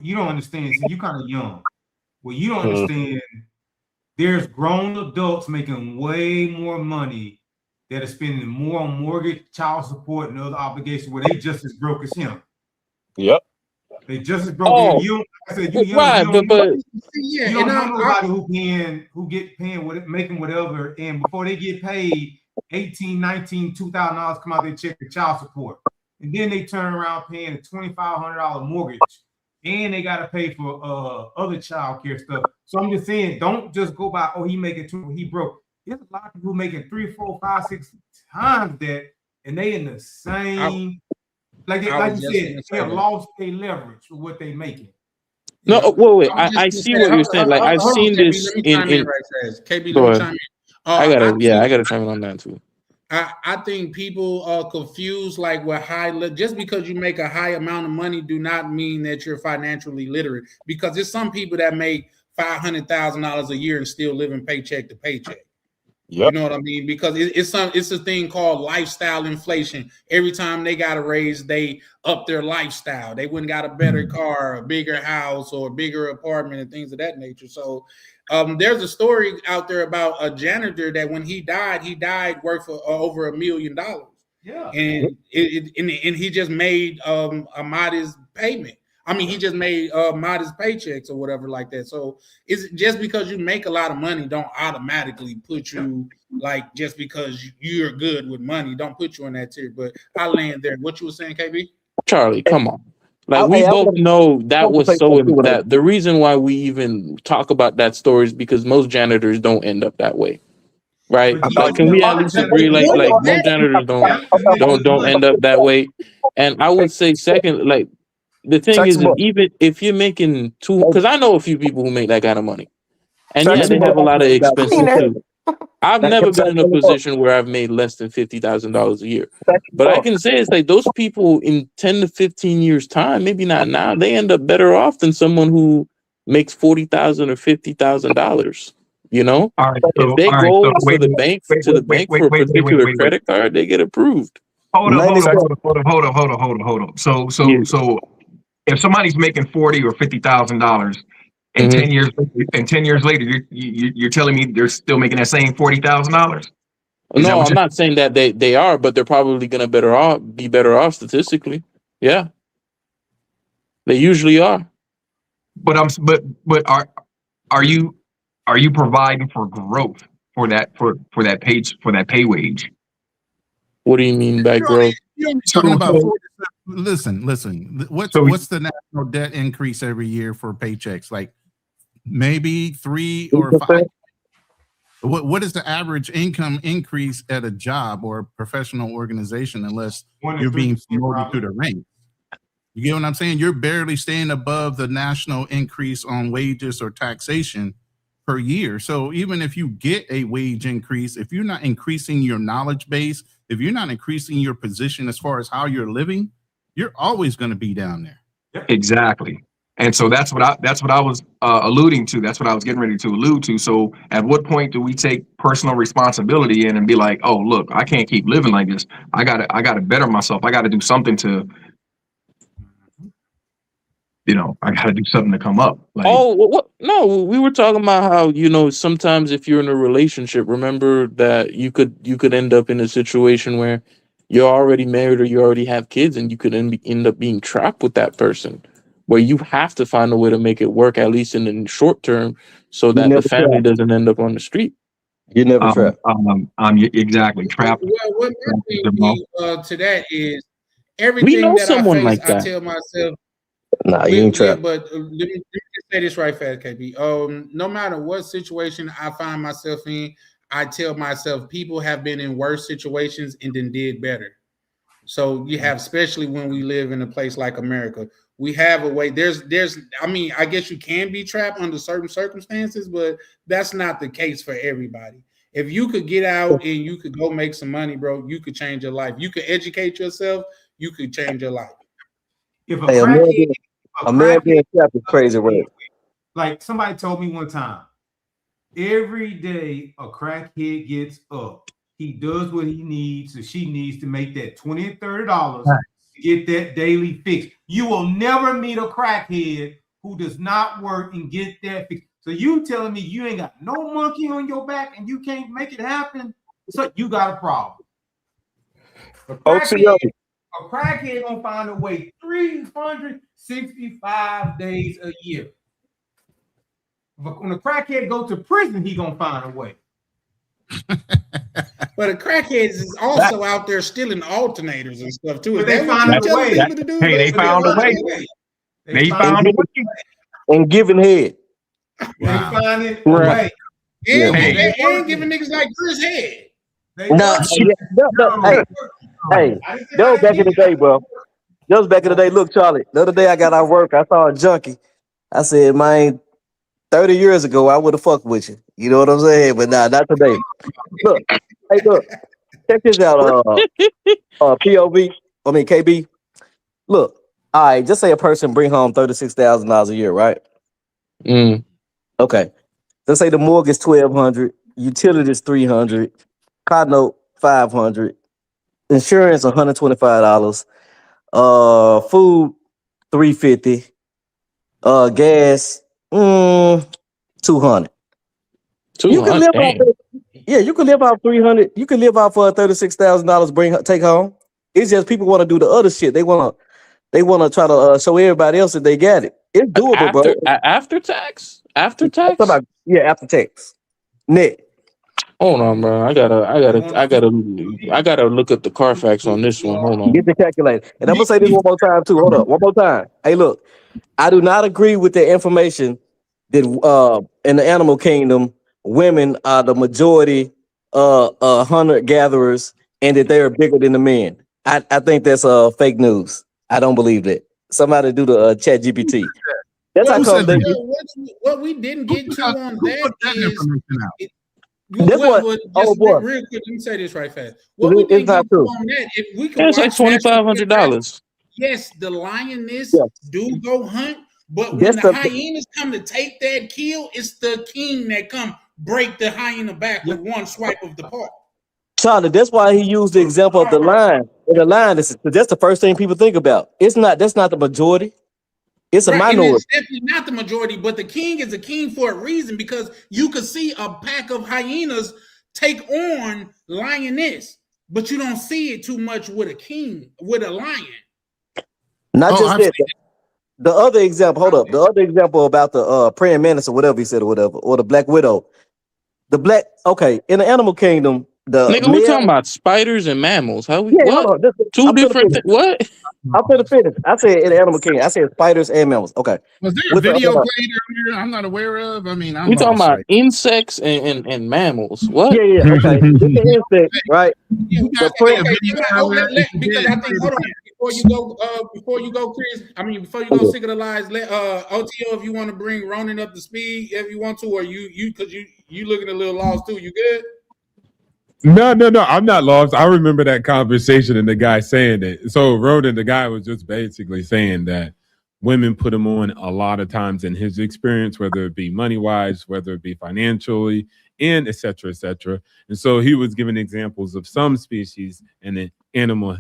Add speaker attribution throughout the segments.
Speaker 1: you don't understand. See, you kind of young. Well, you don't
Speaker 2: Mm.
Speaker 1: understand. There's grown adults making way more money that are spending more on mortgage, child support, and other obligations where they just as broke as him.
Speaker 2: Yep.
Speaker 1: They just as broke. And
Speaker 3: Oh,
Speaker 1: you, like I said, you young.
Speaker 3: right, but
Speaker 1: You
Speaker 4: Yeah, and
Speaker 1: don't know nobody who get paying what making whatever, and before they get paid 18, 19, $2,000 come out they check the child support. And then they turn around paying a $2,500 mortgage. And they gotta pay for other child care stuff. So I'm just saying, don't just go by, oh, he making two, he broke. There's a lot of people making 3, 4, 5, 6 times that, and they in the same, like you said, they have lost their leverage for what they making.
Speaker 3: no, wait. I see what you're saying. Like I've seen this in.
Speaker 4: KB,
Speaker 3: Go
Speaker 4: let me
Speaker 3: ahead.
Speaker 4: chime in.
Speaker 3: I gotta chime in on that too.
Speaker 4: I think people are confused, like with just because you make a high amount of money do not mean that you're financially literate, because there's some people that make $500,000 a year and still living paycheck to paycheck. Yep. You know what I mean? Because it's a thing called lifestyle inflation. Every time they got a raise, they up their lifestyle. They wouldn't got a better car, a bigger house, or a bigger apartment, and things of that nature. So there's a story out there about a janitor that when he died worth over $1 million.
Speaker 1: Yeah.
Speaker 4: And and he just made a modest payment. I mean, he just made modest paychecks or whatever like that. So it's just because you make a lot of money don't automatically put you, like, just because you're good with money, don't put you in that tier. But I land there. What you were saying, KB?
Speaker 3: Charlie, come on. Like we both know that was so that the reason why we even talk about that story is because most janitors don't end up that way. Right? Like, can we at least agree? Like most janitors don't end up that way. And I would say second, like the thing is, even if you're making because I know a few people who make that kind of money, and yeah, they have a lot of expenses too. I've never been in a position where I've made less than $50,000 a year, but I can say it's like those people in 10 to 15 years time, maybe not now, they end up better off than someone who makes $40,000 or $50,000. You know, if they go to the bank for a particular credit card, they get approved.
Speaker 5: Hold on. So if somebody's making $40,000 or $50,000, and 10 years later, you're telling me they're still making that same $40,000?
Speaker 3: No, I'm not saying that they are, but they're probably going to be better off statistically. Yeah, they usually are.
Speaker 5: But are you providing for growth for that pay wage?
Speaker 3: What do you mean by growth?
Speaker 6: Talking about listen. What's the national debt increase every year for paychecks? Like maybe 3 or 5. What is the average income increase at a job or a professional organization unless you're being promoted through the ranks? You get what I'm saying? You're barely staying above the national increase on wages or taxation per year. So even if you get a wage increase, if you're not increasing your knowledge base, if you're not increasing your position as far as how you're living, you're always going to be down there.
Speaker 5: Exactly. And so that's what I was alluding to. That's what I was getting ready to allude to. So at what point do we take personal responsibility in and be like, oh, look, I can't keep living like this. I gotta better myself. I gotta do something to, I gotta do something to come up. Like,
Speaker 3: no, we were talking about how, sometimes if you're in a relationship, remember that you could end up in a situation where you're already married or you already have kids, and you could end up being trapped with that person, where you have to find a way to make it work, at least in the short term, so that the family doesn't end up on the street.
Speaker 2: You never trapped.
Speaker 5: I'm exactly trapped.
Speaker 4: Well, what brings me to that is everything
Speaker 3: we know
Speaker 4: that
Speaker 3: someone
Speaker 4: I face,
Speaker 3: like that.
Speaker 4: I tell myself.
Speaker 2: Nah, you ain't trapped.
Speaker 4: But let me just say this right fast, KB. No matter what situation I find myself in, I tell myself people have been in worse situations and then did better. So you have, especially when we live in a place like America, we have a way. I mean, I guess you can be trapped under certain circumstances, but that's not the case for everybody. If you could get out and you could go make some money, bro, you could change your life. You could educate yourself. You could change your life.
Speaker 1: If
Speaker 2: a man being trapped is crazy word.
Speaker 1: Like somebody told me one time, every day a crackhead gets up, he does what he needs or she needs to make that $20 and $30 to get that daily fix. You will never meet a crackhead who does not work and get that fixed. So you telling me you ain't got no monkey on your back and you can't make it happen? So you got a problem. A crackhead gonna find a way 365 days a year. But when a crackhead go to prison, he gonna find a way.
Speaker 4: But the crackheads is also out there stealing alternators and stuff too.
Speaker 1: But they found a way.
Speaker 5: Hey, they found a way. They found a way.
Speaker 2: And giving head.
Speaker 1: They find it
Speaker 3: Right.
Speaker 1: way.
Speaker 4: And
Speaker 5: Hey.
Speaker 4: they ain't giving niggas like Chris head.
Speaker 2: No, hey, that was back in the day, bro. That was back in the day. Look, Charlie, the other day I got out of work. I saw a junkie. I said, man, 30 years ago, I would have fucked with you. You know what I'm saying? But nah, not today. Look, hey, look. Check this out, POV. I mean, KB. Look, all right, just say a person bring home $36,000 a year, right?
Speaker 3: Mm.
Speaker 2: Okay. Let's say the mortgage $1,200, utilities $300, car note $500, insurance $125, food $350, gas $200. You can live off. Yeah, you can live off $300. You can live off for $36,000. Take home. It's just people want to do the other shit. They want to try to show everybody else that they got it. It's doable, bro.
Speaker 3: After tax? After tax?
Speaker 2: Yeah, after tax. Net.
Speaker 3: Hold on, bro. I gotta look at the Carfax on this one. Hold on.
Speaker 2: Get the calculator. And I'm gonna say this one more time too. Hold up, one more time. Hey, look, I do not agree with the information that in the animal kingdom, women are the majority hunter gatherers and that they are bigger than the men. I think that's fake news. I don't believe that. Somebody do the chat GPT. That's how come
Speaker 4: what we didn't get to on that is
Speaker 2: real
Speaker 4: quick, let me say this right fast. What we didn't get to on that, if we can
Speaker 3: it's like $2,500.
Speaker 4: Yes, the lioness do go hunt, but when the hyenas come to take that kill, it's the king that come break the hyena back with one swipe of the paw.
Speaker 2: Charlie, that's why he used the example of the lion. And the lion that's the first thing people think about. That's not the majority. It's a minority.
Speaker 4: And it's definitely not the majority, but the king is a king for a reason, because you could see a pack of hyenas take on lioness, but you don't see it too much with a king, with a lion.
Speaker 2: Not just that. The other example, hold up. The other example about the praying mantis or whatever he said or whatever, or the black widow. In the animal kingdom,
Speaker 3: we're talking about spiders and mammals. How we what? Two different what?
Speaker 2: I'm gonna finish. I said in the animal kingdom. I said spiders and mammals. Okay.
Speaker 6: Was there a video played earlier I'm not aware of? I mean,
Speaker 3: we're talking about insects and mammals. What?
Speaker 2: Yeah. Okay. It's the insect, right?
Speaker 4: Because I think before you go, Chris. I mean, before you go, Sick of the Lies. Let OTO, if you want to bring Ronan up to speed, if you want to, or you because you looking a little lost too. You good?
Speaker 7: No, I'm not lost. I remember that conversation and the guy saying that. So Ronan, the guy was just basically saying that women put him on a lot of times in his experience, whether it be money-wise, whether it be financially, and et cetera, et cetera. And so he was giving examples of some species in the animal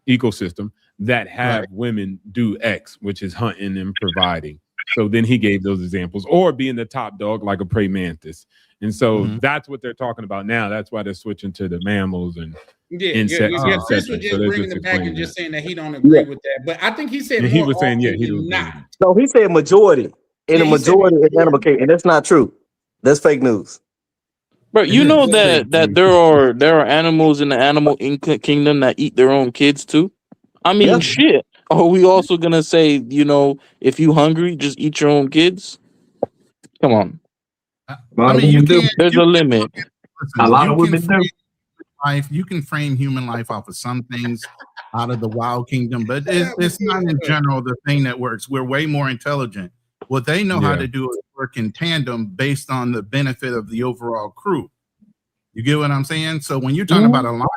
Speaker 7: ecosystem that have women do X, which is hunting and providing. So then he gave those examples, or being the top dog like a praying mantis. And so that's what they're talking about now. That's why they're switching to the mammals and insects.
Speaker 4: Chris was just bringing it back and just saying that he don't agree with that. But I think he said
Speaker 7: he was saying he was
Speaker 4: not.
Speaker 2: No, he said majority. In the majority of animal kingdom, and that's not true. That's fake news.
Speaker 3: But you know that there are animals in the animal kingdom that eat their own kids too. I mean, shit. Are we also gonna say, if you hungry, just eat your own kids? Come on.
Speaker 6: I mean,
Speaker 3: there's a limit.
Speaker 6: A lot of women do. You can frame human life off of some things out of the wild kingdom, but it's not in general the thing that works. We're way more intelligent. What they know how to do is work in tandem based on the benefit of the overall crew. You get what I'm saying? So when you're talking about a lion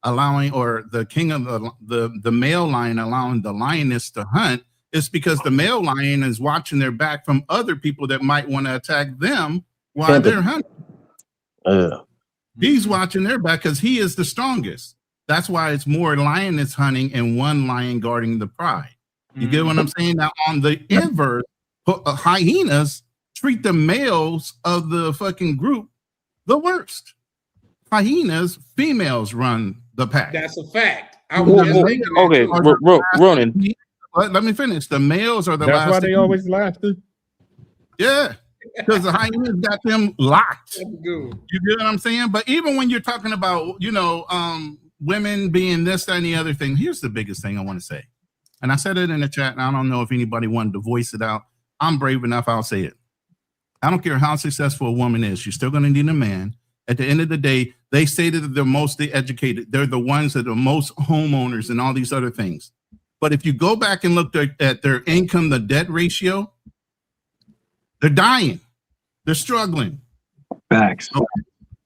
Speaker 6: allowing, or the king of the male lion allowing the lioness to hunt, it's because the male lion is watching their back from other people that might want to attack them while they're hunting. He's watching their back because he is the strongest. That's why it's more lioness hunting and one lion guarding the pride. You get what I'm saying? Now, on the inverse, hyenas treat the males of the fucking group the worst. Hyenas, females run the pack.
Speaker 4: That's a fact. I was just thinking that
Speaker 3: Okay,
Speaker 4: too.
Speaker 3: Ronan.
Speaker 6: Let me finish. The males are the
Speaker 7: That's
Speaker 6: last.
Speaker 7: why they always laughing.
Speaker 6: Yeah, because the hyenas got them locked.
Speaker 4: That's good.
Speaker 6: You get what I'm saying? But even when you're talking about, women being this, that, and the other thing, here's the biggest thing I want to say. And I said it in the chat, and I don't know if anybody wanted to voice it out. I'm brave enough, I'll say it. I don't care how successful a woman is, she's still going to need a man. At the end of the day, they say that they're mostly educated. They're the ones that are most homeowners and all these other things. But if you go back and look at their income to debt ratio, they're dying. They're struggling.
Speaker 5: Facts.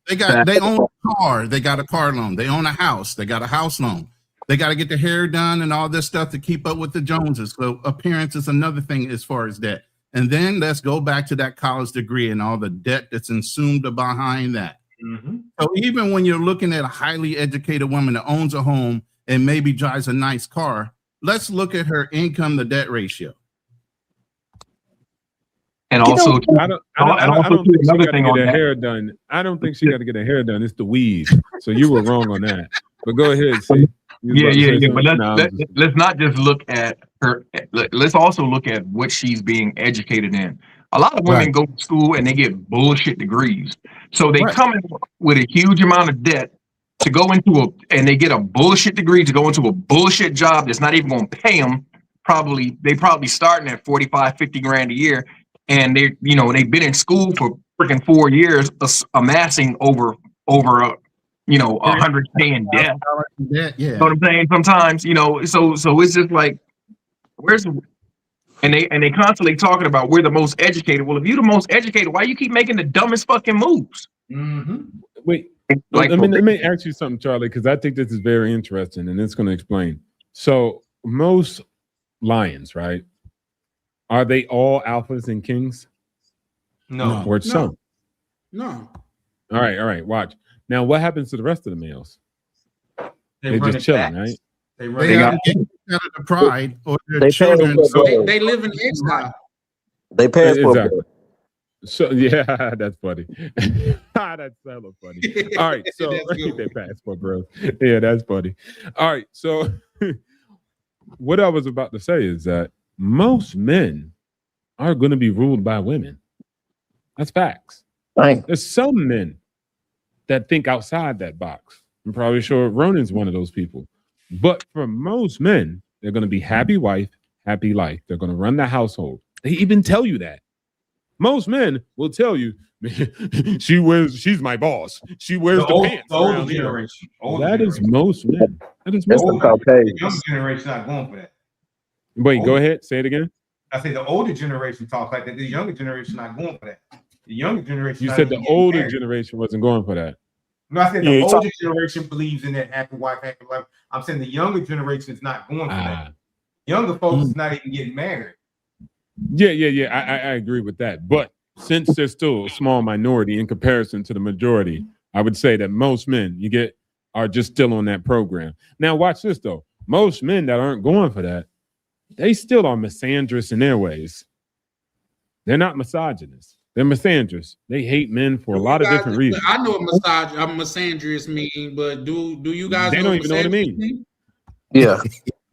Speaker 6: They own a car. They got a car loan. They own a house. They got a house loan. They got to get their hair done and all this stuff to keep up with the Joneses. So appearance is another thing as far as debt. And then let's go back to that college degree and all the debt that's consumed behind that.
Speaker 1: Mm-hmm.
Speaker 6: So even when you're looking at a highly educated woman that owns a home and maybe drives a nice car, let's look at her income to debt ratio.
Speaker 5: And also,
Speaker 7: I don't think she got to get her hair done. I don't think she got to get her hair done. It's the weave. So you were wrong on that. But go ahead. See.
Speaker 5: Yeah. But let's not just look at her. Let's also look at what she's being educated in. A lot of women go to school and they get bullshit degrees. So they come in with a huge amount of debt to go into and they get a bullshit degree to go into a bullshit job that's not even going to pay them. They probably starting at 45, 50 grand a year. And they've been in school for freaking 4 years, amassing over 100K in debt.
Speaker 6: Yeah.
Speaker 5: You know what I'm saying? Sometimes, so it's just like, and they constantly talking about we're the most educated. Well, if you're the most educated, why you keep making the dumbest fucking moves?
Speaker 1: Mm-hmm.
Speaker 7: Wait, let me ask you something, Charlie, because I think this is very interesting and it's going to explain. So most lions, right? Are they all alphas and kings?
Speaker 1: No.
Speaker 7: Or some?
Speaker 4: No.
Speaker 7: All right. Watch. Now, what happens to the rest of the males? They're just chilling, right?
Speaker 6: They got to get out of the pride or their
Speaker 2: They
Speaker 6: children.
Speaker 4: They live in exile.
Speaker 2: They pass for
Speaker 7: Exactly. So yeah, that's funny. That's hella funny. All right, so they pass for growth. Yeah, that's funny. All right, so what I was about to say is that most men are going to be ruled by women. That's facts.
Speaker 2: Right.
Speaker 7: There's some men that think outside that box. I'm probably sure Ronan's one of those people. But for most men, they're going to be happy wife, happy life. They're going to run the household. They even tell you that. Most men will tell you, she's my boss. She wears the pants.
Speaker 1: The older generation.
Speaker 7: That is most men. That is most men.
Speaker 1: The younger generation not going for that.
Speaker 7: Wait, go ahead. Say it again.
Speaker 1: I say the older generation talks like that. The younger generation not going for that. The younger generation.
Speaker 7: You said the older generation wasn't going for that.
Speaker 1: No, I said the older generation believes in that happy wife, happy life. I'm saying the younger generation is not going for that. Younger folks is not even getting married.
Speaker 7: Yeah. I agree with that. But since there's still a small minority in comparison to the majority, I would say that most men are just still on that program. Now, watch this though. Most men that aren't going for that, they still are misandrous in their ways. They're not misogynists. They're misandrous. They hate men for a lot of different reasons.
Speaker 4: I know what misandrous mean, but do you guys
Speaker 7: they
Speaker 4: know
Speaker 7: don't even know what it means?
Speaker 2: Yeah.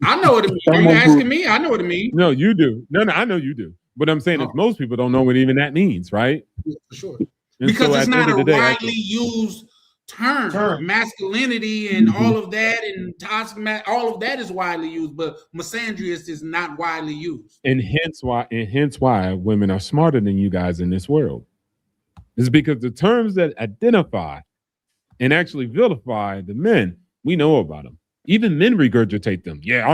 Speaker 4: I know what it means. Are you asking me? I know what it means.
Speaker 7: No, you do. No, I know you do. But I'm saying if most people don't know what even that means, right?
Speaker 4: Yeah, for sure.
Speaker 7: And
Speaker 4: because
Speaker 7: so
Speaker 4: it's not a
Speaker 7: widely
Speaker 4: used term. Masculinity and all of that and toxic, all of that is widely used, but misandrous is not widely used.
Speaker 7: And hence why women are smarter than you guys in this world. It's because the terms that identify and actually vilify the men, we know about them. Even men regurgitate them. Yeah,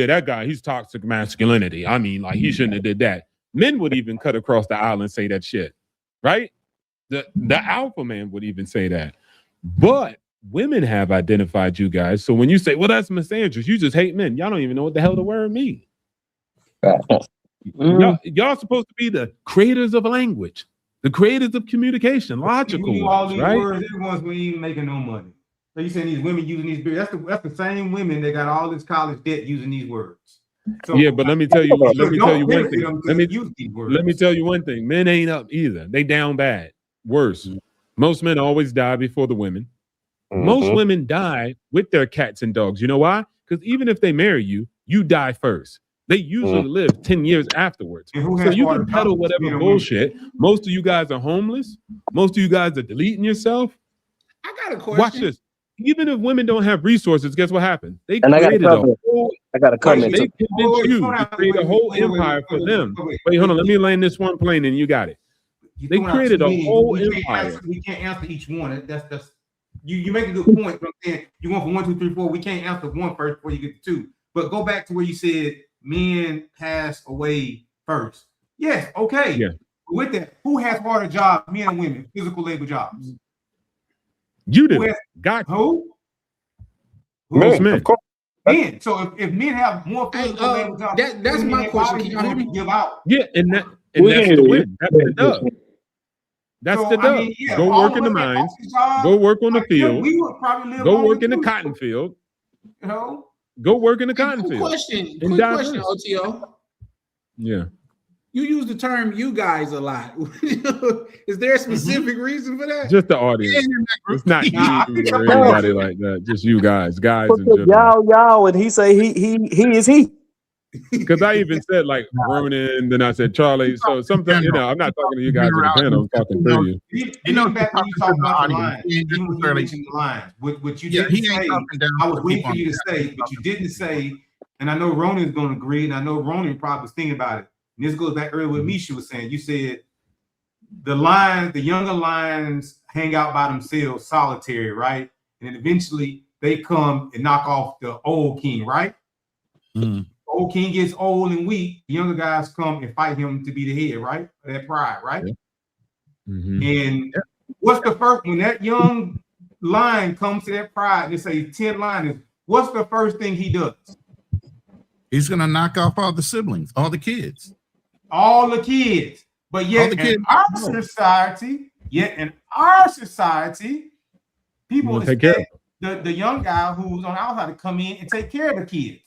Speaker 7: that guy, he's toxic masculinity. He shouldn't have did that. Men would even cut across the aisle and say that shit, right? The alpha man would even say that. But women have identified you guys. So when you say, well, that's misandrous, you just hate men. Y'all don't even know what the hell the word means. Y'all supposed to be the creators of language, the creators of communication, logical ones, right?
Speaker 1: Words, everyone's we ain't making no money. So you saying these women using these beards? That's the same women that got all this college debt using these words. So,
Speaker 7: Yeah, but let me tell you one thing. Let me
Speaker 1: tell
Speaker 7: tell you one thing. Men ain't up either. They down bad. Worse. Most men always die before the women. Most women die with their cats and dogs. You know why? Because even if they marry you, you die first. They usually live 10 years afterwards. So you can peddle whatever bullshit. Most of you guys are homeless. Most of you guys are deleting yourself.
Speaker 4: I got a question.
Speaker 7: Watch this. Even if women don't have resources, guess what happened? They
Speaker 2: And
Speaker 7: created a whole.
Speaker 2: I got a comment.
Speaker 7: They convinced you to create a whole empire for them. Wait, hold on. Let me land this one plane and you got it. They created a whole empire.
Speaker 1: We can't answer each one. That's you make a good point. But I'm saying you want for 1, 2, 3, 4. We can't answer one first before you get to 2. But go back to where you said men pass away first. Yes, okay.
Speaker 7: Yeah.
Speaker 1: With that, who has harder jobs, men and women, physical labor jobs?
Speaker 7: You did. Got
Speaker 1: who?
Speaker 7: Most men.
Speaker 1: Men. So if men have more physical labor jobs,
Speaker 4: that's my question. Can y'all hear me?
Speaker 1: Give out.
Speaker 7: Yeah, and that's the win. That's the dub. That's the dub. Go work in the mines. Go work on the field.
Speaker 1: We would probably live.
Speaker 7: Go work in the cotton field.
Speaker 1: You know.
Speaker 7: Go work in the cotton field.
Speaker 4: Quick question, OTO.
Speaker 7: Yeah.
Speaker 4: You use the term "you guys" a lot. Is there a specific reason for that?
Speaker 7: Just the audience. It's not you or anybody like that. Just you guys in general.
Speaker 2: Y'all, and he say he is he.
Speaker 7: Because I even said like Ronan, then I said Charlie. So sometimes, I'm not talking to you guys in the panel. I'm talking to you.
Speaker 1: You know, back when you talk about the lines, even when you mentioned the lines, what you didn't say, I was waiting for you to say, but you didn't say, and I know Ronan's going to agree, and I know Ronan probably was thinking about it. And this goes back earlier with Misha was saying. You said the younger lions hang out by themselves, solitary, right? And then eventually they come and knock off the old king, right? Old king gets old and weak. The younger guys come and fight him to be the head, right? That pride, right? And what's the first when that young lion comes to that pride and they say 10 lions? What's the first thing he does?
Speaker 6: He's gonna knock off all the siblings, all the kids.
Speaker 1: All the kids. But yet in our society, people expect the young guy who's on the outside to come in and take care of the kids.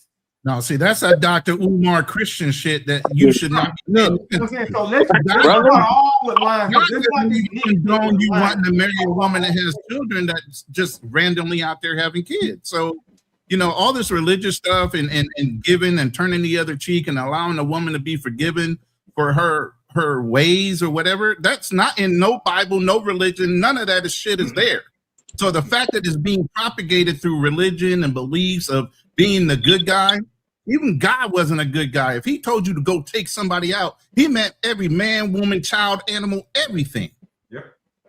Speaker 6: No, see, that's that Dr. Umar Christian shit that you should not know.
Speaker 1: So let's all with lines.
Speaker 6: You wanting to marry a woman that has children that's just randomly out there having kids. So, all this religious stuff and giving and turning the other cheek and allowing a woman to be forgiven for her ways or whatever, that's not in no Bible, no religion, none of that shit is there. So the fact that it's being propagated through religion and beliefs of being the good guy, even God wasn't a good guy. If he told you to go take somebody out, he meant every man, woman, child, animal, everything.
Speaker 1: Yep.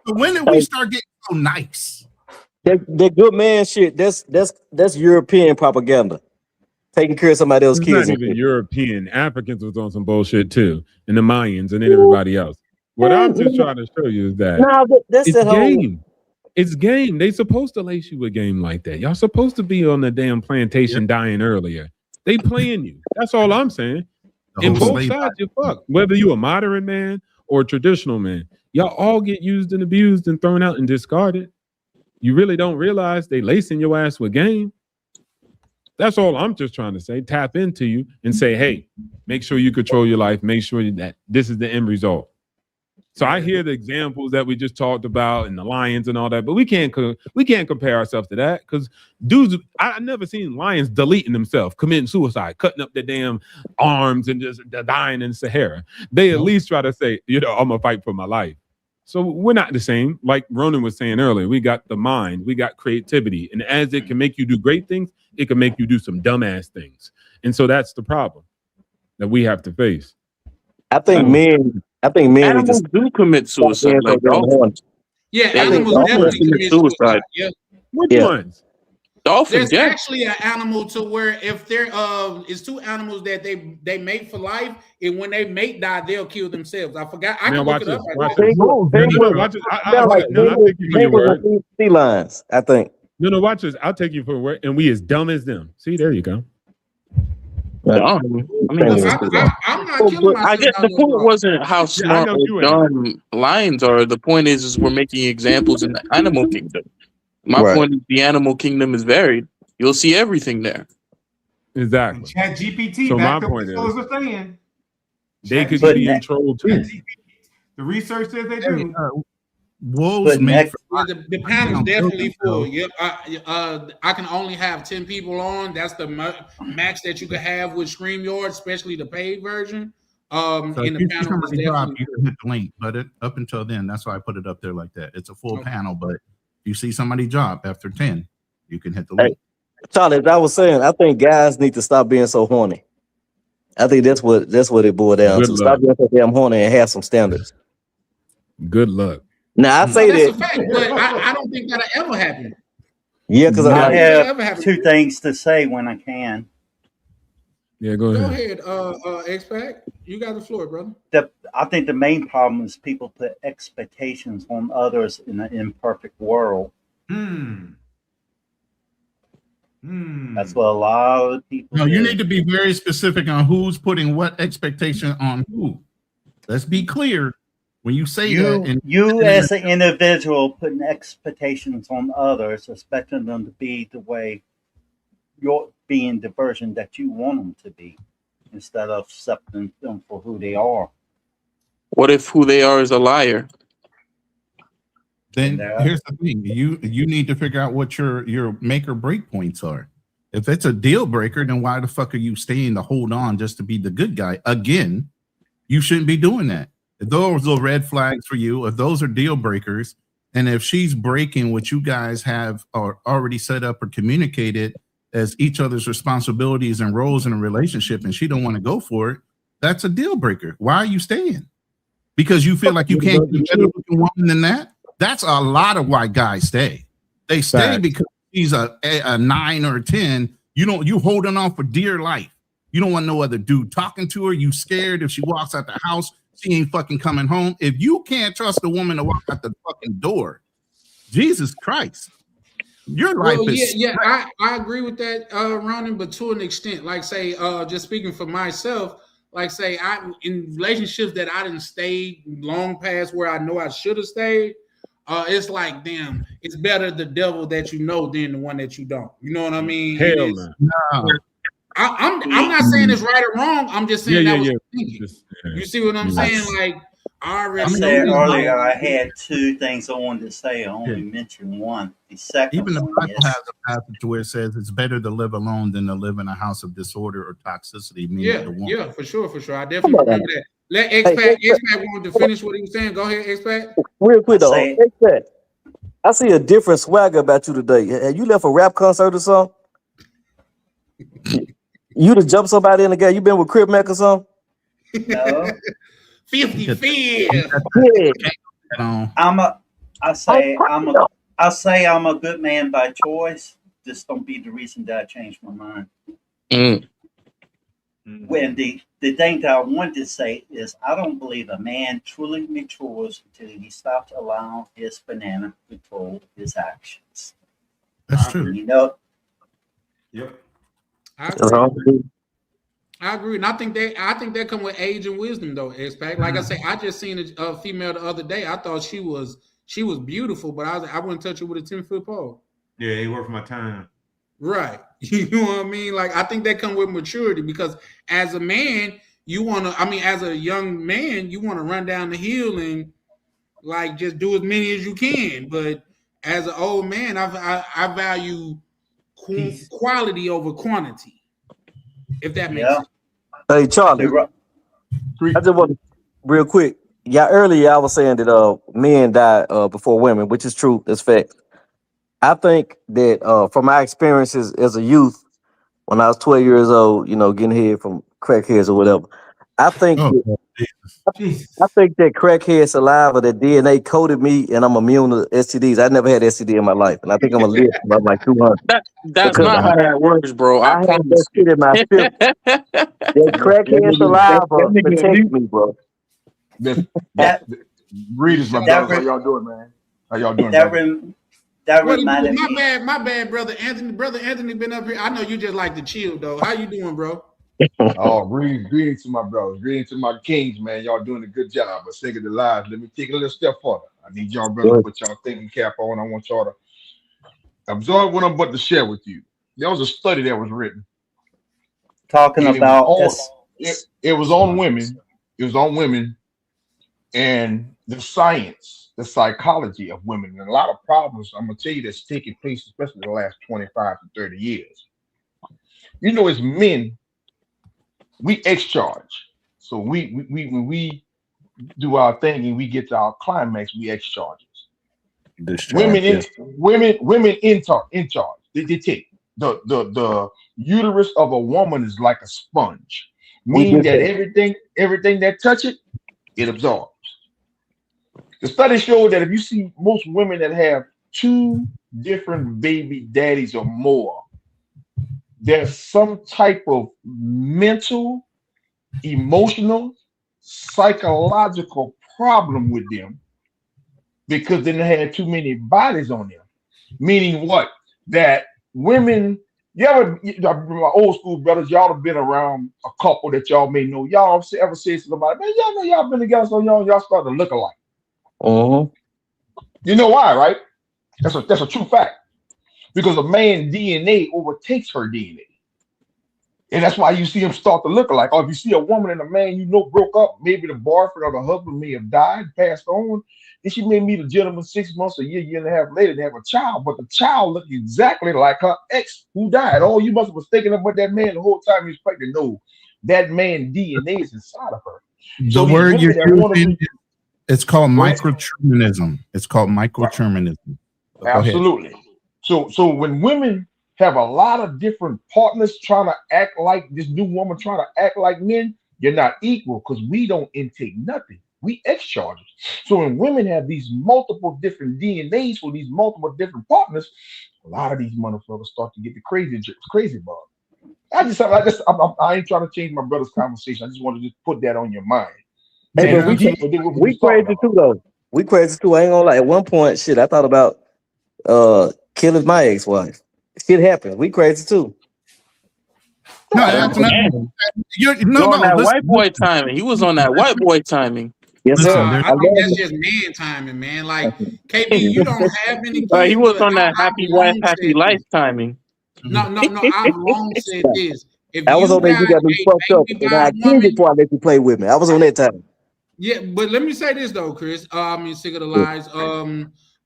Speaker 6: So when did we start getting so nice?
Speaker 2: That good man shit, that's European propaganda. Taking care of somebody else's kids.
Speaker 7: Not even European. Africans was on some bullshit too, and the Mayans and then everybody else. What I'm just trying to show you is that
Speaker 2: that's
Speaker 7: it's game. It's game. They supposed to lace you a game like that. Y'all supposed to be on the damn plantation dying earlier. They playing you. That's all I'm saying. And both sides, you fuck. Whether you a modern man or a traditional man, y'all all get used and abused and thrown out and discarded. You really don't realize they lacing your ass with game. That's all I'm just trying to say. Tap into you and say, hey, make sure you control your life. Make sure that this is the end result. So I hear the examples that we just talked about and the lions and all that, but we can't compare ourselves to that because dudes, I never seen lions deleting themselves, committing suicide, cutting up their damn arms and just dying in Sahara. They at least try to say, I'm gonna fight for my life. So we're not the same. Like Ronan was saying earlier, we got the mind, we got creativity, and as it can make you do great things, it can make you do some dumbass things. And so that's the problem that we have to face.
Speaker 2: I think men
Speaker 3: animals do commit suicide. Like dolphins.
Speaker 4: Yeah, animals definitely commit suicide. Yeah.
Speaker 7: Which ones?
Speaker 3: Dolphins.
Speaker 4: There's actually an animal to where if there it's two animals that they mate for life, and when they mate die, they'll kill themselves. I forgot. I can look it up.
Speaker 2: Sea lions, I think.
Speaker 7: No, watch this. I'll take you for a word, and we as dumb as them. See, there you go.
Speaker 3: I mean,
Speaker 4: I'm not killing myself.
Speaker 3: I guess the point wasn't how smart or dumb lions are. The point is we're making examples in the animal kingdom. My point is the animal kingdom is varied. You'll see everything there.
Speaker 7: Exactly.
Speaker 1: And Chat GPT
Speaker 7: So
Speaker 1: backed
Speaker 7: my
Speaker 1: up what
Speaker 7: point is,
Speaker 1: fellas are saying.
Speaker 7: they could
Speaker 8: But
Speaker 7: be in
Speaker 8: ne-
Speaker 7: trouble too.
Speaker 1: ChatGPT, the research says they
Speaker 6: Hey,
Speaker 1: do.
Speaker 6: wolves
Speaker 8: But
Speaker 6: make
Speaker 8: next-
Speaker 6: for
Speaker 4: Yeah, the panel's definitely full. Yeah, I can only have 10 people on. That's the max that you can have with StreamYard, especially the paid version.
Speaker 6: So
Speaker 4: And
Speaker 6: if
Speaker 4: the
Speaker 6: you see
Speaker 4: panel was
Speaker 6: somebody drop,
Speaker 4: definitely
Speaker 6: you can hit the link. But up until then, that's why I put it up there like that. It's a full
Speaker 4: Okay.
Speaker 6: panel, but if you see somebody drop after 10, you can hit the
Speaker 2: Hey.
Speaker 6: link.
Speaker 2: Charlie, as I was saying, I think guys need to stop being so horny. I think that's what it boiled down
Speaker 7: Good
Speaker 2: to.
Speaker 7: luck.
Speaker 2: Stop being so damn horny and have some standards.
Speaker 7: Good luck.
Speaker 2: Now I say
Speaker 4: that's a
Speaker 2: that,
Speaker 4: fact, but I don't think that'll ever happen.
Speaker 2: yeah, because
Speaker 8: I
Speaker 2: like,
Speaker 4: That'll ever
Speaker 8: have
Speaker 4: happen.
Speaker 8: 2 things to say when I can.
Speaker 7: Yeah, go
Speaker 4: Go
Speaker 7: ahead.
Speaker 4: ahead, X-Pac. You got the floor, brother.
Speaker 8: I think the main problem is people put expectations on others in an imperfect world. That's what a lot of people
Speaker 6: No,
Speaker 8: do.
Speaker 6: you need to be very specific on who's putting what expectation on who. Let's be clear when you say that. And
Speaker 8: You as an individual putting expectations on others, expecting them to be the way you're being the version that you want them to be, instead of accepting them for who they are.
Speaker 3: What if who they are is a liar?
Speaker 6: then
Speaker 8: Yeah.
Speaker 6: here's the thing: you need to figure out what your make or break points are. If it's a deal breaker, then why the fuck are you staying to hold on just to be the good guy? Again, you shouldn't be doing that. If those are red flags for you, if those are deal breakers, and if she's breaking what you guys have or already set up or communicated as each other's responsibilities and roles in a relationship, and she don't want to go for it, that's a deal breaker. Why are you staying? Because you feel like you can't get a better looking woman than that? That's a lot of why guys stay. They stay
Speaker 7: Facts.
Speaker 6: because he's a 9 or a 10. You holding on for dear life. You don't want no other dude talking to her. You scared if she walks out the house, she ain't fucking coming home. If you can't trust a woman to walk out the fucking door, Jesus Christ, your life is.
Speaker 4: I agree with that, Ronan, but to an extent, like say, just speaking for myself, like say, I in relationships that I didn't stay long past where I know I should have stayed. It's like, damn, it's better the devil that you know than the one that you don't. You know what I mean?
Speaker 7: Hell no.
Speaker 6: No.
Speaker 4: I'm not saying it's right or wrong. I'm just saying that was thinking.
Speaker 7: Just,
Speaker 4: You see what I'm saying? Like, I already
Speaker 8: I
Speaker 4: know
Speaker 8: said
Speaker 4: this
Speaker 8: earlier
Speaker 4: about-
Speaker 8: I had 2 things I wanted to say. I only mentioned one. The second
Speaker 6: Even the
Speaker 8: one
Speaker 6: Bible
Speaker 8: is
Speaker 6: has a passage where it says it's better to live alone than to live in a house of disorder or toxicity. Meaning the woman.
Speaker 4: Yeah, for sure. I definitely remember that. Let X-Pac wanted to finish what he was saying. Go ahead, X-Pac.
Speaker 2: real quick though,
Speaker 8: Say-
Speaker 2: I see a different swagger about you today. Have you left a rap concert or something? You to jump somebody in the game? You been with Crip Mac or something?
Speaker 8: no.
Speaker 4: 50
Speaker 2: Yeah.
Speaker 8: I say I'm a good man by choice. Just don't be the reason that I changed my mind.
Speaker 3: Mm.
Speaker 8: When the thing that I wanted to say is I don't believe a man truly matures until he stops allowing his banana to control his actions.
Speaker 6: That's true.
Speaker 8: You know,
Speaker 1: Yep.
Speaker 4: I agree, and I think that come with age and wisdom, though. X-Pac. Like I say, I just seen a female the other day. I thought she was beautiful, but I wouldn't touch her with a 10-foot pole.
Speaker 1: Yeah, it worth my time.
Speaker 4: Right. You know what I mean? Like, I think that come with maturity because as a man, as a young man, you want to run down the hill and like just do as many as you can. But as an old man, I value quality over quantity. If that makes sense.
Speaker 2: Hey Charlie, I just want to real quick. Yeah, earlier I was saying that men die before women, which is true. That's fact. I think that from my experiences as a youth, when I was 12 years old, getting head from crackheads or whatever, I think I think that crackhead saliva, that DNA coated me, and I'm immune to STDs. I never had STD in my life, and I think I'm gonna live till I'm like 200.
Speaker 3: That's not how that works, bro.
Speaker 2: I have that shit in my system. That crackhead saliva protects me, bro.
Speaker 9: Readers, my brothers, how y'all doing, man? How y'all doing?
Speaker 8: That reminded me.
Speaker 4: My bad, brother Anthony. Brother Anthony been up here. I know you just like to chill, though. How you doing, bro?
Speaker 9: Oh, greetings to my brothers, greetings to my kings, man. Y'all doing a good job. But second to lives, let me take a little step further. I need y'all, brother, to put y'all thinking cap on. I want y'all to absorb what I'm about to share with you. There was a study that was written
Speaker 8: talking
Speaker 9: And
Speaker 8: about
Speaker 9: it was on women. It was on women and the science, the psychology of women, and a lot of problems. I'm gonna tell you that's taking place, especially the last 25 to 30 years. You know, as men, we X-charge. So we when we do our thing and we get to our climax, we X-charges. Women in charge. They take the uterus of a woman is like a sponge, meaning that everything that touch it, it absorbs. The study showed that if you see most women that have 2 different baby daddies or more, there's some type of mental, emotional, psychological problem with them because then they had too many bodies on them. Meaning what? That women, my old school brothers, y'all have been around a couple that y'all may know. Y'all ever said something about, man, y'all know y'all been together so y'all start to look alike. You know why, right? That's a true fact. Because a man's DNA overtakes her DNA. And that's why you see them start to look alike. Or if you see a woman and a man you know broke up, maybe the boyfriend or the husband may have died, passed on, and she may meet a gentleman 6 months, a year and a half later to have a child, but the child looked exactly like her ex who died. Oh, you must have been thinking about that man the whole time he was pregnant. No, that man's DNA is inside of her.
Speaker 6: The word you're using, it's called microterminism. It's called microterminism.
Speaker 9: Absolutely. So when women have a lot of different partners trying to act like this new woman trying to act like men, you're not equal because we don't intake nothing. We X-charges. So when women have these multiple different DNAs for these multiple different partners, a lot of these motherfuckers start to get the crazy bug. I ain't trying to change my brother's conversation. I just want to just put that on your mind.
Speaker 2: Hey, but we crazy too, though. We crazy too. I ain't gonna lie. At one point, shit, I thought about killing my ex-wife. Shit happened. We crazy too.
Speaker 6: No, that's not.
Speaker 3: That white boy timing. He was on that white boy timing.
Speaker 2: Yes, sir.
Speaker 4: I think that's just man timing, man. Like KB, you don't have any kids.
Speaker 3: He was on that happy wife, happy life timing.
Speaker 4: No. I've long said this. If
Speaker 2: I was on that, you got me fucked up, and I killed before I let you play with me. I was on that time.
Speaker 4: Yeah, but let me say this though, Chris. Sick of the lies.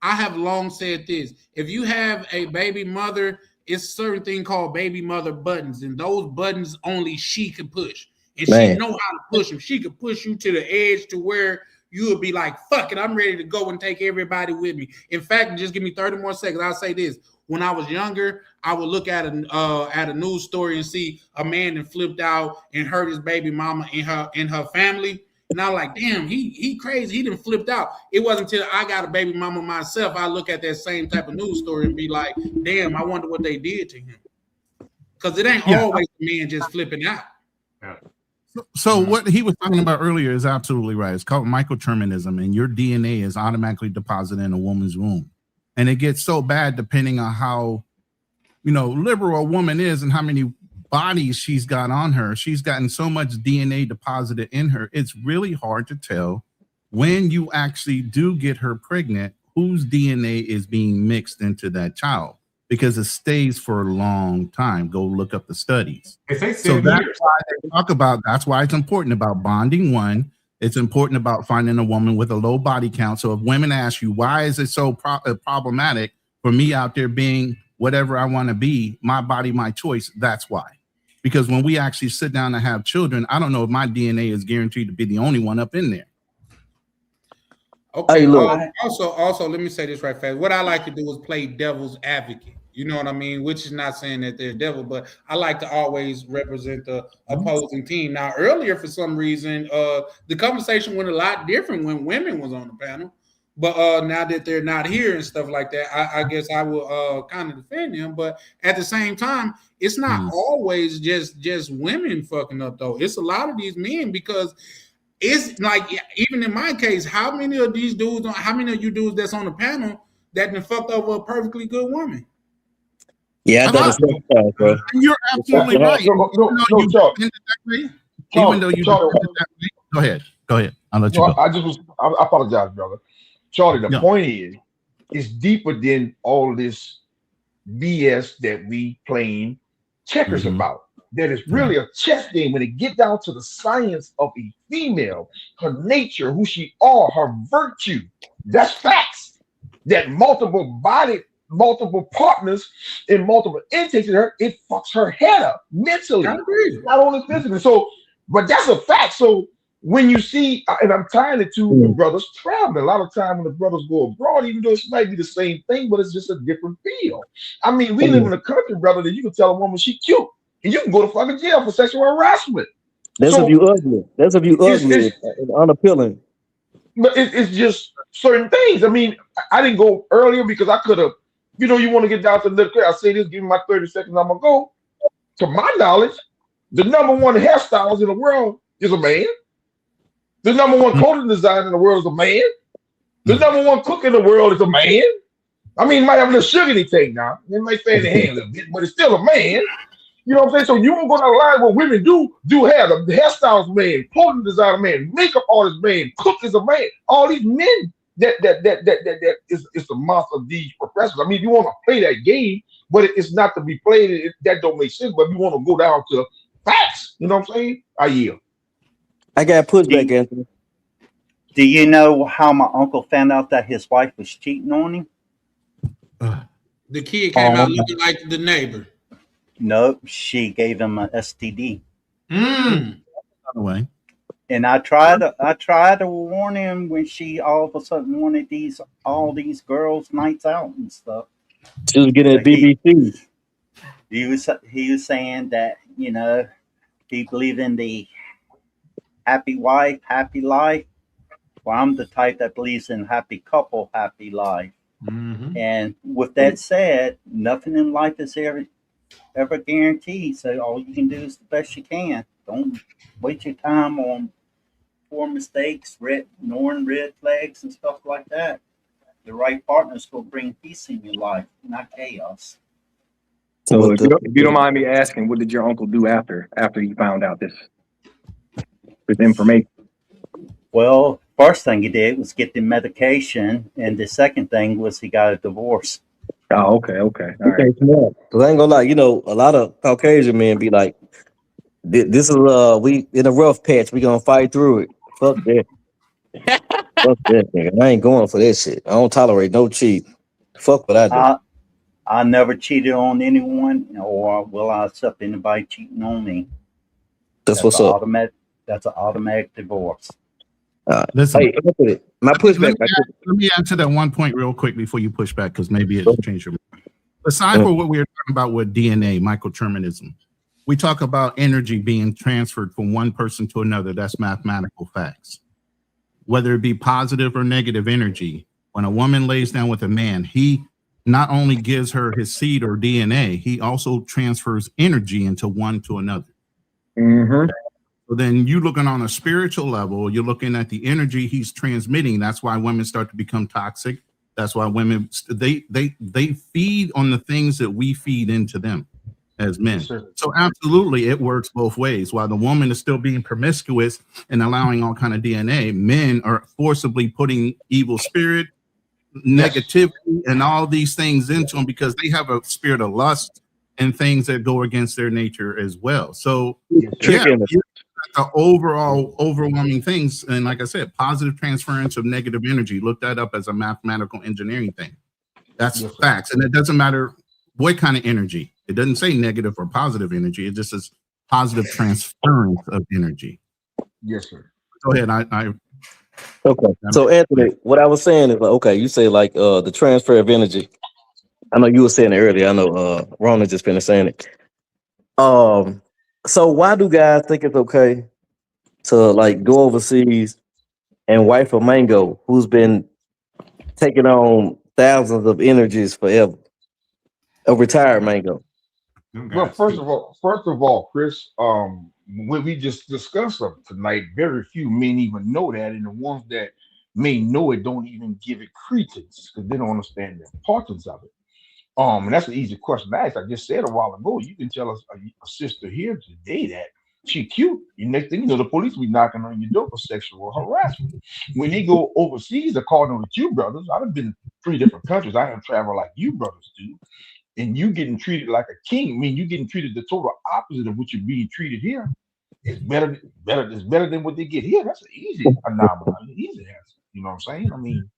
Speaker 4: I have long said this. If you have a baby mother, it's a certain thing called baby mother buttons, and those buttons only she can push. And she know how to push them. She could push you to the edge to where you would be like, fuck it, I'm ready to go and take everybody with me. In fact, just give me 30 more seconds. I'll say this. When I was younger, I would look at a news story and see a man that flipped out and hurt his baby mama in her family. And I was like, damn, he crazy. He done flipped out. It wasn't until I got a baby mama myself, I look at that same type of news story and be like, damn, I wonder what they did to him. Because it ain't always the man just flipping out.
Speaker 1: Yeah.
Speaker 6: So what he was talking about earlier is absolutely right. It's called microterminism, and your DNA is automatically deposited in a woman's womb. And it gets so bad depending on how, liberal a woman is and how many bodies she's got on her. She's gotten so much DNA deposited in her. It's really hard to tell when you actually do get her pregnant, whose DNA is being mixed into that child, because it stays for a long time. Go look up the studies. So that's why they talk about, that's why it's important about bonding. One, it's important about finding a woman with a low body count. So if women ask you, why is it so problematic for me out there being whatever I want to be, my body, my choice, that's why. Because when we actually sit down and have children, I don't know if my DNA is guaranteed to be the only one up in there.
Speaker 4: Okay. Also, let me say this right fast. What I like to do is play devil's advocate. You know what I mean? Which is not saying that they're devil, but I like to always represent the opposing team. Now, earlier, for some reason, the conversation went a lot different when women was on the panel. But now that they're not here and stuff like that, I guess I will kind of defend them. But at the same time, it's not always just women fucking up, though. It's a lot of these men, because it's like, even in my case, how many of you dudes that's on the panel that can fuck over a perfectly good woman?
Speaker 2: Yeah, I thought it's bro.
Speaker 6: You're absolutely right. Even though you go ahead. I'll let you go.
Speaker 9: I apologize, brother. Charlie, the point is, it's deeper than all this BS that we playing checkers about. that is really a chess game when it get down to the science of a female, her nature, who she are, her virtue. That's facts. That multiple partners and multiple intakes in her, it fucks her head up mentally, not only physically. So, but that's a fact. So when you see, and I'm tying it to the brothers traveling, a lot of time when the brothers go abroad, even though it might be the same thing, but it's just a different feel. I mean, we live in a country, brother, that you can tell a woman she cute, and you can go to fucking jail for sexual harassment.
Speaker 2: That's
Speaker 9: So
Speaker 2: if you ugly. That's if you ugly and unappealing.
Speaker 9: but it's just certain things. I mean, I didn't go earlier because I could have, you want to get down to the I say this, give me my 30 seconds, I'm gonna go. To my knowledge, the number one hairstylist in the world is a man. The number one clothing designer in the world is a man. The number one cook in the world is a man. I mean, he might have a little sugar he take now. It might fan the hand a little bit, but it's still a man. You know what I'm saying? So you won't go down the line what women do hair. The hairstylist man, clothing designer man, makeup artist man, cook is a man. All these men that is the mouth of these professions. I mean, if you want to play that game, but it's not to be played, that don't make sense. But if you want to go down to facts, you know what I'm saying? I yield.
Speaker 2: I got pushback, Anthony.
Speaker 8: Do you know how my uncle found out that his wife was cheating on him?
Speaker 4: The kid came out looking like the neighbor.
Speaker 8: Nope, she gave him an STD.
Speaker 6: Way.
Speaker 8: And I tried to warn him when she all of a sudden wanted all these girls' nights out and stuff.
Speaker 2: She was getting at BBC.
Speaker 8: He was saying that he believed in the happy wife, happy life. Well, I'm the type that believes in happy couple, happy life. And with that said, nothing in life is ever guaranteed. So all you can do is the best you can. Don't waste your time on poor mistakes, ignoring red flags and stuff like that. The right partner's will bring peace in your life, not chaos.
Speaker 5: So if you don't mind me asking, what did your uncle do after he found out this information?
Speaker 8: Well, first thing he did was get the medication, and the second thing was he got a divorce.
Speaker 5: Oh, okay. All right.
Speaker 2: Cause I ain't gonna lie, a lot of Caucasian men be like, "This is we in a rough patch. We gonna fight through it. Fuck that. Fuck that, nigga. I ain't going for that shit. I don't tolerate no cheat. Fuck what I do.
Speaker 8: I never cheated on anyone, or will I accept anybody cheating on me?
Speaker 2: That's what's up.
Speaker 8: That's an automatic divorce.
Speaker 6: Listen,
Speaker 2: hey, my pushback.
Speaker 6: Let me add to that one point real quick before you push back, because maybe it'll change your mind. Aside from what we were talking about with DNA, microdeterminism, we talk about energy being transferred from one person to another. That's mathematical facts. Whether it be positive or negative energy, when a woman lays down with a man, he not only gives her his seed or DNA, he also transfers energy into one to another. So then you looking on a spiritual level, you're looking at the energy he's transmitting. That's why women start to become toxic. That's why women, they feed on the things that we feed into them as men. So absolutely, it works both ways. While the woman is still being promiscuous and allowing all kind of DNA, men are forcibly putting evil spirit, negativity, and all these things into them because they have a spirit of lust and things that go against their nature as well. So the overall overwhelming things, and like I said, positive transference of negative energy, look that up as a mathematical engineering thing. That's facts. And it doesn't matter what kind of energy. It doesn't say negative or positive energy. It just says positive transference of energy.
Speaker 9: Yes, sir.
Speaker 6: Go ahead.
Speaker 2: Okay. So Anthony, what I was saying is okay, you say the transfer of energy. I know you were saying it earlier. I know Rona just finished saying it. So why do guys think it's okay to go overseas and wife a mango who's been taking on thousands of energies forever? A retired mango.
Speaker 9: Well, first of all, Chris, when we just discussed them tonight, very few men even know that, and the ones that may know it don't even give it credence because they don't understand the importance of it. And that's an easy question to ask. I just said a while ago, you can tell us a sister here today that she cute. The next thing you know, the police will be knocking on your door for sexual harassment. When they go overseas, according to you brothers, I've been in 3 different countries. I haven't traveled like you brothers do. and you getting treated like a king. I mean, you getting treated the total opposite of what you're being treated here. It's better than what they get here. That's an easy anomaly, easy answer. You know what I'm saying? I mean,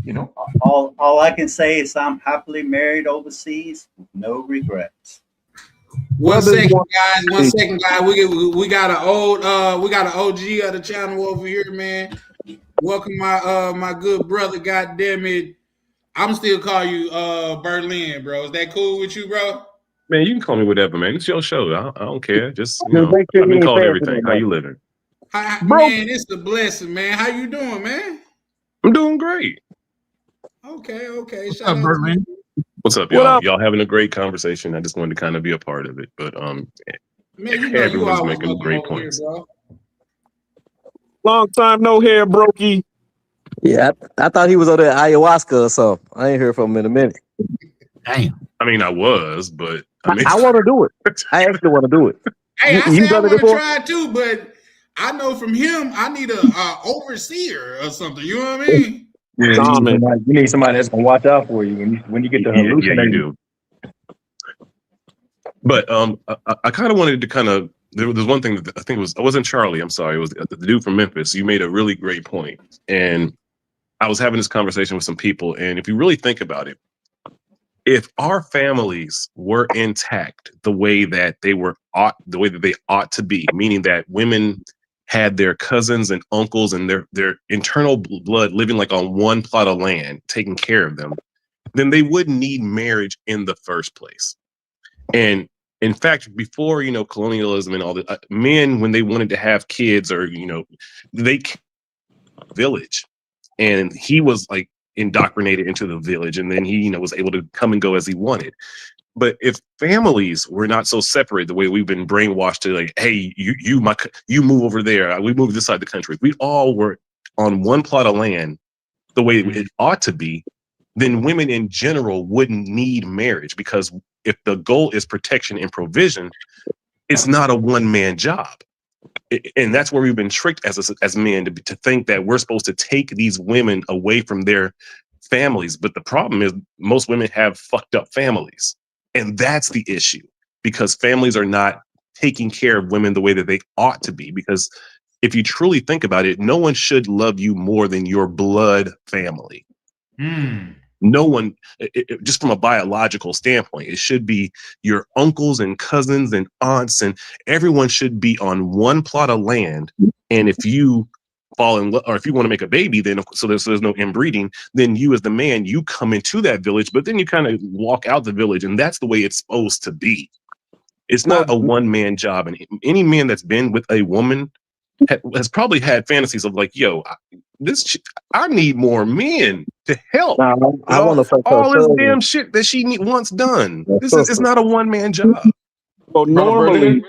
Speaker 9: you know,
Speaker 8: All I can say is I'm happily married overseas, no regrets.
Speaker 4: One second, guys. We got an OG of the channel over here, man. Welcome my good brother. God damn it, I'm still call you Berlin, bro. Is that cool with you, bro?
Speaker 10: Man, you can call me whatever, man. It's your show. I don't care. Just I've been called everything. How you living?
Speaker 4: Man, it's a blessing, man. How you doing, man?
Speaker 10: I'm doing great.
Speaker 4: Okay.
Speaker 6: What's up, Berlin?
Speaker 10: What's up, y'all? Y'all having a great conversation. I just wanted to kind of be a part of it, but
Speaker 4: man, you know
Speaker 10: everyone's
Speaker 4: you
Speaker 10: making great points.
Speaker 4: Here, bro.
Speaker 11: Long time no hair, brokey.
Speaker 2: Yeah, I thought he was over there at ayahuasca or something. I ain't heard from him in a minute.
Speaker 6: Damn.
Speaker 10: I mean, I was, but
Speaker 2: I want to do it. I actually want to do it.
Speaker 4: Hey, I
Speaker 2: You
Speaker 4: said I
Speaker 2: done it
Speaker 4: want to
Speaker 2: before?
Speaker 4: try it too, but I know from him I need a overseer or something. You know what I mean?
Speaker 11: Yeah,
Speaker 12: you need somebody that's gonna watch out for you when you get to hallucinating.
Speaker 10: Yeah, you do. But I kind of wanted to kind of. There's one thing that I think it wasn't Charlie. I'm sorry, it was the dude from Memphis. You made a really great point, and I was having this conversation with some people, and if you really think about it, if our families were intact the way that they ought to be, meaning that women had their cousins and uncles and their internal blood living like on one plot of land, taking care of them, then they wouldn't need marriage in the first place. And in fact, before, colonialism and all that, men, when they wanted to have kids or, they village, and he was like indoctrinated into the village, and then he, was able to come and go as he wanted. But if families were not so separate the way we've been brainwashed to, like, hey, you move over there, we move this side of the country. If we all were on one plot of land the way it ought to be, then women in general wouldn't need marriage, because if the goal is protection and provision, it's not a one-man job. And that's where we've been tricked as men to think that we're supposed to take these women away from their families. But the problem is most women have fucked up families. And that's the issue, because families are not taking care of women the way that they ought to be. Because if you truly think about it, no one should love you more than your blood family. No one, just from a biological standpoint, it should be your uncles and cousins and aunts, and everyone should be on one plot of land. And if you fall in love, or if you want to make a baby, then so there's no inbreeding, then you as the man, you come into that village, but then you kind of walk out the village, and that's the way it's supposed to be. It's not a one-man job. And any man that's been with a woman has probably had fantasies of like, yo, I need more men to help.
Speaker 2: I want to
Speaker 10: all this damn shit that she wants done. It's not a one-man job.
Speaker 11: So normally,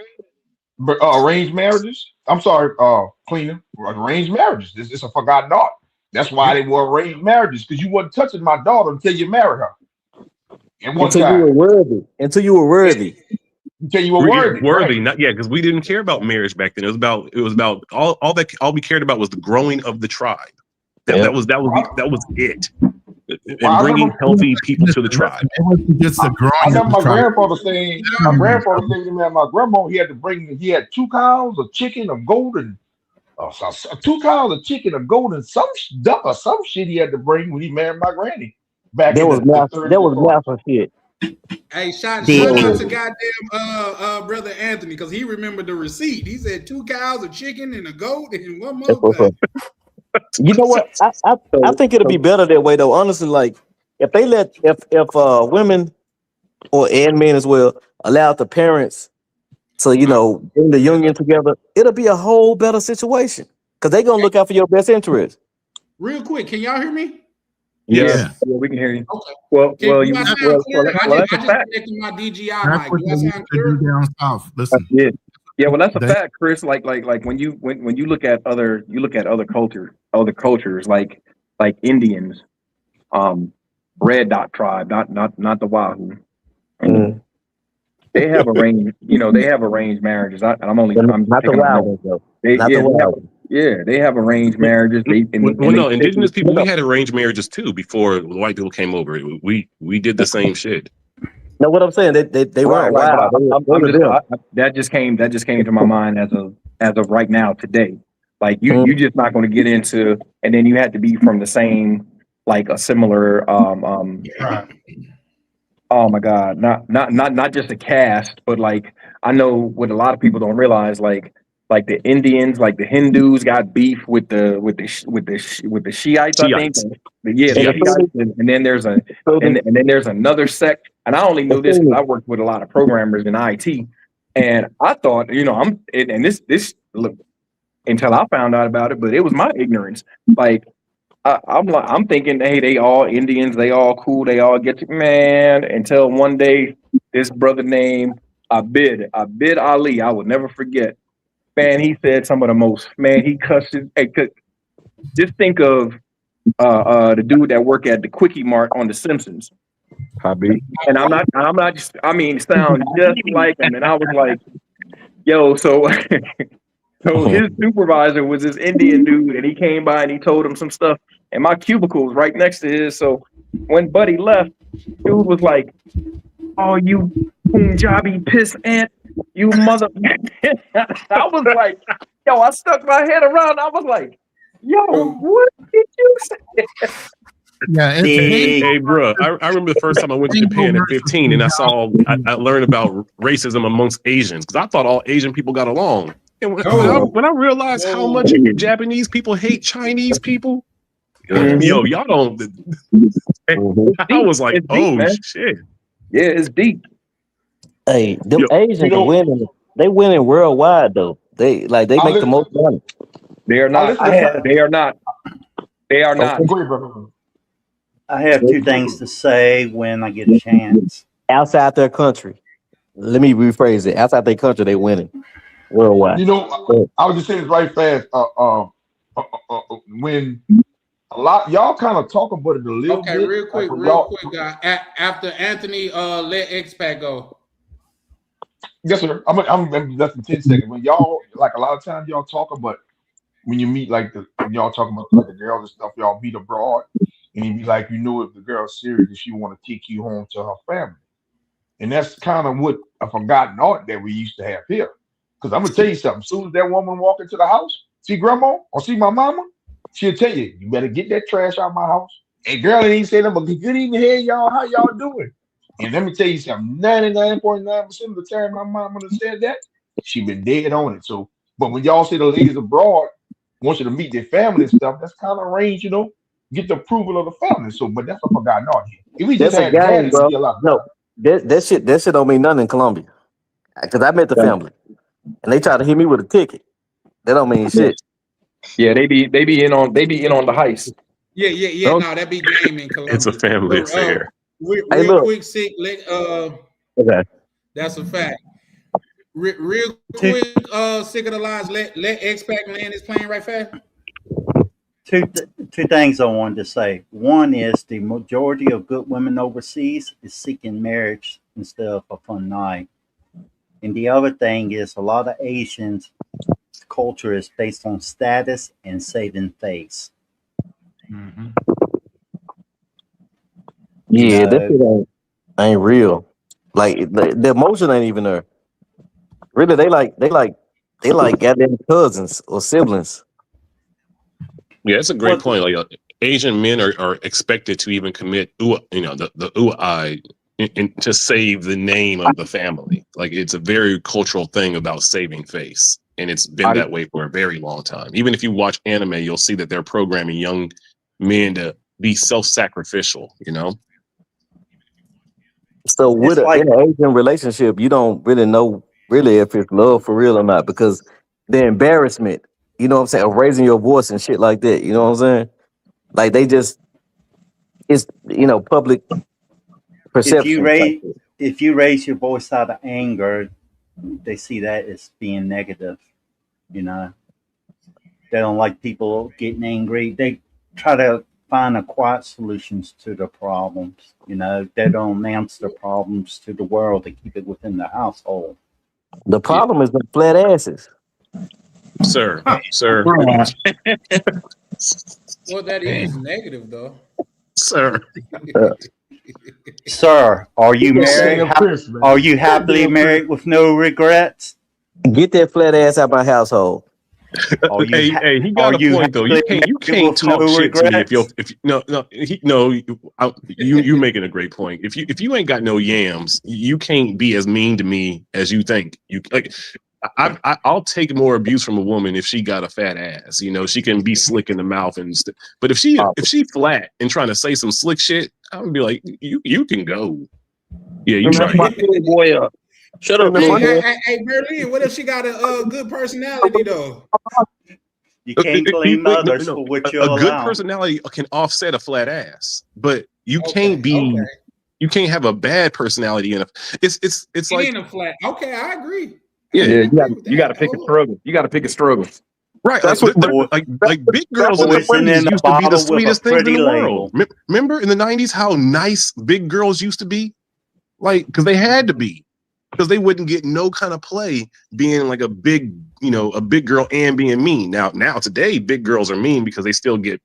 Speaker 9: arranged marriages. I'm sorry, cleaner. Arranged marriages. It's a forgotten art. That's why they were arranged marriages, because you wasn't touching my daughter until you married her.
Speaker 2: Until you were worthy. Until you were worthy.
Speaker 10: Worthy, not because we didn't care about marriage back then. It was about all we cared about was the growing of the tribe. That was it. And bringing healthy people to the tribe.
Speaker 6: It wasn't just the growing.
Speaker 9: I remember my grandfather saying to me, my grandma, he had 2 cows, a chicken, a goat, and 2 cows, a chicken, a goat, and some duck or some shit he had to bring when he married my granny.
Speaker 2: There was massive shit.
Speaker 4: Hey, shout out to goddamn brother Anthony, because he remembered the receipt. He said 2 cows, a chicken, and a goat, and one more.
Speaker 2: You know what? I think it'll be better that way, though. Honestly, like if women and men as well allow the parents to bring the union together, it'll be a whole better situation, because they're gonna look out for your best interest.
Speaker 4: Real quick, can y'all hear me?
Speaker 12: Yeah, we can hear you.
Speaker 4: Okay.
Speaker 12: Well,
Speaker 4: I just connected my DJI mic. Do I sound clear?
Speaker 6: Down south. Listen.
Speaker 12: Yeah, well, that's a fact, Chris. Like when you look at other cultures like Indians, Red Dot tribe, not the Wahoo. They have arranged marriages. They have arranged marriages.
Speaker 10: Indigenous people, we had arranged marriages too before the white people came over. We did the same shit.
Speaker 2: know what I'm saying? They weren't
Speaker 12: Right.
Speaker 2: wild.
Speaker 12: But
Speaker 2: They
Speaker 12: I'm
Speaker 2: were
Speaker 12: just,
Speaker 2: them.
Speaker 12: that just came to my mind as of right now today. Like you just not going to get into, and then you had to be from the same, like a similar
Speaker 1: Right.
Speaker 12: oh my God, not just a caste, but like I know what a lot of people don't realize, like the Indians, like the Hindus got beef with the Shiites, I think.
Speaker 10: Shiites.
Speaker 12: Yeah, the Shiites, and then there's and then there's another sect, and I only knew this because I worked with a lot of programmers in IT, and I thought, and this look until I found out about it, but it was my ignorance, like. I'm thinking, hey, they all Indians, they all cool, they all get to, man. Until one day, this brother named Abid Ali, I will never forget. Man, he said some of the most, man, he cussed his, hey, just think of the dude that worked at the Quickie Mart on The Simpsons. Habib. And I'm not just, I mean, sound just like him. And I was like, yo, so so his supervisor was this Indian dude, and he came by and he told him some stuff. And my cubicle was right next to his. So when Buddy left, dude was like, "Oh, you Punjabi piss ant, you mother!" I was like, "Yo," I stuck my head around. I was like, "Yo, what did you say?"
Speaker 6: Yeah,
Speaker 10: hey, bro. I remember the first time I went to Japan at 15, and I learned about racism amongst Asians because I thought all Asian people got along. And when I realized how much Japanese people hate Chinese people, yo, y'all don't. I was like,
Speaker 12: It's deep, man.
Speaker 10: Shit.
Speaker 12: Yeah, it's deep.
Speaker 2: Hey, them Asians are winning. They winning worldwide though. They make the most money.
Speaker 12: They are not. They are not. They are not.
Speaker 8: I have two things to say when I get a chance.
Speaker 2: Outside their country. Let me rephrase it. Outside their country, they winning worldwide.
Speaker 9: You know, I was just saying this right fast. When a lot y'all kind of talk about it a little bit.
Speaker 4: Okay, real quick. After Anthony, let X-Pac go.
Speaker 9: Yes, sir. I'm less than 10 seconds. When y'all, like a lot of times y'all talk about when you meet y'all talking about like the girls and stuff, y'all meet abroad, and you be like, if the girl's serious, if she want to take you home to her family. And that's kind of what a forgotten art that we used to have here. Because I'm gonna tell you something. As soon as that woman walk into the house, see grandma or see my mama, she'll tell you, you better get that trash out of my house. And girl ain't say nothing but good evening, hey y'all, how y'all doing? And let me tell you something, 99.9% of the time my mama said that, she been dead on it. So, but when y'all say the ladies abroad want you to meet their family and stuff, that's kind of range, get the approval of the family. So, but that's a forgotten art here. If we just
Speaker 2: That's
Speaker 9: had
Speaker 2: a game,
Speaker 9: that,
Speaker 2: bro.
Speaker 9: it'd be a lot better.
Speaker 2: No, that shit don't mean nothing in Colombia. Because I met the family, and they tried to hit me with a ticket. That don't mean shit.
Speaker 12: Yeah, they be in on the heist.
Speaker 4: Yeah. No, that be game in Colombia.
Speaker 10: It's a family affair.
Speaker 4: Real quick, sick.
Speaker 2: Okay.
Speaker 4: That's a fact. Real quick, sick of the lines. Let X-Pac land his plane right fast.
Speaker 8: Two things I wanted to say. One is the majority of good women overseas is seeking marriage instead of a fun night. And the other thing is a lot of Asians' culture is based on status and saving face.
Speaker 2: Mm-hmm. Yeah, that shit ain't real. Like the emotion ain't even there. Really, they like goddamn cousins or siblings.
Speaker 10: Yeah, it's a great point. Like Asian men are expected to even commit, the uai to save the name of the family. Like it's a very cultural thing about saving face, and it's been that way for a very long time. Even if you watch anime, you'll see that they're programming young men to be self-sacrificial.
Speaker 2: So in an Asian relationship, you don't really know if it's love for real or not, because the embarrassment, you know what I'm saying, of raising your voice and shit like that, you know what I'm saying? Like they just, it's, public perception.
Speaker 8: If you raise your voice out of anger, they see that as being negative, They don't like people getting angry. They try to find a quiet solutions to the problems. They don't announce the problems to the world. They keep it within the household.
Speaker 2: The problem is the flat asses.
Speaker 10: Sir.
Speaker 4: Well, that is negative though.
Speaker 10: Sir.
Speaker 8: Sir, are you married?
Speaker 9: Damn Chris, man.
Speaker 8: Are you happily married with no regrets?
Speaker 2: Get that flat ass out my household.
Speaker 8: Are you
Speaker 10: Hey, he got
Speaker 8: are
Speaker 10: a
Speaker 8: you
Speaker 10: point though. You
Speaker 8: happily
Speaker 10: can't
Speaker 8: married with
Speaker 10: talk
Speaker 8: no
Speaker 10: shit to me
Speaker 8: regrets?
Speaker 10: if you making a great point. If you ain't got no yams, you can't be as mean to me as you think. You like. I'll take more abuse from a woman if she got a fat ass. You know, she can be slick in the mouth but if she flat and trying to say some slick shit, I'm gonna be like, you can go. Yeah, you
Speaker 3: Shut
Speaker 10: right.
Speaker 3: my little boy up. Shut up, little boy.
Speaker 4: Hey, Berlin, what if she got a good personality though?
Speaker 8: You can't blame others for what you
Speaker 10: A good
Speaker 8: allow.
Speaker 10: personality can offset a flat ass, but you can't be.
Speaker 4: Okay.
Speaker 10: You can't have a bad personality, and it's
Speaker 4: She
Speaker 10: like
Speaker 4: ain't a flat. Okay, I agree.
Speaker 10: yeah,
Speaker 12: You got to pick a struggle. You got to pick a struggle.
Speaker 10: right.
Speaker 12: That's
Speaker 10: like,
Speaker 12: what-
Speaker 10: like big girls in the
Speaker 8: Poison in
Speaker 10: 90s
Speaker 8: a
Speaker 10: used to be
Speaker 8: bottle
Speaker 10: the
Speaker 8: with a
Speaker 10: sweetest things in
Speaker 8: pretty
Speaker 10: the
Speaker 8: label.
Speaker 10: world. Remember in the 90s how nice big girls used to be, like because they had to be. Because they wouldn't get no kind of play being like a big girl and being mean. Now today, big girls are mean because they still get,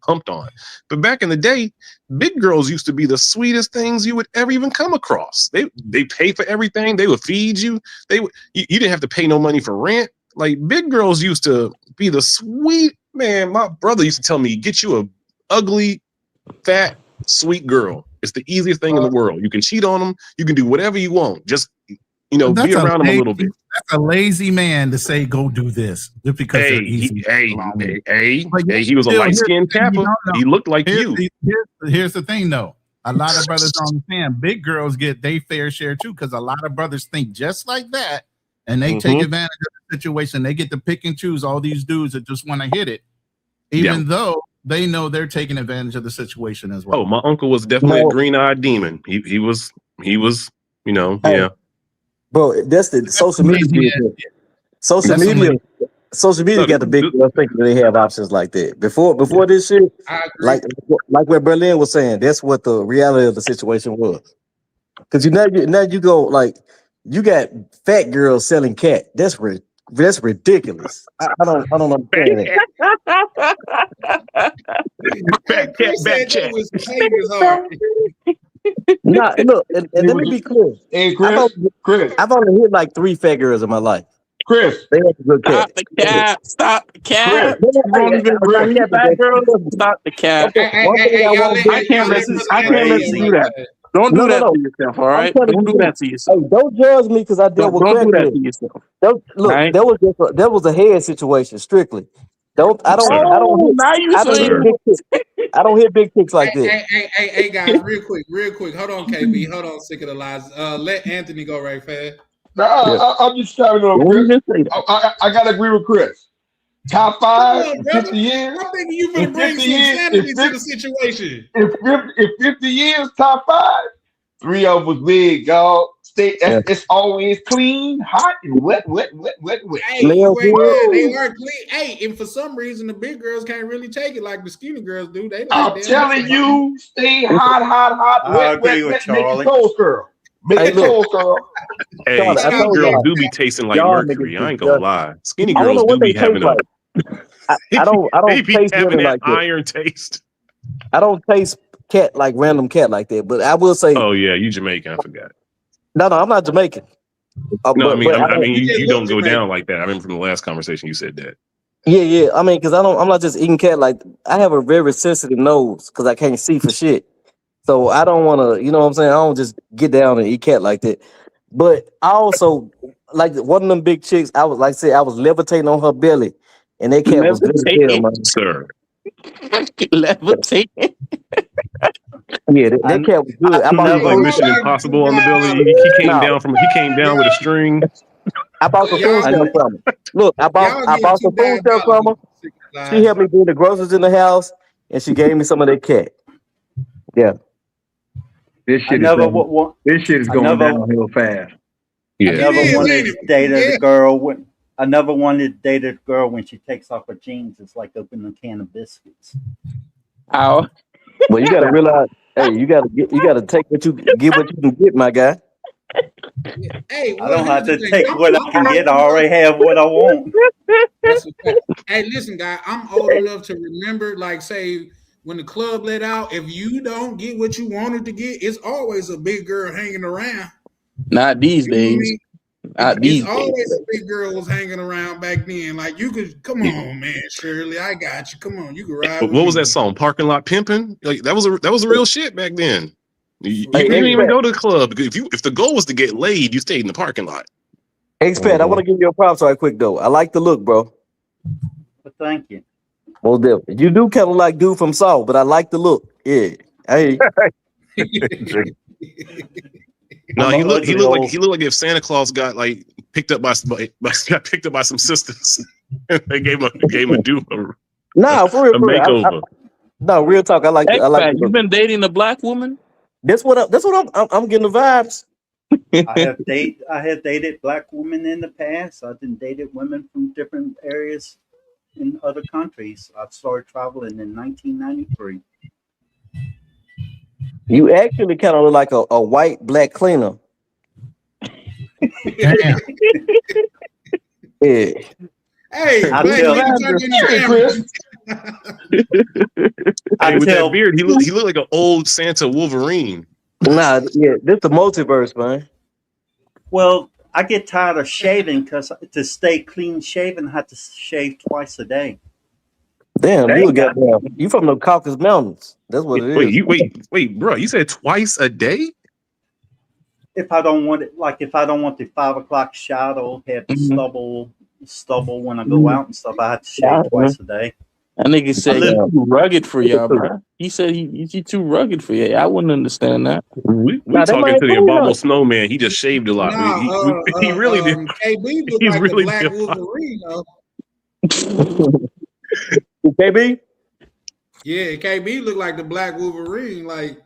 Speaker 10: pumped on. But back in the day, big girls used to be the sweetest things you would ever even come across. They pay for everything. They would feed you. You didn't have to pay no money for rent. Like big girls used to be the sweet man. My brother used to tell me, get you a ugly, fat, sweet girl. It's the easiest thing in the world. You can cheat on them. You can do whatever you want. Just, be around them a little bit.
Speaker 6: That's a lazy man to say, go do this just because they're easy.
Speaker 10: He was a light-skinned Kappa. He looked like you.
Speaker 6: Here's the thing, though. A lot of brothers don't understand. Big girls get their fair share, too, because a lot of brothers think just like that, and they take advantage of the situation. They get to pick and choose all these dudes that just want to hit it, even though they know they're taking advantage of the situation as well.
Speaker 10: Oh, my uncle was definitely a green-eyed demon. He was, yeah.
Speaker 2: Bro, that's the social media. Social media got the big girls thinking they have options like that. Before this shit, like what Berlin was saying, that's what the reality of the situation was. Because now you go like you got fat girls selling cat. That's ridiculous. I don't understand that. Nah, look, and let me be clear.
Speaker 9: Hey, Chris,
Speaker 2: I've only hit like 3 fat girls in my life.
Speaker 9: Chris,
Speaker 2: they have a good cat.
Speaker 3: Stop the cat. Stop the cat. I can't let you do that. Don't do that to yourself, all right? Don't do that to yourself.
Speaker 2: Hey, don't judge me because I dealt with
Speaker 3: don't do that to yourself.
Speaker 2: Look, that was a head situation strictly. I don't hit big kicks like that.
Speaker 4: Hey, guys, real quick. Hold on, KB. Hold on, sick of the lies. Let Anthony go right fast.
Speaker 9: I'm just trying to know. I gotta agree with Chris. Top 5 in 50 years.
Speaker 4: I'm thinking you gonna bring some sanity to the situation.
Speaker 9: If 50 years, top 5, 3 of them was big, dog. It's always clean, hot, and wet.
Speaker 4: Hey, they are clean. Hey, and for some reason the big girls can't really take it like the skinny girls do.
Speaker 9: I'm telling you, stay hot, wet, make your toes curl. Make your toes curl.
Speaker 10: Hey, skinny girls do be tasting like mercury. I ain't gonna lie. Skinny girls do be having
Speaker 2: I don't
Speaker 10: they be
Speaker 2: taste
Speaker 10: having that
Speaker 2: like
Speaker 10: iron taste.
Speaker 2: I don't taste random cat like that, but I will say.
Speaker 10: Oh yeah, you Jamaican. I forgot.
Speaker 2: No, I'm not Jamaican.
Speaker 10: No, I mean, you don't go down like that. I remember from the last conversation you said that.
Speaker 2: Yeah. I mean, because I'm not just eating cat. Like I have a very sensitive nose because I can't see for shit. So I don't want to, you know what I'm saying? I don't just get down and eat cat like that. But I also like one of them big chicks. I was levitating on her belly, and that cat was good,
Speaker 10: sir.
Speaker 3: Levitating.
Speaker 2: Yeah, that cat was good.
Speaker 10: I bought like Mission Impossible on the belly. He came down with a string.
Speaker 2: I bought the food stuff from her. Look, I bought some food stuff from her. She helped me bring the groceries in the house, and she gave me some of that cat. Yeah.
Speaker 12: This shit is going downhill fast.
Speaker 8: Yeah. I never wanted to date a girl when she takes off her jeans. It's like opening a can of biscuits.
Speaker 3: Ow.
Speaker 2: Well, you gotta realize, hey, you gotta take what you can get, my guy.
Speaker 4: Hey,
Speaker 8: I don't have to take what I can get. I already have what I want.
Speaker 4: Hey, listen, guy. I'm old enough to remember, like, say, when the club let out, if you don't get what you wanted to get, it's always a big girl hanging around.
Speaker 3: Not these
Speaker 4: You know what I
Speaker 3: days.
Speaker 4: mean?
Speaker 3: Not these
Speaker 4: It's
Speaker 3: days.
Speaker 4: always a big girl was hanging around back then. Like you could come on, man, Shirley, I got you. Come on, you can ride with
Speaker 10: What was
Speaker 4: me.
Speaker 10: that song? Parking lot pimping. Like that was a real shit back then. You
Speaker 2: Hey,
Speaker 10: didn't even
Speaker 2: Expat,
Speaker 10: go to the club. If the goal was to get laid, you stayed in the parking lot.
Speaker 2: Expat, I want to give you a props right quick though. I like the look, bro.
Speaker 8: But thank you.
Speaker 2: Well, definitely. You do kind of like dude from Saul, but I like the look. Yeah. Hey.
Speaker 10: No,
Speaker 8: I'm
Speaker 10: he
Speaker 8: an
Speaker 10: looked
Speaker 8: ugly old.
Speaker 10: like if Santa Claus got like picked up by some sisters. They gave him a
Speaker 2: Nah, for real,
Speaker 10: a
Speaker 2: for real.
Speaker 10: makeover.
Speaker 2: No, real talk. I like the
Speaker 3: Expat, you
Speaker 2: look.
Speaker 3: been dating a black woman?
Speaker 2: That's what I'm getting the vibes.
Speaker 8: I have dated black women in the past. I've been dated women from different areas in other countries. I started traveling in 1993.
Speaker 2: You actually kind of look like a white black cleaner.
Speaker 6: Damn.
Speaker 2: Yeah.
Speaker 4: Hey,
Speaker 8: I
Speaker 4: Black
Speaker 8: tell-
Speaker 4: nigga turned into
Speaker 9: Hey,
Speaker 4: family.
Speaker 9: Chris.
Speaker 10: Hey, with
Speaker 8: tell-
Speaker 10: that beard, he looked like an old Santa Wolverine.
Speaker 2: Nah, yeah, this the multiverse, man.
Speaker 8: Well, I get tired of shaving because to stay clean shaven, I have to shave twice a day.
Speaker 2: Damn, you from the Caucasus Mountains. That's what it is.
Speaker 10: Wait, bro. You said twice a day?
Speaker 8: If I don't want it, like if I don't want the 5 o'clock shadow, have the stubble when I go out and stuff, I have to shave twice a day.
Speaker 3: That nigga said he's too rugged for y'all, bro. He said he's too rugged for you. I wouldn't understand that.
Speaker 10: We talking to the Obama snowman. He just shaved a lot. He really did.
Speaker 4: KB look
Speaker 10: He's
Speaker 4: like
Speaker 10: really
Speaker 4: the Black
Speaker 10: did.
Speaker 4: Wolverine, though.
Speaker 2: KB?
Speaker 4: Yeah, KB look like the Black Wolverine. Like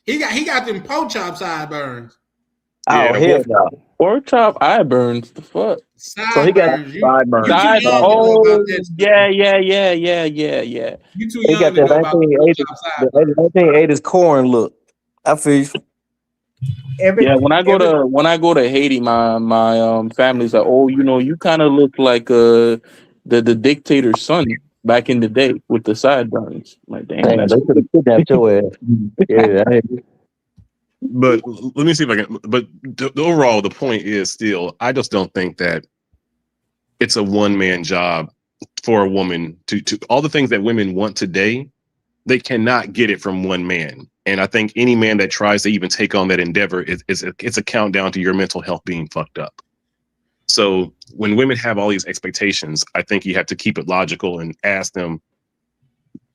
Speaker 4: he got them pork chop sideburns.
Speaker 2: Oh, hell no.
Speaker 3: Pork chop eye burns. The fuck?
Speaker 2: So he got
Speaker 4: Sideburns. You too young to know
Speaker 3: Oh,
Speaker 4: about that stuff.
Speaker 3: yeah.
Speaker 4: You too
Speaker 2: He
Speaker 4: young
Speaker 2: got
Speaker 4: to know
Speaker 2: that
Speaker 4: about the pork chop sideburns.
Speaker 2: 1980s corn look. I feel you.
Speaker 3: When I go to Haiti, my family's like, oh, you kind of look like the dictator's son back in the day with the sideburns. Like, damn,
Speaker 2: They could have kidnapped your ass. Yeah.
Speaker 10: But let me see if I can. But the overall, the point is still, I just don't think that it's a one-man job for a woman to all the things that women want today. They cannot get it from one man. And I think any man that tries to even take on that endeavor it's a countdown to your mental health being fucked up. So when women have all these expectations, I think you have to keep it logical and ask them,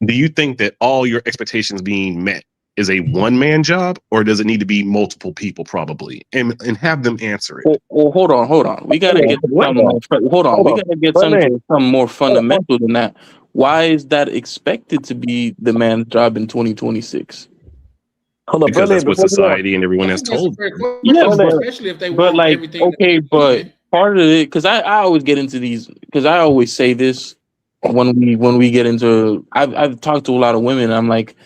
Speaker 10: do you think that all your expectations being met is a one-man job, or does it need to be multiple people probably? And have them answer it.
Speaker 3: Well, hold on. We gotta get something more fundamental than that. Why is that expected to be the man's job in 2026?
Speaker 2: Hold on,
Speaker 10: because that's what society and everyone has told them.
Speaker 3: Yeah,
Speaker 4: especially if they want
Speaker 3: like,
Speaker 4: everything.
Speaker 3: okay, but part of it, because I always get into these, because I always say this when we get into, I've talked to a lot of women. I'm like,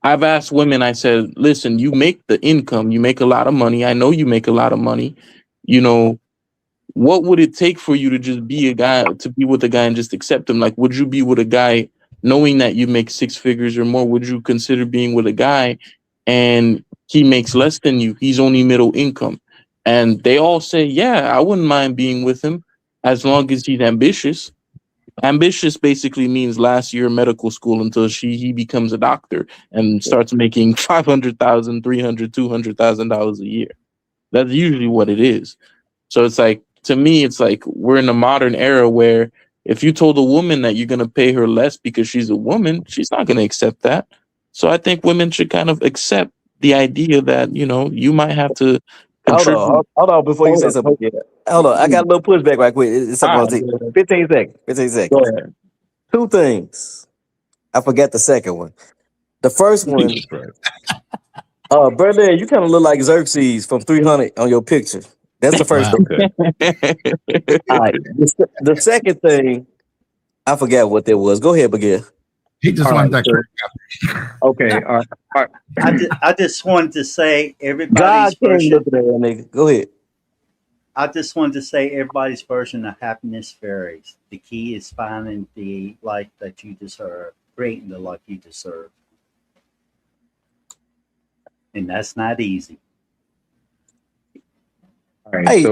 Speaker 3: I've asked women, I said, listen, you make the income, you make a lot of money. I know you make a lot of money. What would it take for you to just be with a guy and just accept him? Like, would you be with a guy knowing that you make 6 figures or more? Would you consider being with a guy and he makes less than you? He's only middle income. And they all say, yeah, I wouldn't mind being with him as long as he's ambitious. Ambitious basically means last year medical school until he becomes a doctor and starts making $500,000, $300,000, $200,000 a year. That's usually what it is. So it's like, to me, it's like we're in a modern era where if you told a woman that you're going to pay her less because she's a woman, she's not going to accept that. So I think women should kind of accept the idea that, you might have to contribute.
Speaker 2: Hold on before you say something. Hold on, I got a little pushback right quick. It's something 15 seconds. 15 seconds.
Speaker 3: Go ahead.
Speaker 2: 2 things. I forgot the second one. The first one, Berlin, you kind of look like Xerxes from 300 on your picture. That's the first thing. All right. The second thing, I forgot what that was. Go ahead, Miguel.
Speaker 6: He just wanted that.
Speaker 12: Okay. All right.
Speaker 8: I just wanted to say
Speaker 2: God
Speaker 8: everybody's
Speaker 2: can't
Speaker 8: version.
Speaker 2: look at that nigga. Go ahead.
Speaker 8: I just wanted to say everybody's version of happiness varies. The key is finding the life that you deserve, creating the life you deserve. And that's not easy.
Speaker 12: All right.
Speaker 2: Hey.
Speaker 12: I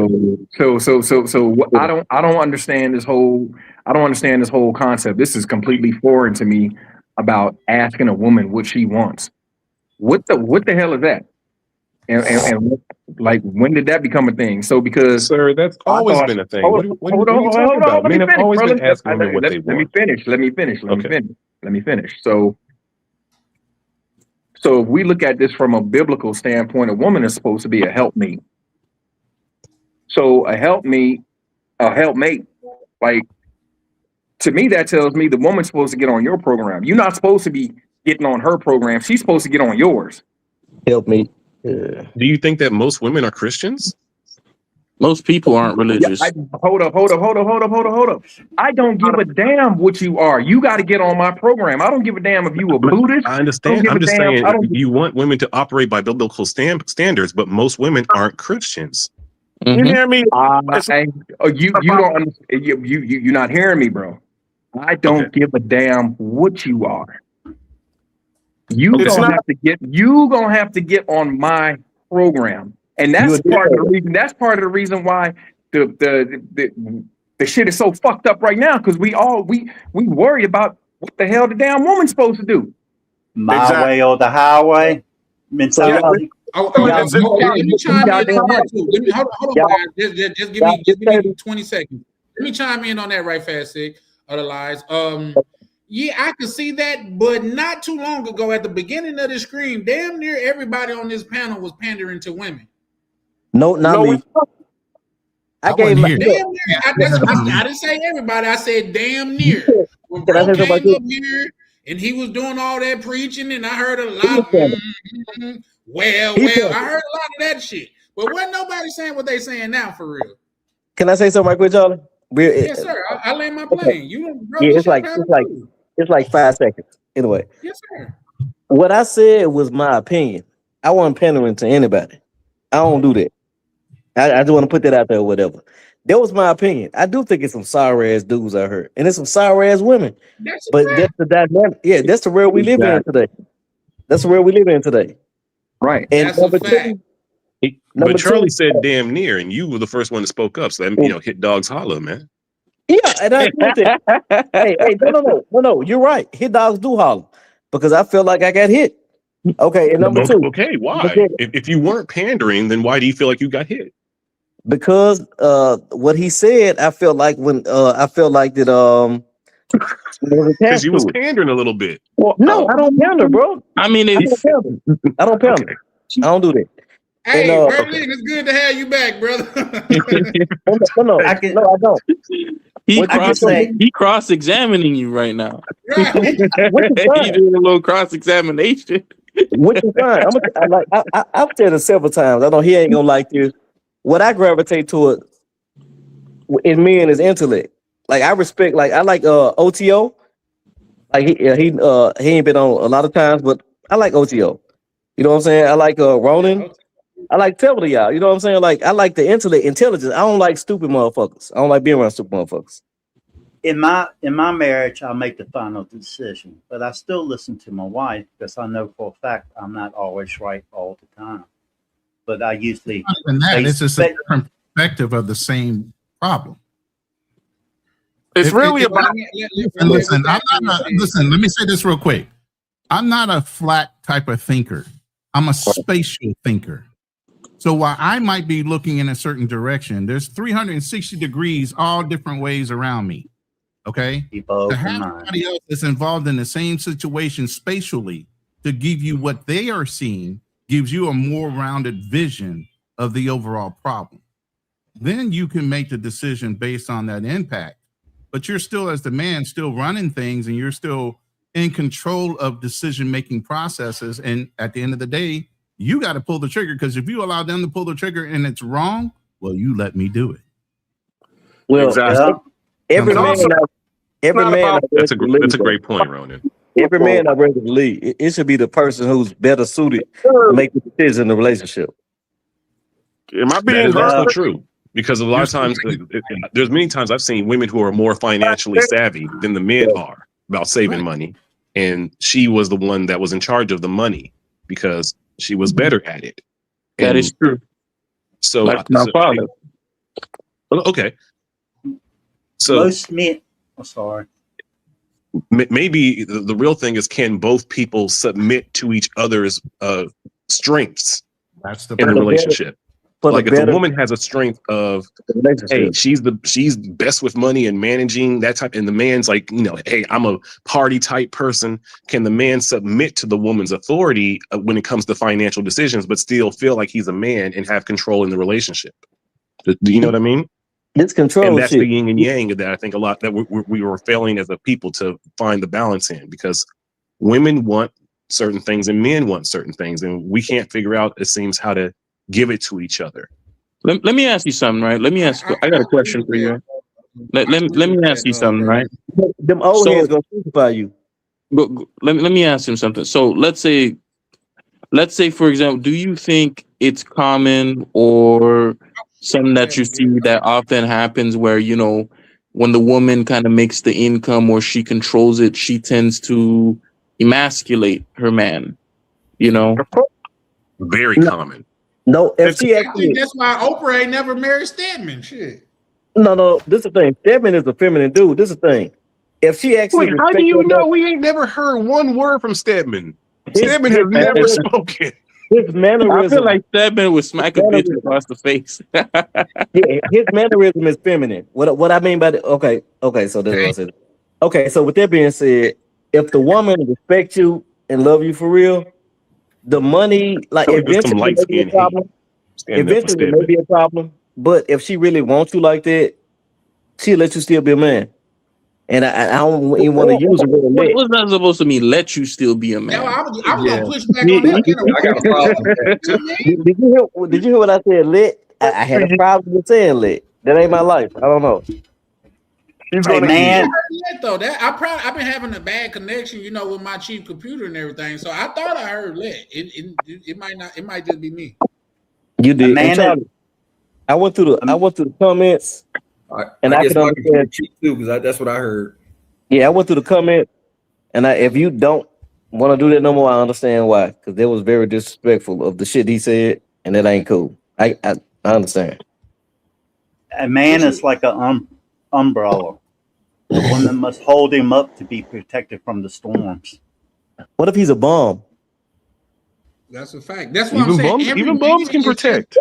Speaker 12: don't understand this whole concept. This is completely foreign to me about asking a woman what she wants. What the hell is that? And like, when did that become a thing? So because
Speaker 10: Sir, that's always been a thing. What are you talking about? Men have always been asking women what they want.
Speaker 12: Let me finish. So if we look at this from a biblical standpoint, a woman is supposed to be a helpmate. So a helpmate, like, to me, that tells me the woman's supposed to get on your program. You're not supposed to be getting on her program. She's supposed to get on yours.
Speaker 2: Help me.
Speaker 10: Do you think that most women are Christians?
Speaker 3: Most people aren't religious.
Speaker 12: Hold up. I don't give a damn what you are. You got to get on my program. I don't give a damn if you a Buddhist.
Speaker 10: I understand. I'm just saying you want women to operate by biblical standards, but most women aren't Christians.
Speaker 11: You hear me?
Speaker 12: You don't understand. You're not hearing me, bro. I don't give a damn what you are. You gonna have to get on my program, and that's part of the reason. That's part of the reason why the shit is so fucked up right now, because we worry about what the hell the damn woman's supposed to do.
Speaker 8: My way or the highway mentality.
Speaker 4: Let me chime in on that too. Hold on, guys. Just give me 20 seconds. Let me chime in on that right fast, Sig. Otherwise, yeah, I can see that, but not too long ago, at the beginning of the stream, damn near everybody on this panel was pandering to women.
Speaker 2: No, not me. I gave my
Speaker 4: damn near. I didn't say everybody. I said damn near. When bro came up here and he was doing all that preaching, and I heard a lot. Well, I heard a lot of that shit, but wasn't nobody saying what they saying now for real.
Speaker 2: Can I say something right quick, Charlie?
Speaker 4: Yes, sir. I land my plane.
Speaker 2: Okay. It's like 5 seconds. Anyway.
Speaker 4: Yes, sir.
Speaker 2: What I said was my opinion. I wasn't pandering to anybody. I don't do that. I just want to put that out there or whatever. That was my opinion. I do think it's some sorry ass dudes out here, and it's some sorry ass women. That's the dynamic. Yeah, that's the world we live in today. That's the world we live in today.
Speaker 12: Right.
Speaker 2: And
Speaker 4: that's a fact.
Speaker 10: But Charlie said damn near, and you were the first one that spoke up. So that, hit dogs holler, man.
Speaker 2: Yeah, and I hey, no, you're right. Hit dogs do holler because I feel like I got hit. Okay, and number two.
Speaker 10: Okay, why? If you weren't pandering, then why do you feel like you got hit?
Speaker 2: Because what he said, I felt like that
Speaker 10: because you was pandering a little bit.
Speaker 2: Well, no, I don't pander, bro.
Speaker 3: I mean,
Speaker 2: I don't pander.
Speaker 10: Okay.
Speaker 2: I don't do that.
Speaker 4: Hey, Berlin, it's good to have you back, brother.
Speaker 2: No, I don't.
Speaker 3: He cross-examining you right now.
Speaker 4: Right.
Speaker 3: He doing a little cross-examination.
Speaker 2: Which is fine. I've said it several times. I know he ain't gonna like this. What I gravitate toward in men is intellect. Like I respect. Like I like OTO. Like he ain't been on a lot of times, but I like OTO. You know what I'm saying? I like Ronan. I like several of y'all. You know what I'm saying? Like I like the intelligence. I don't like stupid motherfuckers. I don't like being around stupid motherfuckers.
Speaker 8: In my marriage, I'll make the final decision, but I still listen to my wife because I know for a fact I'm not always right all the time. But I usually
Speaker 6: it's just a different perspective of the same problem.
Speaker 11: It's really about.
Speaker 6: Listen, let me say this real quick. I'm not a flat type of thinker. I'm a spatial thinker. So while I might be looking in a certain direction, there's 360 degrees, all different ways around me. Okay? To have somebody else that's involved in the same situation spatially to give you what they are seeing gives you a more rounded vision of the overall problem. Then you can make the decision based on that impact. But you're still, as the man, still running things, and you're still in control of decision-making processes. And at the end of the day, you got to pull the trigger, because if you allow them to pull the trigger and it's wrong, well, you let me do it.
Speaker 2: Well,
Speaker 11: exactly.
Speaker 2: Every man,
Speaker 10: that's a great point, Ronan.
Speaker 2: Every man I bring to the league, it should be the person who's better suited to make the decision in the relationship.
Speaker 11: Am I being
Speaker 10: also true? Because a lot of times, there's many times I've seen women who are more financially savvy than the men are about saving money. And she was the one that was in charge of the money because she was better at it.
Speaker 3: That
Speaker 10: And
Speaker 3: is true.
Speaker 10: so,
Speaker 3: Like my father.
Speaker 10: okay. So
Speaker 8: Most men. I'm sorry.
Speaker 10: maybe the real thing is, can both people submit to each other's strengths
Speaker 6: That's the
Speaker 10: in a
Speaker 2: better-
Speaker 10: relationship?
Speaker 2: For
Speaker 10: Like
Speaker 2: the
Speaker 10: if the
Speaker 2: better
Speaker 10: woman has a strength of,
Speaker 2: relationship.
Speaker 10: hey, she's best with money and managing that type, and the man's like, hey, I'm a party type person. Can the man submit to the woman's authority when it comes to financial decisions, but still feel like he's a man and have control in the relationship? Do you know what I mean?
Speaker 2: It's control
Speaker 10: And that's
Speaker 2: shit.
Speaker 10: the yin and yang of that. I think a lot that we were failing as a people to find the balance in, because women want certain things and men want certain things, and we can't figure out, it seems, how to give it to each other.
Speaker 3: Let me ask you something, right? Let me ask you. I got a question for you. Let me ask you something, right?
Speaker 2: Them old
Speaker 3: So-
Speaker 2: heads gonna crucify you.
Speaker 3: But let me ask him something. So let's say, for example, do you think it's common or something that you see that often happens where, when the woman kind of makes the income or she controls it, she tends to emasculate her man,
Speaker 10: Very common.
Speaker 2: No, if she
Speaker 4: I think
Speaker 2: actually
Speaker 4: that's why Oprah ain't never married Stedman. Shit.
Speaker 2: no, this is the thing. Stedman is a feminine dude. This is the thing. If she actually
Speaker 10: Wait, how do
Speaker 2: respects
Speaker 10: you
Speaker 2: her
Speaker 10: know?
Speaker 2: man-
Speaker 10: We ain't never heard one word from Stedman.
Speaker 2: His-
Speaker 10: Stedman has
Speaker 2: his
Speaker 10: never
Speaker 2: mannerism-
Speaker 10: spoken.
Speaker 2: His
Speaker 3: I
Speaker 2: mannerism,
Speaker 3: feel like Stedman would smack a bitch across the face.
Speaker 2: yeah, his mannerism is feminine. What I mean by that? Okay, so that's what I said. Okay, so with that being said, if the woman respects you and love you for real, the money, like
Speaker 10: Feel like there's some
Speaker 2: eventually
Speaker 10: light
Speaker 2: may be a
Speaker 10: skin hate.
Speaker 2: problem.
Speaker 10: Standing up for
Speaker 2: Eventually, it may
Speaker 10: Stedman.
Speaker 2: be a problem. But if she really wants you like that, she'll let you still be a man. And I don't even want to use the word let.
Speaker 3: What's that supposed to mean? Let you still be a man.
Speaker 4: I was gonna push back on that.
Speaker 12: I got a problem with that.
Speaker 2: Did you hear what I said? Let. I had a problem with saying let. That ain't my life. I don't know.
Speaker 11: He's
Speaker 8: Hey,
Speaker 11: gonna
Speaker 8: man.
Speaker 4: Let though. I've been having a bad connection, with my cheap computer and everything. So I thought I heard let. It might not. It might just be me.
Speaker 2: You did.
Speaker 8: man
Speaker 2: And Charlie, I went through the comments, and I
Speaker 12: guess
Speaker 2: can
Speaker 12: my computer
Speaker 2: understand.
Speaker 12: cheap too, because that's what I heard.
Speaker 2: Yeah, I went through the comment, and if you don't want to do that no more, I understand why. Because that was very disrespectful of the shit he said, and that ain't cool. I understand.
Speaker 8: A man is like an umbrella. The woman must hold him up to be protected from the storms.
Speaker 2: What if he's a bum?
Speaker 4: That's a fact. That's what
Speaker 10: Even
Speaker 4: I'm saying.
Speaker 10: bums,
Speaker 4: Every
Speaker 10: even bums
Speaker 4: man
Speaker 10: can
Speaker 4: is
Speaker 10: protect.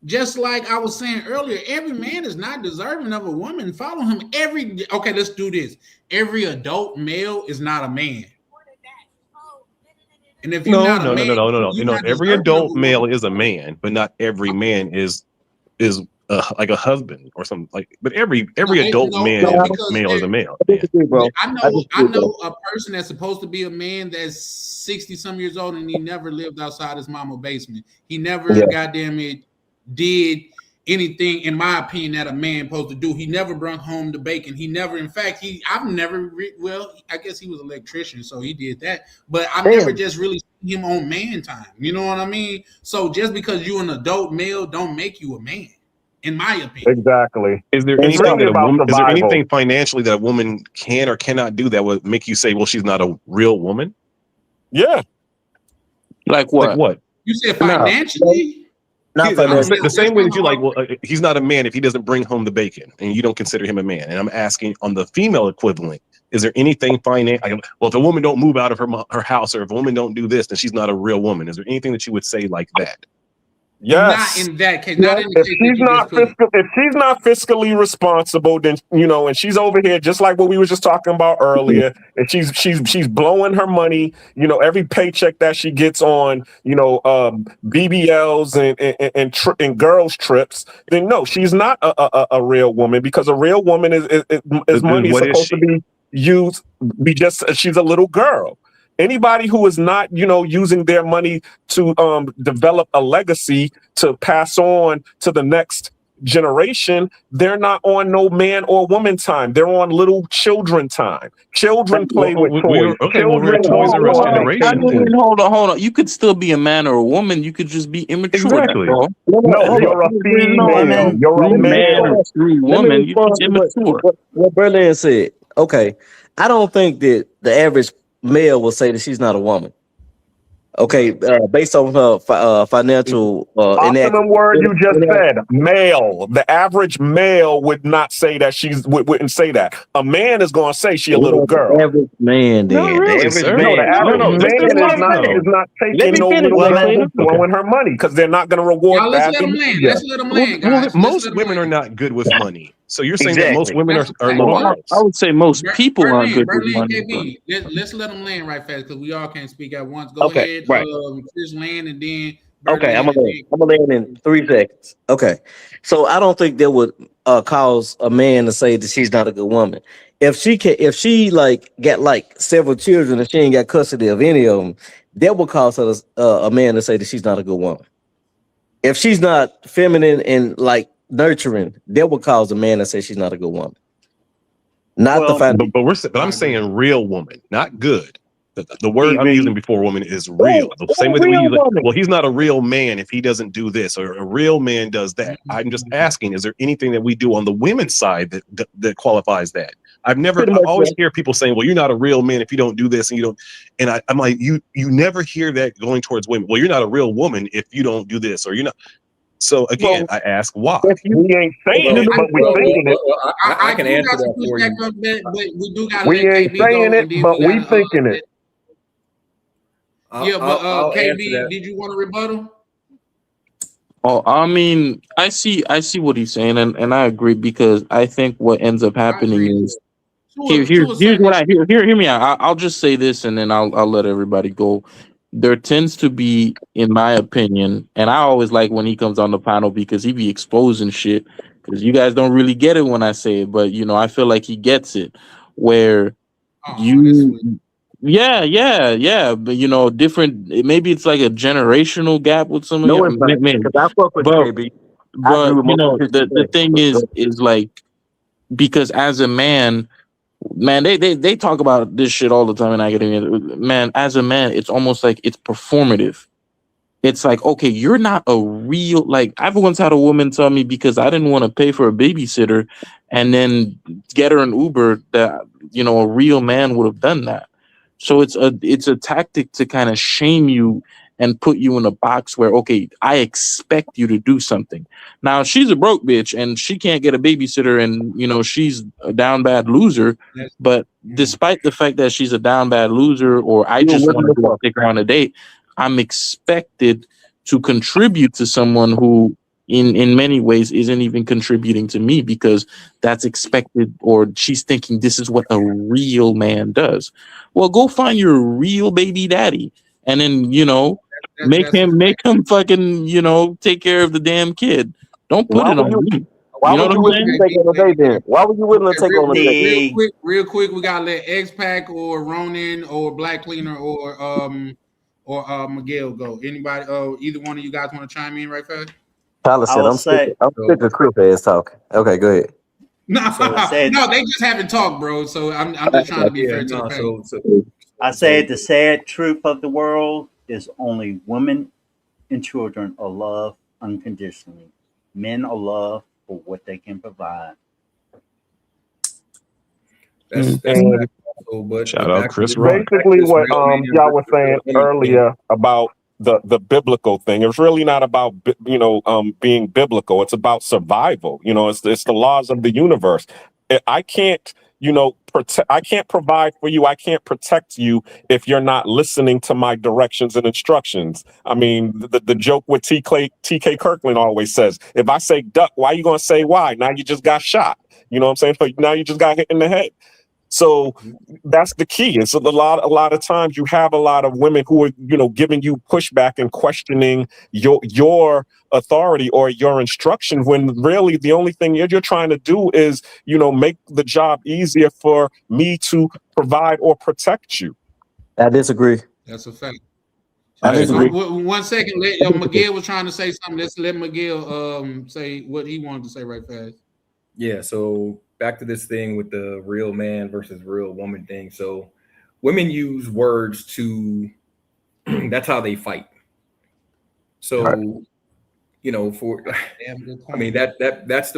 Speaker 4: Just like I was saying earlier, every man is not deserving of a woman. Follow him. Okay, let's do this. Every adult male is not a man. And if you're not a man, you're not
Speaker 10: Every
Speaker 4: deserving of
Speaker 10: adult
Speaker 4: a
Speaker 10: male
Speaker 4: woman.
Speaker 10: is a man, but not every man is like a husband or something. Like, but every adult male is a male.
Speaker 2: I disagree, bro.
Speaker 4: I know a person that's supposed to be a man that's 60 some years old and he never lived outside his mama's basement. He never goddamn it did anything, in my opinion, that a man supposed to do. He never brought home the bacon. He never, in fact, I've never I guess he was an electrician, so he did that. But I've never just really seen him on man time. You know what I mean? So just because you're an adult male don't make you a man, in my opinion.
Speaker 11: exactly.
Speaker 10: Is there
Speaker 11: It's
Speaker 10: anything
Speaker 11: really
Speaker 10: that a
Speaker 11: about
Speaker 10: woman? Is there
Speaker 11: survival.
Speaker 10: anything financially that a woman can or cannot do that would make you say, "Well, she's not a real woman"?
Speaker 11: Yeah.
Speaker 3: Like what?
Speaker 10: Like what?
Speaker 4: You said financially?
Speaker 2: Not
Speaker 10: Yeah,
Speaker 2: financially.
Speaker 10: the same way that you like, well, he's not a man if he doesn't bring home the bacon, and you don't consider him a man. And I'm asking on the female equivalent, is there anything well, if a woman don't move out of her house, or if a woman don't do this, then she's not a real woman. Is there anything that you would say like that?
Speaker 11: Yes.
Speaker 4: Not in that case. Not in the
Speaker 11: If
Speaker 4: case
Speaker 11: she's not if she's not fiscally responsible, then and she's over here just like what we were just talking about earlier, and she's blowing her money, every paycheck that she gets on, BBLs and girls trips, then no, she's not a real woman, because a real woman is money is supposed to be used. She's a little girl. Anybody who is not, using their money to develop a legacy to pass on to the next generation, they're not on no man or woman time. They're on little children time. Children play with toys.
Speaker 10: We're a Toys R Us generation.
Speaker 3: Hold on. You could still be a man or a woman. You could just be immature.
Speaker 10: Exactly.
Speaker 11: No, you're a female. You're a male.
Speaker 3: Woman, you just immature.
Speaker 2: What Berlin said. Okay, I don't think that the average male will say that she's not a woman. Okay, based on her financial
Speaker 11: Optimum word you just said, male. The average male would not say that wouldn't say that. A man is going to say she a little girl.
Speaker 2: Average man, then.
Speaker 10: Not really,
Speaker 2: The average
Speaker 10: sir.
Speaker 11: No, the
Speaker 2: man.
Speaker 11: average
Speaker 10: No,
Speaker 11: man
Speaker 10: no.
Speaker 11: is not
Speaker 2: Let
Speaker 11: taking
Speaker 2: me
Speaker 11: no
Speaker 2: finish,
Speaker 11: little
Speaker 2: Black
Speaker 11: girl
Speaker 2: Cleaner.
Speaker 11: who's throwing her money because they're not going to reward
Speaker 4: Now let's
Speaker 11: bad
Speaker 4: let them land.
Speaker 11: behavior.
Speaker 4: Let's let them
Speaker 10: Well,
Speaker 4: land, guys.
Speaker 10: most women are not good with money. So you're saying that most
Speaker 2: Exactly.
Speaker 10: women
Speaker 4: That's
Speaker 10: are
Speaker 4: a
Speaker 10: little
Speaker 4: fact.
Speaker 3: I
Speaker 10: girls.
Speaker 3: would say most people aren't good with
Speaker 4: Berlin,
Speaker 3: money.
Speaker 4: KB, let's let them land right fast because we all can't speak at once. Go
Speaker 2: Okay,
Speaker 4: ahead,
Speaker 2: right.
Speaker 4: Chris land, and then
Speaker 2: Okay,
Speaker 4: Berlin,
Speaker 2: I'm gonna land in 3 seconds. Okay, so I don't think that would cause a man to say that she's not a good woman. If she like got like several children and she ain't got custody of any of them, that would cause her a man to say that she's not a good woman. If she's not feminine and like nurturing, that would cause a man to say she's not a good woman. Not the fact.
Speaker 10: But I'm saying real woman, not good. The word I'm using before woman is real. The same way that we use it. Well, he's not a real man if he doesn't do this, or a real man does that. I'm just asking, is there anything that we do on the women's side that qualifies that? I always hear people saying, well, you're not a real man if you don't do this and you don't. And I'm like, you never hear that going towards women. Well, you're not a real woman if you don't do this, or you're not. So again, I ask why.
Speaker 11: We ain't saying it, but we're thinking it.
Speaker 12: I can answer that for you.
Speaker 4: But we do got to
Speaker 11: We
Speaker 4: let
Speaker 11: ain't
Speaker 4: KB
Speaker 11: saying
Speaker 4: go,
Speaker 11: it,
Speaker 4: and then
Speaker 11: but
Speaker 4: we
Speaker 11: we
Speaker 4: got
Speaker 11: thinking it.
Speaker 12: I'll answer
Speaker 4: KB,
Speaker 12: that.
Speaker 4: did you want to rebuttal?
Speaker 3: Oh, I mean, I see what he's saying, and I agree because I think what ends up happening is here's what I hear me out. I'll just say this, and then I'll let everybody go. There tends to be, in my opinion, and I always like when he comes on the panel because he be exposing shit. Because you guys don't really get it when I say it, but I feel like he gets it. Where yeah, but different. Maybe it's like a generational gap with some of
Speaker 2: No,
Speaker 3: you.
Speaker 2: it's not. Because I fuck with KB.
Speaker 3: But the thing is like, because as a man, they talk about this shit all the time in academia. Man, as a man, it's almost like it's performative. It's like, okay, you're not a real, like, I've once had a woman tell me because I didn't want to pay for a babysitter and then get her an Uber that, a real man would have done that. So it's a tactic to kind of shame you and put you in a box where, okay, I expect you to do something. Now, she's a broke bitch and she can't get a babysitter and, she's a down bad loser. But despite the fact that she's a down bad loser, or I just want to take her on a date, I'm expected to contribute to someone who in many ways isn't even contributing to me because that's expected, or she's thinking this is what a real man does. Well, go find your real baby daddy and then, make him fucking, take care of the damn kid. Don't put it on me.
Speaker 2: Why would you willing to take on a date then? Why would you willing to take on a date?
Speaker 4: Real quick, we gotta let X-Pac or Ronan or Black Cleaner or Miguel go. Anybody? Either one of you guys want to chime in right fast?
Speaker 2: Tyler said, I'm sick of Crip ass talking. Okay, go ahead.
Speaker 4: No, they just haven't talked, bro. So I'm just trying to be fair to the panel.
Speaker 8: I said the sad truth of the world is only women and children are loved unconditionally. Men are loved for what they can provide.
Speaker 10: Shout out Chris Rock.
Speaker 11: Basically, what y'all were saying earlier about the biblical thing. It's really not about being biblical. It's about survival. It's the laws of the universe. I can't protect. I can't provide for you. I can't protect you if you're not listening to my directions and instructions. I mean, the joke with TK Kirkland always says, if I say duck, why are you going to say why? Now you just got shot. You know what I'm saying? So now you just got hit in the head. So that's the key. And so a lot of times you have a lot of women who are, giving you pushback and questioning your authority or your instruction, when really the only thing you're trying to do is, make the job easier for me to provide or protect you.
Speaker 2: I disagree.
Speaker 4: That's a fact.
Speaker 2: I disagree.
Speaker 4: 1 second. Miguel was trying to say something. Let's let Miguel say what he wanted to say right fast.
Speaker 12: Yeah, so back to this thing with the real man versus real woman thing. So women use words to that's how they fight. So that's the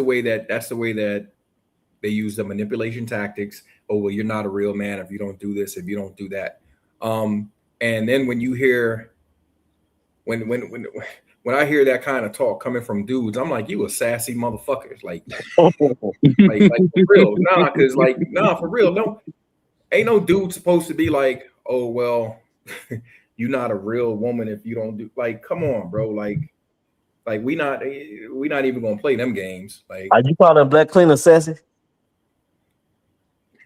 Speaker 12: way that they use the manipulation tactics. Oh, well, you're not a real man if you don't do this, if you don't do that. And then when you hear
Speaker 13: when I hear that kind of talk coming from dudes, I'm like, you a sassy motherfuckers. Like for real. For real. No, ain't no dude supposed to be like, oh, well, you're not a real woman if you don't do, like, come on, bro. Like we not even gonna play them games. Like,
Speaker 2: are you calling Black Cleaner sassy?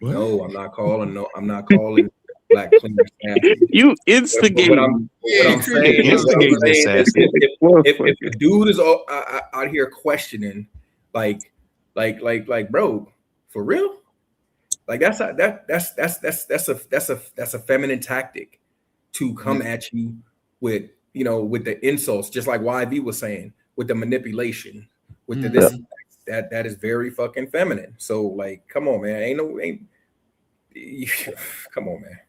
Speaker 13: No, I'm not calling Black Cleaner sassy.
Speaker 3: You instigate.
Speaker 13: What I'm saying is, if the dude is out here questioning, like, bro, for real, like that's a feminine tactic to come at you with, with the insults, just like YV was saying, with the manipulation, with the this. That is very fucking feminine. So, like, come on, man. Come on, man.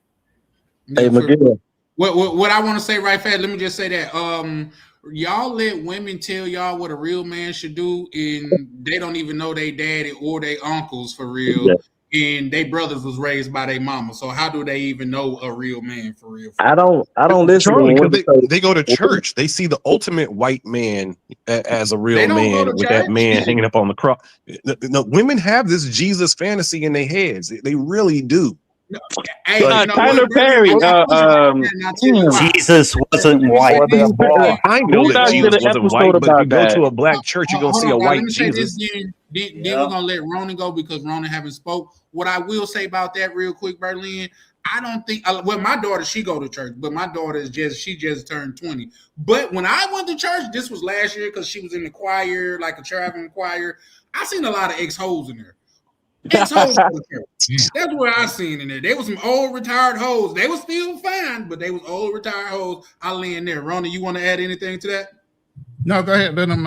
Speaker 2: Hey, Miguel.
Speaker 4: What I want to say right fast, let me just say that y'all let women tell y'all what a real man should do, and they don't even know they daddy or they uncles for real, and they brothers was raised by their mama. So how do they even know a real man for real?
Speaker 2: I don't listen.
Speaker 10: Charlie, they go to church. They see the ultimate white man as a real man with that man hanging up on the cross. No, women have this Jesus fantasy in their heads. They really do.
Speaker 4: Hey,
Speaker 3: Tyler Perry.
Speaker 8: Jesus wasn't white.
Speaker 10: I know that Jesus wasn't white, but if you go to a black church, you're gonna see a white Jesus.
Speaker 4: Then we're gonna let Ronan go because Ronan haven't spoke. What I will say about that real quick, Berlin, I don't think. Well, my daughter, she go to church, but my daughter she just turned 20. But when I went to church, this was last year because she was in the choir, like a traveling choir. I seen a lot of ex-hoes in there. Ex-hoes go to church. That's what I seen in there. They was some old retired hoes. They was still fine, but they was old retired hoes. I lay in there. Ronan, you want to add anything to that?
Speaker 6: No, go ahead. Let them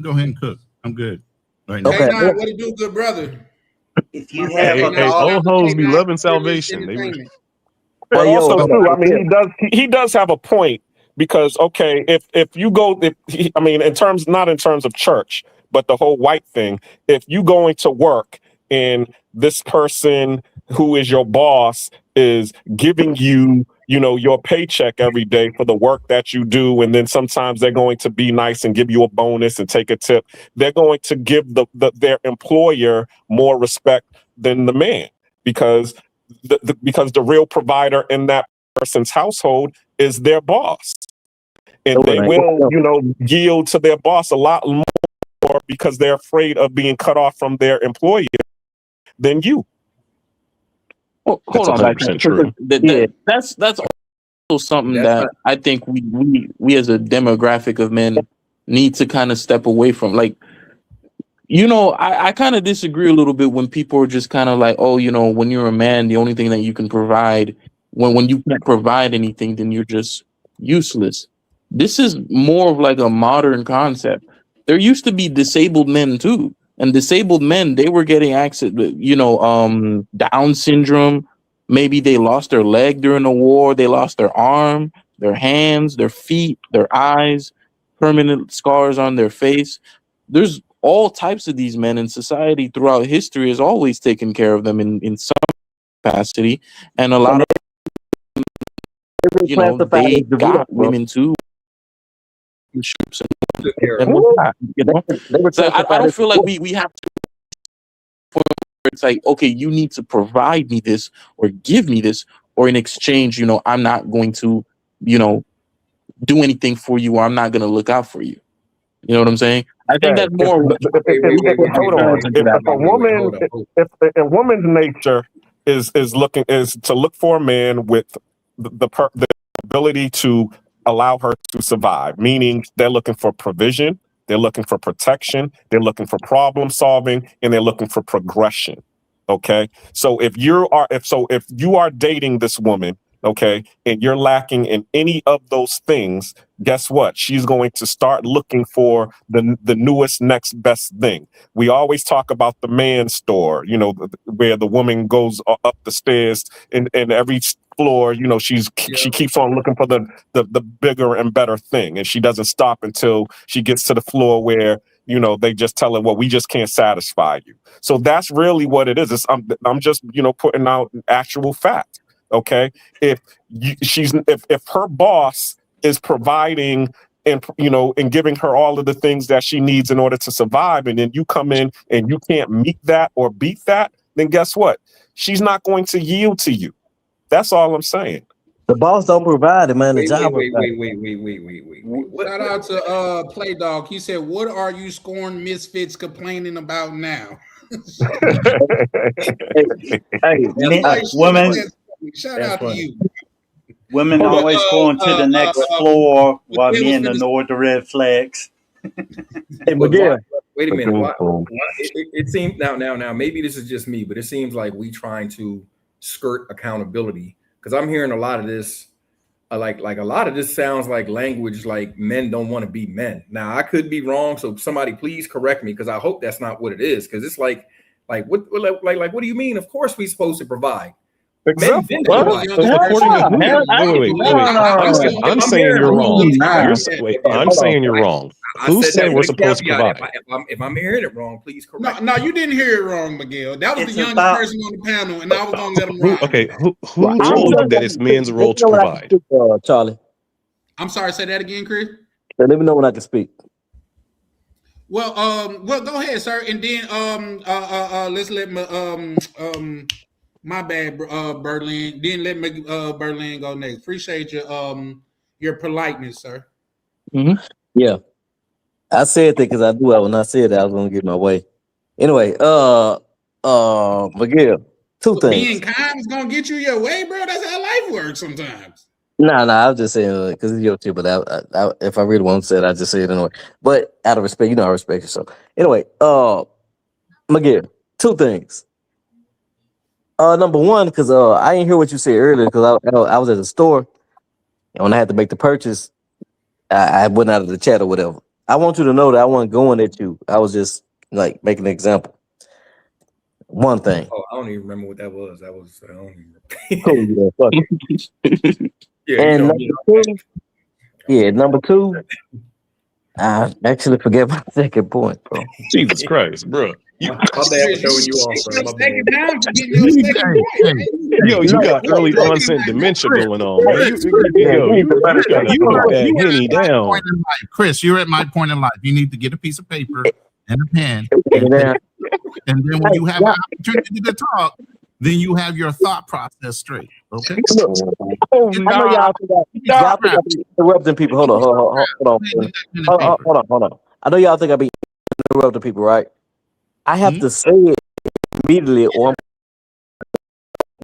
Speaker 6: go ahead and cook. I'm good right now.
Speaker 4: Hey, what to do, good brother?
Speaker 8: If you have
Speaker 10: old hoes be loving salvation.
Speaker 11: But also too, I mean, he does have a point, because okay, if you go, not in terms of church, but the whole white thing, if you going to work and this person who is your boss is giving you, your paycheck every day for the work that you do, and then sometimes they're going to be nice and give you a bonus and take a tip, they're going to give their employer more respect than the man, because the real provider in that person's household is their boss, and they will, yield to their boss a lot more because they're afraid of being cut off from their employer than you.
Speaker 3: Well, hold on, that's also something that I think we as a demographic of men need to kind of step away from. Like, I kind of disagree a little bit when people are just kind of like, oh, when you're a man, the only thing that you can provide, when you can't provide anything, then you're just useless. This is more of like a modern concept. There used to be disabled men too. And disabled men, they were getting access, Down syndrome. Maybe they lost their leg during the war. They lost their arm, their hands, their feet, their eyes, permanent scars on their face. There's all types of these men, in society throughout history has always taken care of them in some capacity. And a lot of, they got women too. So I don't feel like we have to. It's like, okay, you need to provide me this or give me this, or in exchange, I'm not going to, do anything for you, or I'm not going to look out for you. You know what I'm saying? I think that's more.
Speaker 11: If a woman's nature is to look for a man with the ability to allow her to survive, meaning they're looking for provision, they're looking for protection, they're looking for problem solving, and they're looking for progression. Okay, so if you are dating this woman, okay, and you're lacking in any of those things, guess what? She's going to start looking for the newest, next best thing. We always talk about the man store, where the woman goes up the stairs and every floor, she keeps on looking for the bigger and better thing, and she doesn't stop until she gets to the floor where they just tell her, well, we just can't satisfy you. So that's really what it is. I'm just putting out actual fact. Okay, if her boss is providing and, you know, and giving her all of the things that she needs in order to survive, and then you come in and you can't meet that or beat that, then guess what? She's not going to yield to you. That's all I'm saying.
Speaker 2: The boss don't provide it, man. The
Speaker 13: Wait,
Speaker 2: job.
Speaker 13: wait. Shout out to Play Dog. He said, "What are you scorned misfits complaining about now?"
Speaker 8: Women.
Speaker 13: Shout out to you.
Speaker 8: Women always going to the next floor while men ignore the red flags.
Speaker 2: Hey, Miguel.
Speaker 13: Wait a minute. It seems now maybe this is just me, but it seems like we trying to skirt accountability, because I'm hearing a lot of this. Like a lot of this sounds like language like men don't want to be men. Now I could be wrong, so somebody please correct me, because I hope that's not what it is. Because it's like what do you mean? Of course we're supposed to provide.
Speaker 10: Exactly. I'm saying you're wrong. I'm saying you're wrong. Who said we're supposed to provide?
Speaker 13: If I'm hearing it wrong, please correct. No, you didn't hear it wrong, Miguel. That was the youngest person on the panel, and I was gonna let him ride.
Speaker 10: Okay, who told you that it's men's role to provide?
Speaker 2: Charlie.
Speaker 13: I'm sorry. Say that again, Chris.
Speaker 2: Let me know when I can speak.
Speaker 13: Well, go ahead, sir, and then let's let my bad, Berlin. Then let me Berlin go next. Appreciate your politeness, sir.
Speaker 2: Mm-hmm. Yeah, I said that because I knew when I said that I was gonna get my way. Anyway, Miguel, two things.
Speaker 13: Being kind is gonna get you your way, bro. That's how life works sometimes.
Speaker 2: Nah, I was just saying because it's your tip. But I, if I really want to say it, I just say it anyway. But out of respect, you know, I respect you. So anyway, Miguel, two things. Number one, because I didn't hear what you said earlier because I was at the store and when I had to make the purchase, I went out of the chat or whatever. I want you to know that I wasn't going at you. I was just like making an example. One thing.
Speaker 13: Oh, I don't even remember what that was. I don't even
Speaker 2: remember. Cool, yeah, and number two, I actually forget my second point, bro.
Speaker 10: Jesus Christ, bro. You got early onset dementia going on, man. You down.
Speaker 6: Chris, you're at my point in life. You need to get a piece of paper and a pen. And then when you have an opportunity to talk, then you have your thought process straight. Okay.
Speaker 2: I know y'all think I be interrupting people. Hold on. I know y'all think I be interrupting people, right? I have to say it immediately or I'm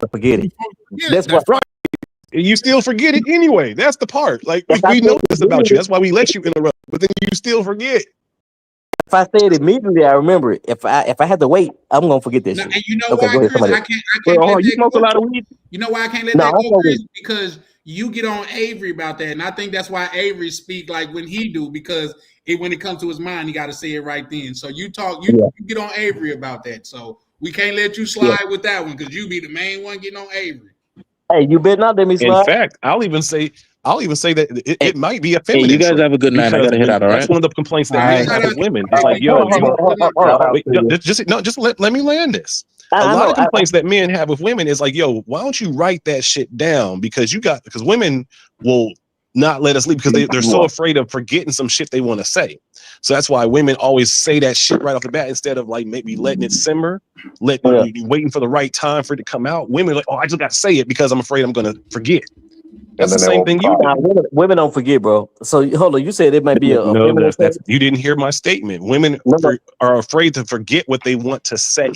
Speaker 2: gonna forget it. That's why.
Speaker 10: Right. You still forget it anyway. That's the part. Like we know this about you. That's why we let you interrupt, but then you still forget.
Speaker 2: If I say it immediately, I remember it. If I had to wait, I'm gonna forget this.
Speaker 13: And you know why, Chris? I can't
Speaker 2: you smoke a lot of weed?
Speaker 13: You know why I can't let that go, Chris? Because you get on Avery about that, and I think that's why Avery speak like when he do, because when it comes to his mind, he got to say it right then. So you get on Avery about that. So we can't let you slide with that one because you be the main one getting on Avery.
Speaker 2: Hey, you better not let me slide.
Speaker 10: In fact, I'll even say that it might be a feminine.
Speaker 3: Hey, you guys have a good night. I gotta head out. All right.
Speaker 10: That's one of the complaints that men have with women. It's like, just let me land this. A lot of complaints that men have with women is like, yo, why don't you write that shit down? Because women will not let us leave because they're so afraid of forgetting some shit they want to say. So that's why women always say that shit right off the bat instead of like maybe letting it simmer, waiting for the right time for it to come out. Women are like, oh, I just got to say it because I'm afraid I'm going to forget. That's the same thing you do.
Speaker 2: Women don't forget, bro. So hold on, you said it might be
Speaker 10: you didn't hear my statement. Women are afraid to forget what they want to say.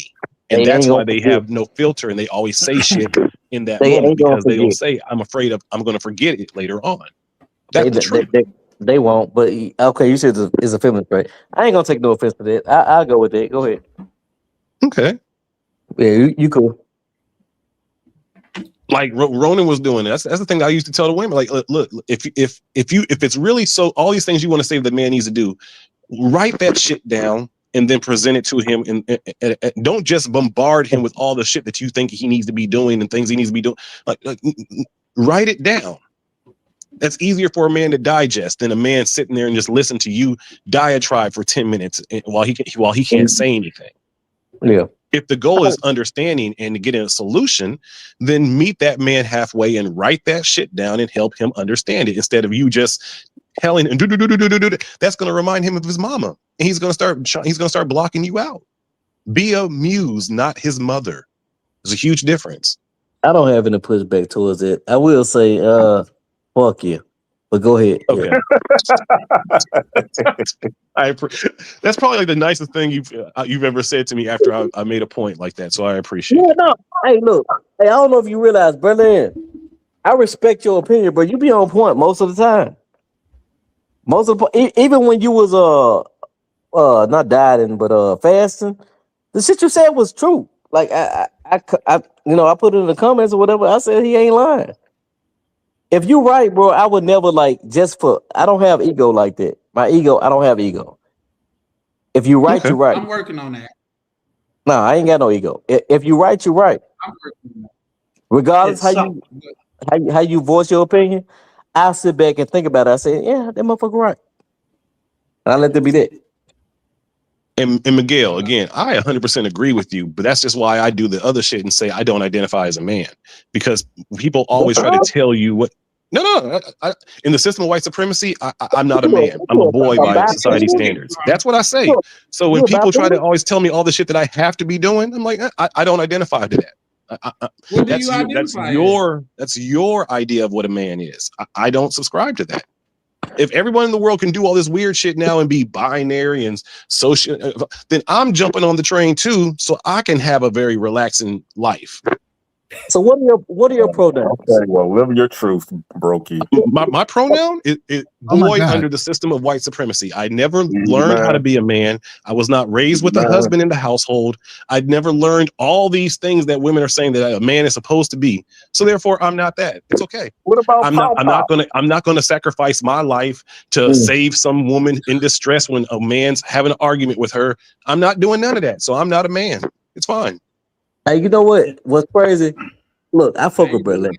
Speaker 10: And that's why they have no filter and they always say shit in that moment because they don't say, I'm afraid I'm going to forget it later on. That's the truth.
Speaker 2: They won't, but okay, you said it's a feminist, right? I ain't gonna take no offense to that. I'll go with it. Go ahead.
Speaker 10: Okay.
Speaker 2: Yeah, you cool.
Speaker 10: Like Ronan was doing. That's the thing I used to tell the women. Like, look, if it's really so, all these things you want to say the man needs to do, write that shit down and then present it to him. And don't just bombard him with all the shit that you think he needs to be doing and things he needs to be doing. Like write it down. That's easier for a man to digest than a man sitting there and just listen to you diatribe for 10 minutes while he can't say anything.
Speaker 2: Yeah.
Speaker 10: If the goal is understanding and getting a solution, then meet that man halfway and write that shit down and help him understand it instead of you just telling and that's going to remind him of his mama, and he's going to start blocking you out. Be a muse, not his mother. There's a huge difference.
Speaker 2: I don't have any pushback towards it. I will say, fuck you. But go ahead.
Speaker 10: Okay. That's probably like the nicest thing you've ever said to me after I made a point like that. So I appreciate it.
Speaker 2: No. Hey, look. Hey, I don't know if you realize, Berlin, I respect your opinion, but you be on point most of the time. Most of the even when you was not dieting but fasting, the shit you said was true. Like I I put it in the comments or whatever. I said he ain't lying. If you right, bro, I would never I don't have ego like that. I don't have ego. If you right, you right.
Speaker 4: I'm working on that.
Speaker 2: No, I ain't got no ego. If you right, you right.
Speaker 4: I'm working on that.
Speaker 2: Regardless how you voice your opinion, I'll sit back and think about it. I say, yeah, that motherfucker right. And I let them be that.
Speaker 10: And Miguel, again, I 100% agree with you, but that's just why I do the other shit and say I don't identify as a man, because people always try to tell you what. No. In the system of white supremacy, I'm not a man. I'm a boy by society standards. That's what I say. So when people try to always tell me all the shit that I have to be doing, I'm like, I don't identify to that. That's your idea of what a man is. I don't subscribe to that. If everyone in the world can do all this weird shit now and be binary and social, then I'm jumping on the train too, so I can have a very relaxing life.
Speaker 2: So what are your pronouns?
Speaker 11: Okay, well, live your truth, Brokey.
Speaker 10: My pronoun is boy under the system of white supremacy. I never learned how to be a man. I was not raised with a husband in the household. I'd never learned all these things that women are saying that a man is supposed to be. So therefore, I'm not that. It's okay.
Speaker 11: What about
Speaker 10: I'm not gonna sacrifice my life to save some woman in distress when a man's having an argument with her. I'm not doing none of that. So I'm not a man. It's fine.
Speaker 2: Hey, you know what? What's crazy? Look, I fuck with Berlin.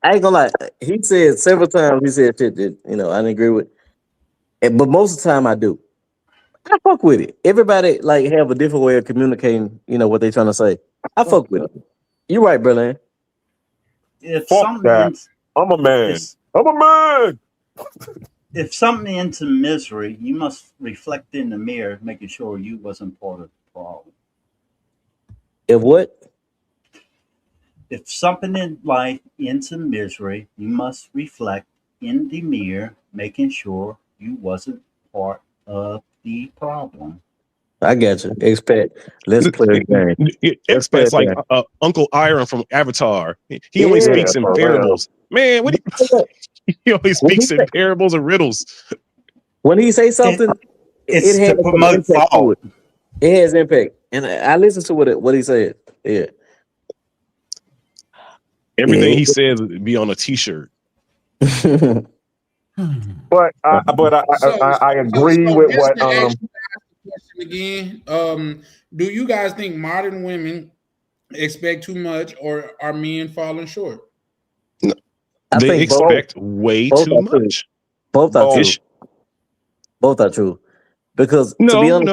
Speaker 2: I ain't gonna lie. He said several times. He said shit that I didn't agree with, but most of the time I do. I fuck with it. Everybody have a different way of communicating. What they trying to say. I fuck with it. You right, Berlin.
Speaker 11: I'm a man. I'm a man.
Speaker 8: If something into misery, you must reflect in the mirror, making sure you wasn't part of the problem.
Speaker 2: If what?
Speaker 8: If something in life into misery, you must reflect in the mirror, making sure you wasn't part of the problem.
Speaker 2: I got you. Expect. Let's play a game.
Speaker 10: Expect's like Uncle Iron from Avatar. He only speaks in parables. Man, he only speaks in parables and riddles.
Speaker 2: When he say something,
Speaker 8: it's
Speaker 2: it has
Speaker 8: to promote
Speaker 2: thought. It has impact, and I listen to what he said. Yeah.
Speaker 10: Everything he says would be on a T-shirt.
Speaker 11: But I agree with what.
Speaker 4: Again, do you guys think modern women expect too much, or are men falling short?
Speaker 10: No, they expect way too much.
Speaker 2: Both are true. Both are true. Because men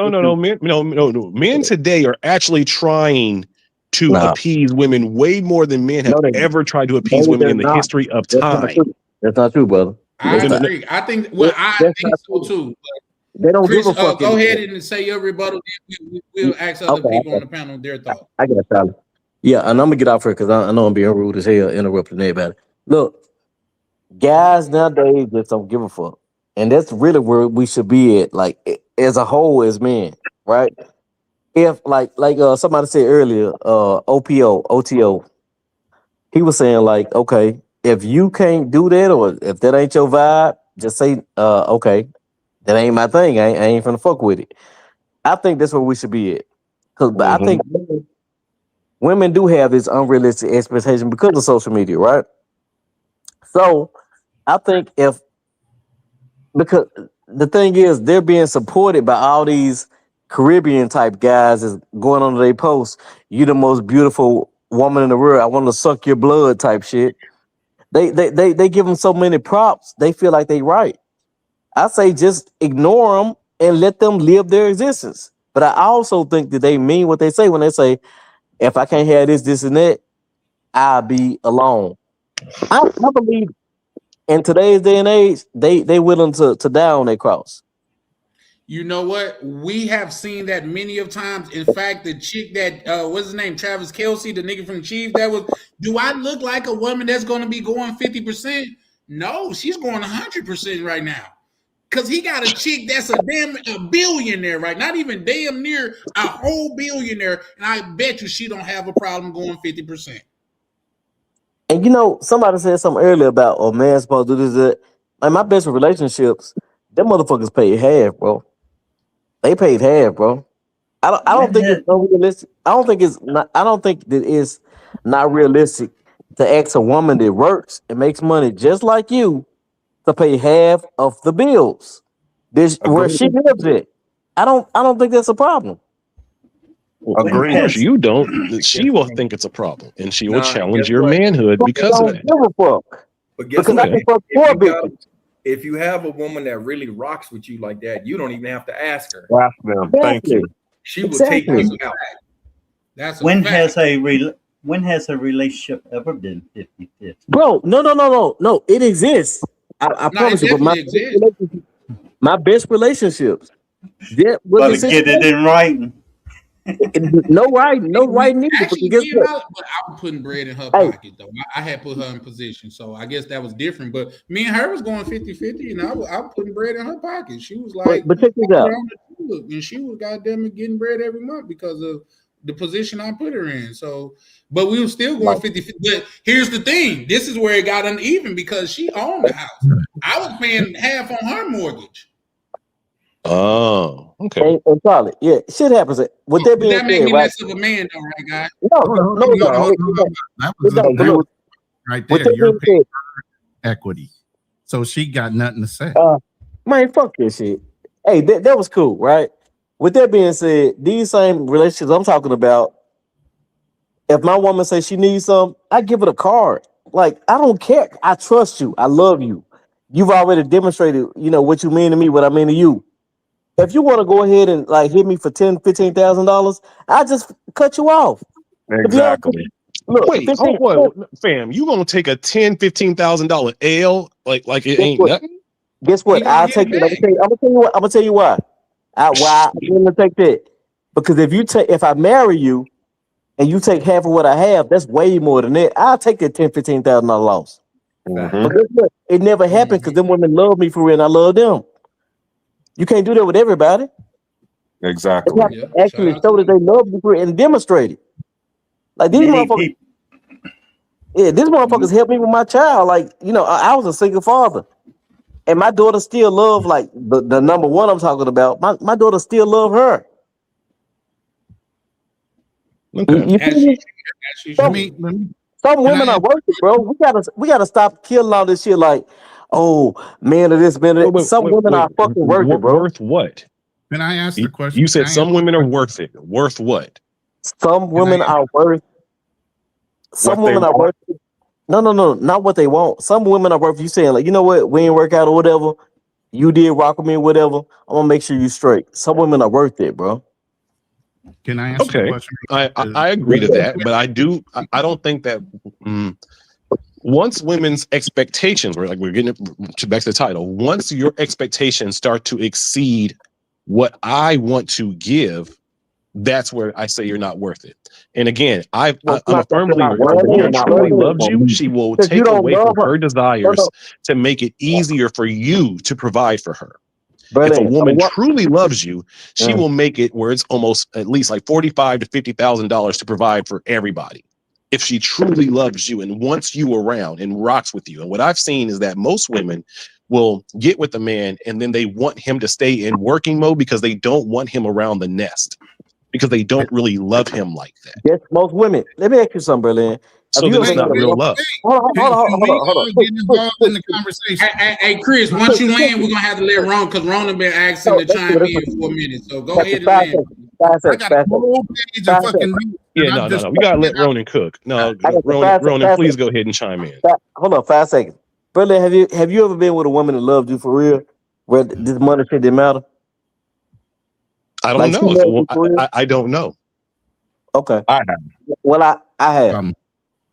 Speaker 2: today are actually trying to appease women way more than men have ever tried to appease women in the history of time. That's not true, brother.
Speaker 4: I agree. I think so too.
Speaker 2: They don't give a fuck.
Speaker 4: Go ahead and say your rebuttal. We'll ask other people on the panel their thoughts.
Speaker 2: I got it, Tyler. Yeah, and I'm gonna get off here because I know I'm being rude as hell, interrupting everybody. Look, guys nowadays just don't give a fuck, and that's really where we should be at. Like as a whole, as men, right? If like somebody said earlier, OTO, he was saying like, okay, if you can't do that or if that ain't your vibe, just say, okay, that ain't my thing. I ain't finna fuck with it. I think that's where we should be at. But I think women do have this unrealistic expectation because of social media, right? So I think because the thing is, they're being supported by all these Caribbean type guys is going on their posts. You the most beautiful woman in the world. I want to suck your blood type shit. They give them so many props. They feel like they right. I say just ignore them and let them live their existence. But I also think that they mean what they say when they say, if I can't have this, this, and that, I'll be alone. I believe in today's day and age, they willing to die on their cross.
Speaker 4: You know what? We have seen that many of times. In fact, the chick that what's his name, Travis Kelce, the nigga from the Chiefs, that was. Do I look like a woman that's going to be going 50%? No, she's going 100% right now. Cause he got a chick that's a billionaire, right? Not even damn near a whole billionaire, and I bet you she don't have a problem going 50%.
Speaker 2: And you know, somebody said something earlier about a man's supposed to do this. That. Like my best relationships, them motherfuckers paid half, bro. They paid half, bro. I don't think it's unrealistic. I don't think that it's not realistic to ask a woman that works and makes money just like you to pay half of the bills. This where she lives at. I don't think that's a problem.
Speaker 10: Agree. Of course you don't. She will think it's a problem, and she will challenge your manhood because of that.
Speaker 13: But guess what? If you have a woman that really rocks with you like that, you don't even have to ask her.
Speaker 11: Ask them. Thank you.
Speaker 13: She will take you out.
Speaker 4: That's
Speaker 8: when has a relationship ever been 50-50?
Speaker 2: Bro, no. It exists. I promise you. But my best relationships. That was
Speaker 8: get it in writing.
Speaker 2: No writing neither.
Speaker 4: Actually, but I was putting bread in her pocket though. I had put her in position, so I guess that was different. But me and her was going 50-50, and I was putting bread in her pocket. She was like,
Speaker 2: but check this out.
Speaker 4: And she was goddamn it getting bread every month because of the position I put her in. So, but we were still going 50-50. But here's the thing: this is where it got uneven because she owned the house. I was paying half on her mortgage.
Speaker 10: Oh, okay.
Speaker 2: And Charlie, yeah, shit happens. With that being
Speaker 4: that make me
Speaker 2: right?
Speaker 4: less of a man, though, right, guy?
Speaker 6: That was right there. You're paying equity, so she got nothing to say.
Speaker 2: Man, fuck this shit. Hey, that was cool, right? With that being said, these same relationships I'm talking about, if my woman says she needs something, I give it a card. Like, I don't care. I trust you. I love you. You've already demonstrated, what you mean to me, what I mean to you. If you want to go ahead and like hit me for $10,000-$15,000, I just cut you off.
Speaker 11: Exactly.
Speaker 10: Look, wait, fam, you gonna take a $10,000-$15,000 L like it ain't nothing?
Speaker 2: Guess what? I'll take it. I'm gonna tell you why. Why I'm gonna take that? Because if I marry you and you take half of what I have, that's way more than that. I'll take that $10,000-$15,000 loss. But guess what? It never happened because them women love me for real and I love them. You can't do that with everybody.
Speaker 11: Exactly.
Speaker 2: Actually show that they love you for real and demonstrate it. Like these motherfuckers. Yeah, these motherfuckers helped me with my child. Like, I was a single father. And my daughter still love, like the number one I'm talking about. My daughter still love her.
Speaker 10: Okay.
Speaker 2: Some women are worth it, bro. We gotta stop killing all this shit. Like, oh man, of this man. Some women are fucking worth it, bro.
Speaker 10: Worth what?
Speaker 6: Can I ask the question?
Speaker 10: You said some women are worth it. Worth what?
Speaker 2: Some women are worth. Some women are worth it. No, not what they want. Some women are worth you saying, like, you know what, we ain't work out or whatever. You did rock with me or whatever. I'm gonna make sure you straight. Some women are worth it, bro.
Speaker 6: Can I ask a question?
Speaker 10: I agree to that, but I don't think that once women's expectations, we're getting back to the title, once your expectations start to exceed what I want to give, that's where I say you're not worth it. And again, I'm a firm believer. If a woman truly loves you, she will take away from her desires to make it easier for you to provide for her. If a woman truly loves you, she will make it where it's almost at least like $45,000 to $50,000 to provide for everybody. If she truly loves you and wants you around and rocks with you. And what I've seen is that most women will get with a man and then they want him to stay in working mode because they don't want him around the nest, because they don't really love him like that.
Speaker 2: Yes, most women. Let me ask you something, Berlin.
Speaker 10: So then it's not real love.
Speaker 2: Hold on.
Speaker 6: Get involved in the conversation.
Speaker 4: Hey, Chris, once you land, we're gonna have to let Ron, because Ron has been asking to chime in for a minute. So go ahead and land.
Speaker 6: I got a whole page of fucking notes.
Speaker 10: Yeah, no. We gotta let Ronan cook. No, Ronan, please go ahead and chime in.
Speaker 2: Hold on, 5 seconds. Berlin, have you ever been with a woman that loved you for real, where this money shit didn't matter?
Speaker 10: I don't know. I don't know.
Speaker 2: Okay.
Speaker 11: I have.
Speaker 2: Well, I have.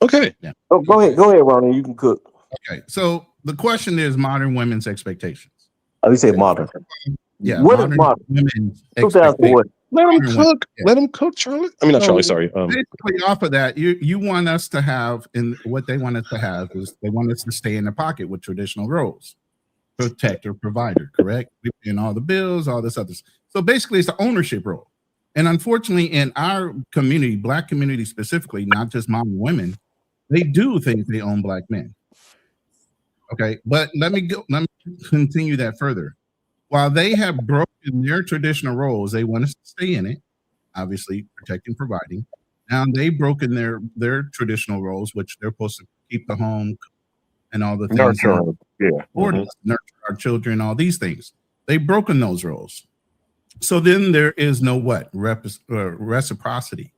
Speaker 10: Okay.
Speaker 6: Yeah.
Speaker 2: Oh, go ahead, Ronnie. You can cook.
Speaker 6: Okay. So the question is modern women's expectations.
Speaker 2: Oh, you said modern.
Speaker 6: Yeah.
Speaker 2: What is modern?
Speaker 6: Women's
Speaker 2: 2000 what?
Speaker 10: Let them cook. Let them cook, Charlie. I mean, not Charlie. Sorry.
Speaker 6: Basically, off of that, you want us to have, and what they want us to have is they want us to stay in the pocket with traditional roles, protector, provider, correct? We paying all the bills, all this other. So basically, it's the ownership role. And unfortunately, in our community, Black community specifically, not just modern women, they do think they own Black men. Okay, but let me continue that further. While they have broken their traditional roles, they want us to stay in it, obviously protecting, providing. Now they've broken their traditional roles, which they're supposed to keep the home and all the things. Nurture our children, all these things. They've broken those roles. So then there is no what? Reciprocity.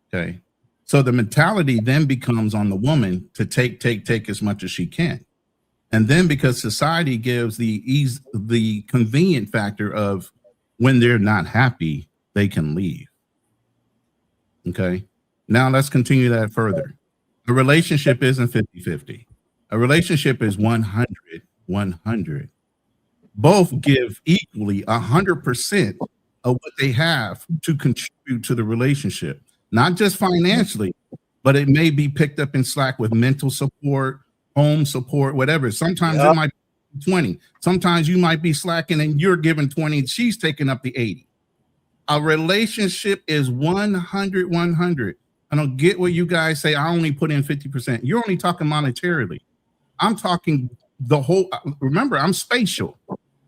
Speaker 6: Okay. So the mentality then becomes on the woman to take as much as she can. And then because society gives the convenient factor of when they're not happy, they can leave. Okay. Now let's continue that further. A relationship isn't 50-50. A relationship is 100-100. Both give equally 100% of what they have to contribute to the relationship, not just financially, but it may be picked up in slack with mental support, home support, whatever. Sometimes it might be 20. Sometimes you might be slacking and you're giving 20, she's taking up the 80. A relationship is 100-100. I don't get what you guys say. I only put in 50%. You're only talking monetarily. I'm talking the whole. Remember, I'm spatial.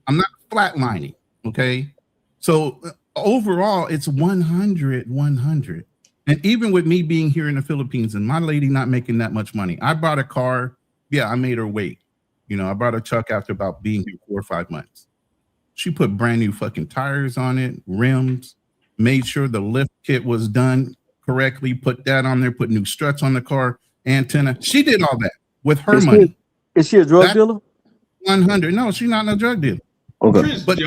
Speaker 6: I'm not flatlining. Okay. So overall, it's 100-100. And even with me being here in the Philippines and my lady not making that much money, I bought a car. Yeah, I made her wait. You know, I bought a truck after about being here 4 or 5 months. She put brand new fucking tires on it, rims, made sure the lift kit was done correctly, put that on there, put new struts on the car, antenna. She did all that with her money.
Speaker 2: Is she a drug dealer?
Speaker 6: 100. No, she's not a drug dealer.
Speaker 2: Okay.
Speaker 6: But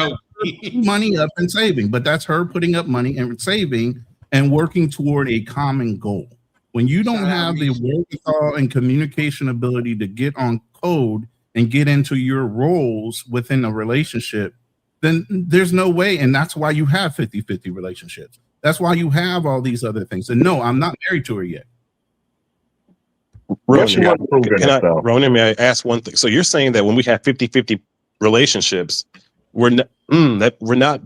Speaker 6: money up and saving. But that's her putting up money and saving and working toward a common goal. When you don't have the wherewithal and communication ability to get on code and get into your roles within a relationship, then there's no way. And that's why you have 50-50 relationships. That's why you have all these other things. And no, I'm not married to her yet.
Speaker 10: Ronan, may I ask one thing? So you're saying that when we have 50-50 relationships, we're not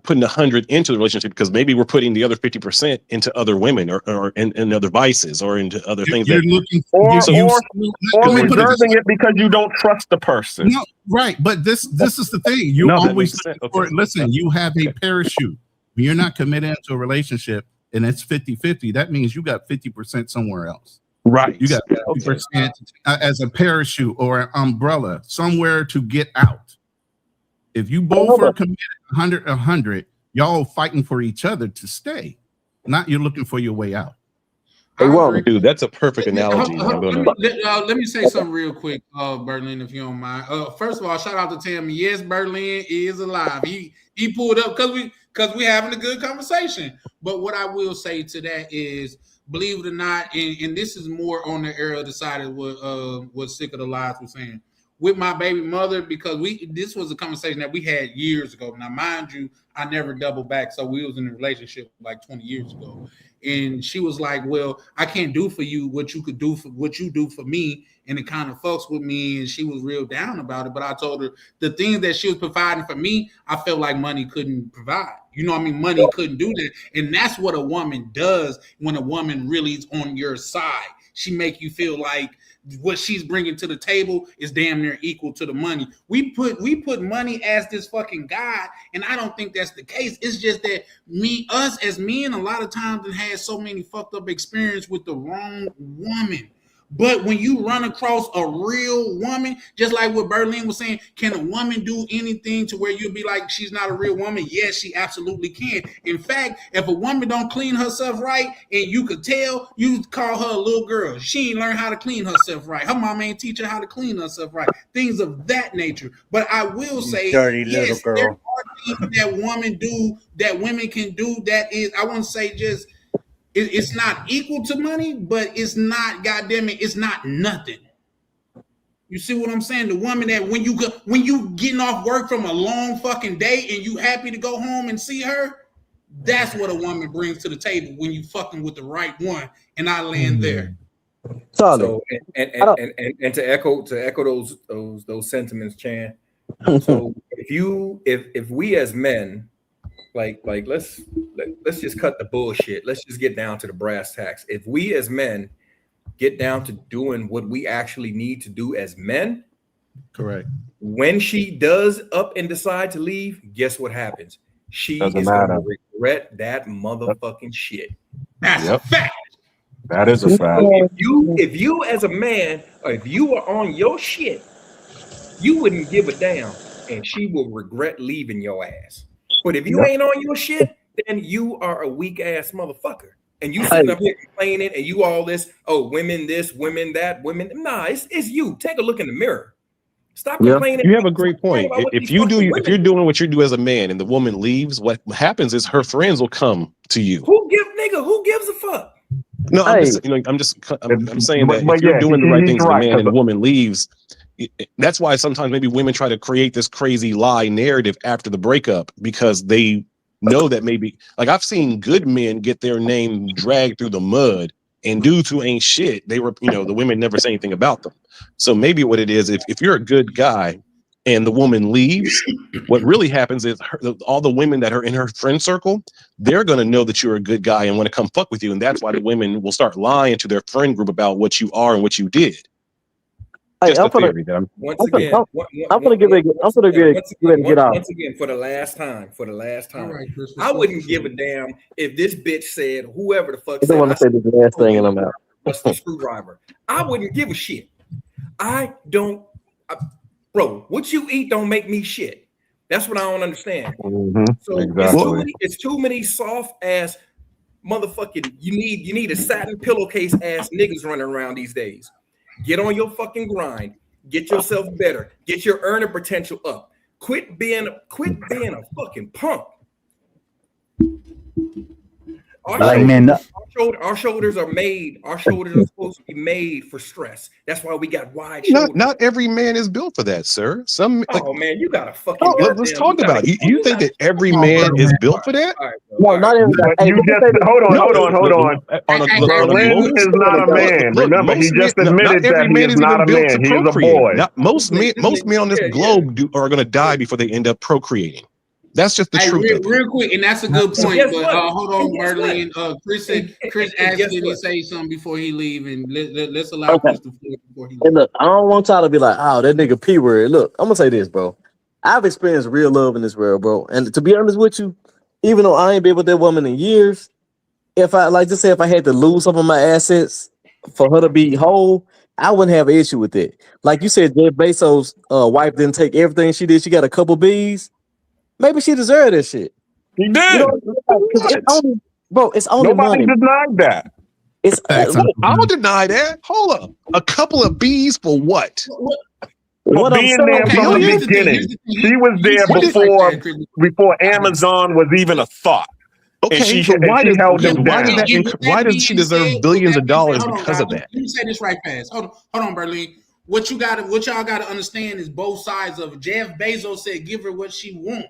Speaker 10: putting 100 into the relationship because maybe we're putting the other 50% into other women or in other vices or into other things.
Speaker 11: You're looking for, or reserving it because you don't trust the person.
Speaker 6: No, right. But this is the thing. You always looking for it. Listen, you have a parachute. When you're not committed to a relationship and it's 50-50, that means you got 50% somewhere else.
Speaker 10: Right.
Speaker 6: You got 50% as a parachute or an umbrella somewhere to get out. If you both are committed 100, y'all fighting for each other to stay. Not you're looking for your way out.
Speaker 10: Dude, that's a perfect analogy.
Speaker 4: Let me say something real quick, Berlin, if you don't mind. First of all, shout out to Tim. Yes, Berlin is alive. He pulled up because we having a good conversation. But what I will say to that is, believe it or not, and this is more on the era decided what Sick of the Lies was saying. With my baby mother, because this was a conversation that we had years ago. Now, mind you, I never doubled back, so we was in a relationship like 20 years ago. And she was like, well, I can't do for you what you could do for what you do for me. And it kind of fucks with me. And she was real down about it. But I told her the things that she was providing for me, I felt like money couldn't provide. You know what I mean? Money couldn't do that. And that's what a woman does when a woman really is on your side. She make you feel like what she's bringing to the table is damn near equal to the money. We put money as this fucking God, and I don't think that's the case. It's just that us as men, a lot of times have had so many fucked up experience with the wrong woman. But when you run across a real woman, just like what Berlin was saying, can a woman do anything to where you'll be like, she's not a real woman? Yes, she absolutely can. In fact, if a woman don't clean herself right and you could tell, you call her a little girl. She ain't learned how to clean herself right. Her mama ain't teach her how to clean herself right. Things of that nature. But I will say,
Speaker 8: dirty little girl.
Speaker 4: things that women can do that is, I wouldn't say just it's not equal to money, but it's not, goddamn it, it's not nothing. You see what I'm saying? The woman that when you getting off work from a long fucking day and you happy to go home and see her, that's what a woman brings to the table when you fucking with the right one. And I land there.
Speaker 13: So and to echo those sentiments, Chan. So if we as men, like let's just cut the bullshit. Let's just get down to the brass tacks. If we as men get down to doing what we actually need to do as men,
Speaker 6: correct.
Speaker 13: When she does up and decide to leave, guess what happens? She is going to regret that motherfucking shit. That's a fact.
Speaker 11: That is a fact.
Speaker 13: If you as a man, or if you are on your shit, you wouldn't give a damn, and she will regret leaving your ass. But if you ain't on your shit, then you are a weak ass motherfucker. And you sitting up here complaining, and you all this, oh, women this, women that, women. Nah, it's you. Take a look in the mirror. Stop complaining.
Speaker 10: You have a great point. If you're doing what you do as a man, and the woman leaves, what happens is her friends will come to you.
Speaker 13: Who gives a fuck?
Speaker 10: No, I'm saying that if you're doing the right things as a man and the woman leaves, that's why sometimes maybe women try to create this crazy lie narrative after the breakup, because they know that maybe, like, I've seen good men get their name dragged through the mud, and dudes who ain't shit, they were, the women never say anything about them. So maybe what it is, if you're a good guy and the woman leaves, what really happens is all the women that are in her friend circle, they're going to know that you're a good guy and want to come fuck with you. And that's why the women will start lying to their friend group about what you are and what you did.
Speaker 2: Hey, I'm gonna get
Speaker 13: for the last time. Right, I wouldn't give a damn if this bitch said, whoever the fuck said,
Speaker 2: I don't want to say the last thing and I'm out.
Speaker 13: What's the screwdriver? I wouldn't give a shit. Bro, what you eat don't make me shit. That's what I don't understand. So exactly. It's too many soft ass motherfucking. You need a satin pillowcase ass niggas running around these days. Get on your fucking grind. Get yourself better. Get your earning potential up. Quit being a fucking punk. Our shoulders are made. Our shoulders are supposed to be made for stress. That's why we got wide shoulders.
Speaker 10: Not every man is built for that, sir.
Speaker 13: Man, you got a fucking.
Speaker 10: Let's talk about it. You think that every man is built for that?
Speaker 2: No, not every.
Speaker 11: Hold on. Berlin is not a man. Remember, he just admitted that he is not a man. He is a boy.
Speaker 10: Most men on this globe are going to die before they end up procreating. That's just the truth.
Speaker 4: Real quick, and that's a good point. But hold on, Berlin. Chris asked did he say something before he leave, and let's allow Chris to finish before he leave.
Speaker 2: And look, I don't want y'all to be like, oh, that nigga P word. Look, I'm gonna say this, bro. I've experienced real love in this world, bro. And to be honest with you, even though I ain't been with that woman in years, if I if I had to lose some of my assets for her to be whole, I wouldn't have an issue with it. Like you said, Jeff Bezos' wife didn't take everything she did. She got a couple B's. Maybe she deserved this shit.
Speaker 11: He did.
Speaker 2: It's only
Speaker 11: nobody
Speaker 2: money.
Speaker 11: denied that.
Speaker 10: I'll deny that. Hold up. A couple of B's for what?
Speaker 11: Well, being there from the beginning. She was there before Amazon was even a thought.
Speaker 10: Okay, why does she deserve billions of dollars because of that?
Speaker 4: Let me say this right fast. Hold on, Berlin. What y'all got to understand is both sides of it. Jeff Bezos said, "Give her what she want."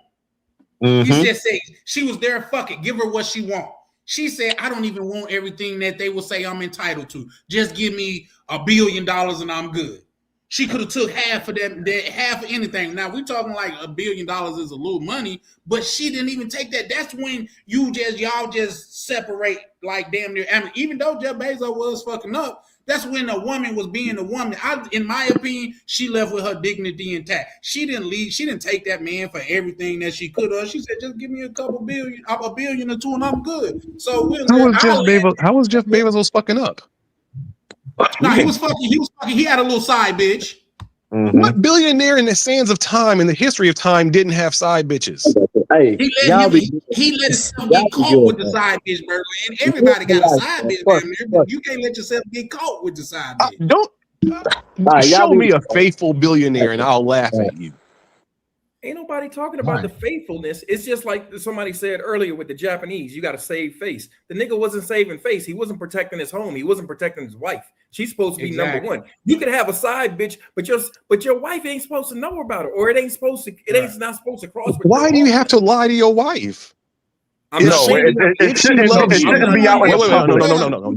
Speaker 4: He just said she was there. Fuck it, give her what she want. She said, "I don't even want everything that they will say I'm entitled to. Just give me $1 billion and I'm good." She could have took half of that half of anything. Now we talking like $1 billion is a little money, but she didn't even take that. That's when y'all just separate like damn near. I mean, even though Jeff Bezos was fucking up, that's when a woman was being a woman. In my opinion, she left with her dignity intact. She didn't leave. She didn't take that man for everything that she could have. She said, "Just give me a billion or two, and I'm good." So
Speaker 10: how was Jeff Bezos fucking up?
Speaker 4: No, he was fucking. He had a little side bitch.
Speaker 10: What billionaire in the sands of time, in the history of time, didn't have side bitches?
Speaker 2: Hey,
Speaker 4: he let himself get caught with the side bitch, Berlin. Everybody got a side bitch down there, but you can't let yourself get caught with the side bitch.
Speaker 10: Show me a faithful billionaire, and I'll laugh at you.
Speaker 13: Ain't nobody talking about the faithfulness. It's just like somebody said earlier with the Japanese, you got to save face. The nigga wasn't saving face. He wasn't protecting his home. He wasn't protecting his wife. She's supposed to be number one. You could have a side bitch, but your wife ain't supposed to know about it, or it ain't not supposed to cross.
Speaker 10: Why do you have to lie to your wife?
Speaker 11: It shouldn't be out in the public.
Speaker 10: No.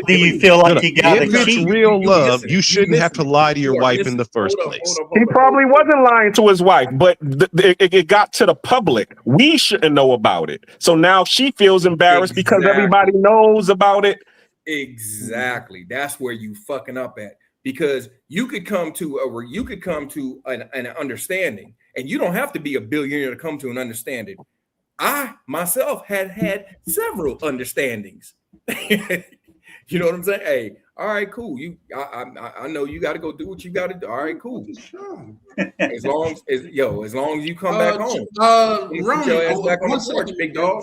Speaker 8: Do you feel like you got
Speaker 10: if it's real love, you shouldn't have to lie to your wife in the first place.
Speaker 11: He probably wasn't lying to his wife, but it got to the public. We shouldn't know about it. So now she feels embarrassed because everybody knows about it.
Speaker 13: Exactly. That's where you fucking up at, because you could come to an understanding, and you don't have to be a billionaire to come to an understanding. I myself had several understandings. You know what I'm saying? Hey, all right, cool. I know you got to go do what you got to do. All right, cool. As long as you come back home,
Speaker 4: Ronan,
Speaker 13: your ass back on the porch, big dog.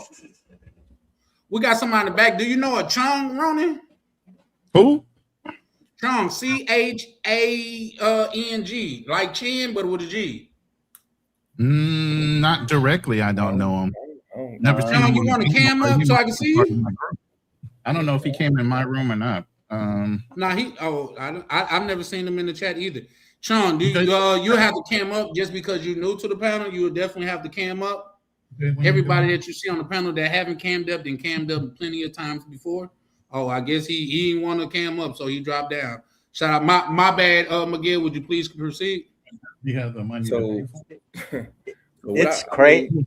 Speaker 4: We got somebody in the back. Do you know a Chung, Ronan?
Speaker 6: Who?
Speaker 4: Chung, Chang, like Chin, but with a G.
Speaker 6: Not directly. I don't know him. Never seen him.
Speaker 4: You want to cam up so I can see you?
Speaker 6: I don't know if he came in my room or not.
Speaker 4: I've never seen him in the chat either. Sean, do you have to cam up just because you're new to the panel? You would definitely have to cam up. Everybody that you see on the panel that haven't cammed up, then cammed up plenty of times before. Oh, I guess he didn't want to cam up, so he dropped down. Shout out, my bad, Miguel. Would you please proceed?
Speaker 6: You have the money.
Speaker 8: It's crazy.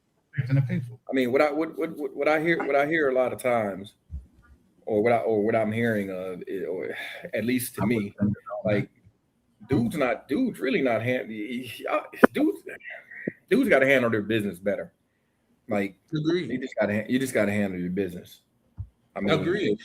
Speaker 13: I mean, what I hear a lot of times, or what I'm hearing of, or at least to me, like dudes really not dudes got to handle their business better. Like,
Speaker 4: agreed.
Speaker 13: You just got to handle your business. I mean,
Speaker 4: agreed.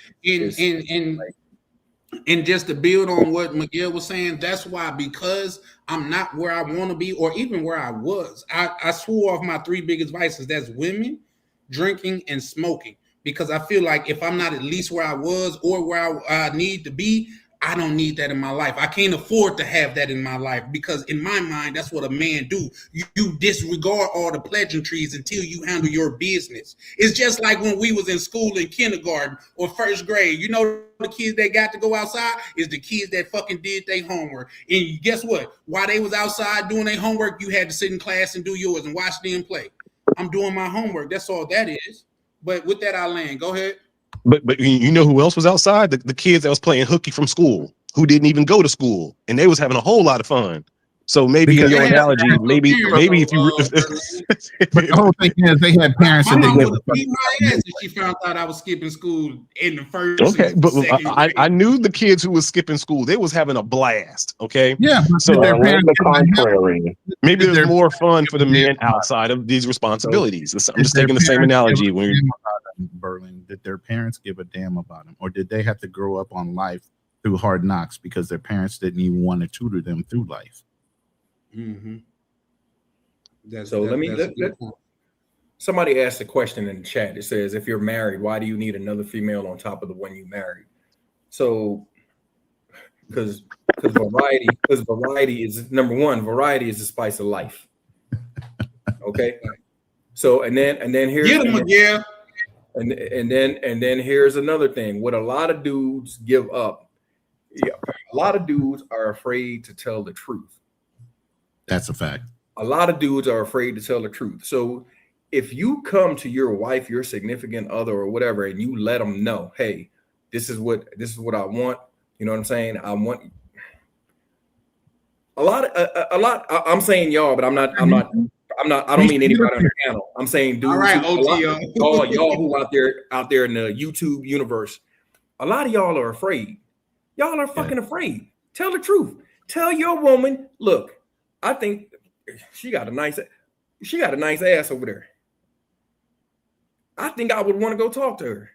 Speaker 4: And just to build on what Miguel was saying, that's why, because I'm not where I want to be, or even where I was, I swore off my three biggest vices. That's women, drinking, and smoking. Because I feel like if I'm not at least where I was or where I need to be, I don't need that in my life. I can't afford to have that in my life, because in my mind, that's what a man do. You disregard all the pleasantries until you handle your business. It's just like when we was in school in kindergarten or first grade. You know, the kids that got to go outside is the kids that fucking did their homework. And guess what? While they was outside doing their homework, you had to sit in class and do yours and watch them play. I'm doing my homework. That's all that is. But with that, I'll land. Go ahead.
Speaker 10: But you know who else was outside? The kids that was playing hooky from school, who didn't even go to school, and they was having a whole lot of fun. So maybe in your analogy, maybe if you.
Speaker 6: But the whole thing is, they had parents that they
Speaker 4: would beat my ass if she found out I was skipping school in the first.
Speaker 10: Okay, but I knew the kids who was skipping school, they was having a blast. Okay,
Speaker 6: yeah.
Speaker 10: So
Speaker 11: the contrary.
Speaker 10: Maybe there's more fun for the men outside of these responsibilities. I'm just taking the same analogy. When
Speaker 6: Berlin, did their parents give a damn about them, or did they have to grow up on life through hard knocks because their parents didn't even want to tutor them through life?
Speaker 4: Mm-hmm.
Speaker 13: Somebody asked a question in the chat. It says, if you're married, why do you need another female on top of the one you married? So, because variety is number one. Variety is the spice of life. Okay. So and then here's and then here's another thing. What a lot of dudes give up. Yeah, a lot of dudes are afraid to tell the truth.
Speaker 6: That's a fact.
Speaker 13: A lot of dudes are afraid to tell the truth. So if you come to your wife, your significant other, or whatever, and you let them know, hey, this is what I want. You know what I'm saying? I want a lot. I'm saying y'all, but I don't mean anybody on the panel. I'm saying dudes.
Speaker 4: All right, OTO.
Speaker 13: y'all who out there in the YouTube universe. A lot of y'all are afraid. Y'all are fucking afraid. Tell the truth. Tell your woman, look, I think she got a nice ass over there. I think I would want to go talk to her.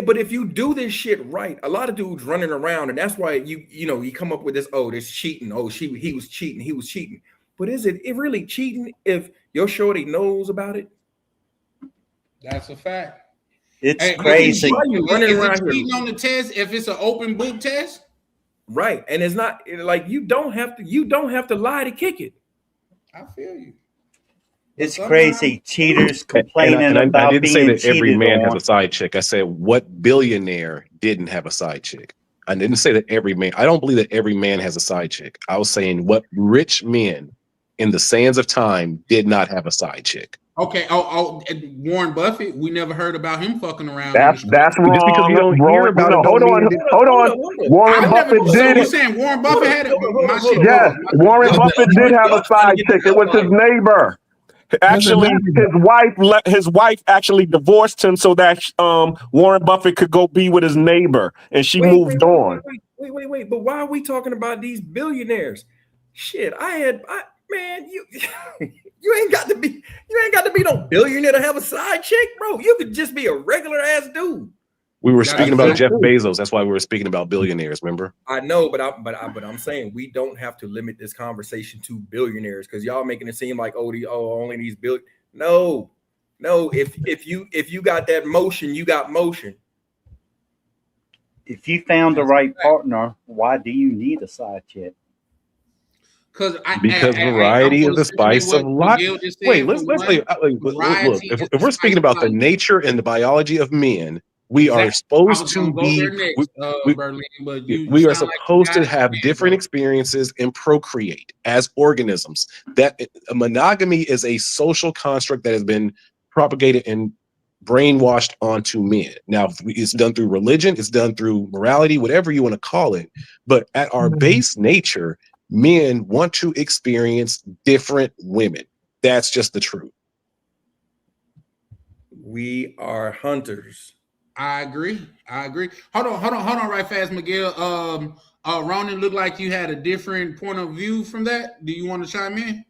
Speaker 13: But if you do this shit right, a lot of dudes running around, and that's why you come up with this, this cheating. Oh, he was cheating. But is it really cheating if your shorty knows about it?
Speaker 4: That's a fact.
Speaker 8: It's crazy.
Speaker 13: Why are you running around here?
Speaker 4: Cheating on the test if it's an open book test?
Speaker 13: Right. And it's not like you don't have to lie to kick it.
Speaker 4: I feel you.
Speaker 8: It's crazy. Cheaters complaining
Speaker 10: And I
Speaker 8: about
Speaker 10: didn't say
Speaker 8: being
Speaker 10: that every
Speaker 8: cheated
Speaker 10: man
Speaker 8: on.
Speaker 10: has a side chick. I said what billionaire didn't have a side chick. I didn't say that every man. I don't believe that every man has a side chick. I was saying what rich men in the sands of time did not have a side chick.
Speaker 4: Okay. Warren Buffett. We never heard about him fucking around.
Speaker 11: That's wrong.
Speaker 10: Just because we don't hear about it,
Speaker 11: hold on. Warren Buffett did.
Speaker 4: You saying Warren Buffett had it?
Speaker 11: Yes, Warren Buffett did have a side chick. It was his neighbor. Actually, his wife actually divorced him so that Warren Buffett could go be with his neighbor, and she moved on.
Speaker 13: Wait. But why are we talking about these billionaires? Shit, man, you ain't got to be no billionaire to have a side chick, bro. You could just be a regular ass dude.
Speaker 10: We were speaking about Jeff Bezos. That's why we were speaking about billionaires. Remember?
Speaker 13: I know, but I'm saying we don't have to limit this conversation to billionaires because y'all making it seem like only these billion. No. If you got that motion, you got motion.
Speaker 8: If you found the right partner, why do you need a side chick?
Speaker 10: Because variety is the spice of life. Wait, let's look. If we're speaking about the nature and the biology of men, we are supposed to be. We are supposed to have different experiences and procreate as organisms. That monogamy is a social construct that has been propagated and brainwashed onto men. Now, it's done through religion, it's done through morality, whatever you want to call it. But at our base nature, men want to experience different women. That's just the truth.
Speaker 13: We are hunters.
Speaker 4: I agree. Hold on right fast, Miguel. Ronan, looked like you had a different point of view from that. Do you want to chime in?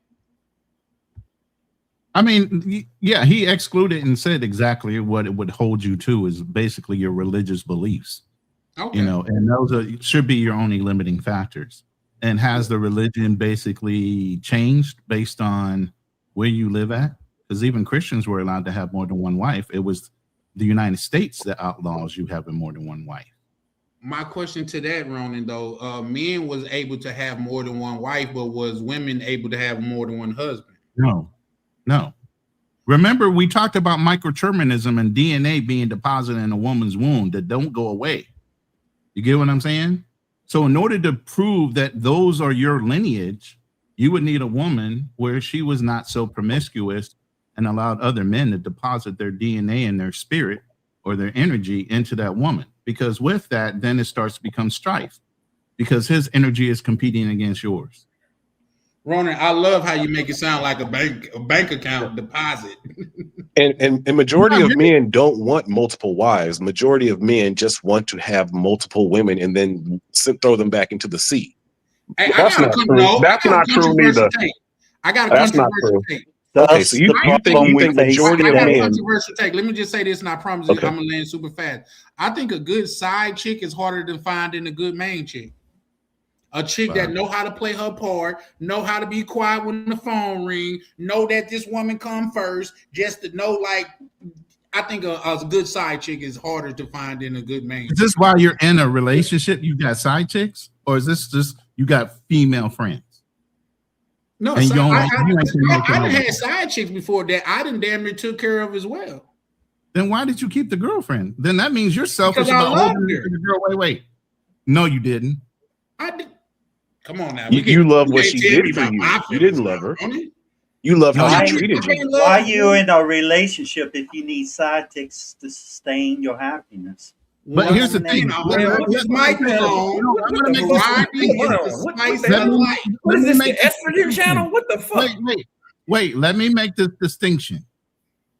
Speaker 6: I mean, yeah, he excluded and said exactly what it would hold you to is basically your religious beliefs. Okay. And those should be your only limiting factors. And has the religion basically changed based on where you live at? Because even Christians were allowed to have more than one wife. It was the United States that outlaws you having more than one wife.
Speaker 4: My question to that, Ronan, though, men was able to have more than one wife, but was women able to have more than one husband?
Speaker 6: No. Remember, we talked about microterminism and DNA being deposited in a woman's womb that don't go away. You get what I'm saying? So in order to prove that those are your lineage, you would need a woman where she was not so promiscuous and allowed other men to deposit their DNA and their spirit or their energy into that woman. Because with that, then it starts to become strife because his energy is competing against yours.
Speaker 4: Ronan, I love how you make it sound like a bank account deposit.
Speaker 10: And majority of men don't want multiple wives. Majority of men just want to have multiple women and then throw them back into the sea.
Speaker 4: Hey,
Speaker 11: that's not true. That's not true neither.
Speaker 4: I got a controversial take.
Speaker 10: Okay, so you think majority of men.
Speaker 4: Controversial take. Let me just say this, and I promise you, I'm gonna land super fast. I think a good side chick is harder to find than a good main chick. A chick that know how to play her part, know how to be quiet when the phone ring, know that this woman come first, just to know, like, I think a good side chick is harder to find than a good main.
Speaker 6: Is this why you're in a relationship? You got side chicks, or is this just you got female friends?
Speaker 4: No, I done had side chicks before that I done damn near took care of as well.
Speaker 6: Then why did you keep the girlfriend? Then that means you're selfish about holding the girl. Wait. No, you didn't.
Speaker 4: I did. Come on now.
Speaker 10: You love what she did for you. You didn't love her. You love how she treated you.
Speaker 8: Why are you in a relationship if you need side chicks to sustain your happiness?
Speaker 6: But here's the thing.
Speaker 13: What is this, the estrogen channel? What the fuck?
Speaker 6: Wait, let me make this distinction.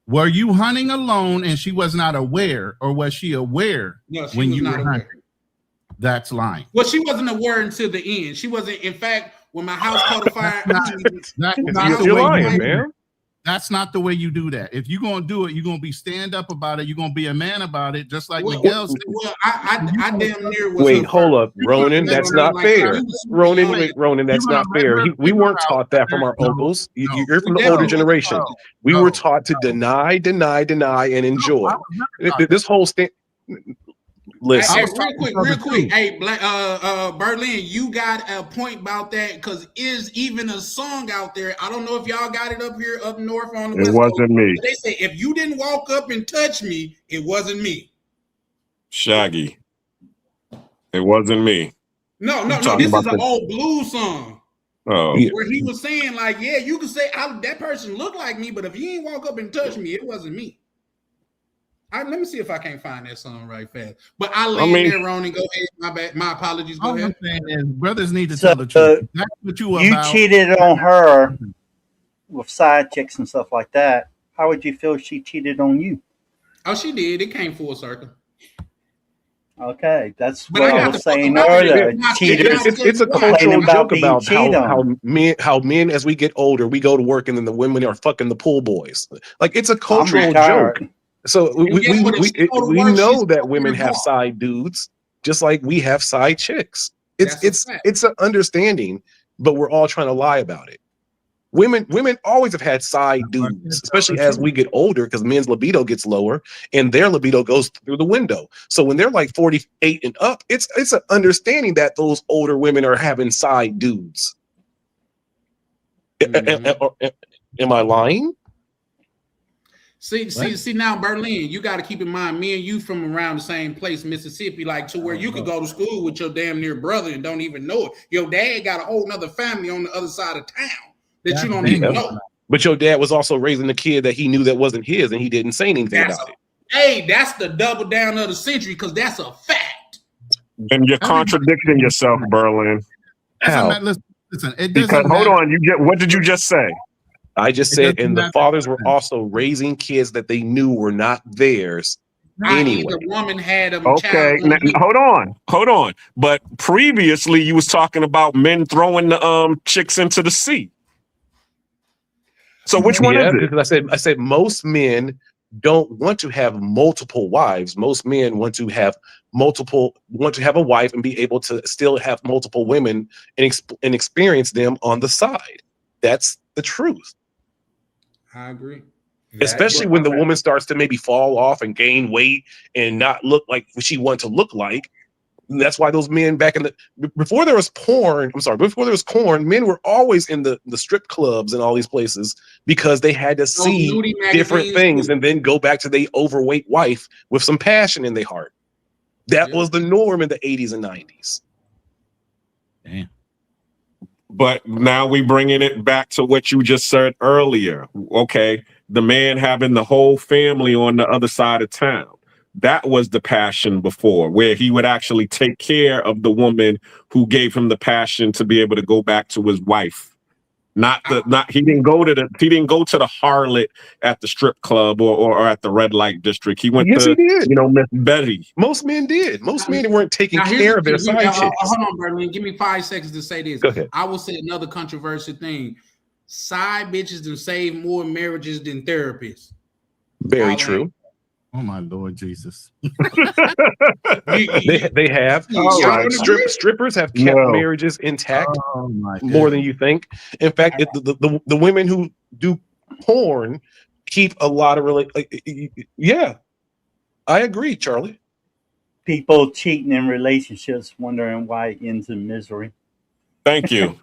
Speaker 6: Were you hunting alone and she was not aware, or was she aware when you were hunting? That's lying.
Speaker 4: Well, she wasn't aware until the end. She wasn't. In fact, when my house caught a fire,
Speaker 6: you're lying, man. That's not the way you do that. If you're gonna do it, you're gonna be stand up about it. You're gonna be a man about it, just like Miguel said.
Speaker 4: Well, I damn near was.
Speaker 10: Wait, hold up, Ronan. That's not fair. Ronan, that's not fair. We weren't taught that from our uncles. You're from the older generation. We were taught to deny, and enjoy. This whole
Speaker 3: Listen,
Speaker 4: Hey, real quick. Hey, Berlin, you got a point about that because is even a song out there. I don't know if y'all got it up here up north on the
Speaker 11: It
Speaker 4: West
Speaker 11: wasn't
Speaker 4: Coast.
Speaker 11: me.
Speaker 4: But they say if you didn't walk up and touch me, it wasn't me.
Speaker 11: Shaggy. It wasn't me.
Speaker 4: No.
Speaker 11: talking
Speaker 4: This
Speaker 11: about
Speaker 4: is an
Speaker 11: the-
Speaker 4: old blues song
Speaker 11: Oh,
Speaker 4: where he was saying like, yeah, you can say that person looked like me, but if you ain't walk up and touch me, it wasn't me. Let me see if I can't find that song right fast. But I land there, Ronan. Go ahead. My bad. My apologies. Go
Speaker 6: All
Speaker 4: ahead.
Speaker 6: I'm saying is brothers need to
Speaker 8: So,
Speaker 6: tell the truth. That's what you about.
Speaker 8: cheated on her with side chicks and stuff like that. How would you feel if she cheated on you?
Speaker 4: Oh, she did. It came full circle.
Speaker 8: Okay, that's
Speaker 4: But
Speaker 8: what
Speaker 4: I
Speaker 8: I
Speaker 4: got
Speaker 8: was
Speaker 4: to fuck
Speaker 8: saying
Speaker 4: about it.
Speaker 8: earlier. Cheaters
Speaker 10: It's a
Speaker 8: complaining
Speaker 10: cultural
Speaker 8: about
Speaker 10: joke
Speaker 8: being
Speaker 10: about
Speaker 8: cheated on.
Speaker 10: how men as we get older we go to work and then the women are fucking the pool boys. Like it's a cultural
Speaker 8: retired.
Speaker 10: joke. So
Speaker 4: And guess what? If she go to
Speaker 10: we
Speaker 4: work,
Speaker 10: know
Speaker 4: she's
Speaker 10: that
Speaker 4: fucking
Speaker 10: women
Speaker 4: the
Speaker 10: have
Speaker 4: bar.
Speaker 10: side dudes just like we have side chicks.
Speaker 4: That's a fact.
Speaker 10: It's an understanding, but we're all trying to lie about it. Women always have had side dudes, especially as we get older, because men's libido gets lower and their libido goes through the window. So when they're like 48 and up, it's an understanding that those older women are having side dudes. Am I lying?
Speaker 4: See now, Berlin, you got to keep in mind, me and you from around the same place, Mississippi, like to where you could go to school with your damn near brother and don't even know it. Your dad got a whole nother family on the other side of town that you don't even know.
Speaker 10: But your dad was also raising a kid that he knew that wasn't his, and he didn't say anything about it.
Speaker 4: Hey, that's the double down of the century because that's a fact.
Speaker 11: and you're contradicting yourself, Berlin.
Speaker 10: How?
Speaker 6: Listen, it
Speaker 11: Because
Speaker 6: doesn't
Speaker 11: hold
Speaker 6: matter.
Speaker 11: on, what did you just say?
Speaker 10: I just said, and the fathers were also raising kids that they knew were not theirs anyway.
Speaker 4: The woman had a
Speaker 11: Okay,
Speaker 4: child.
Speaker 11: hold on. But previously, you was talking about men throwing the chicks into the sea. So which one is it?
Speaker 10: Because I said most men don't want to have multiple wives. Most men want to have a wife and be able to still have multiple women and experience them on the side. That's the truth.
Speaker 4: I agree.
Speaker 10: Especially when the woman starts to maybe fall off and gain weight and not look like what she wants to look like. And that's why those men before there was porn, before there was corn, men were always in the strip clubs and all these places because they had to see different things and then go back to their overweight wife with some passion in their heart. That was the norm in the 80s and 90s.
Speaker 6: Damn.
Speaker 11: But now we bringing it back to what you just said earlier. Okay, the man having the whole family on the other side of town. That was the passion before, where he would actually take care of the woman who gave him the passion to be able to go back to his wife. He didn't go to the harlot at the strip club or at the red light district. He went to, Miss Betty.
Speaker 10: Most men did. Most men weren't taking care of their side chicks.
Speaker 4: Hold on, Berlin. Give me 5 seconds to say this.
Speaker 10: Go ahead.
Speaker 4: I will say another controversial thing. Side bitches do save more marriages than therapists.
Speaker 10: Very true.
Speaker 6: Oh my Lord Jesus.
Speaker 10: They have. Strippers have kept marriages intact more than you think. In fact, the women who do porn keep a lot of yeah. I agree, Charlie.
Speaker 8: People cheating in relationships, wondering why it ends in misery.
Speaker 11: Thank you.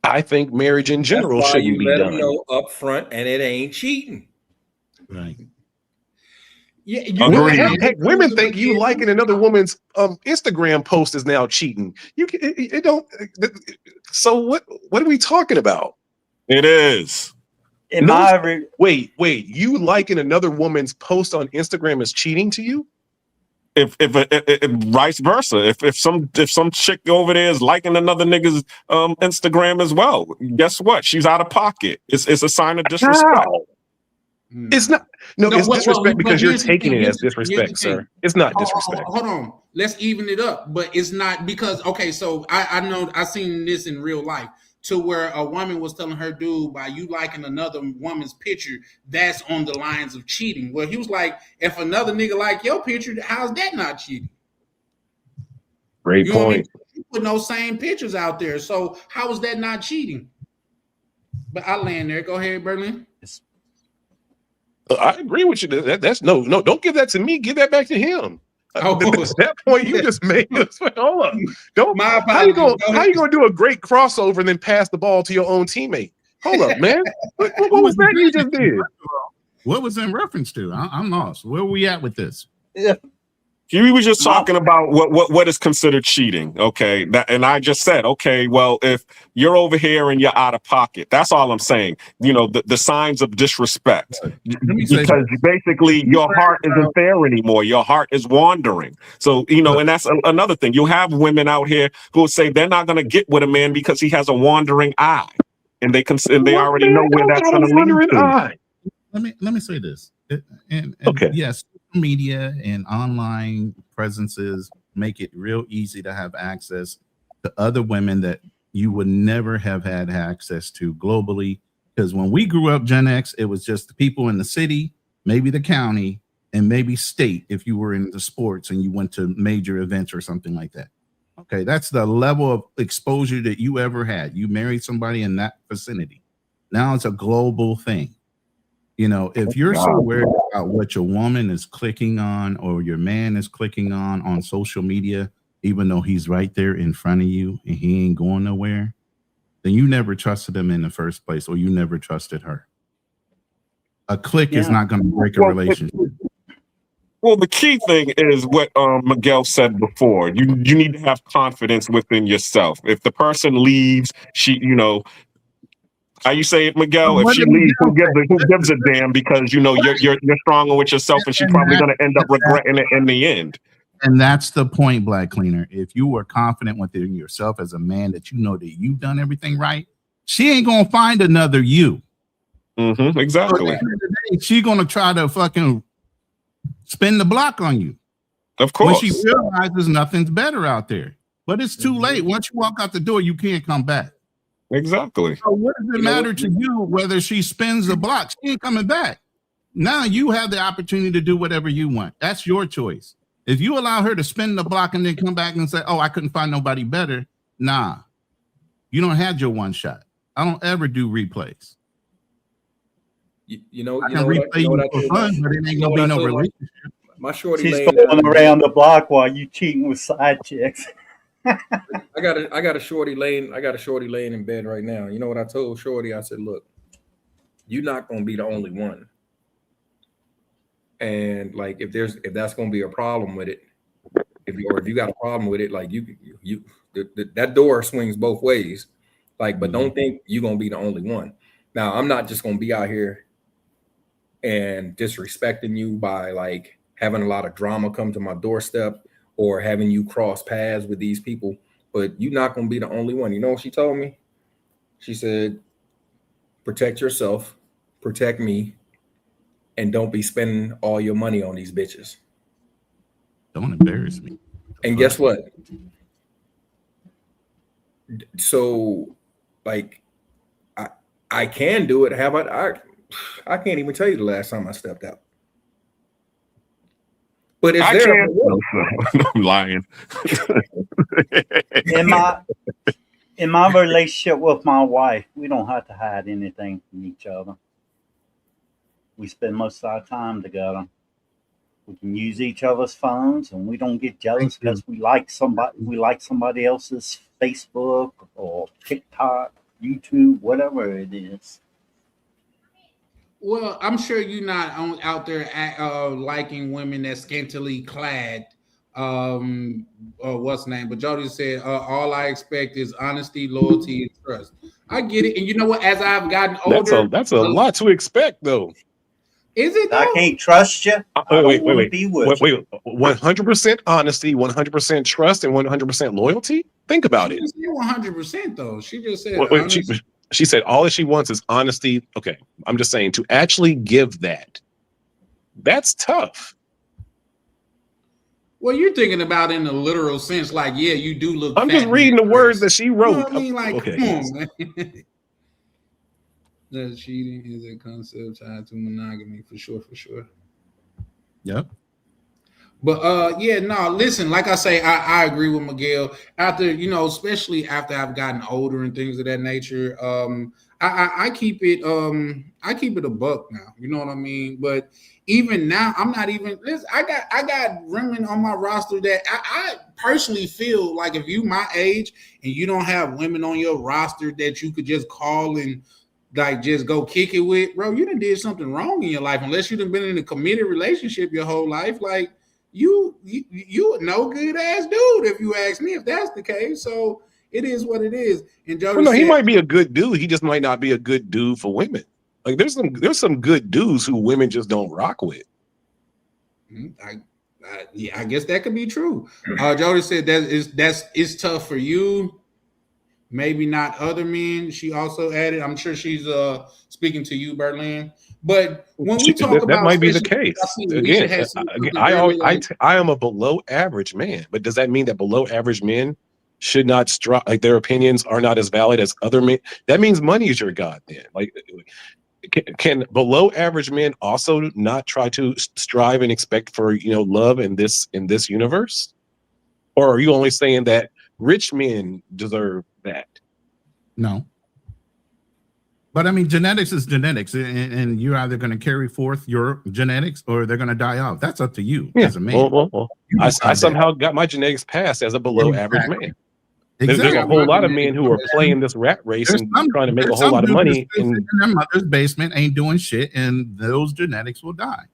Speaker 10: I think marriage in general
Speaker 13: That's why
Speaker 10: shouldn't
Speaker 13: you
Speaker 10: be
Speaker 13: let
Speaker 10: done.
Speaker 13: them know up front, and it ain't cheating.
Speaker 6: Right.
Speaker 4: Yeah,
Speaker 10: heck, women think you liking another woman's Instagram post is now cheating. It don't. So what are we talking about?
Speaker 11: It is.
Speaker 10: Wait. You liking another woman's post on Instagram is cheating to you?
Speaker 11: If vice versa, if some chick over there is liking another nigga's Instagram as well, guess what? She's out of pocket. It's a sign of disrespect.
Speaker 10: How? It's not. No, it's disrespect because you're taking it as disrespect, sir. It's not disrespect.
Speaker 4: Hold on. Let's even it up. But it's not because, okay, so I know I've seen this in real life to where a woman was telling her dude, by you liking another woman's picture, that's on the lines of cheating. Well, he was like, if another nigga like your picture, how's that not cheating?
Speaker 10: Great point.
Speaker 4: You put those same pictures out there. So how is that not cheating? But I land there. Go ahead, Berlin.
Speaker 10: I agree with you. That's no. Don't give that to me. Give that back to him. That point you just made. Hold up. Don't. How you gonna do a great crossover and then pass the ball to your own teammate? Hold up, man. What was that you just did?
Speaker 6: What was in reference to? I'm lost. Where are we at with this?
Speaker 11: Yeah. We were just talking about what is considered cheating, okay? And I just said, okay, well, if you're over here and you're out of pocket, that's all I'm saying. You know, the signs of disrespect, because basically your heart isn't there anymore. Your heart is wandering. So, you know, and that's another thing. You'll have women out here who will say they're not going to get with a man because he has a wandering eye, and they already know where that's going to lead to.
Speaker 6: Let me say this. And
Speaker 10: okay.
Speaker 6: Yes, social media and online presences make it real easy to have access to other women that you would never have had access to globally. Because when we grew up, Gen X, it was just the people in the city, maybe the county, and maybe state if you were into sports and you went to major events or something like that. Okay, that's the level of exposure that you ever had. You married somebody in that vicinity. Now it's a global thing. You know, if you're so worried about what your woman is clicking on or your man is clicking on social media, even though he's right there in front of you and he ain't going nowhere, then you never trusted him in the first place, or you never trusted her. A click is not going to break a relationship.
Speaker 11: Well, the key thing is what Miguel said before. You need to have confidence within yourself. If the person leaves, how you say it, Miguel? If she leaves, who gives a damn? Because you know you're stronger with yourself, and she's probably going to end up regretting it in the end.
Speaker 6: And that's the point, Black Cleaner. If you were confident within yourself as a man that you know that you've done everything right, she ain't gonna find another you.
Speaker 11: Mm-hmm, exactly.
Speaker 6: So at the end of the day, she's gonna try to fucking spin the block on you.
Speaker 11: Of course.
Speaker 6: When she realizes nothing's better out there, but it's too late. Once you walk out the door, you can't come back.
Speaker 11: Exactly.
Speaker 6: So what does it matter to you whether she spins the block? She ain't coming back. Now you have the opportunity to do whatever you want. That's your choice. If you allow her to spin the block and then come back and say, "Oh, I couldn't find nobody better," nah, you don't have your one shot. I don't ever do replays.
Speaker 13: You know,
Speaker 6: I can replay you for fun, but it ain't gonna be no relationship.
Speaker 13: My shorty
Speaker 8: She's
Speaker 13: laying
Speaker 8: going around the block while you cheating with side chicks.
Speaker 13: I got a shorty laying in bed right now. You know what I told Shorty? I said, look, you're not gonna be the only one. And like if that's gonna be a problem with it, if you got a problem with it, like that door swings both ways. Like, but don't think you're gonna be the only one. Now, I'm not just gonna be out here and disrespecting you by like having a lot of drama come to my doorstep or having you cross paths with these people, but you're not going to be the only one. You know what she told me? She said, protect yourself, protect me, and don't be spending all your money on these bitches.
Speaker 6: Don't embarrass me.
Speaker 13: And guess what? So, like, I can do it. How about I can't even tell you the last time I stepped out. But it's there.
Speaker 11: I'm lying.
Speaker 8: in my relationship with my wife, we don't have to hide anything from each other. We spend most of our time together. We can use each other's phones, and we don't get jealous because we like somebody else's Facebook or TikTok, YouTube, whatever it is.
Speaker 4: Well, I'm sure you're not out there liking women that's scantily clad. What's the name? But Jody said, all I expect is honesty, loyalty, and trust. I get it. And you know what? As I've gotten older,
Speaker 10: that's a lot to expect, though.
Speaker 4: Is it?
Speaker 8: I can't trust you.
Speaker 10: Wait. 100% honesty, 100% trust, and 100% loyalty. Think about it.
Speaker 4: 100% though. She just said.
Speaker 10: She said all that she wants is honesty. Okay, I'm just saying to actually give that's tough.
Speaker 4: Well, you're thinking about in the literal sense, like, yeah, you do look.
Speaker 10: I'm just reading the words that she wrote.
Speaker 4: You know what I mean? Like,
Speaker 10: okay.
Speaker 4: Come on, man. That cheating is a concept tied to monogamy for sure.
Speaker 6: Yep.
Speaker 4: But listen, like I say, I agree with Miguel. After, especially after I've gotten older and things of that nature, I keep it a buck now. You know what I mean? But even now, I'm not even. Listen, I got women on my roster that I personally feel like if you my age and you don't have women on your roster that you could just call and like just go kick it with, bro, you done did something wrong in your life. Unless you done been in a committed relationship your whole life, like you a no good ass dude if you ask me. If that's the case, so. It is what it is. And Jody
Speaker 10: no, he
Speaker 4: said,
Speaker 10: might be a good dude. He just might not be a good dude for women. Like there's some good dudes who women just don't rock with.
Speaker 4: I guess that could be true. Jody said that's tough for you. Maybe not other men. She also added, I'm sure she's speaking to you, Berlin. But when we talk about
Speaker 10: that might be the case. Again, I am a below average man, but does that mean that below average men should not strive, like their opinions are not as valid as other men? That means money is your god then. Like can below average men also not try to strive and expect for love in this universe? Or are you only saying that rich men deserve that?
Speaker 6: No. But I mean, genetics is genetics, and you're either going to carry forth your genetics or they're going to die out. That's up to you as a man.
Speaker 10: Well, I somehow got my genetics passed as a below average man.
Speaker 6: Exactly.
Speaker 10: There's a whole lot of men who are playing this rat race and trying to make a whole lot of money.
Speaker 6: And their mother's basement ain't doing shit, and those genetics will die.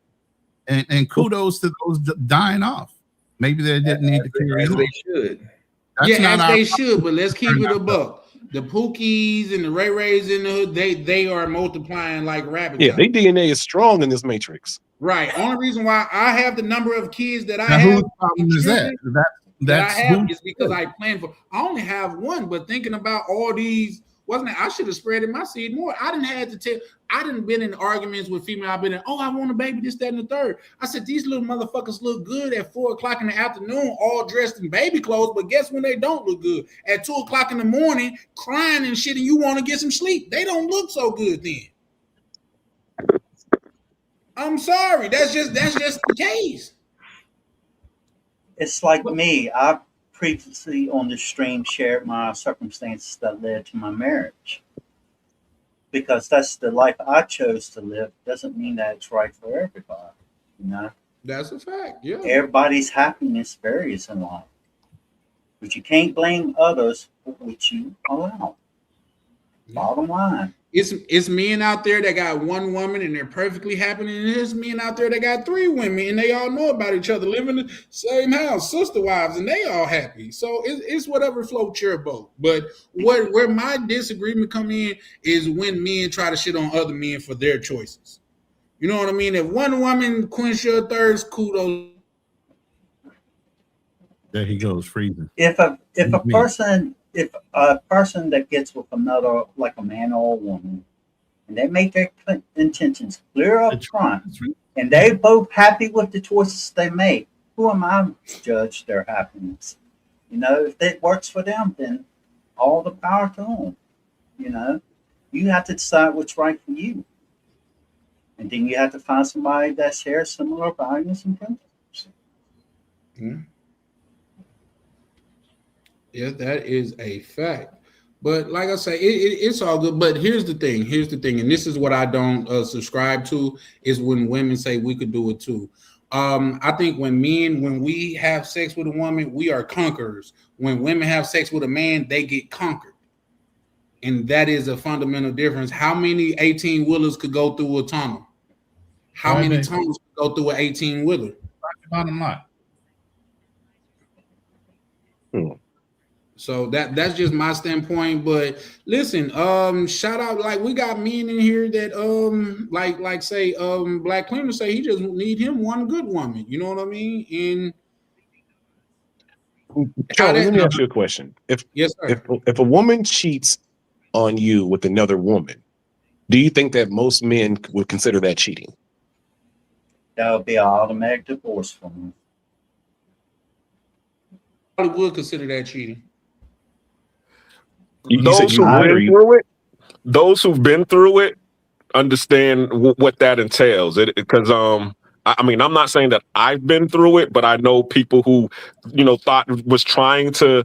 Speaker 6: And kudos to those dying off. Maybe they didn't need to carry on.
Speaker 13: They should.
Speaker 4: They should, but let's keep it a buck. The Pookies and the Ray Rays in the hood, they are multiplying like rabbits.
Speaker 10: Yeah, their DNA is strong in this matrix.
Speaker 4: Right. Only reason why I have the number of kids that I
Speaker 6: now,
Speaker 4: have
Speaker 6: whose problem is that? That's
Speaker 4: I have is because I plan for. I only have one, but thinking about all these, I should have spread my seed more. I didn't have to tell. I didn't been in arguments with female. I've been in. Oh, I want a baby. This, that, and the third. I said these little motherfuckers look good at 4:00 in the afternoon, all dressed in baby clothes. But guess when they don't look good? At 2:00 in the morning, crying and shit, and you want to get some sleep. They don't look so good then. I'm sorry. That's just the case.
Speaker 8: It's like me. I previously on the stream shared my circumstances that led to my marriage. Because that's the life I chose to live. Doesn't mean that it's right for everybody. You know?
Speaker 4: That's a fact. Yeah.
Speaker 8: Everybody's happiness varies in life. But you can't blame others for what you allow. Bottom line.
Speaker 4: It's men out there that got one woman and they're perfectly happy, and there's men out there that got 3 women and they all know about each other, live in the same house, sister wives, and they all happy. So it's whatever floats your boat. But where my disagreement come in is when men try to shit on other men for their choices. You know what I mean? If one woman quench your thirst, kudos.
Speaker 6: There he goes, freezing.
Speaker 8: If a person that gets with another, like a man or a woman, and they make their intentions clear up front, and they both happy with the choices they make, who am I to judge their happiness? You know, if it works for them, then all the power to them. You know, you have to decide what's right for you, and then you have to find somebody that shares similar values and principles.
Speaker 4: Mm-hmm. Yeah, that is a fact. But like I say, it's all good. But here's the thing, and this is what I don't subscribe to, is when women say we could do it too. I think when we have sex with a woman, we are conquerors. When women have sex with a man, they get conquered. And that is a fundamental difference. How many 18-wheelers could go through a tunnel? How many tunnels could go through an 18-wheeler?
Speaker 6: Bottom line.
Speaker 4: So that's just my standpoint. But listen, shout out, like we got men in here that like say Black Cleaner say he just need him one good woman. You know what I mean? And
Speaker 10: Charlie, let me ask you a question. If a woman cheats on you with another woman, do you think that most men would consider that cheating?
Speaker 8: That would be an automatic divorce for me.
Speaker 4: I would consider that cheating.
Speaker 11: Those who've been through it understand what that entails. Because I mean, I'm not saying that I've been through it, but I know people who, thought was trying to,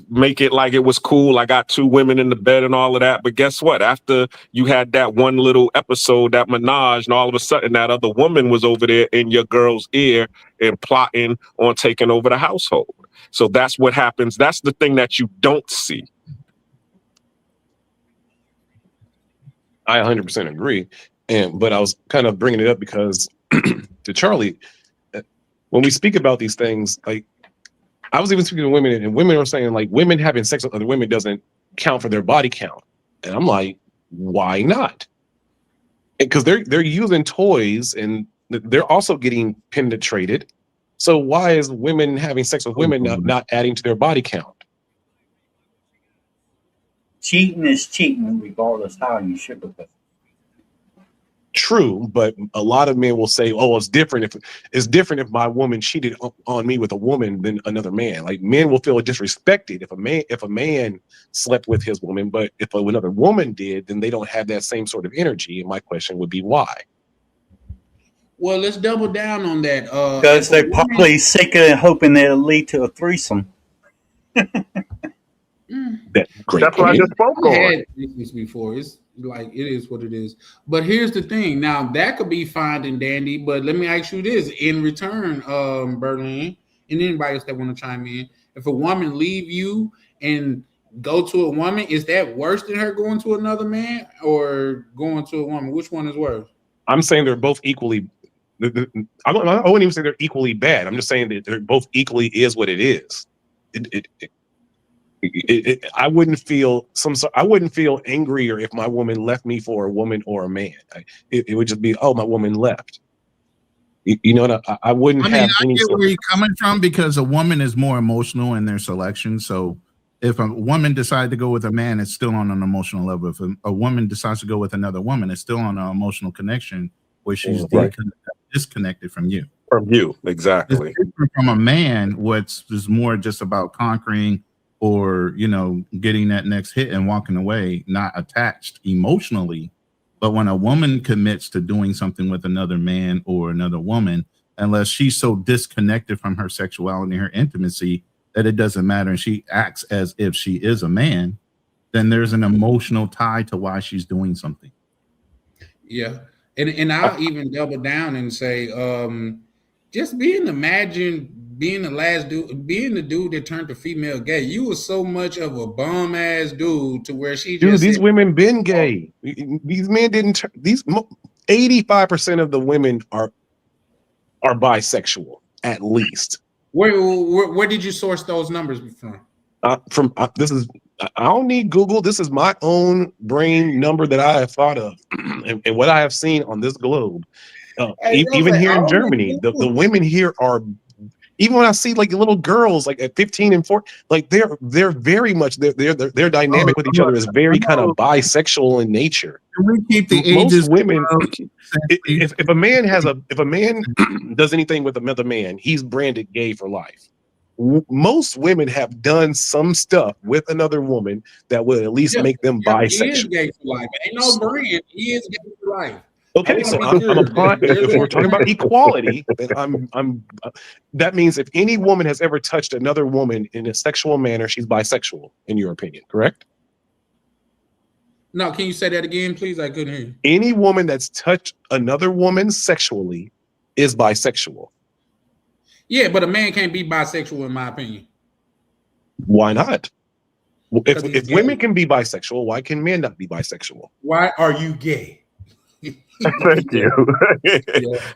Speaker 11: make it like it was cool. I got 2 women in the bed and all of that. But guess what? After you had that one little episode, that menage, and all of a sudden that other woman was over there in your girl's ear and plotting on taking over the household. So that's what happens. That's the thing that you don't see.
Speaker 10: I 100% agree. But I was kind of bringing it up because to Charlie, when we speak about these things, like I was even speaking to women, and women are saying like women having sex with other women doesn't count for their body count. And I'm like, why not? Because they're using toys and they're also getting penetrated. So why is women having sex with women not adding to their body count?
Speaker 8: Cheating is cheating, regardless how you sugarcoat it.
Speaker 10: True, but a lot of men will say, "Oh, it's different if my woman cheated on me with a woman than another man." Like men will feel disrespected if a man slept with his woman, but if another woman did, then they don't have that same sort of energy. And my question would be why?
Speaker 4: Well, let's double down on that.
Speaker 8: Because they're probably secretly hoping that it'll lead to a threesome.
Speaker 11: That's what I just spoke on.
Speaker 4: Had this before. It's like it is what it is. But here's the thing. Now that could be fine and dandy, but let me ask you this: in return, Berlin, and anybody else that want to chime in, if a woman leave you and go to a woman, is that worse than her going to another man or going to a woman? Which one is worse? I'm
Speaker 10: saying they're both equally. I wouldn't even say they're equally bad. I'm just saying that they're both equally is what it is. I wouldn't feel angrier if my woman left me for a woman or a man. It would just be, oh, my woman left. You know what? I wouldn't have any. I get
Speaker 6: where you're coming from because a woman is more emotional in their selection. So if a woman decided to go with a man, it's still on an emotional level. If a woman decides to go with another woman, it's still on an emotional connection where she's disconnected from you.
Speaker 11: From you, exactly.
Speaker 6: It's different from a man, which is more just about conquering or, getting that next hit and walking away, not attached emotionally. But when a woman commits to doing something with another man or another woman, unless she's so disconnected from her sexuality and her intimacy that it doesn't matter and she acts as if she is a man, then there's an emotional tie to why she's doing something.
Speaker 4: Yeah. And I'll even double down and say, just imagine being the dude that turned to female gay. You were so much of a bum ass dude to where she just
Speaker 10: these women been gay. These men didn't. 85% of the women are bisexual at least.
Speaker 4: Where did you source those numbers from?
Speaker 10: I don't need Google. This is my own brain number that I have thought of and what I have seen on this globe. Even here in Germany, the women here are, even when I see like little girls like at 15 and 14, like they're very much their dynamic with each other is very kind of bisexual in nature.
Speaker 6: Can we keep the
Speaker 10: Most
Speaker 6: ages
Speaker 10: women, if a man does anything with another man, he's branded gay for life. Most women have done some stuff with another woman that will at least make them bisexual. He is gay for life. Ain't no brand. He is gay for life. Okay, so if we're talking about equality, then that means if any woman has ever touched another woman in a sexual manner, she's bisexual, in your opinion, correct?
Speaker 4: No, can you say that again, please? I couldn't hear you.
Speaker 10: Any woman that's touched another woman sexually is bisexual.
Speaker 4: Yeah, but a man can't be bisexual, in my opinion.
Speaker 10: Why not? If women can be bisexual, why can men not be bisexual?
Speaker 4: Why are you gay?
Speaker 11: Thank you.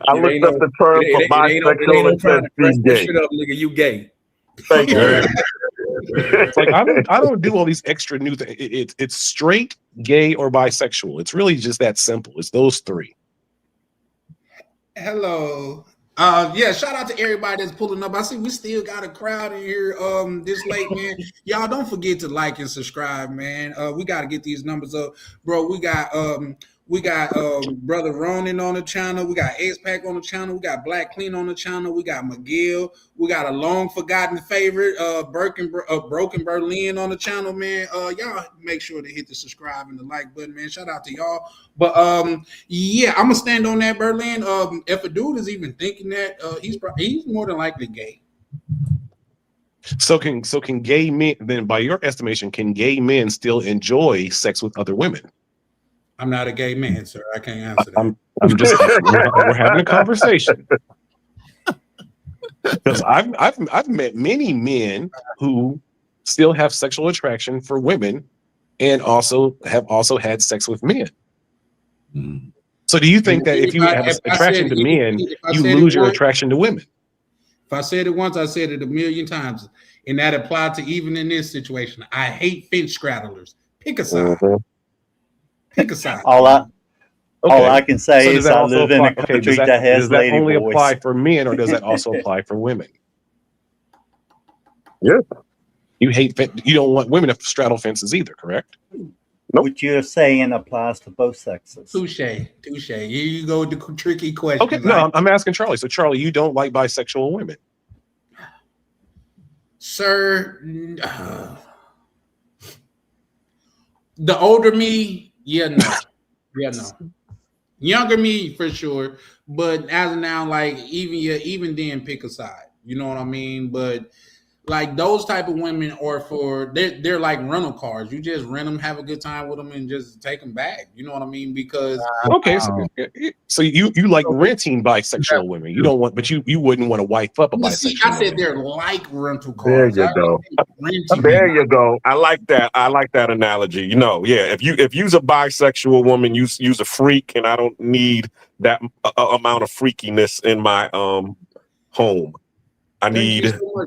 Speaker 11: I looked up the term for bisexual and said being gay.
Speaker 13: Shut up, nigga. You gay.
Speaker 11: Thank you.
Speaker 10: It's like I don't do all these extra new things. It's straight, gay, or bisexual. It's really just that simple. It's those three.
Speaker 4: Hello. Yeah, shout out to everybody that's pulling up. I see we still got a crowd in here this late, man. Y'all don't forget to like and subscribe, man. We got to get these numbers up. Bro, we got We got Brother Ronin on the channel. We got X-Pac on the channel. We got Black Clean on the channel. We got McGill. We got a long forgotten favorite, Broken Berlin on the channel, man. Y'all make sure to hit the subscribe and the like button, man. Shout out to y'all. But yeah, I'm gonna stand on that, Berlin. If a dude is even thinking that, he's more than likely gay.
Speaker 10: So can gay men, then by your estimation, can gay men still enjoy sex with other women?
Speaker 4: I'm not a gay man, sir. I can't answer that.
Speaker 10: I'm just we're having a conversation. Because I've met many men who still have sexual attraction for women and also have had sex with men. So do you think that if you have attraction to men, you lose your attraction to women?
Speaker 4: If I said it once, I said it a million times. And that applied to even in this situation. I hate finch straddlers. Pick a side. Pick a side.
Speaker 8: All I can say is I live in a country that has
Speaker 10: does that
Speaker 8: lady
Speaker 10: only
Speaker 8: boys.
Speaker 10: apply for men, or does that also apply for women?
Speaker 11: Yeah.
Speaker 10: You don't want women to straddle fences either, correct?
Speaker 8: What you're saying applies to both sexes.
Speaker 4: Touche. Here you go with the tricky question.
Speaker 10: Okay, no, I'm asking Charlie. So Charlie, you don't like bisexual women?
Speaker 4: Sir, the older me, no. Younger me for sure, but as of now, like even then, pick a side. You know what I mean? But like those type of women are they're like rental cars. You just rent them, have a good time with them, and just take them back. You know what I mean? Because
Speaker 10: so you like renting bisexual women. You don't want, but you wouldn't want to wife up a bisexual.
Speaker 4: I said they're like rental cars.
Speaker 11: There you go. There you go. I like that. I like that analogy. If you's a bisexual woman, you's a freak, and I don't need that amount of freakiness in my home.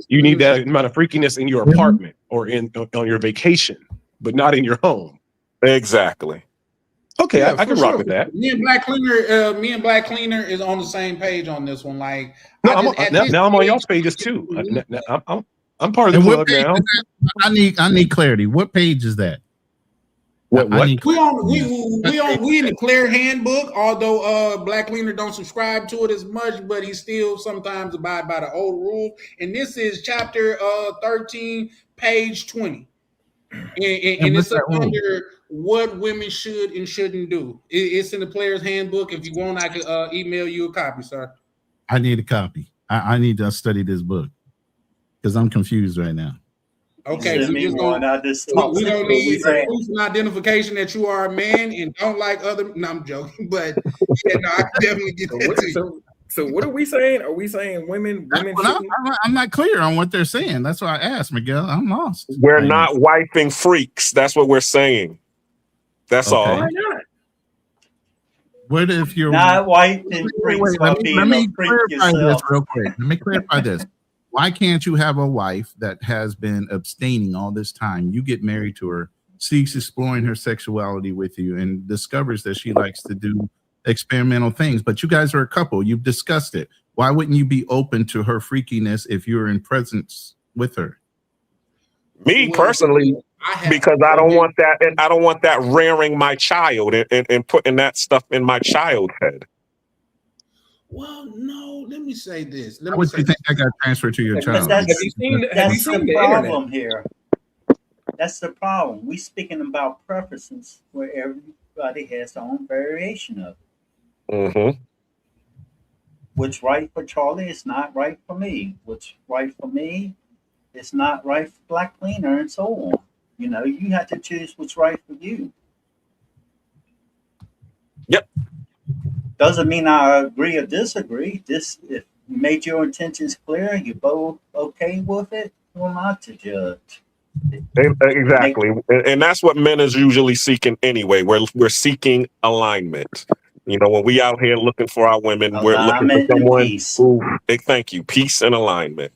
Speaker 10: You need that amount of freakiness in your apartment or on your vacation, but not in your home.
Speaker 11: Exactly.
Speaker 10: Okay, I can rock with that.
Speaker 4: Me and Black Cleaner is on the same page on this one. Like,
Speaker 10: now I'm on y'all's pages too. I'm part of the club now.
Speaker 6: I need clarity. What page is that?
Speaker 10: What?
Speaker 4: We in the Clear Handbook, although Black Cleaner don't subscribe to it as much, but he still sometimes abide by the old rules. And this is chapter 13, page 20. And it's under what women should and shouldn't do. It's in the Player's Handbook. If you want, I could email you a copy, sir.
Speaker 6: I need a copy. I need to study this book because I'm confused right now.
Speaker 4: Okay, we don't need proof and identification that you are a man and don't like other. No, I'm joking, but I can definitely get that to you.
Speaker 13: So what are we saying? Are we saying women?
Speaker 6: I'm not clear on what they're saying. That's why I asked, Miguel. I'm lost.
Speaker 11: We're not wifing freaks. That's what we're saying. That's all.
Speaker 13: Why not?
Speaker 6: What if you're
Speaker 8: not wifing freaks?
Speaker 6: Let me clarify this real quick. Let me clarify this. Why can't you have a wife that has been abstaining all this time? You get married to her, seeks exploring her sexuality with you, and discovers that she likes to do experimental things. But you guys are a couple. You've discussed it. Why wouldn't you be open to her freakiness if you're in presence with her?
Speaker 11: Me personally, because I don't want that, and I don't want that rearing my child and putting that stuff in my child's head.
Speaker 4: Well, no, let me say this.
Speaker 6: What do you think I got transferred to your child?
Speaker 8: That's the problem here. That's the problem. We're speaking about preferences where everybody has their own variation of it.
Speaker 11: Mm-hmm.
Speaker 8: What's right for Charlie is not right for me. What's right for me is not right for Black Cleaner, and so on. You have to choose what's right for you.
Speaker 11: Yep.
Speaker 8: Doesn't mean I agree or disagree. If you made your intentions clear, you both okay with it, who am I to judge?
Speaker 11: Exactly. And that's what men is usually seeking anyway. We're seeking alignment. When we out here looking for our women, we're looking for someone thank you, peace and alignment.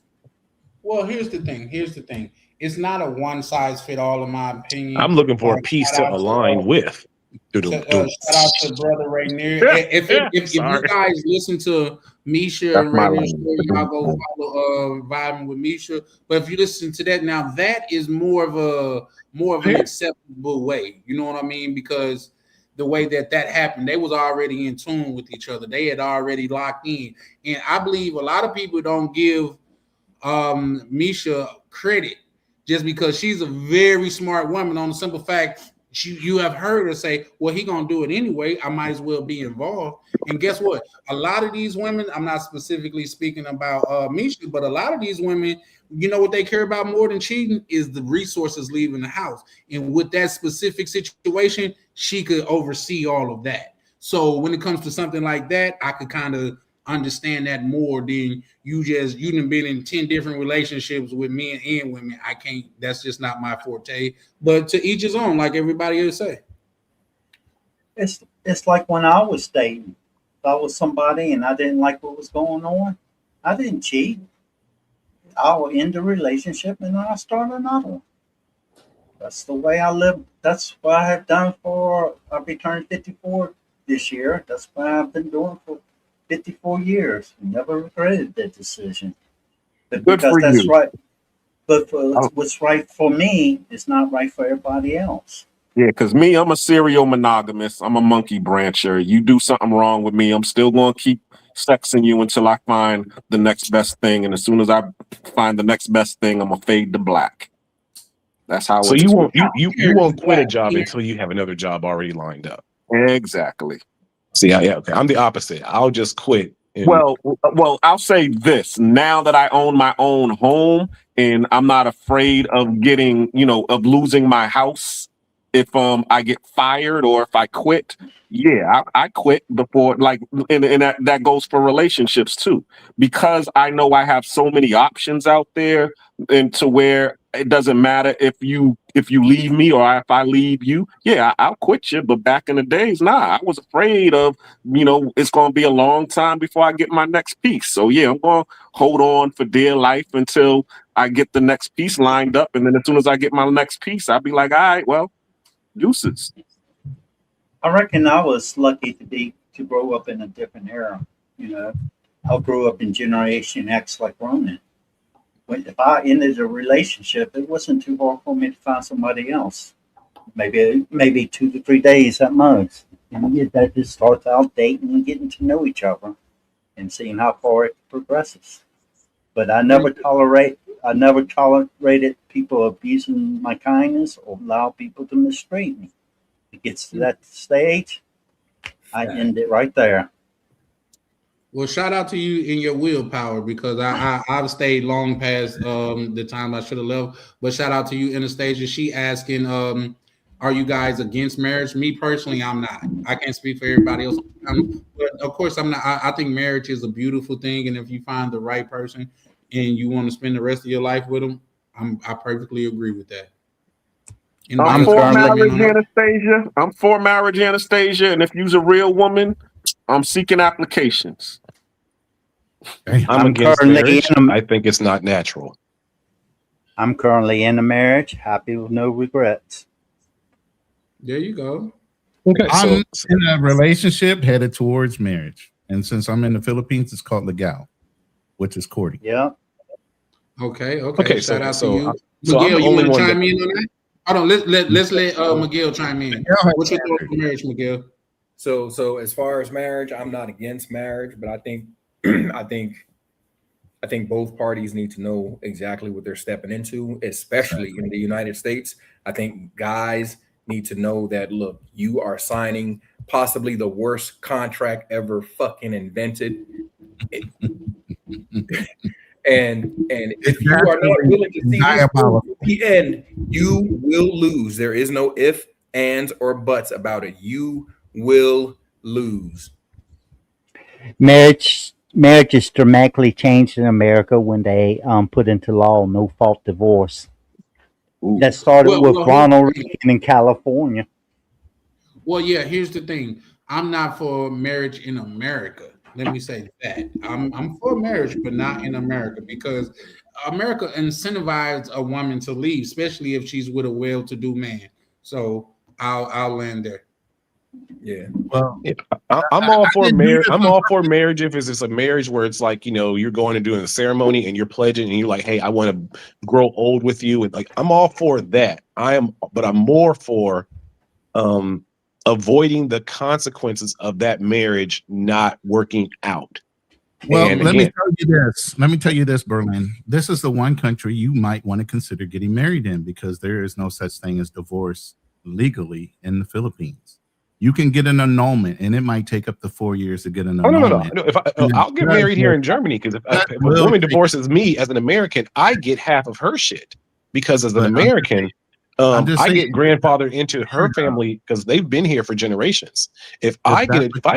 Speaker 4: Well, here's the thing. It's not a one size fit all, in my opinion.
Speaker 10: I'm looking for a piece to align with.
Speaker 4: Shout out to Brother Rainier. If you guys listen to Misha and Rainier, y'all go follow Vibing with Misha. But if you listen to that now, that is more of an acceptable way. You know what I mean? Because the way that happened. They was already in tune with each other. They had already locked in. And I believe a lot of people don't give Misha credit just because she's a very smart woman on the simple fact you have heard her say, well, he gonna do it anyway. I might as well be involved. And guess what? A lot of these women, I'm not specifically speaking about Misha, but a lot of these women, you know what they care about more than cheating is the resources leaving the house. And with that specific situation, she could oversee all of that. So when it comes to something like that, I could kind of understand that more than you done been in 10 different relationships with men and women. I can't, that's just not my forte. But to each his own, like everybody else say.
Speaker 8: It's like when I was dating. If I was somebody and I didn't like what was going on, I didn't cheat. I will end the relationship and then I start another one. That's the way I live. That's what I have done I'll be turning 54 this year. That's what I've been doing for 54 years. Never regretted that decision. But because that's right. But what's right for me is not right for everybody else.
Speaker 11: Yeah, because me, I'm a serial monogamist. I'm a monkey brancher. You do something wrong with me, I'm still going to keep sexing you until I find the next best thing. And as soon as I find the next best thing, I'm going to fade to black. That's how.
Speaker 10: So you won't quit a job until you have another job already lined up.
Speaker 11: Exactly.
Speaker 10: See, okay. I'm the opposite. I'll just quit.
Speaker 11: Well, I'll say this. Now that I own my own home and I'm not afraid of getting, of losing my house if I get fired or if I quit. Yeah, I quit before, and that goes for relationships too, because I know I have so many options out there, and to where it doesn't matter if you leave me or if I leave you. Yeah, I'll quit you. But back in the days, I was afraid of, it's going to be a long time before I get my next piece. So yeah, I'm going to hold on for dear life until I get the next piece lined up, and then as soon as I get my next piece, I'll be like, all right, well, deuces.
Speaker 8: I reckon I was lucky to grow up in a different era. I grew up in Generation X like Ronan. If I ended a relationship, it wasn't too hard for me to find somebody else. Maybe 2 to 3 days at most. And that just starts out dating and getting to know each other and seeing how far it progresses. But I never tolerated people abusing my kindness or allow people to mistreat me. It gets to that stage, I end it right there.
Speaker 4: Well, shout out to you in your willpower, because I've stayed long past the time I should have left. But shout out to you, Anastasia. She asking, are you guys against marriage? Me personally, I'm not. I can't speak for everybody else. But of course, I'm not. I think marriage is a beautiful thing, and if you find the right person and you want to spend the rest of your life with them, I perfectly agree with that.
Speaker 11: I'm for marriage, Anastasia. I'm for marriage, Anastasia. And if you's a real woman, I'm seeking applications.
Speaker 10: I'm against marriage. I think it's not natural.
Speaker 8: I'm currently in a marriage, happy with no regrets.
Speaker 4: There you go.
Speaker 6: Okay, I'm in a relationship headed towards marriage. And since I'm in the Philippines, it's called legal, which is courting.
Speaker 8: Yeah.
Speaker 4: Okay.
Speaker 10: Shout
Speaker 4: out to you. Miguel, you want to chime in on that? Hold on, let's let Miguel chime in. What's your thoughts on marriage, Miguel?
Speaker 13: So as far as marriage, I'm not against marriage, but I think both parties need to know exactly what they're stepping into, especially in the United States. I think guys need to know that, look, you are signing possibly the worst contract ever fucking invented. And if you are not willing to see this through to the end, you will lose. There is no if, ands, or buts about it. You will lose.
Speaker 8: Marriage is dramatically changed in America when they put into law no fault divorce. That started with Ronald Reagan in California.
Speaker 4: Well, yeah, here's the thing. I'm not for marriage in America. Let me say that. I'm for marriage, but not in America, because America incentivizes a woman to leave, especially if she's with a well-to-do man. So I'll land there.
Speaker 13: Yeah.
Speaker 10: Well, I'm all for marriage. I'm all for marriage if it's a marriage where it's like, you're going and doing a ceremony and you're pledging and you're like, hey, I want to grow old with you. And I'm all for that. But I'm more for avoiding the consequences of that marriage not working out.
Speaker 6: Well,
Speaker 10: And
Speaker 6: let me
Speaker 10: again,
Speaker 6: tell you this. Let me tell you this, Berlin. This is the one country you might want to consider getting married in because there is no such thing as divorce legally in the Philippines. You can get an annulment, and it might take up to 4 years to get an
Speaker 10: oh
Speaker 6: annulment.
Speaker 10: no. If I'll get married here in Germany because if a woman divorces me as an American, I get half of her shit because as an American, I get grandfathered into her family because they've been here for generations. If I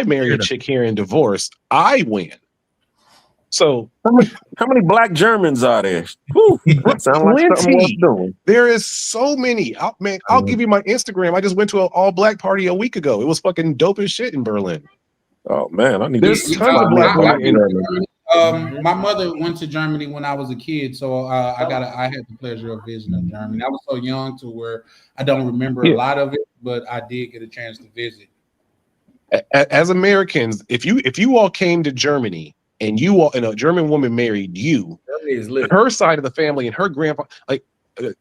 Speaker 10: marry a chick here and divorce, I win. So
Speaker 11: how many black Germans are there? Whew, that sounds like something worth doing.
Speaker 10: There is so many. I'll give you my Instagram. I just went to an all black party a week ago. It was fucking dope as shit in Berlin.
Speaker 11: Oh man, I need.
Speaker 10: There's tons of black women in
Speaker 4: Germany. My mother went to Germany when I was a kid, so I had the pleasure of visiting Germany. I was so young to where I don't remember a lot of it, but I did get a chance to visit.
Speaker 10: As Americans, if you all came to Germany and you all and a German woman married you, her side of the family and her grandpa, like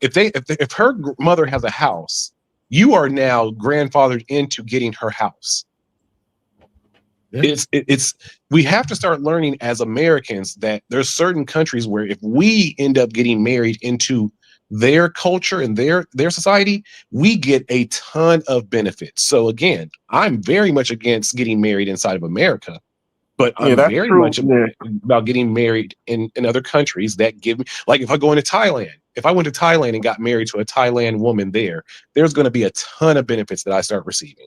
Speaker 10: if her mother has a house, you are now grandfathered into getting her house. It's we have to start learning as Americans that there's certain countries where if we end up getting married into their culture and their society, we get a ton of benefits. So again, I'm very much against getting married inside of America, but I'm very much about getting married in other countries that give me, like if I go into Thailand, if I went to Thailand and got married to a Thailand woman there's going to be a ton of benefits that I start receiving.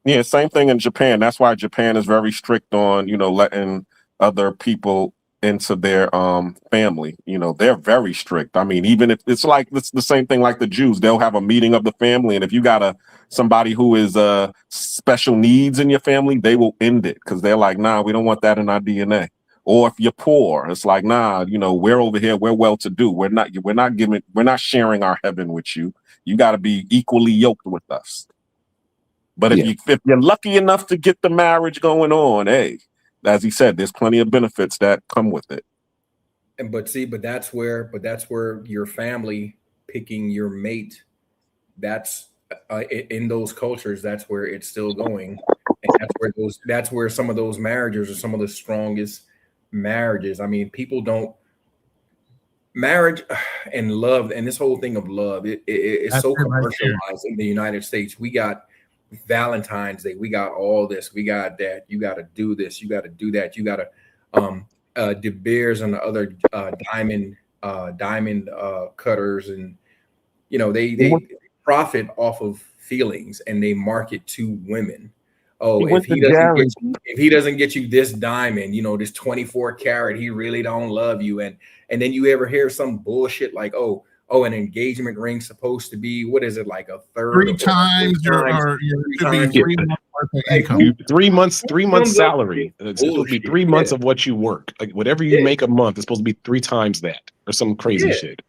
Speaker 11: Yeah, same thing in Japan. That's why Japan is very strict on, letting other people into their family. They're very strict. I mean, even if it's the same thing like the Jews, they'll have a meeting of the family, and if you got somebody who is special needs in your family, they will end it because they're like, nah, we don't want that in our DNA. Or if you're poor, it's like, nah, we're over here, we're well-to-do. We're not sharing our heaven with you. You got to be equally yoked with us. But if you're lucky enough to get the marriage going on, hey, as he said, there's plenty of benefits that come with it.
Speaker 13: But that's where your family picking your mate, that's in those cultures, that's where it's still going. And that's where some of those marriages are some of the strongest marriages. I mean, people don't marriage and love, and this whole thing of love, it's so commercialized in the United States. We got Valentine's Day, we got all this, we got that, you got to do this, you got to do that, you got to De Beers and the other diamond cutters, and they profit off of feelings and they market to women. Oh, if he doesn't get you this diamond, this 24 karat, he really don't love you. And then you ever hear some bullshit like, oh, an engagement ring's supposed to be, what is it, like a third?
Speaker 6: 3 times or
Speaker 10: 3 months salary. It's supposed to be 3 months of what you work. Like whatever you make a month, it's supposed to be 3 times that or some crazy shit.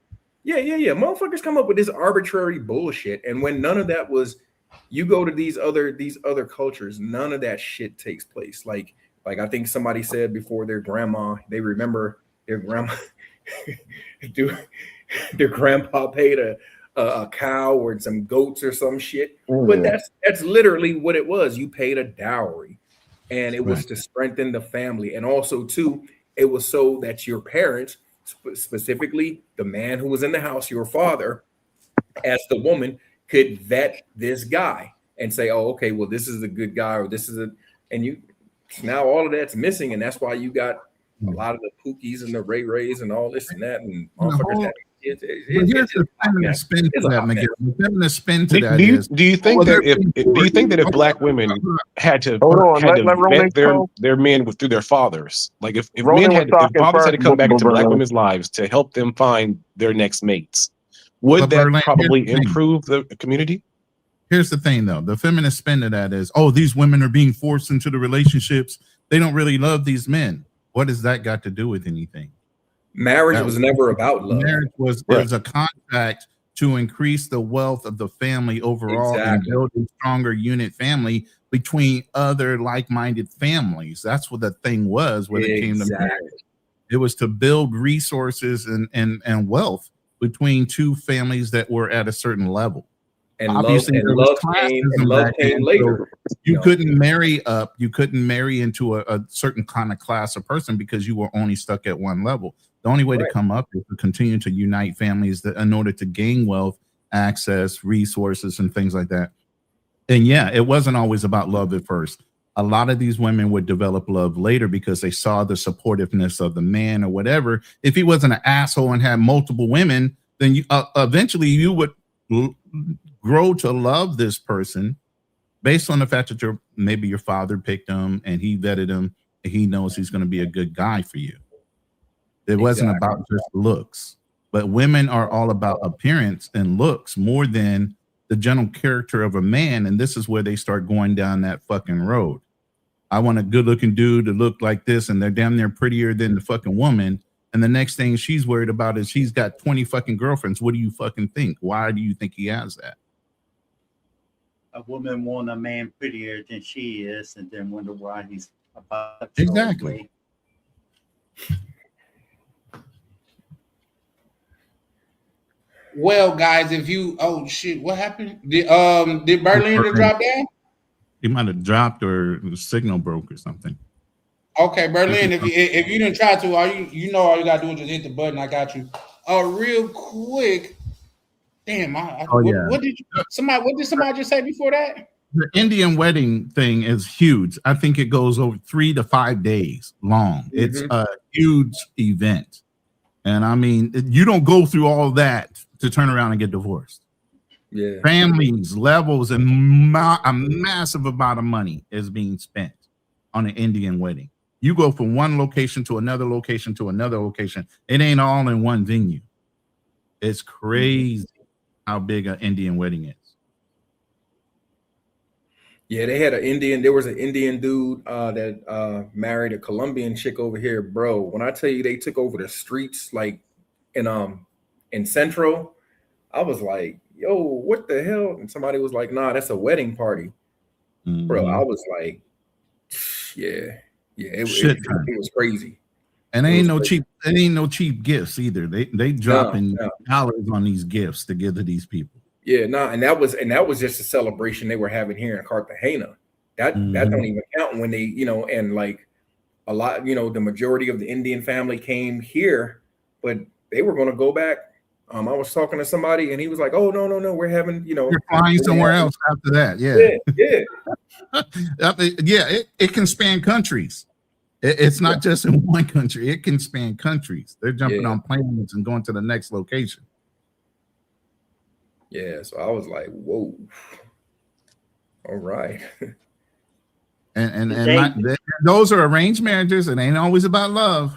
Speaker 13: Yeah. Motherfuckers come up with this arbitrary bullshit. And when none of that was, you go to these other cultures, none of that shit takes place. Like I think somebody said before, their grandma, they remember their grandma their grandpa paid a cow or some goats or some shit. But that's literally what it was. You paid a dowry, and it was to strengthen the family. And also too, it was so that your parents, specifically the man who was in the house, your father, as the woman, could vet this guy and say, oh, okay, well, this is a good guy, or this is now all of that's missing. And that's why you got a lot of the Pookies and the Ray Rays and all this and that. And
Speaker 6: here's the feminist spin to that, Miguel. The feminist spin to that is,
Speaker 10: do you think that if black women had to vet their men through their fathers, like if fathers had to come back into black women's lives to help them find their next mates, would that probably improve the community?
Speaker 6: Here's the thing, though. The feminist spin to that is, oh, these women are being forced into the relationships. They don't really love these men. What has that got to do with anything?
Speaker 13: Marriage was never about love.
Speaker 6: Marriage was a contract to increase the wealth of the family overall and build a stronger unit family between other like-minded families. That's what the thing was when it came to marriage. It was to build resources and wealth between two families that were at a certain level.
Speaker 13: And
Speaker 6: obviously there was classism back then,
Speaker 13: later.
Speaker 6: so you couldn't marry up. You couldn't marry into a certain kind of class of person because you were only stuck at one level. The only way to come up is to continue to unite families that, in order to gain wealth, access, resources, and things like that. And yeah, it wasn't always about love at first. A lot of these women would develop love later because they saw the supportiveness of the man or whatever. If he wasn't an asshole and had multiple women, then you eventually you would grow to love this person based on the fact that maybe your father picked him and he vetted him and he knows he's going to be a good guy for you. It wasn't about just looks, but women are all about appearance and looks more than the general character of a man. And this is where they start going down that fucking road. I want a good looking dude to look like this, and they're damn near prettier than the fucking woman. And the next thing she's worried about is he's got 20 fucking girlfriends. What do you fucking think? Why do you think he has that?
Speaker 8: A woman want a man prettier than she is, and then wonder why he's about
Speaker 6: exactly.
Speaker 4: Well, guys, if you what happened? Did Berlin drop down?
Speaker 6: He might have dropped or the signal broke or something.
Speaker 4: Okay, Berlin, if you didn't try to, all you gotta do is just hit the button. I got you. Real quick. Damn, what did somebody just say before that?
Speaker 6: The Indian wedding thing is huge. I think it goes over 3 to 5 days long. Mm-hmm. It's a huge event. And I mean, you don't go through all that to turn around and get divorced.
Speaker 13: Yeah.
Speaker 6: Families, levels, and a massive amount of money is being spent on an Indian wedding. You go from one location to another location to another location. It ain't all in one venue. It's crazy how big an Indian wedding is.
Speaker 13: Yeah, there was an Indian dude that married a Colombian chick over here, bro. When I tell you they took over the streets like in Central, I was like, yo, what the hell? And somebody was like, nah, that's a wedding party. Mm-hmm. Bro, I was like, yeah, it was crazy.
Speaker 6: And ain't no cheap gifts either. They dropping dollars on these gifts to give to these people.
Speaker 13: Yeah, and that was just a celebration they were having here in Cartagena. That don't even count when they, and like a lot, the majority of the Indian family came here, but they were going to go back. I was talking to somebody and he was like, "Oh no, we're having,
Speaker 6: you're flying somewhere else after that." Yeah. It can span countries. It's not just in one country. It can span countries. They're jumping on planes and going to the next location.
Speaker 13: Yeah, so I was like, "Whoa, all right."
Speaker 6: and those are arranged marriages. It ain't always about love,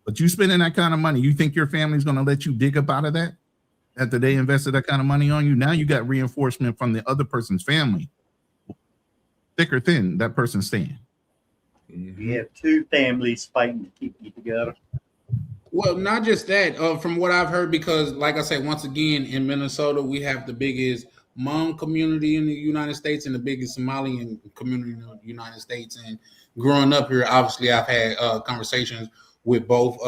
Speaker 6: but you spending that kind of money, you think your family's going to let you dig up out of that after they invested that kind of money on you? Now you got reinforcement from the other person's family, thick or thin. That person's staying.
Speaker 8: You have two families fighting to keep you together.
Speaker 4: Well, not just that. From what I've heard, because like I said, once again, in Minnesota, we have the biggest Hmong community in the United States and the biggest Somalian community in the United States. And growing up here, obviously, I've had conversations with both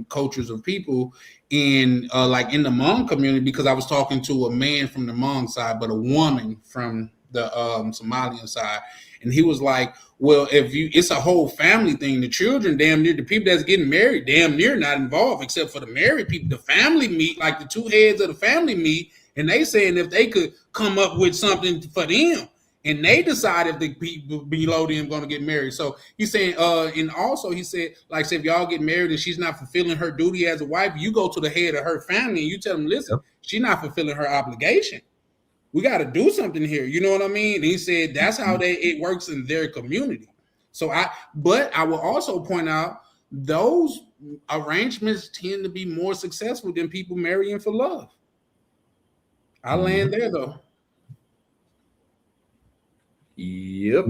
Speaker 4: cultures of people in like in the Hmong community, because I was talking to a man from the Hmong side, but a woman from the Somalian side. And he was like, well, it's a whole family thing. The children, damn near, the people that's getting married, damn near not involved, except for the married people. The family meet, like the two heads of the family meet, and they saying if they could come up with something for them, and they decide if the people below them going to get married. So he's saying, and also he said, like, say if y'all get married and she's not fulfilling her duty as a wife, you go to the head of her family and you tell them, listen, she's not fulfilling her obligation. We got to do something here. You know what I mean? And he said that's how it works in their community. But I will also point out those arrangements tend to be more successful than people marrying for love. I land there though.
Speaker 13: Yep.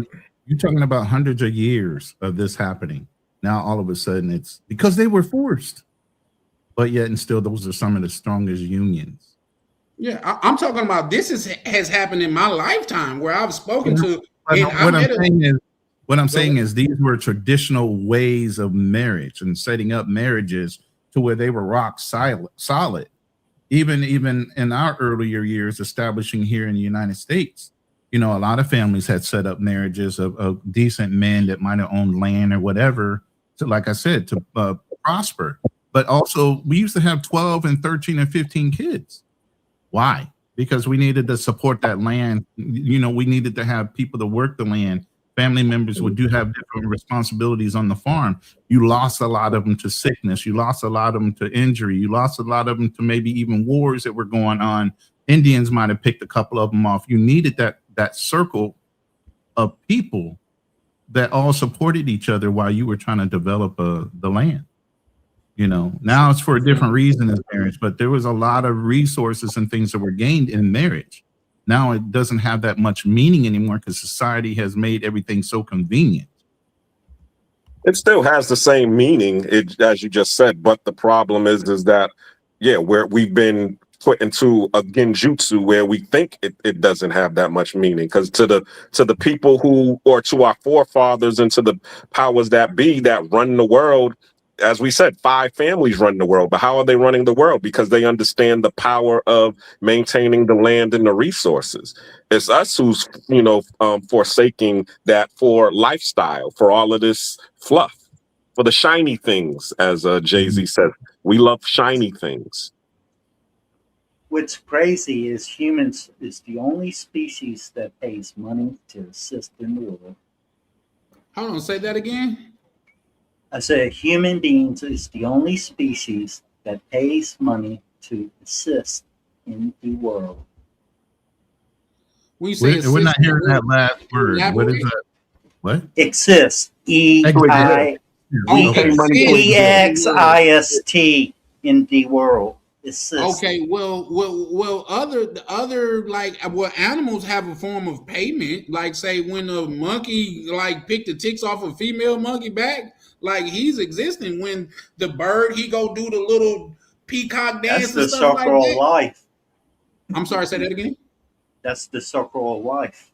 Speaker 6: You're talking about hundreds of years of this happening. Now all of a sudden it's because they were forced. But yet and still those are some of the strongest unions.
Speaker 4: Yeah, I'm talking about this has happened in my lifetime where I've spoken to.
Speaker 6: What I'm saying is these were traditional ways of marriage and setting up marriages to where they were rock solid. even in our earlier years establishing here in the United States, a lot of families had set up marriages of decent men that might have owned land or whatever, to, like I said, to prosper. But also we used to have 12 and 13 and 15 kids. Why? Because we needed to support that land. We needed to have people to work the land. Family members would have different responsibilities on the farm. You lost a lot of them to sickness. You lost a lot of them to injury. You lost a lot of them to maybe even wars that were going on. Indians might have picked a couple of them off. You needed that circle of people that all supported each other while you were trying to develop the land. Now it's for a different reason as marriage, but there was a lot of resources and things that were gained in marriage. Now it doesn't have that much meaning anymore because society has made everything so convenient.
Speaker 11: It still has the same meaning, as you just said, but the problem is that, we've been put into a genjutsu where we think it doesn't have that much meaning, because to the people who, or to our forefathers and to the powers that be that run the world, as we said, 5 families run the world. But how are they running the world? Because they understand the power of maintaining the land and the resources. It's us who's, forsaking that for lifestyle, for all of this fluff, for the shiny things, as Jay-Z says. We love shiny things.
Speaker 8: What's crazy is humans is the only species that pays money to assist in the world.
Speaker 4: Hold on, say that again.
Speaker 8: I said human beings is the only species that pays money to assist in the world.
Speaker 6: We're not hearing that last word. What is that? What?
Speaker 8: Exist. EXIST in the world. Assist.
Speaker 4: Okay, well, other animals have a form of payment. Like, say, when a monkey pick the ticks off a female monkey back, he's existing. When the bird, he go do the little peacock dance.
Speaker 8: That's the circle of life.
Speaker 4: I'm sorry, say that again.
Speaker 8: That's the circle of life.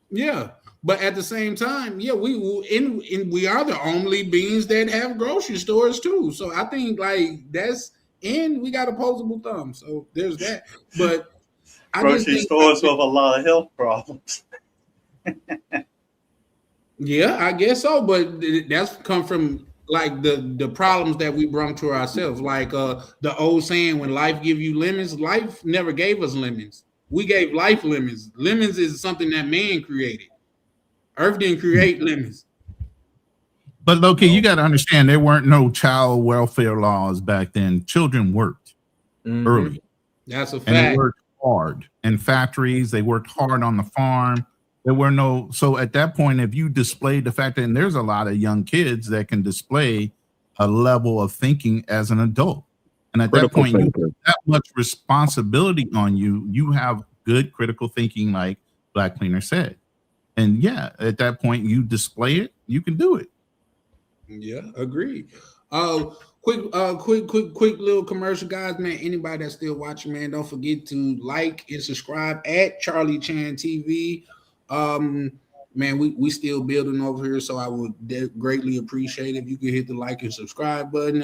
Speaker 4: Yeah, but at the same time, we are the only beings that have grocery stores too. So I think that's. And we got opposable thumbs, so there's that. But
Speaker 8: grocery stores with a lot of health problems.
Speaker 4: Yeah, I guess so. But that's come from the problems that we brought to ourselves. The old saying, when life give you lemons, life never gave us lemons. We gave life lemons. Lemons is something that man created. Earth didn't create lemons.
Speaker 6: But Loki, you got to understand, there weren't no child welfare laws back then. Children worked early.
Speaker 4: That's a fact.
Speaker 6: And they worked hard in factories. They worked hard on the farm. There were no. So at that point, if you displayed the fact that, and there's a lot of young kids that can display a level of thinking as an adult, and at that point, you have that much responsibility on you. You have good critical thinking, like Black Cleaner said, and at that point, you display it. You can do it.
Speaker 4: Yeah, agreed. Quick little commercial, guys, man. Anybody that's still watching, man, don't forget to like and subscribe at Charlie Chan TV. Man, we still building over here, so I would greatly appreciate if you could hit the like and subscribe button.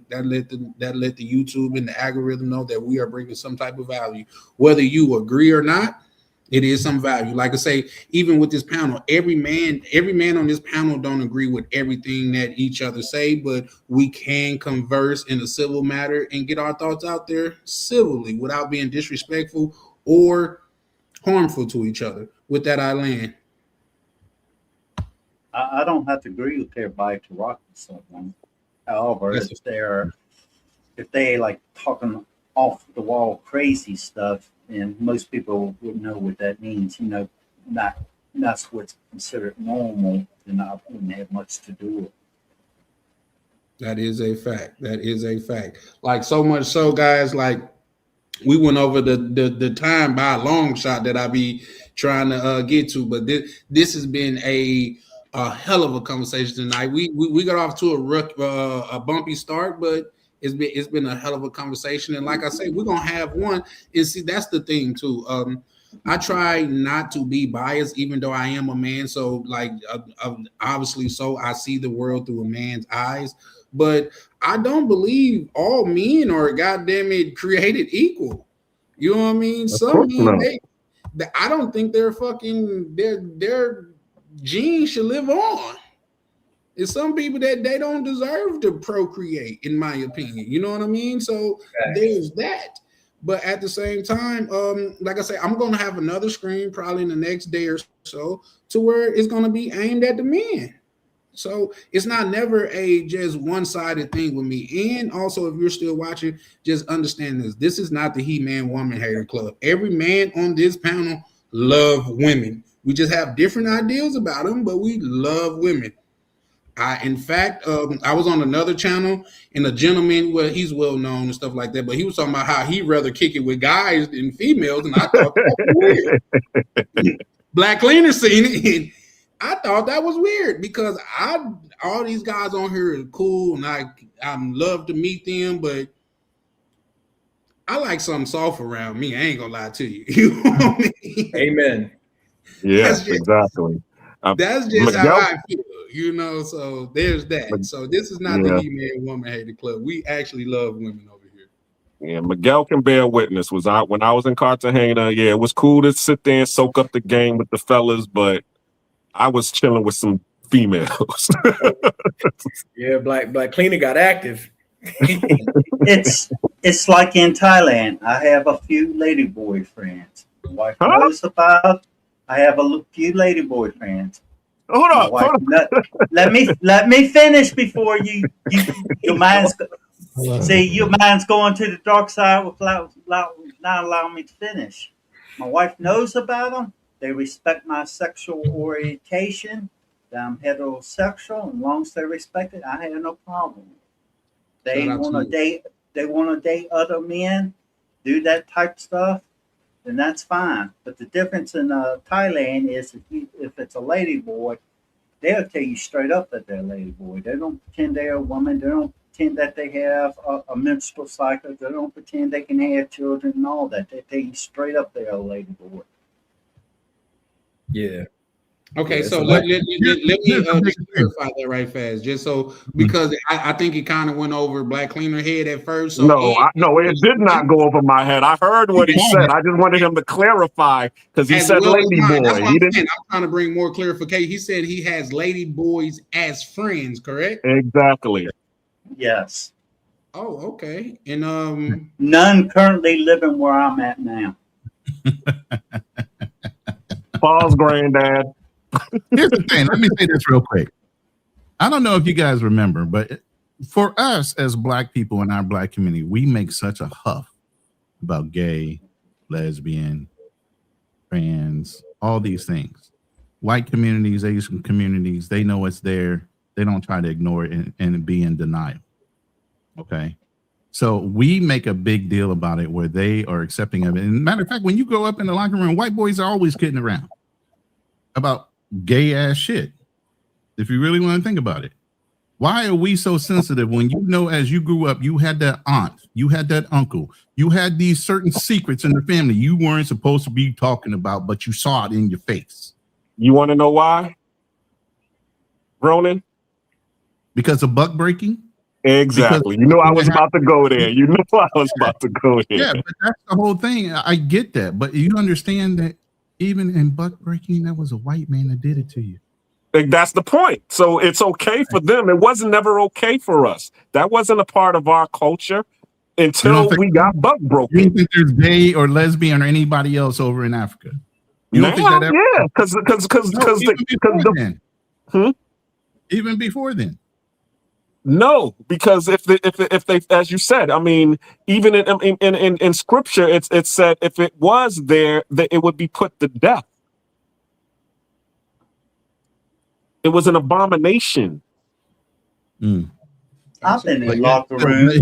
Speaker 4: That let the YouTube and the algorithm know that we are bringing some type of value, whether you agree or not. It is some value. Like I say, even with this panel, every man on this panel don't agree with everything that each other say, but we can converse in a civil matter and get our thoughts out there civilly without being disrespectful or harmful to each other. With that, I land.
Speaker 8: I don't have to agree with everybody to rock with someone. However, if they like talking off the wall crazy stuff, and most people would know what that means, that's what's considered normal, then I wouldn't have much to do with it.
Speaker 4: That is a fact. So much so, guys, we went over the time by a long shot that I be trying to get to, but this has been a hell of a conversation tonight. We got off to a bumpy start, but it's been a hell of a conversation. And like I say, we're gonna have one. And see, that's the thing too. I try not to be biased, even though I am a man. So obviously, so I see the world through a man's eyes. But I don't believe all men are goddamn it created equal. You know what I mean? Some men, I don't think their genes should live on. It's some people that they don't deserve to procreate, in my opinion. You know what I mean? So there's that. But at the same time, like I say, I'm gonna have another screen probably in the next day or so to where it's gonna be aimed at the men. So it's not never a just one-sided thing with me. And also, if you're still watching, just understand this. This is not the He-Man Woman Hater Club. Every man on this panel love women. We just have different ideas about them, but we love women. In fact, I was on another channel, and a gentleman, well, he's well known and stuff like that, but he was talking about how he'd rather kick it with guys than females, and I thought that was weird. Black Cleaner seen it, and I thought that was weird because all these guys on here are cool, and I love to meet them, but I like something soft around me. I ain't gonna lie to you. You know what I mean?
Speaker 11: Amen. Yes, exactly.
Speaker 4: That's just how I feel, you know. So there's that. So this is not the He-Man Woman Hater Club. We actually love women over here.
Speaker 11: Yeah, Miguel can bear witness. When I was in Cartagena, yeah, it was cool to sit there and soak up the game with the fellas, but I was chilling with some females.
Speaker 13: Yeah, Black Cleaner got active.
Speaker 8: It's like in Thailand. I have a few lady boyfriends. My wife knows about. I have a few lady boyfriends.
Speaker 11: Hold on.
Speaker 8: Let me finish before your mind's your mind's going to the dark side without not allowing me to finish. My wife knows about them. They respect my sexual orientation. That I'm heterosexual, and as long as they respect it, I have no problem. They want to date. They want to date other men, do that type of stuff. Then that's fine. But the difference in Thailand is if it's a lady boy, they'll tell you straight up that they're a lady boy. They don't pretend they're a woman. They don't pretend that they have a menstrual cycle. They don't pretend they can have children and all that. They tell you straight up they're a lady boy.
Speaker 13: Yeah.
Speaker 4: Okay, so let me just clarify that right fast, just so because I think it kind of went over Black Cleaner head at first. So
Speaker 11: no, it did not go over my head. I heard what he said. I just wanted him to clarify because he said lady boy.
Speaker 4: I'm trying to bring more clarification. He said he has lady boys as friends, correct?
Speaker 11: Exactly.
Speaker 8: Yes.
Speaker 4: Oh, okay. And
Speaker 8: none currently living where I'm at now.
Speaker 11: Pause, granddad.
Speaker 6: Here's the thing. Let me say this real quick. I don't know if you guys remember, but for us as Black people in our Black community, we make such a huff about gay, lesbian, trans, all these things. White communities, Asian communities, they know it's there. They don't try to ignore it and be in denial. Okay. So we make a big deal about it where they are accepting of it. And matter of fact, when you grow up in the locker room, white boys are always kidding around about gay ass shit. If you really want to think about it, why are we so sensitive when you know as you grew up, you had that aunt, you had that uncle, you had these certain secrets in the family you weren't supposed to be talking about, but you saw it in your face.
Speaker 11: You want to know why, Ronan?
Speaker 6: Because of buck breaking?
Speaker 11: Exactly. You know I was about to go there. You know I was about to go there.
Speaker 6: Yeah, but that's the whole thing. I get that. But you understand that even in buck breaking, that was a white man that did it to you.
Speaker 11: That's the point. So it's okay for them. It wasn't never okay for us. That wasn't a part of our culture until we got buck broken.
Speaker 6: You don't think there's gay or lesbian or anybody else over in Africa? You don't think that ever?
Speaker 11: Yeah, because
Speaker 6: even before then.
Speaker 11: No, because if they, as you said, I mean, even in scripture, it said if it was there, that it would be put to death. It was an abomination.
Speaker 8: I've been in locker rooms.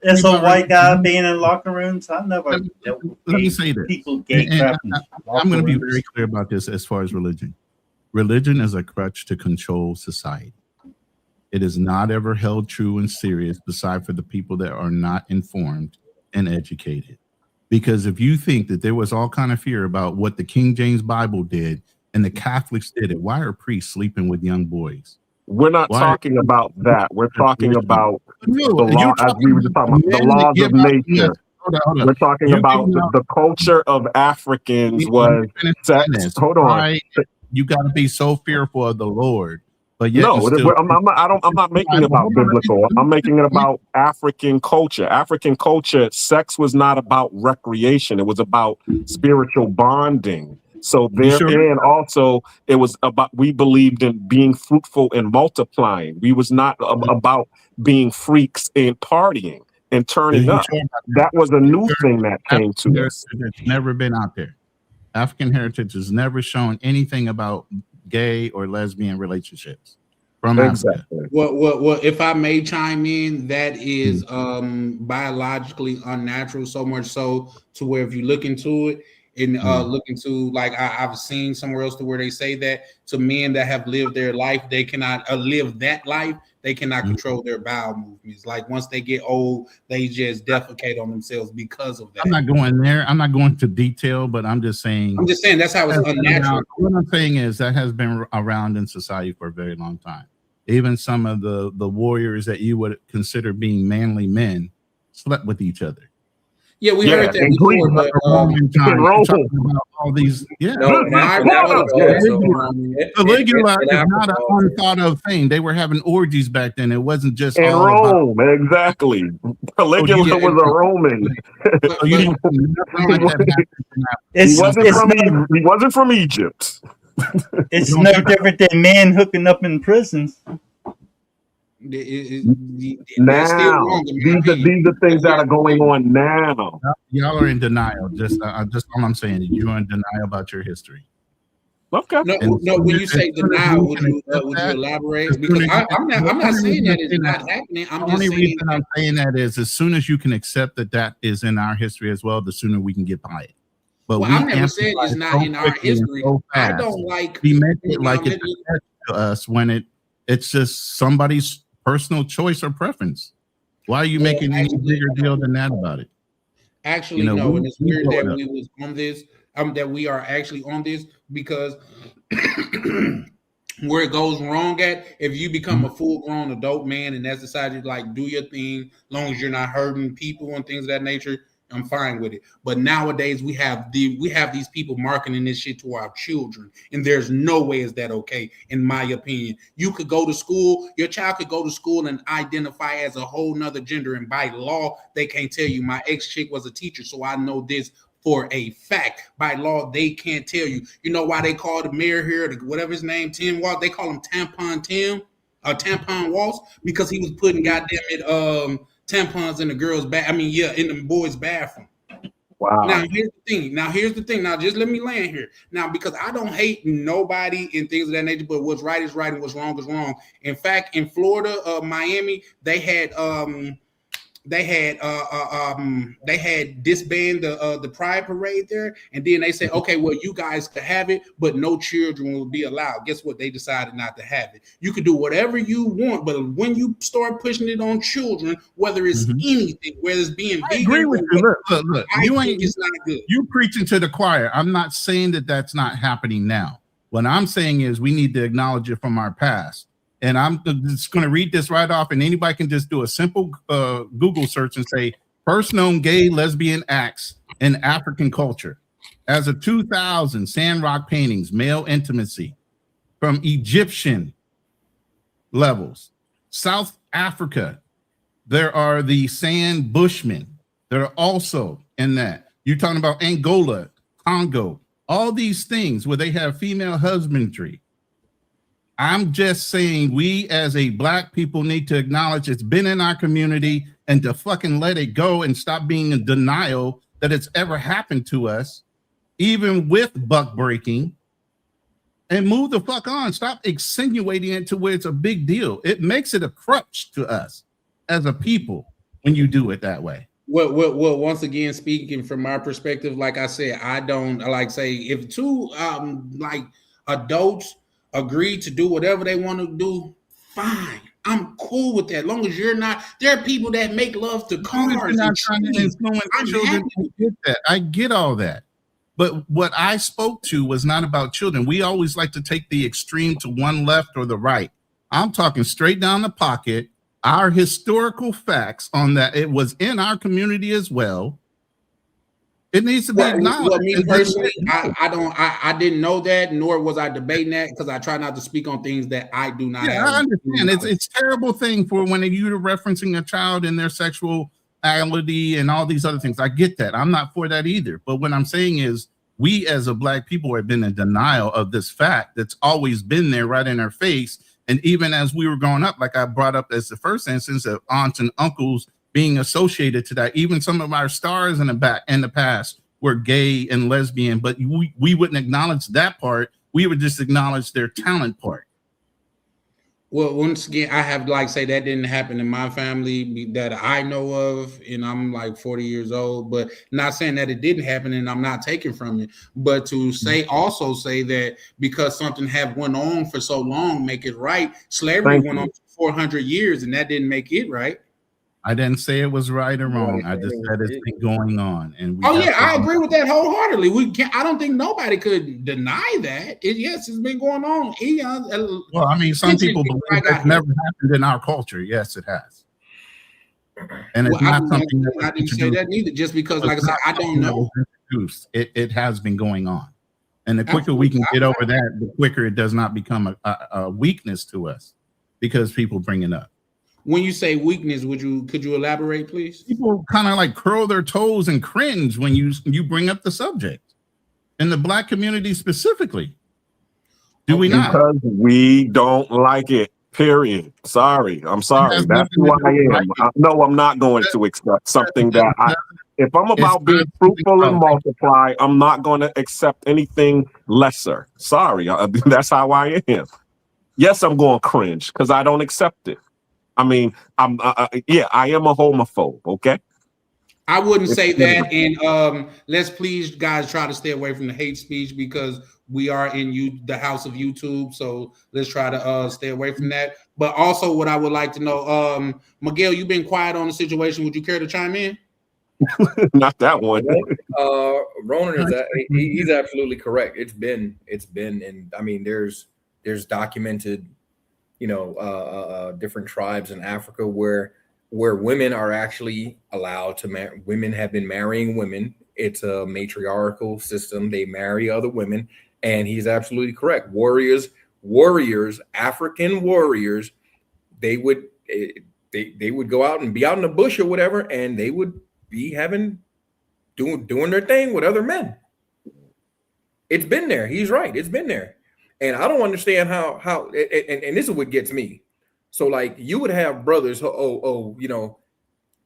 Speaker 8: As a white guy being in locker rooms, I've never.
Speaker 6: Let me say this.
Speaker 8: People gay crap.
Speaker 6: I'm going to be very clear about this as far as religion. Religion is a crutch to control society. It is not ever held true and serious, beside for the people that are not informed and educated. Because if you think that there was all kind of fear about what the King James Bible did and the Catholics did it, why are priests sleeping with young boys?
Speaker 11: We're not
Speaker 6: Why?
Speaker 11: talking about that. We're talking about
Speaker 6: No,
Speaker 11: the law,
Speaker 6: you're
Speaker 11: as we were just talking about, the
Speaker 6: men that
Speaker 11: laws
Speaker 6: give
Speaker 11: of
Speaker 6: out
Speaker 11: nature.
Speaker 6: hold on.
Speaker 11: We're talking
Speaker 6: You
Speaker 11: about
Speaker 6: giving out
Speaker 11: the culture of Africans was sex. Hold on.
Speaker 6: Why you got to be so fearful of the Lord, but yet
Speaker 11: No,
Speaker 6: you still.
Speaker 11: I'm not making it about biblical. I'm making it about African culture. African culture, sex was not about recreation. It was about spiritual bonding. So therein also, it was about, we believed in being fruitful and multiplying. We was not about being freaks and partying and turning up. That was a new thing that came to us.
Speaker 6: It's never been out there. African heritage has never shown anything about gay or lesbian relationships from Africa.
Speaker 4: Well, if I may chime in, that is biologically unnatural, so much so to where if you look into it and look into, like I've seen somewhere else to where they say that to men that have lived their life, they cannot live that life. They cannot control their bowel movements. Like once they get old, they just defecate on themselves because of that.
Speaker 6: I'm not going there. I'm not going to detail, but I'm just saying.
Speaker 4: That's how it's unnatural.
Speaker 6: What I'm saying is that has been around in society for a very long time. Even some of the warriors that you would consider being manly men slept with each other.
Speaker 4: Yeah, we heard that before, but
Speaker 6: all these,
Speaker 11: Caligula
Speaker 6: is not an unthought of thing. They were having orgies back then. It wasn't just
Speaker 11: in Rome, exactly. Caligula was a Roman. He wasn't from Egypt.
Speaker 8: It's no different than men hooking up in prisons.
Speaker 11: Now, these are things that are going on now.
Speaker 6: Y'all are in denial. Just all I'm saying is you're in denial about your history.
Speaker 11: Okay.
Speaker 4: No. When you say denial, would you elaborate? Because I'm not saying that it's not happening. I'm just saying.
Speaker 6: The only reason I'm saying that is as soon as you can accept that is in our history as well, the sooner we can get by it. But
Speaker 4: I never said it's not in our history. I don't like.
Speaker 6: We make it like it's to us when it's just somebody's personal choice or preference. Why are you making any bigger deal than that about it?
Speaker 4: Actually, no. And it's weird that we was on this. That we are actually on this because where it goes wrong at, if you become a full-grown adult man and that's decided like do your thing, as long as you're not hurting people and things of that nature, I'm fine with it. But nowadays we have these people marketing this shit to our children, and there's no way is that okay, in my opinion. You could go to school, your child could go to school and identify as a whole nother gender, and by law, they can't tell you. My ex-chick was a teacher, so I know this for a fact. By law, they can't tell you. You know why they call the mayor here, whatever his name, Tim Waltz, they call him Tampon Tim, or Tampon Waltz, because he was putting goddamn it tampons in the girls' in the boys' bathroom.
Speaker 11: Wow.
Speaker 4: Now here's the thing. Now just let me land here. Now, because I don't hate nobody and things of that nature, but what's right is right and what's wrong is wrong. In fact, in Florida, Miami, they had disbanded the Pride Parade there, and then they said, okay, well, you guys could have it, but no children will be allowed. Guess what? They decided not to have it. You could do whatever you want, but when you start pushing it on children, whether it's anything, whether it's being
Speaker 6: I agree with you. Look,
Speaker 4: it's not good.
Speaker 6: You preaching to the choir. I'm not saying that that's not happening now. What I'm saying is we need to acknowledge it from our past. And I'm just going to read this right off, and anybody can just do a simple Google search and say, first known gay lesbian acts in African culture. As of 2000, sandrock paintings, male intimacy from Egyptian levels. South Africa, there are the sand bushmen that are also in that. You're talking about Angola, Congo, all these things where they have female husbandry. I'm just saying we as a black people need to acknowledge it's been in our community and to fucking let it go and stop being in denial that it's ever happened to us, even with buck breaking, and move the fuck on. Stop insinuating it to where it's a big deal. It makes it a crutch to us as a people when you do it that way.
Speaker 4: Well, once again, speaking from my perspective, like I said, I don't say if two adults agree to do whatever they want to do, fine. I'm cool with that. As long as you're not, there are people that make love to cars.
Speaker 6: Not trying to influence children. I get all that. But what I spoke to was not about children. We always like to take the extreme to one left or the right. I'm talking straight down the pocket. Our historical facts on that, it was in our community as well. It needs to be acknowledged.
Speaker 4: Well, me personally, I didn't know that, nor was I debating that, because I try not to speak on things that I do not have.
Speaker 6: I understand. It's a terrible thing for when you're referencing a child and their sexuality and all these other things. I get that. I'm not for that either. But what I'm saying is, we as a Black people have been in denial of this fact that's always been there right in our face. And even as we were growing up, like I brought up as the first instance of aunts and uncles being associated to that, even some of our stars in the past were gay and lesbian, but we wouldn't acknowledge that part. We would just acknowledge their talent part.
Speaker 4: Well, once again, I have like say that didn't happen in my family that I know of, and I'm like 40 years old, but not saying that it didn't happen and I'm not taking from it, but to say also say that because something have went on for so long, make it right. Slavery went on for 400 years and that didn't make it right.
Speaker 6: I didn't say it was right or wrong. I just said it's been going on. And
Speaker 4: I agree with that wholeheartedly. I don't think nobody could deny that. Yes, it's been going on.
Speaker 6: Well, I mean, some people believe it's never happened in our culture. Yes, it has. And it's not something that
Speaker 4: I didn't say that neither, just because, like I said, I don't know.
Speaker 6: It has been going on. And the quicker we can get over that, the quicker it does not become a weakness to us because people bring it up.
Speaker 4: When you say weakness, could you elaborate, please?
Speaker 6: People kind of like curl their toes and cringe when you bring up the subject, in the Black community specifically. Do we not?
Speaker 11: Because we don't like it. Period. Sorry, I'm sorry. That's who I am. No, I'm not going to accept something that if I'm about being fruitful and multiply, I'm not going to accept anything lesser. Sorry, that's how I am. Yes, I'm going to cringe because I don't accept it. I mean, I am a homophobe, okay?
Speaker 4: I wouldn't say that. And let's please, guys, try to stay away from the hate speech because we are in the house of YouTube. So let's try to stay away from that. But also what I would like to know, Miguel, you've been quiet on the situation. Would you care to chime in?
Speaker 11: Not that one.
Speaker 13: Ronan he's absolutely correct. It's been, and I mean, there's documented, different tribes in Africa where women are actually allowed to marry. Women have been marrying women. It's a matriarchal system. They marry other women, and he's absolutely correct. Warriors, African warriors, they would go out and be out in the bush or whatever, and they would be doing their thing with other men. It's been there. He's right. It's been there. And I don't understand how and this is what gets me. So like you would have brothers,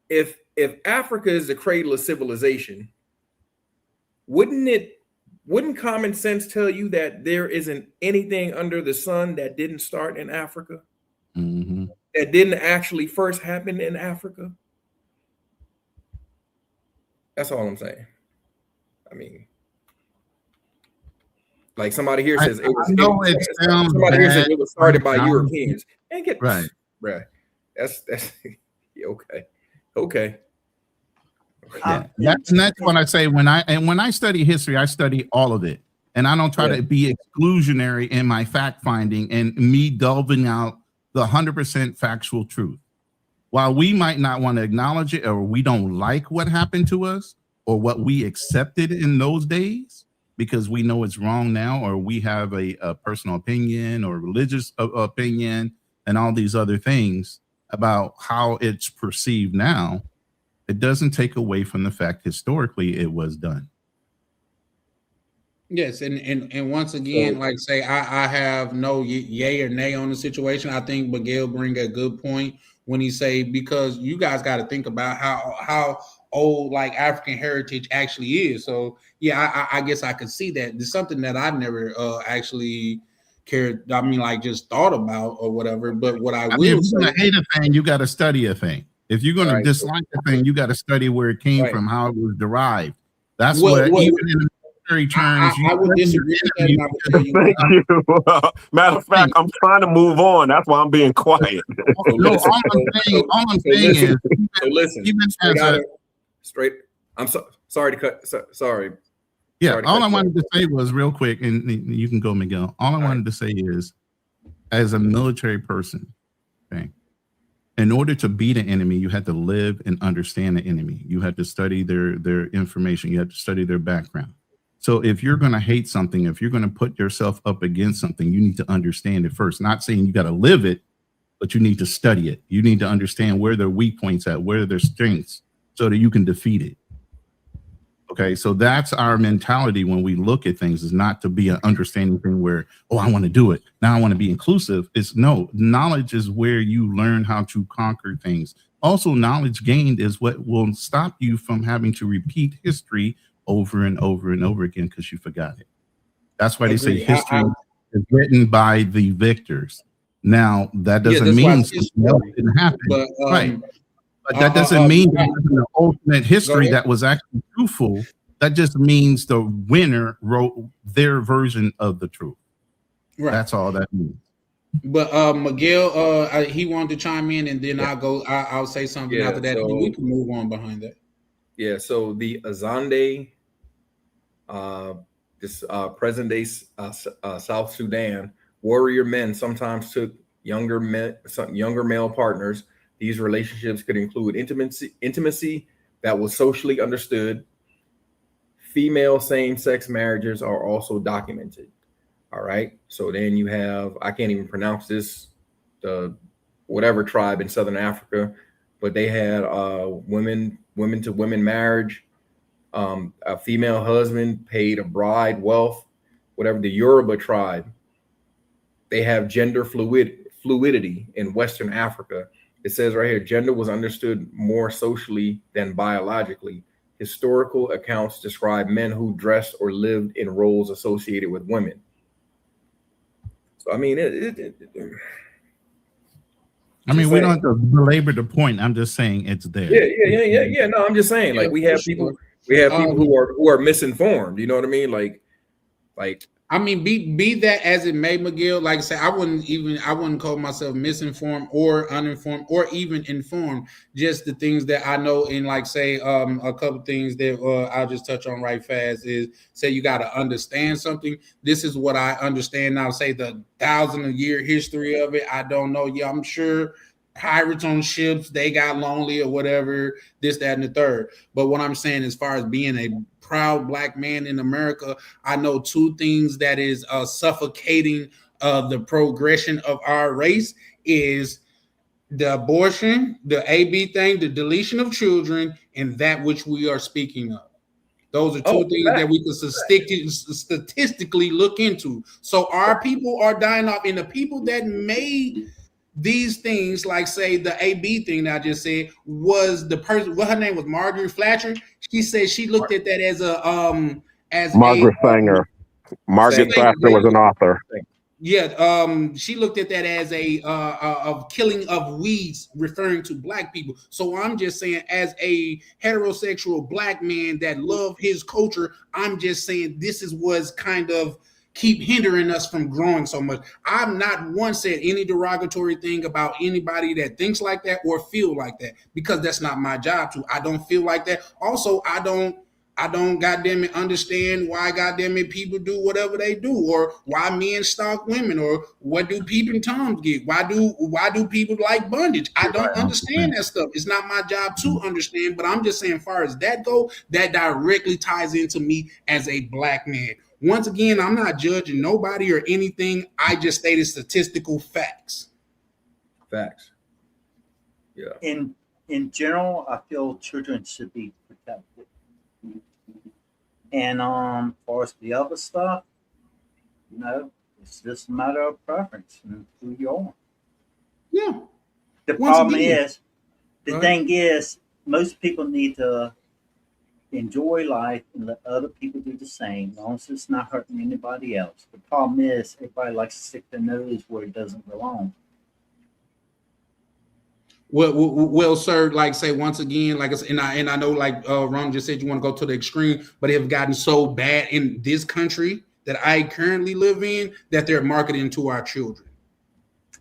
Speaker 13: if Africa is the cradle of civilization, wouldn't common sense tell you that there isn't anything under the sun that didn't start in Africa?
Speaker 6: Mm-hmm.
Speaker 13: That didn't actually first happen in Africa? That's all I'm saying. I mean, like somebody here says, somebody here says it was started by Europeans. And get
Speaker 6: right,
Speaker 13: That's okay.
Speaker 6: Yeah. That's what I say when I study history, I study all of it, and I don't try to be exclusionary in my fact finding and me delving out the 100% factual truth. While we might not want to acknowledge it, or we don't like what happened to us, or what we accepted in those days, because we know it's wrong now, or we have a personal opinion or religious opinion and all these other things about how it's perceived now, it doesn't take away from the fact historically it was done.
Speaker 4: Yes, and once again, like say, I have no yay or nay on the situation. I think Miguel bring a good point when he say, because you guys got to think about how old like African heritage actually is. So yeah, I guess I could see that. It's something that I've never actually cared. I mean, like just thought about or whatever. But what I will
Speaker 6: if you're gonna hate a thing, you got to study a thing. If you're gonna dislike a thing, you got to study where it came from, how it was derived. That's what even in the military terms.
Speaker 4: I would disagree with that.
Speaker 11: Thank you. Matter of fact, I'm trying to move on. That's why I'm being quiet.
Speaker 6: All I'm saying is,
Speaker 13: listen. Straight. I'm sorry to cut. Sorry.
Speaker 6: Yeah. All I wanted to say was real quick, and you can go, Miguel. All I wanted to say is, as a military person, okay, in order to beat an enemy, you had to live and understand the enemy. You had to study their information. You had to study their background. So if you're going to hate something, if you're going to put yourself up against something, you need to understand it first. Not saying you got to live it, but you need to study it. You need to understand where their weak points at, where their strengths, so that you can defeat it. Okay, so that's our mentality when we look at things, is not to be an understanding thing where, oh, I want to do it. Now I want to be inclusive. It's no, knowledge is where you learn how to conquer things. Also, knowledge gained is what will stop you from having to repeat history over and over and over again because you forgot it. That's why they say history is written by the victors. Now, that doesn't mean something else didn't happen. But, right. But that doesn't mean the ultimate history that was actually truthful. That just means the winner wrote their version of the truth. Right. That's all that means.
Speaker 4: But Miguel, he wanted to chime in, and then I'll say something after that. So, we can move on behind that.
Speaker 13: Yeah. So the Azande, this present day South Sudan, warrior men sometimes took younger male partners. These relationships could include intimacy that was socially understood. Female same-sex marriages are also documented. All right. So then you have, I can't even pronounce this, the whatever tribe in Southern Africa, but they had women to women marriage. A female husband paid a bride wealth. Whatever, the Yoruba tribe, they have gender fluidity in Western Africa. It says right here, gender was understood more socially than biologically. Historical accounts describe men who dressed or lived in roles associated with women. So, I mean,
Speaker 6: we don't have to belabor the point. I'm just saying it's there.
Speaker 13: Yeah. No, I'm just saying, like, we have people who are misinformed. You know what I mean? Like.
Speaker 4: I mean, be that as it may, Miguel, like I said, I wouldn't call myself misinformed or uninformed or even informed. Just the things that I know, and like say a couple things that I'll just touch on right fast is, say you got to understand something. This is what I understand now. Say the 1,000-year history of it, I don't know. Yeah, I'm sure pirates on ships, they got lonely or whatever, this, that, and the third. But what I'm saying, as far as being a proud Black man in America, I know two things that is suffocating the progression of our race is the abortion, the AB thing, the deletion of children, and that which we are speaking of. Those are two things that we can statistically look into. So our people are dying off, and the people that made these things, like say the AB thing that I just said, was the person, what her name was, Margaret Thatcher. She said she looked at that as
Speaker 11: Margaret Sanger. Margaret Thatcher was an author.
Speaker 4: Yeah, she looked at that as a killing of weeds, referring to Black people. So I'm just saying, as a heterosexual Black man that love his culture, I'm just saying this is what's kind of keep hindering us from growing so much. I've not once said any derogatory thing about anybody that thinks like that or feel like that, because that's not my job to. I don't feel like that. Also, I don't goddamn it understand why goddamn it people do whatever they do, or why men stalk women, or what do peeping toms get? Why do people like bondage? I don't understand that stuff. It's not my job to understand, but I'm just saying, as far as that go, that directly ties into me as a Black man. Once again, I'm not judging nobody or anything. I just stated statistical facts.
Speaker 13: Facts. Yeah.
Speaker 8: In general, I feel children should be protected. And as far as the other stuff, it's just a matter of preference and who you are.
Speaker 4: Yeah.
Speaker 8: The problem is, thing is, most people need to enjoy life and let other people do the same, as long as it's not hurting anybody else. The problem is, everybody likes to stick their nose where it doesn't belong.
Speaker 4: Well, sir, like say once again, like I said, and I know, like Ron just said, you want to go to the extreme, but it have gotten so bad in this country that I currently live in that they're marketing to our children.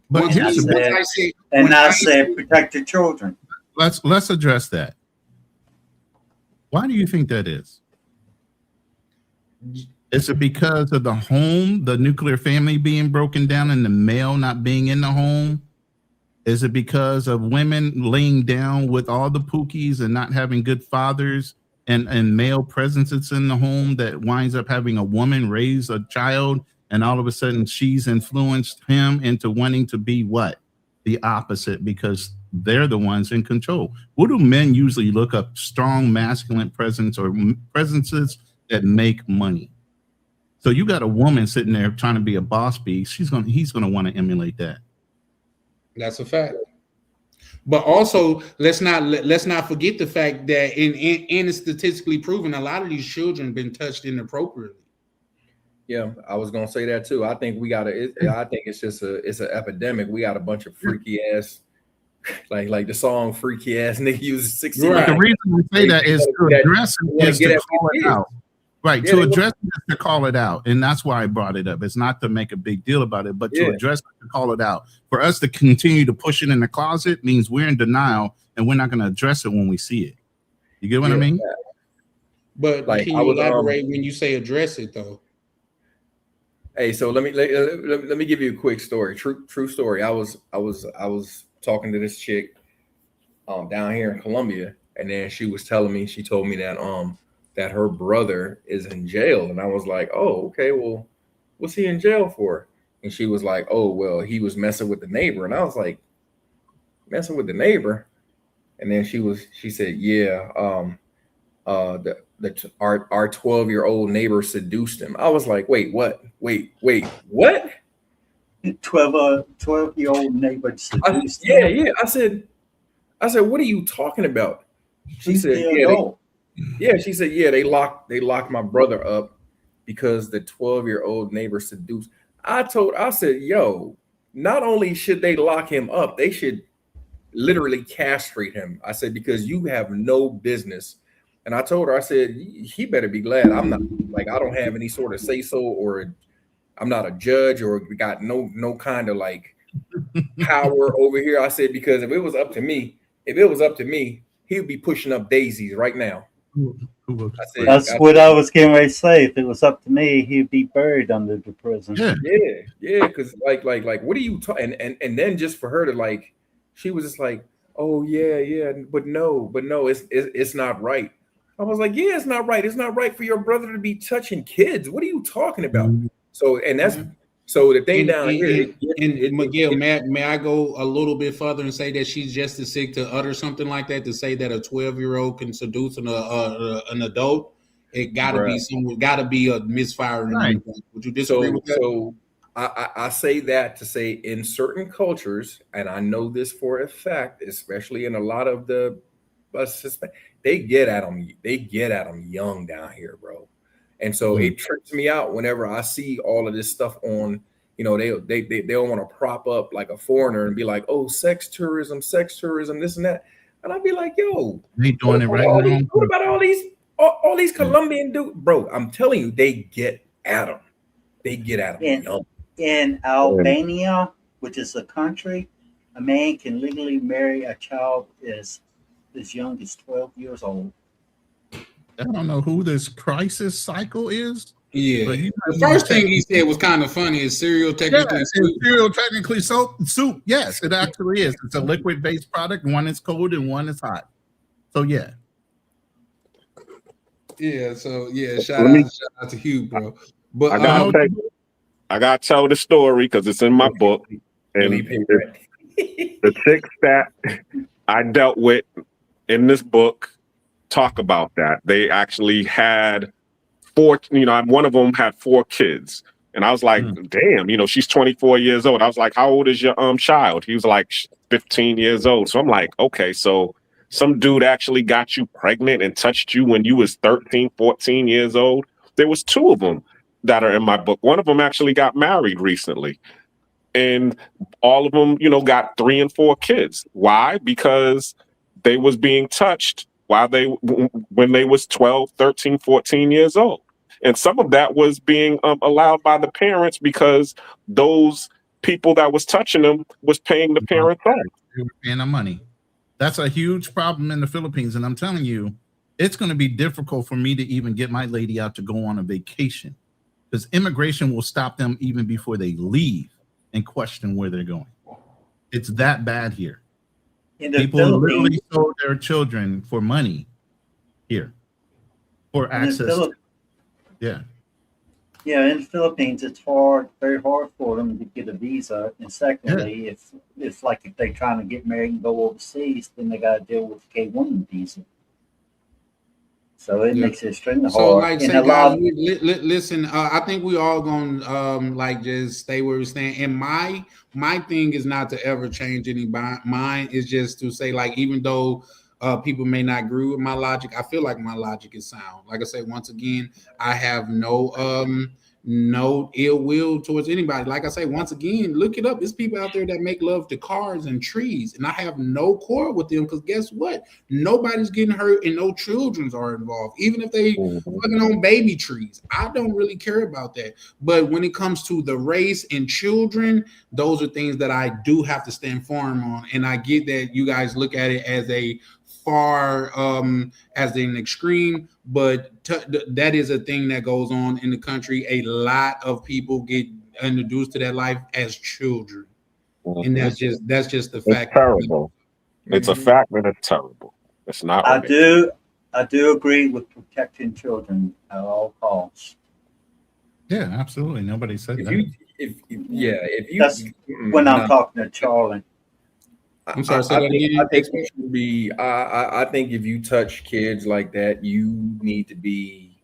Speaker 6: But
Speaker 8: I said protect your children.
Speaker 6: Let's address that. Why do you think that is? Is it because of the home, the nuclear family being broken down and the male not being in the home? Is it because of women laying down with all the pookies and not having good fathers and male presences in the home that winds up having a woman raise a child and all of a sudden she's influenced him into wanting to be what? The opposite, because they're the ones in control. What do men usually look up? Strong masculine presence or presences that make money. So you got a woman sitting there trying to be a boss bee. He's gonna want to emulate that.
Speaker 4: That's a fact. But also, let's not forget the fact that in it's statistically proven, a lot of these children have been touched inappropriately.
Speaker 13: Yeah, I was gonna say that too. I think we gotta. I think it's just it's an epidemic. We got a bunch of freaky ass, like the song "Freaky Ass Nigga Uses 16."
Speaker 6: Right. The reason we say that is to address it is to call it out. Right, to address it is to call it out, and that's why I brought it up. It's not to make a big deal about it, but to address it, to call it out. For us to continue to push it in the closet means we're in denial, and we're not going to address it when we see it. You get what I mean?
Speaker 4: But like, can you elaborate when you say address it, though?
Speaker 13: Hey, so let me give you a quick story. True story. I was talking to this chick down here in Columbia, and then she told me that her brother is in jail. And I was like, oh, okay, well, what's he in jail for? And she was like, oh, well, he was messing with the neighbor. And I was like, messing with the neighbor? And then she said, yeah, our 12-year-old neighbor seduced him. I was like, wait, what? Wait, what?
Speaker 8: 12-year-old neighbor seduced him?
Speaker 13: Yeah. I said, what are you talking about? She said, she said, they locked my brother up because the 12-year-old neighbor seduced. I said, yo, not only should they lock him up, they should literally castrate him. I said, because you have no business. And I told her, I said, he better be glad I'm not, like, I don't have any sort of say so, or I'm not a judge, or got no kind of like power over here. I said, because if it was up to me, he would be pushing up daisies right now.
Speaker 8: That's what I was getting ready to say. If it was up to me, he'd be buried under the prison.
Speaker 13: Yeah. Because like, what are you talking? And then just for her to like, she was just like, oh yeah, but no, it's not right. I was like, yeah, it's not right. It's not right for your brother to be touching kids. What are you talking about? So, and that's so the thing down here.
Speaker 4: And Miguel, may I go a little bit further and say that she's just as sick to utter something like that, to say that a 12-year-old can seduce an adult? It gotta be a misfire. Right. Would you disagree with that?
Speaker 13: So I say that to say in certain cultures, and I know this for a fact, especially in a lot of the they get at them. They get at them young down here, bro. And so it trips me out whenever I see all of this stuff on, they don't want to prop up like a foreigner and be like, oh, sex tourism, this and that. And I'd be like, yo,
Speaker 6: they doing it right now.
Speaker 13: What about all these Colombian dudes? Bro, I'm telling you, they get at them. They get at them young.
Speaker 8: In Albania, which is a country, a man can legally marry a child as young as 12 years old.
Speaker 6: I don't know who this crisis cycle is.
Speaker 4: Yeah. The first thing he said was kind of funny. Is cereal technically soup?
Speaker 6: Cereal technically soup. Yes, it actually is. It's a liquid-based product. One is cold and one is hot. So yeah.
Speaker 4: Yeah. So yeah. Shout out to Hugh, bro. But
Speaker 11: I gotta tell the story because it's in my book, and the chicks that I dealt with in this book talk about that. They actually had 4, one of them had 4 kids. And I was like, damn, she's 24 years old. I was like, how old is your child? He was like 15 years old. So I'm like, okay, so some dude actually got you pregnant and touched you when you was 13, 14 years old. There was 2 of them that are in my book. One of them actually got married recently. And all of them, got 3 and 4 kids. Why? Because they was being touched when they was 12, 13, 14 years old. And some of that was being allowed by the parents because those people that was touching them was paying the parents off.
Speaker 6: They were paying them money. That's a huge problem in the Philippines. And I'm telling you, it's going to be difficult for me to even get my lady out to go on a vacation because immigration will stop them even before they leave and question where they're going. It's that bad here. People literally sold their children for money here for access. Yeah,
Speaker 8: in the Philippines, it's very hard for them to get a visa. And secondly, if they're trying to get married and go overseas, then they got to deal with the K-1 visa. So it makes it extremely hard.
Speaker 4: So, like, say, guys, listen. I think we all gonna just stay where we're staying. And my thing is not to ever change any mind. It's just to say, like, even though people may not agree with my logic, I feel like my logic is sound. Like I say, once again, I have no ill will towards anybody. Like I say, once again, look it up. There's people out there that make love to cars and trees, and I have no quarrel with them because guess what? Nobody's getting hurt and no children are involved, even if they fucking on baby trees. I don't really care about that. But when it comes to the race and children, those are things that I do have to stand firm on. And I get that you guys look at it as a far as an extreme, but that is a thing that goes on in the country. A lot of people get introduced to that life as children, and that's just the fact.
Speaker 11: It's terrible. It's a fact that it's terrible. It's not.
Speaker 8: I do agree with protecting children at all costs.
Speaker 6: Yeah, absolutely. Nobody said that.
Speaker 8: That's when I'm talking to Charlie.
Speaker 4: I'm sorry. I
Speaker 13: think you should be. I think if you touch kids like that, you need to be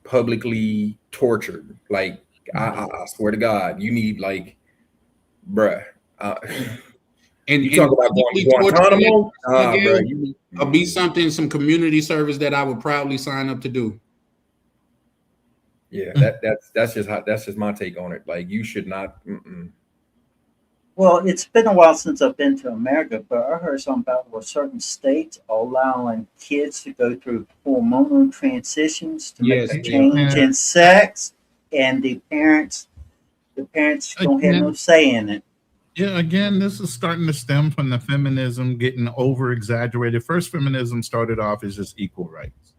Speaker 13: publicly tortured. Like I swear to God, you need bruh.
Speaker 4: And
Speaker 13: you talk about Guantanamo,
Speaker 4: bruh, be some community service that I would proudly sign up to do.
Speaker 13: Yeah, that's just my take on it. Like, you should not.
Speaker 8: Well, it's been a while since I've been to America, but I heard something about where certain states are allowing kids to go through hormonal transitions to make a change in sex, and the parents don't have no say in it.
Speaker 6: Yeah, again, this is starting to stem from the feminism getting over exaggerated. First, feminism started off as just equal rights.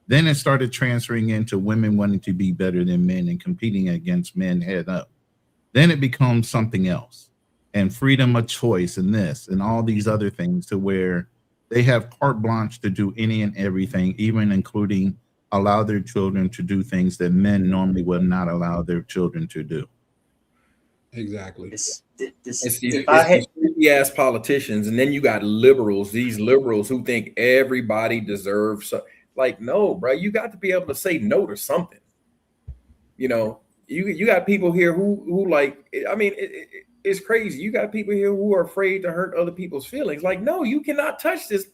Speaker 6: Then it started transferring into women wanting to be better than men and competing against men head up. Then it becomes something else. And freedom of choice and this and all these other things, to where they have carte blanche to do any and everything, even including allow their children to do things that men normally would not allow their children to do.
Speaker 4: Exactly.
Speaker 13: It's these ass politicians, and then you got liberals, these liberals who think everybody deserves no, bro, you got to be able to say no to something. You got people here who it's crazy. You got people here who are afraid to hurt other people's feelings. Like, no, you cannot touch this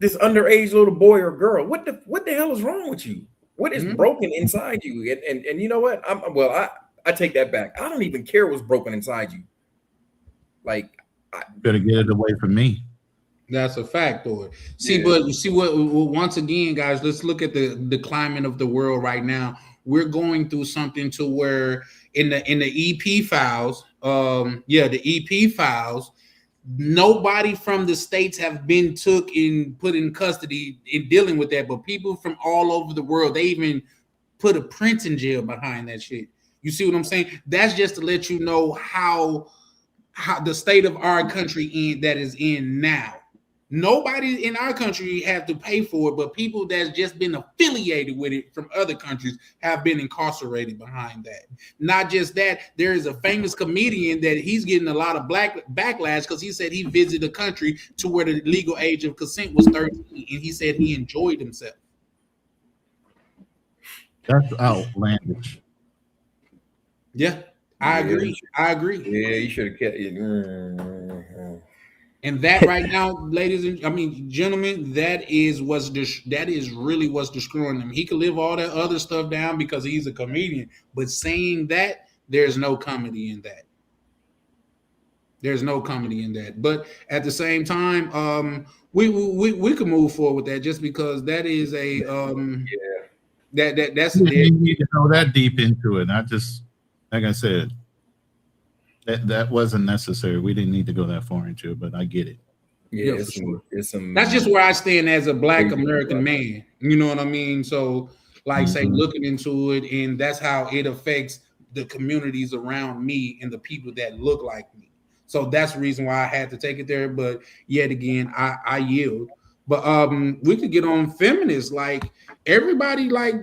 Speaker 13: underage little boy or girl. What the hell is wrong with you? What is broken inside you? And you know what? I take that back. I don't even care what's broken inside you.
Speaker 6: Better get it away from me.
Speaker 4: That's a fact, though. Once again, guys, let's look at the climate of the world right now. We're going through something to where in the EP files, nobody from the states have been took and put in custody in dealing with that, but people from all over the world, they even put a prince in jail behind that shit. You see what I'm saying? That's just to let you know how the state of our country is in now. Nobody in our country have to pay for it, but people that's just been affiliated with it from other countries have been incarcerated behind that. Not just that, there is a famous comedian that he's getting a lot of backlash because he said he visited a country to where the legal age of consent was 13, and he said he enjoyed himself.
Speaker 6: That's outlandish.
Speaker 4: Yeah, I agree.
Speaker 13: Yeah, you should have kept it.
Speaker 4: And that right now, gentlemen, that is really what's destroying him. He could live all that other stuff down because he's a comedian, but saying that, there's no comedy in that. There's no comedy in that. But at the same time, we could move forward with that just because that is a that's
Speaker 6: you need to go that deep into it. Not just like I said. That wasn't necessary. We didn't need to go that far into it, but I get it.
Speaker 13: Yeah,
Speaker 4: that's just where I stand as a Black American man. You know what I mean? So, like say looking into it, and that's how it affects the communities around me and the people that look like me. So that's the reason why I had to take it there. But yet again, I yield. But we could get on feminists, like everybody, like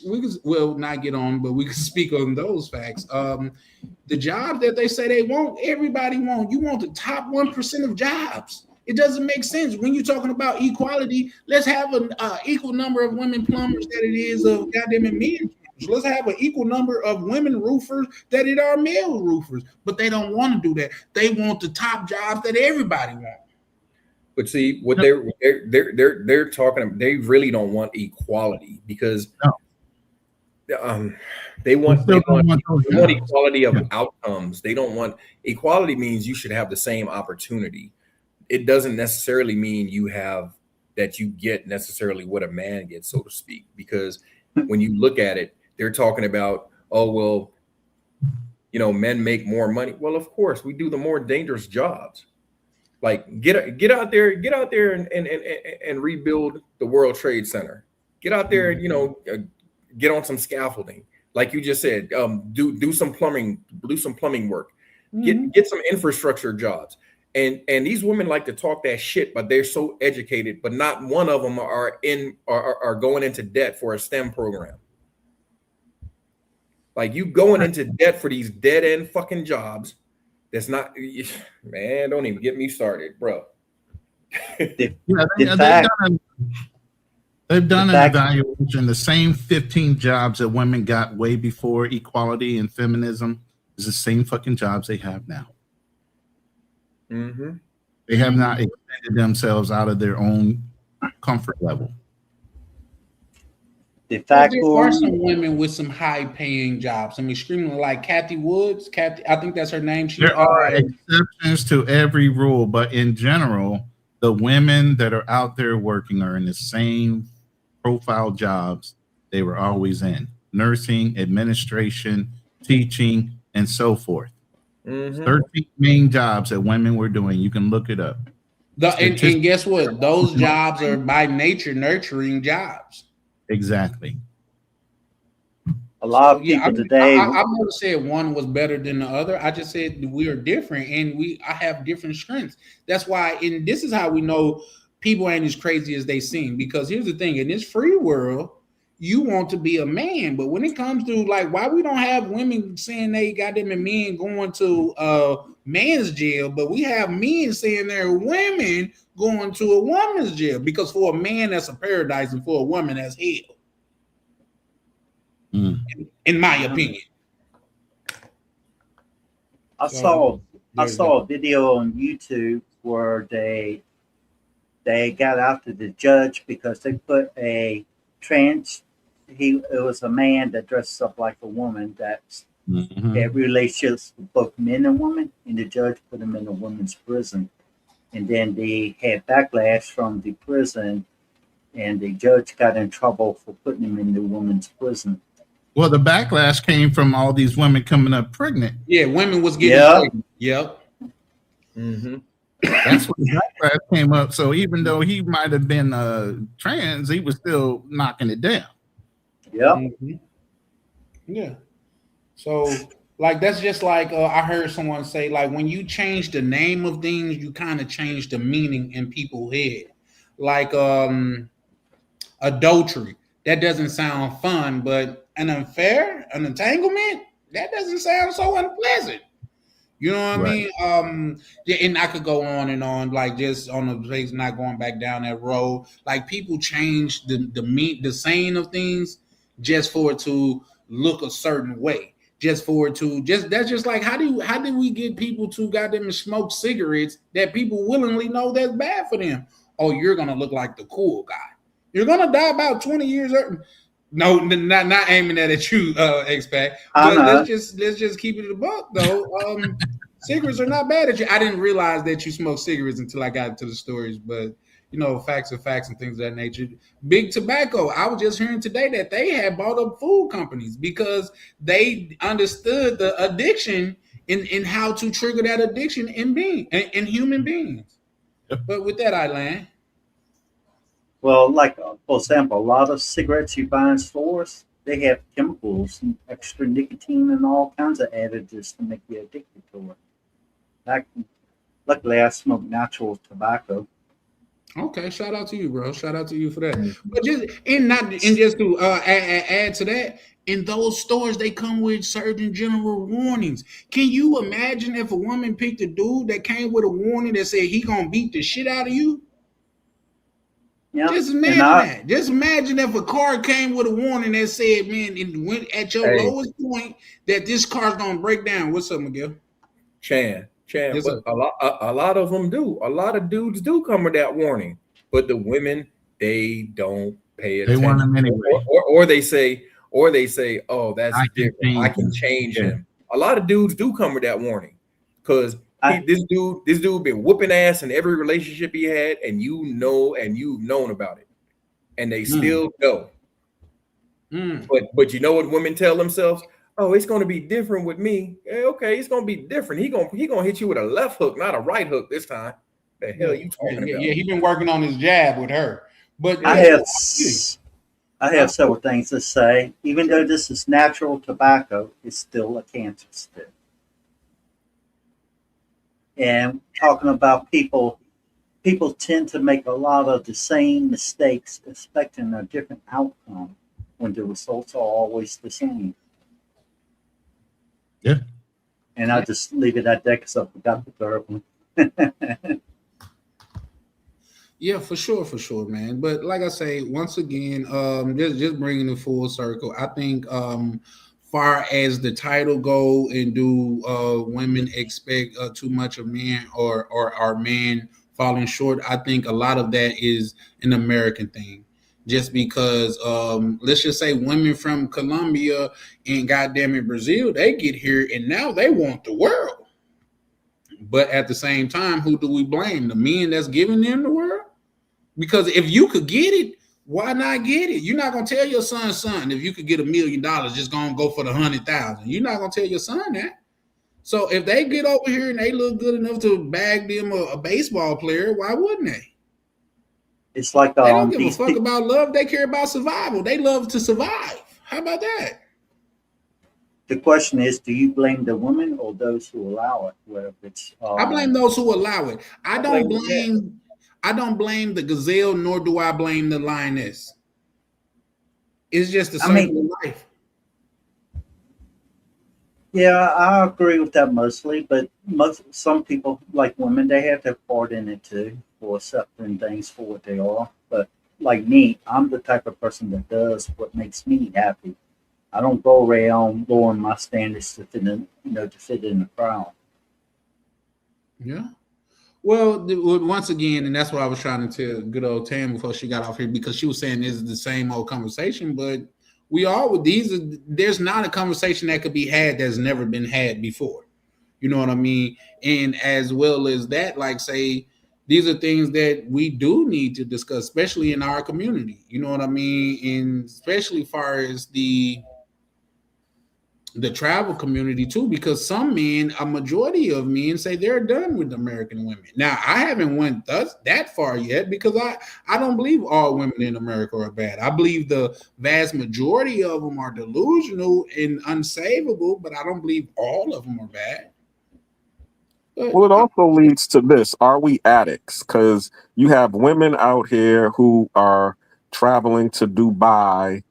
Speaker 4: we could, well, not get on, but we could speak on those facts. The jobs that they say they want, everybody want. You want the top 1% of jobs. It doesn't make sense when you're talking about equality. Let's have an equal number of women plumbers that it is of goddamn men plumbers. Let's have an equal number of women roofers that it are male roofers. But they don't want to do that. They want the top jobs that everybody wants.
Speaker 13: But see, what they're talking, they really don't want equality because they want equality of outcomes. They don't want equality means you should have the same opportunity. It doesn't necessarily mean you get necessarily what a man gets, so to speak. Because when you look at it, they're talking about, oh well, men make more money. Well, of course, we do the more dangerous jobs. Like get out there and rebuild the World Trade Center. Get out there and get on some scaffolding, like you just said. Do some plumbing work. Get some infrastructure jobs. And these women like to talk that shit, but they're so educated, but not one of them are going into debt for a STEM program. Like you going into debt for these dead end fucking jobs. That's not, man, don't even get me started, bro.
Speaker 6: They've done an evaluation. The same 15 jobs that women got way before equality and feminism is the same fucking jobs they have now.
Speaker 13: Mm-hmm.
Speaker 6: They have not extended themselves out of their own comfort level.
Speaker 4: There are some women with some high-paying jobs. I'm extremely like Kathy Woods. I think that's her name.
Speaker 6: There are exceptions to every rule, but in general, the women that are out there working are in the same profile jobs they were always in: nursing, administration, teaching, and so forth. 13 main jobs that women were doing. You can look it up.
Speaker 4: And guess what? Those jobs are by nature nurturing jobs.
Speaker 6: Exactly.
Speaker 8: A lot of people today.
Speaker 4: I never said one was better than the other. I just said we are different and I have different strengths. That's why, and this is how we know people ain't as crazy as they seem. Because here's the thing: in this free world, you want to be a man, but when it comes to like why we don't have women saying they got them and men going to man's jail, but we have men saying they're women going to a woman's jail, because for a man that's a paradise and for a woman that's hell. In my opinion.
Speaker 8: I saw a video on YouTube where they got after the judge because they put it was a man that dresses up like a woman that's had relationships with both men and women, and the judge put him in a women's prison. And then they had backlash from the prison, and the judge got in trouble for putting him in the women's prison.
Speaker 6: Well, the backlash came from all these women coming up pregnant.
Speaker 4: Yeah, women was getting pregnant. Yep.
Speaker 13: Mm-hmm.
Speaker 6: That's when the backlash came up. So even though he might have been trans, he was still knocking it down.
Speaker 8: Yeah.
Speaker 4: Yeah. So like that's just like I heard someone say, like when you change the name of things, you kind of change the meaning in people's head. Like adultery. That doesn't sound fun, but an entanglement, that doesn't sound so unpleasant. You know what I mean? Yeah, and I could go on and on, like just on the place, not going back down that road. Like people change the saying of things just for it to look a certain way. Just for it to that's just like how do we get people to goddamn smoke cigarettes that people willingly know that's bad for them? Oh, you're gonna look like the cool guy. You're gonna die about 20 years. No, not aiming that at you, X-Pac. But let's just keep it a buck though. Cigarettes are not bad at you. I didn't realize that you smoke cigarettes until I got into the stories, but you know, facts are facts and things of that nature. Big Tobacco, I was just hearing today that they had bought up food companies because they understood the addiction in how to trigger that addiction in human beings. But with that, I land.
Speaker 8: Well, like for example, a lot of cigarettes you buy in stores, they have chemicals and extra nicotine and all kinds of additives to make you addicted to it. Luckily, I smoke natural tobacco.
Speaker 4: Okay, shout out to you, bro. Shout out to you for that. But just to add to that, in those stores they come with certain general warnings. Can you imagine if a woman picked a dude that came with a warning that said he gonna beat the shit out of you?
Speaker 8: Yeah.
Speaker 4: Just imagine that. Just imagine if a car came with a warning that said, man, it went at your lowest point that this car's gonna break down. What's up, Miguel?
Speaker 13: Chan, but a lot of them do. A lot of dudes do come with that warning, but the women, they don't pay attention.
Speaker 6: They want them anyway.
Speaker 13: Or they say, oh, that's different. I can change him. A lot of dudes do come with that warning because this dude been whooping ass in every relationship he had, and you've known about it, and they still go. But you know what women tell themselves? Oh, it's going to be different with me. Okay, it's going to be different. He gonna hit you with a left hook, not a right hook this time. The hell you talking about?
Speaker 4: Yeah, he been working on his jab with her. But
Speaker 8: I have several things to say. Even though this is natural tobacco, it's still a cancer stick. And talking about people tend to make a lot of the same mistakes, expecting a different outcome when the results are always the same.
Speaker 6: Yeah.
Speaker 8: And I'll just leave it at that because I forgot the third one.
Speaker 4: Yeah, for sure, man. But like I say, once again, just bringing it full circle. I think, far as the title go, and do women expect too much of men, or are men falling short? I think a lot of that is an American thing. Just because, let's just say women from Colombia and goddamn it Brazil, they get here and now they want the world. But at the same time, who do we blame? The men that's giving them the world? Because if you could get it, why not get it? You're not gonna tell your son, if you could get $1 million, just gonna go for the 100,000. You're not gonna tell your son that. So if they get over here and they look good enough to bag them a baseball player, why wouldn't they?
Speaker 8: It's like
Speaker 4: they don't give a fuck about love. They care about survival. They love to survive. How about that?
Speaker 8: The question is, do you blame the women or those who allow it? Whether it's
Speaker 4: I blame those who allow it. I don't blame the gazelle, nor do I blame the lioness. It's just a circle of life.
Speaker 8: Yeah, I agree with that mostly, but some people, like women, they have their part in it too, for accepting things for what they are. But like me, I'm the type of person that does what makes me happy. I don't go around lowering my standards to fit in, to fit in the crowd.
Speaker 4: Yeah. Well, once again, and that's what I was trying to tell good old Tam before she got off here, because she was saying this is the same old conversation, but there's not a conversation that could be had that's never been had before. You know what I mean? And as well as that, like say, these are things that we do need to discuss, especially in our community. You know what I mean? And especially as far as the travel community too, because some men, a majority of men, say they're done with American women. Now, I haven't went that far yet, because I don't believe all women in America are bad. I believe the vast majority of them are delusional and unsavable, but I don't believe all of them are bad.
Speaker 11: Well, it also leads to this. Are we addicts? Because you have women out here who are traveling to Dubai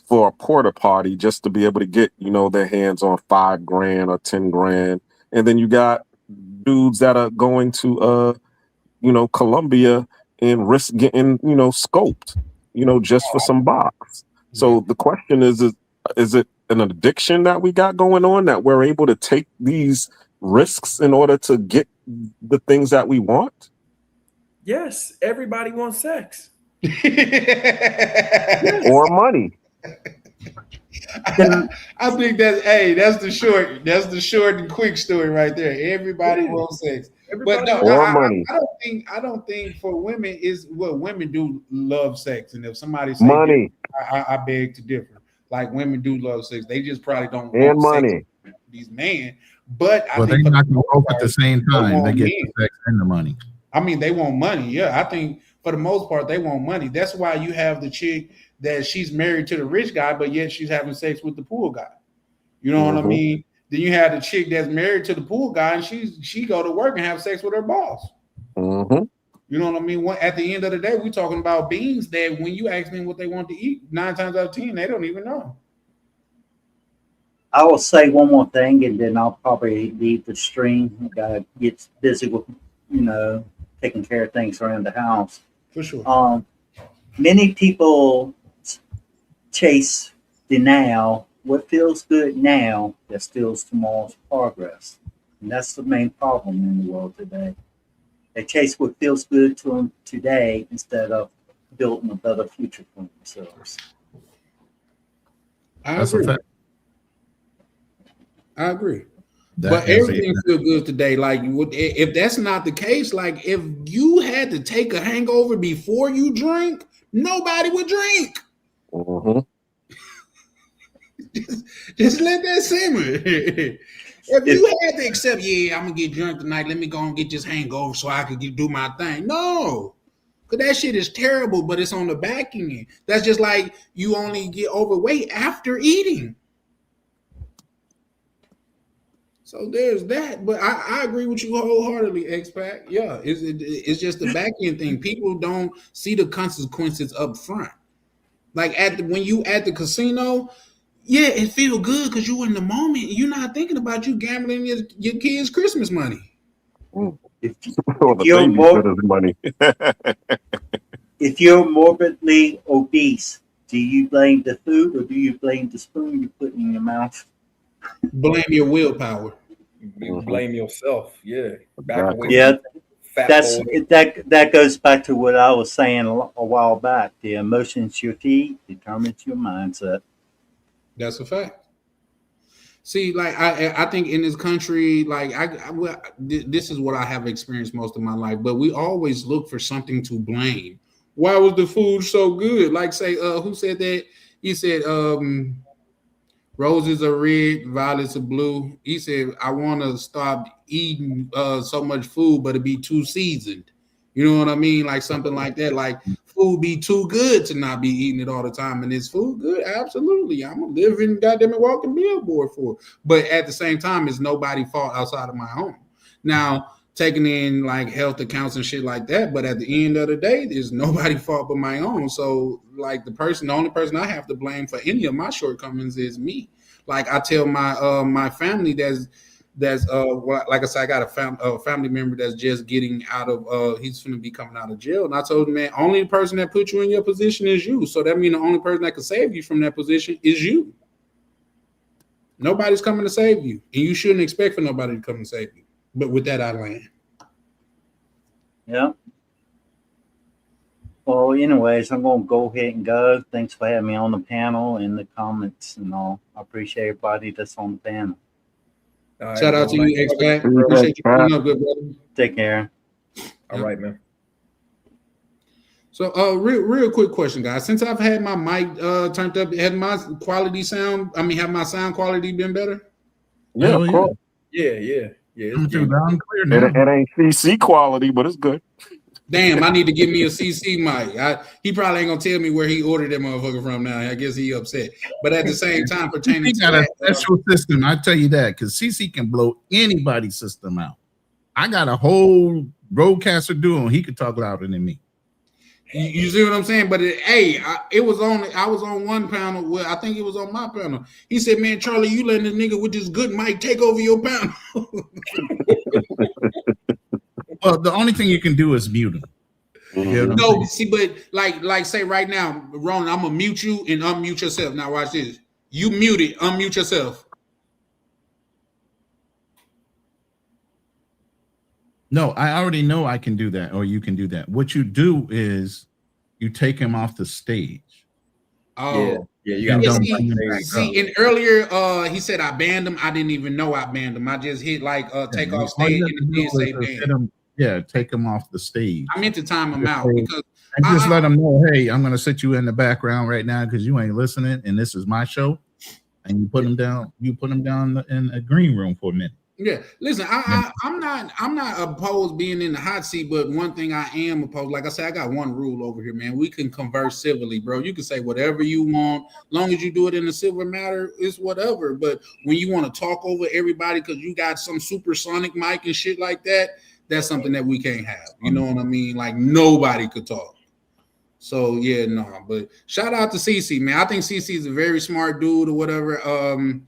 Speaker 11: for a porta potty just to be able to get, their hands on $5,000 or $10,000. And then you got dudes that are going to, Colombia and risk getting, scoped, just for some box. So the question is it an addiction that we got going on, that we're able to take these risks in order to get the things that we want?
Speaker 13: Yes, everybody wants sex.
Speaker 11: Or money.
Speaker 4: I think that's the short and quick story right there. Everybody wants sex. But no, I don't think for women is what women do love sex. And if somebody says
Speaker 11: money,
Speaker 4: I beg to differ. Like, women do love sex. They just probably don't
Speaker 11: want
Speaker 4: money.
Speaker 11: Sex
Speaker 4: with these men. But I
Speaker 6: think they're not going to both at the same time. They get the sex and the money.
Speaker 4: I mean, they want money. Yeah, I think for the most part, they want money. That's why you have the chick that she's married to the rich guy, but yet she's having sex with the poor guy. You know what I mean? Then you have the chick that's married to the poor guy, and she go to work and have sex with her boss. You know what I mean? At the end of the day, we're talking about beings that when you ask them what they want to eat, 9 times out of 10, they don't even know.
Speaker 8: I will say one more thing, and then I'll probably leave the stream. I gotta get busy with, taking care of things around the house.
Speaker 4: For sure.
Speaker 8: Many people chase the now, what feels good now that steals tomorrow's progress. And that's the main problem in the world today. They chase what feels good to them today instead of building a better future for themselves.
Speaker 4: I agree. But everything feels good today. Like, if that's not the case, like if you had to take a hangover before you drink, nobody would drink. Just let that simmer. If you had to accept, I'm gonna get drunk tonight, let me go and get this hangover so I can do my thing. No, because that shit is terrible, but it's on the back end. That's just like you only get overweight after eating. So there's that, but I agree with you wholeheartedly, X-Pac. Yeah, it's just the back end thing. People don't see the consequences up front. Like when you at the casino, yeah, it feel good because you in the moment. You're not thinking about you gambling your kids' Christmas money.
Speaker 8: If you're morbidly obese, do you blame the food or do you blame the spoon you put in your mouth?
Speaker 4: Blame your willpower.
Speaker 13: You blame yourself. Yeah.
Speaker 8: That goes back to what I was saying a while back. The emotions you feed determines your mindset.
Speaker 4: That's a fact. See, like I think in this country, like this is what I have experienced most of my life. But we always look for something to blame. Why was the food so good? Like, say, who said that? He said, roses are red, violets are blue. He said, I want to stop eating so much food, but it be too seasoned. You know what I mean? Like something like that. Like food be too good to not be eating it all the time. And is food good? Absolutely. I'm a living goddamn walking billboard for it. But at the same time, it's nobody's fault outside of my home. Now, taking in like health accounts and shit like that. But at the end of the day, there's nobody's fault but my own. So like the only person I have to blame for any of my shortcomings is me. Like I tell my family that's like I said, I got a family member that's just getting out of he's going to be coming out of jail. And I told him, man, only person that put you in your position is you. So that means the only person that can save you from that position is you. Nobody's coming to save you. And you shouldn't expect for nobody to come and save you. But with that, I land.
Speaker 8: Yeah. Well, anyways, I'm going to go ahead and go. Thanks for having me on the panel and the comments and all. I appreciate everybody that's on the panel.
Speaker 4: Shout out to you, X-Pac. Appreciate you coming up, good brother.
Speaker 8: Take care.
Speaker 13: All right, man.
Speaker 4: So, real quick question, guys. Since I've had my mic turned up, have my sound quality been better?
Speaker 11: Yeah, of course.
Speaker 13: Yeah.
Speaker 6: It's down clear now.
Speaker 11: It ain't CC quality, but it's good.
Speaker 4: Damn, I need to give me a CC mic. He probably ain't gonna tell me where he ordered that motherfucker from now. I guess he upset. But at the same time, pertaining
Speaker 6: to got a special system, I tell you that, because CC can blow anybody's system out. I got a whole broadcaster duo, and he could talk louder than me.
Speaker 4: You see what I'm saying? But I was on one panel where I think it was on my panel. He said, "Man, Charlie, you letting this nigga with this good mic take over your panel."
Speaker 6: Well, the only thing you can do is mute him.
Speaker 4: No, see, but like say right now, Ron, I'm gonna mute you and unmute yourself. Now watch this. You mute it, unmute yourself.
Speaker 6: No, I already know I can do that, or you can do that. What you do is you take him off the stage.
Speaker 4: Oh,
Speaker 13: yeah, you got
Speaker 4: see, and earlier he said I banned him. I didn't even know I banned him. I just hit take off stage and then say ban.
Speaker 6: Yeah, take him off the stage.
Speaker 4: I meant to time him out because
Speaker 6: and just let him know, hey, I'm gonna sit you in the background right now because you ain't listening, and this is my show. And you put him down. You put him down in a green room for a minute.
Speaker 4: Yeah, listen, I'm not opposed being in the hot seat, but one thing I am opposed, like I said, I got one rule over here, man. We can converse civilly, bro. You can say whatever you want, long as you do it in a civil matter, it's whatever. But when you want to talk over everybody because you got some supersonic mic and shit like that, that's something that we can't have. You know what I mean? Like nobody could talk. So yeah, no. But shout out to CC, man. I think CC is a very smart dude or whatever.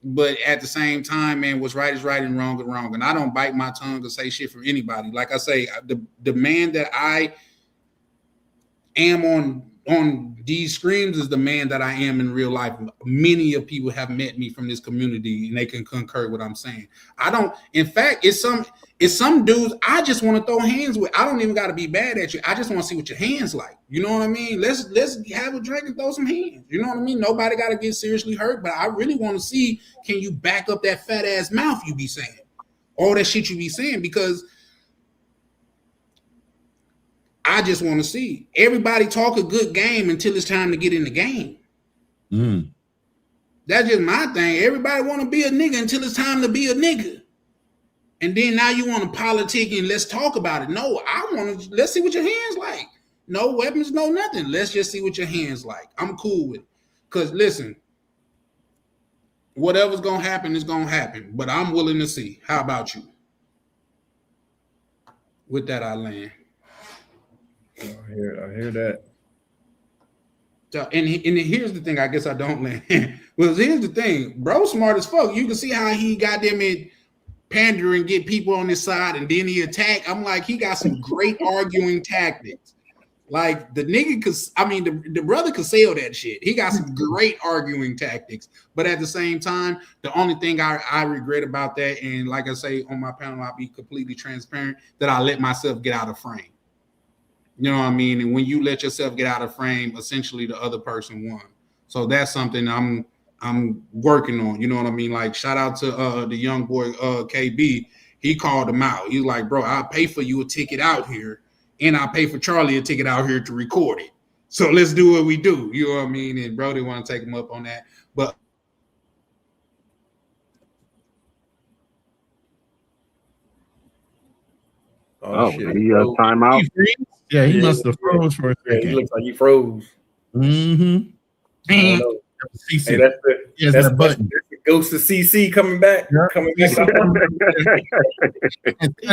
Speaker 4: But at the same time, man, what's right is right and wrong is wrong. And I don't bite my tongue or say shit from anybody. Like I say, the man that I am on these screens is the man that I am in real life. Many of people have met me from this community and they can concur what I'm saying. In fact, it's some dudes I just want to throw hands with. I don't even got to be bad at you. I just want to see what your hands like. You know what I mean? Let's have a drink and throw some hands. You know what I mean? Nobody got to get seriously hurt, but I really want to see, can you back up that fat ass mouth you be saying? All that shit you be saying, because I just want to see. Everybody talk a good game until it's time to get in the game. That's just my thing. Everybody want to be a nigga until it's time to be a nigga. And then now you want to politic and let's talk about it. No, let's see what your hands like. No weapons, no nothing. Let's just see what your hands like. I'm cool with it. Because listen, whatever's going to happen is going to happen. But I'm willing to see. How about you? With that, I land.
Speaker 13: I hear that.
Speaker 4: So, and here's the thing, I guess I don't land. Well, here's the thing. Bro smart as fuck. You can see how he got them in pander and get people on his side, and then he attack. I'm like, he got some great arguing tactics. Like the nigga, the brother could sell that shit. He got some great arguing tactics. But at the same time, the only thing I regret about that, and like I say on my panel, I'll be completely transparent, that I let myself get out of frame. You know what I mean? And when you let yourself get out of frame, essentially the other person won. So that's something I'm working on. You know what I mean? Like shout out to the young boy KB. He called him out. He's like, bro, I'll pay for you a ticket out here, and I'll pay for Charlie a ticket out here to record it. So let's do what we do. You know what I mean? And bro, they want to take him up on that. But
Speaker 11: shit. He time out.
Speaker 6: Yeah, he must have froze for a second.
Speaker 13: He looks like he froze.
Speaker 6: Mm-hmm.
Speaker 13: Hey, that's the ghost of CC coming back. Yeah. Coming back.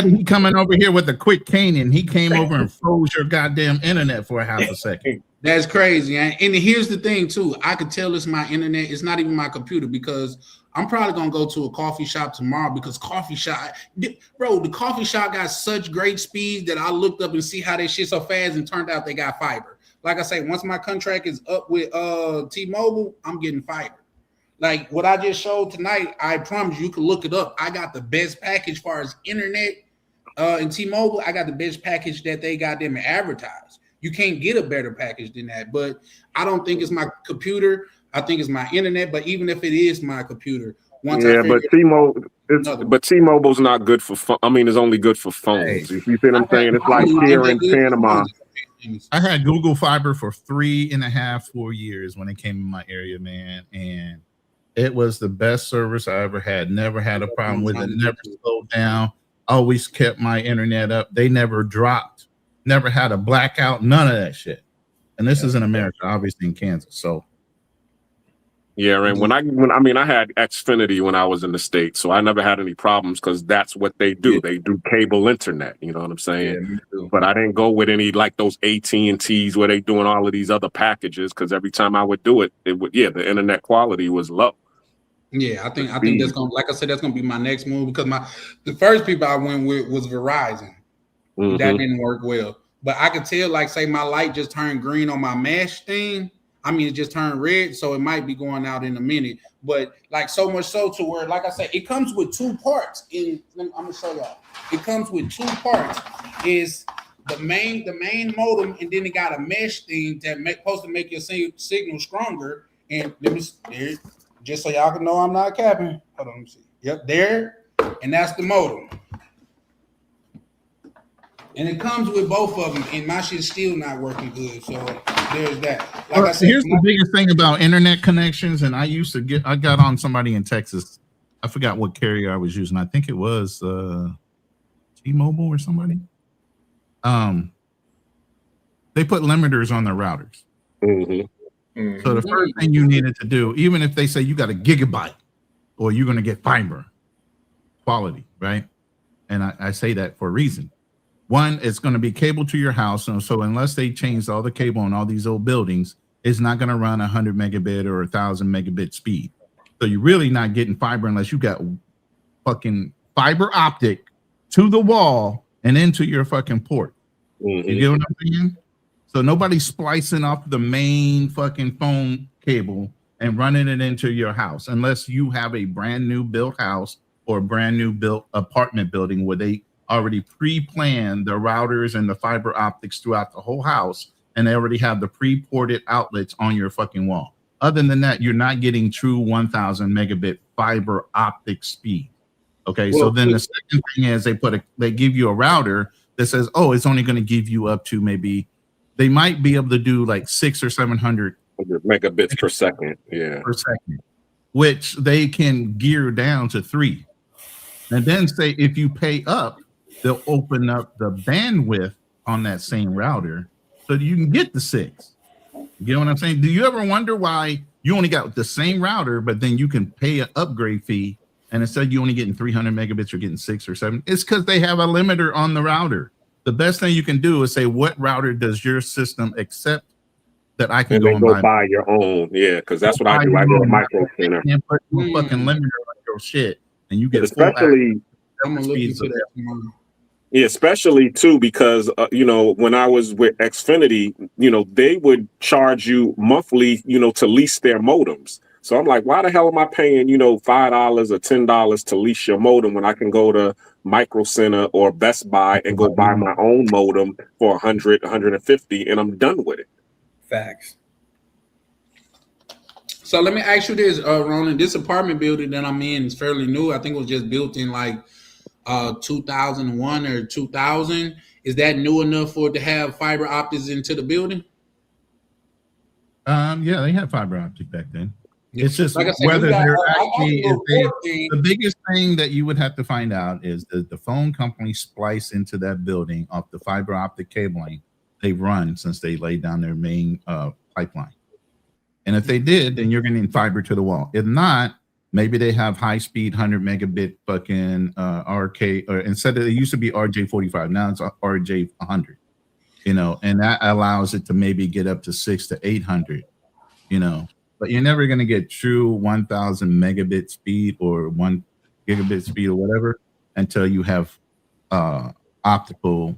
Speaker 6: He coming over here with a quick Canaan. He came over and froze your goddamn internet for a half a second.
Speaker 4: That's crazy. And here's the thing too. I could tell it's my internet. It's not even my computer, because I'm probably gonna go to a coffee shop tomorrow, because the coffee shop got such great speed that I looked up and see how they shit so fast, and turned out they got fiber. Like I say, once my contract is up with T-Mobile, I'm getting fiber. Like what I just showed tonight, I promise you can look it up. I got the best package as far as internet and T-Mobile. I got the best package that they got them advertised. You can't get a better package than that. But I don't think it's my computer. I think it's my internet. But even if it is my computer,
Speaker 11: but T-Mobile's not good for it's only good for phones. You see what I'm saying? It's like here in Panama.
Speaker 6: I had Google Fiber for 3.5-4 years when it came in my area, man, and it was the best service I ever had. Never had a problem with it. Never slowed down. Always kept my internet up. They never dropped. Never had a blackout. None of that shit. And this is in America, obviously in Kansas. So.
Speaker 11: Yeah, and when I had Xfinity when I was in the States, so I never had any problems, because that's what they do. Yeah. They do cable internet, you know what I'm saying? Yeah, but I didn't go with any like those AT&Ts where they doing all of these other packages, because every time I would do it, the internet quality was low.
Speaker 4: Yeah, I think that's gonna, like I said, that's gonna be my next move, because the first people I went with was Verizon. Mm-hmm. That didn't work well. But I could tell, like, say my light just turned green on my mesh thing. It just turned red, so it might be going out in a minute. But like so much so to where, like I said, it comes with two parts. I'm gonna show y'all. It comes with two parts. Is the main modem, and then it got a mesh thing that supposed to make your signal stronger. And just so y'all can know, I'm not capping. Hold on, let me see. Yep, there, and that's the modem. And it comes with both of them, and my shit's still not working good. So there's that. Like I said,
Speaker 6: here's the biggest thing about internet connections, and I got on somebody in Texas I forgot what carrier I was using. I think it was T-Mobile or somebody. They put limiters on their routers.
Speaker 10: Mm-hmm.
Speaker 6: So the first thing you needed to do, even if they say you got a gigabyte or you're going to get fiber quality, right? And I say that for a reason. One, it's going to be cable to your house. And so unless they changed all the cable in all these old buildings, it's not going to run 100 megabit or 1,000 megabit speed. So you're really not getting fiber unless you got fucking fiber optic to the wall and into your fucking port.
Speaker 10: Mm-hmm.
Speaker 6: You get what I'm saying? So nobody's splicing off the main fucking phone cable and running it into your house unless you have a brand new built house or a brand new built apartment building where they already pre-planned the routers and the fiber optics throughout the whole house, and they already have the pre-ported outlets on your fucking wall. Other than that, you're not getting true 1,000 megabit fiber optic speed. Okay, so then the second thing is they give you a router that says, oh, it's only going to give you up to maybe, they might be able to do like 600 or 700
Speaker 10: megabits per second. Yeah,
Speaker 6: per second, which they can gear down to 3. And then say if you pay up, they'll open up the bandwidth on that same router so that you can get the 6. You know what I'm saying? Do you ever wonder why you only got the same router, but then you can pay an upgrade fee, and instead you only getting 300 megabits, you're getting 6 or 7? It's because they have a limiter on the router. The best thing you can do is say, what router does your system accept that I can
Speaker 10: and go buy your own? Yeah, because that's what I do. I go to Micro Center.
Speaker 6: You can't put a fucking limiter on your shit, and you get
Speaker 10: especially.
Speaker 4: I'm gonna look into that tomorrow.
Speaker 10: Yeah, especially too because when I was with Xfinity, they would charge you monthly, to lease their modems. So I'm like, why the hell am I paying, $5 or $10 to lease your modem when I can go to Micro Center or Best Buy and go buy my own modem for 100, 150, and I'm done with it.
Speaker 4: Facts. So let me ask you this, Roland. This apartment building that I'm in is fairly new. I think it was just built in like 2001 or 2000. Is that new enough for it to have fiber optics into the building?
Speaker 6: Yeah, they had fiber optic back then. It's just
Speaker 4: like I said,
Speaker 6: whether they're actually the biggest thing that you would have to find out is that the phone company splice into that building off the fiber optic cabling they've run since they laid down their main pipeline. And if they did, then you're getting fiber to the wall. If not, maybe they have high speed 100 megabit fucking RK, or instead of it used to be RJ45, now it's RJ100, and that allows it to maybe get up to 600 to 800, but you're never going to get true 1,000 megabit speed or 1 gigabit speed or whatever until you have optical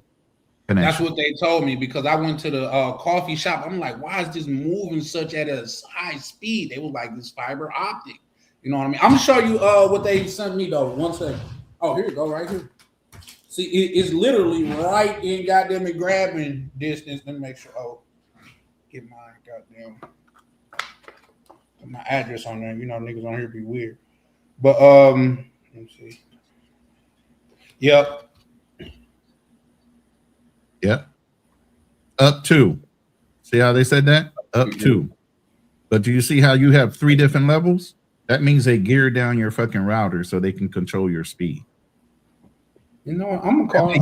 Speaker 6: connection.
Speaker 4: That's what they told me, because I went to the coffee shop. I'm like, why is this moving such at a high speed? They were like, this fiber optic. You know what I mean? I'm gonna show you what they sent me though. 1 second. Oh, here you go, right here. See, it's literally right in goddamn it grabbing distance. Let me make sure. Oh, get my goddamn put my address on there. Niggas on here be weird. But let me see. Yep.
Speaker 6: Up to. See how they said that? Up to. But do you see how you have 3 different levels? That means they gear down your fucking router so they can control your speed.
Speaker 4: I'm gonna call.
Speaker 6: They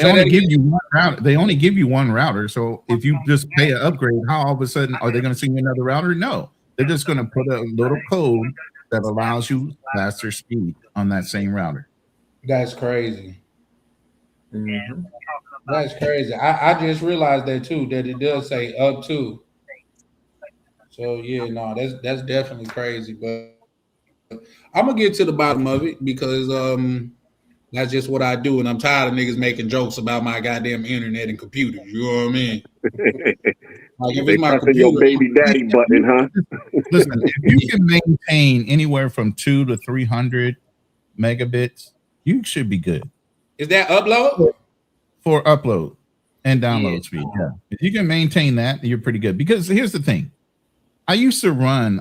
Speaker 6: only give you one router. They only give you one router. So if you just pay an upgrade, how all of a sudden are they going to send you another router? No, they're just going to put a little code that allows you faster speed on that same router.
Speaker 4: That's crazy. Mm-hmm. That's crazy. I just realized that too, that it does say up to. So yeah, no, that's definitely crazy. But I'm gonna get to the bottom of it because that's just what I do, and I'm tired of niggas making jokes about my goddamn internet and computers. You know what I mean? Like if it's my computer,
Speaker 10: your baby daddy button, huh?
Speaker 6: Listen, if you can maintain anywhere from 200 to 300 megabits, you should be good.
Speaker 4: Is that upload?
Speaker 6: For upload and download speed. Yeah. If you can maintain that, you're pretty good. Because here's the thing. I used to run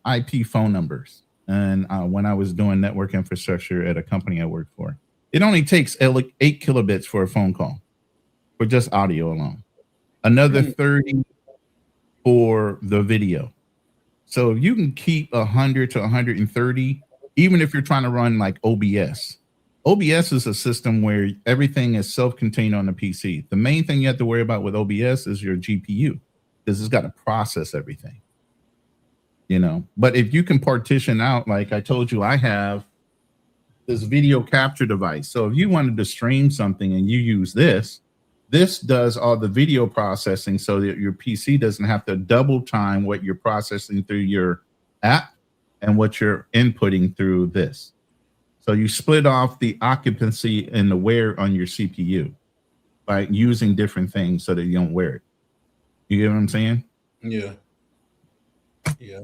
Speaker 6: IP phone numbers, and when I was doing network infrastructure at a company I worked for, it only takes 8 kilobits for a phone call for just audio alone. Another 30 for the video. So if you can keep 100 to 130, even if you're trying to run like OBS. OBS is a system where everything is self-contained on the PC. The main thing you have to worry about with OBS is your GPU, because it's got to process everything. You know, but if you can partition out, like I told you, I have this video capture device. So if you wanted to stream something and you use this does all the video processing so that your PC doesn't have to double time what you're processing through your app and what you're inputting through this. So you split off the occupancy and the wear on your CPU by using different things so that you don't wear it. You get what I'm saying?
Speaker 4: Yeah. Yeah.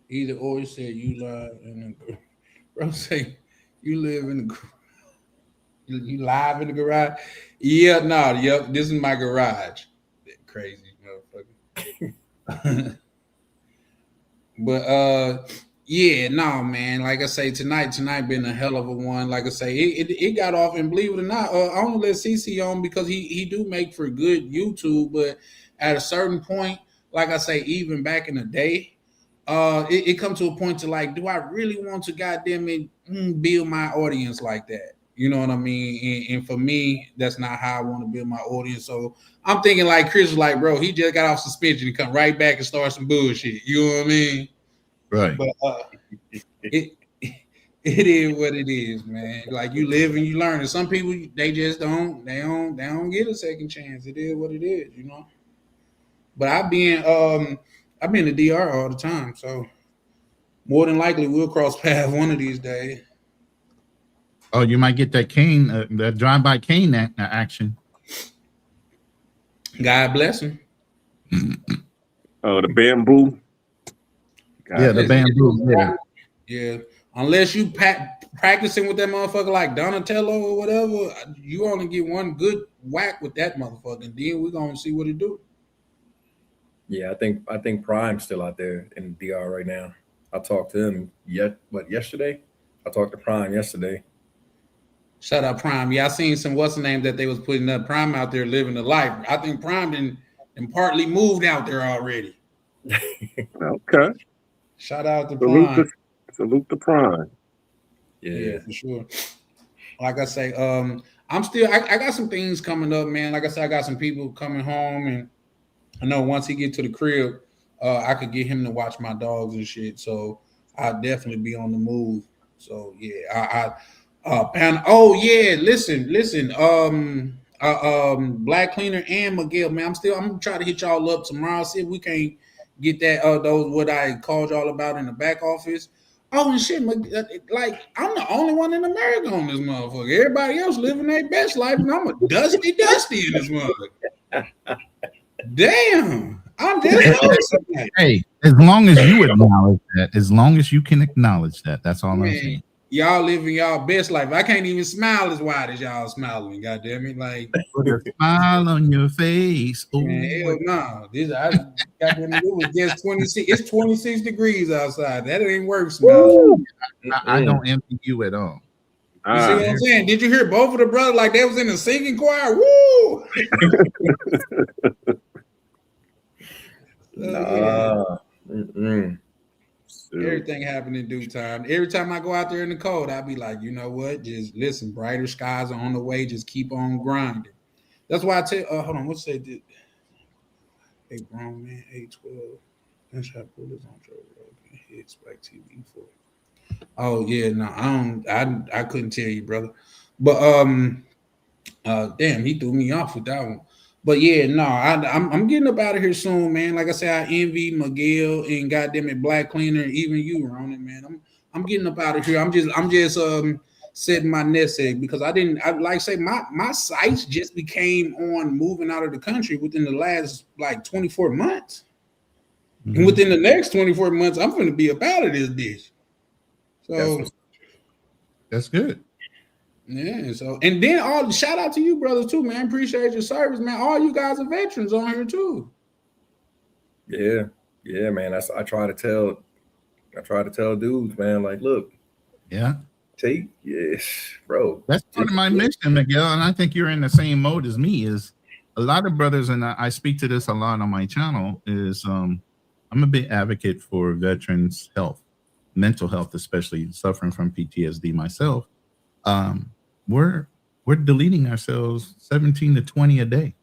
Speaker 4: Either or, he said you live in the bro say you live in the you live in the garage. Yeah, no, yep, this is my garage. Crazy motherfucker. But yeah, no, man. Like I say, tonight been a hell of a one. Like I say, it got off, and believe it or not, I only let CC on because he do make for good YouTube, but at a certain point, like I say, even back in the day, it comes to a point to like, do I really want to goddamn it build my audience like that? You know what I mean? And for me, that's not how I want to build my audience. So I'm thinking like Chris was like, bro, he just got off suspension and come right back and start some bullshit. You know what I mean?
Speaker 6: Right.
Speaker 4: But it is what it is, man. Like you live and you learn. And some people they just don't get a second chance. It is what it is, you know. But I've been in the DR all the time, so more than likely we'll cross paths one of these days.
Speaker 6: Oh, you might get that cane, that drive-by cane action.
Speaker 4: God bless him.
Speaker 11: Oh, the bamboo.
Speaker 6: Yeah, the bamboo. Yeah.
Speaker 4: Yeah. Unless you practicing with that motherfucker like Donatello or whatever, you only get one good whack with that motherfucker, and then we're gonna see what it do.
Speaker 13: Yeah, I think Prime's still out there in the DR right now. I talked to him yesterday? I talked to Prime yesterday.
Speaker 4: Shout out Prime. Yeah, I seen some what's the name that they was putting up. Prime out there living the life. I think Prime and partly moved out there already.
Speaker 11: Okay.
Speaker 4: Shout out to Prime.
Speaker 11: Salute the Prime.
Speaker 4: Yeah, for sure. Like I say, I'm still I got some things coming up, man. Like I said, I got some people coming home, and I know once he get to the crib, I could get him to watch my dogs and shit. So I'll definitely be on the move. So yeah, and oh yeah, listen, Black Cleaner and Miguel, man. I'm gonna try to hit y'all up tomorrow. See if we can't get that those what I called y'all about in the back office. Oh and shit, like I'm the only one in America on this motherfucker. Everybody else living their best life, and I'm a dusty in this motherfucker. Damn, I'm just
Speaker 6: hey, as long as you acknowledge that, as long as you can acknowledge that, that's all I'm saying.
Speaker 4: Y'all living y'all best life. I can't even smile as wide as y'all smiling. God damn it, like
Speaker 6: put a smile on your face. Ooh.
Speaker 4: Man, hell no. It was just 26. It's 26 degrees outside. That ain't worth smiling.
Speaker 6: I don't envy you at all.
Speaker 4: You see what I'm saying? Did you hear both of the brothers like they was in the singing choir? Woo! Everything happened in due time. Every time I go out there in the cold, I'll be like, you know what? Just listen, brighter skies are on the way. Just keep on grinding. That's why I tell hold on, what's that? Hey, grown man, 812. That's how I pull this on Joe Rogan. Hit Spike TV for it. Oh yeah, no, I couldn't tell you, brother. But damn, he threw me off with that one. But yeah, no, I'm getting up out of here soon, man. Like I said, I envy Miguel and goddamn it, Black Cleaner, and even you, Ronan, man. I'm getting up out of here. I'm just setting my nest egg because I like I say my sights just became on moving out of the country within the last like 24 months. Mm-hmm. And within the next 24 months, I'm gonna be up out of this bitch. So
Speaker 6: that's good.
Speaker 4: Yeah, so and then shout out to you brothers too, man. Appreciate your service, man. All you guys are veterans on here too.
Speaker 13: Yeah, man. I try to tell dudes, man, like, look, bro.
Speaker 6: That's part of my mission, Miguel, and I think you're in the same mode as me. Is a lot of brothers, and I speak to this a lot on my channel. Is I'm I'm a big advocate for veterans' health, mental health, especially suffering from PTSD myself. We're deleting ourselves 17 to 20 a day.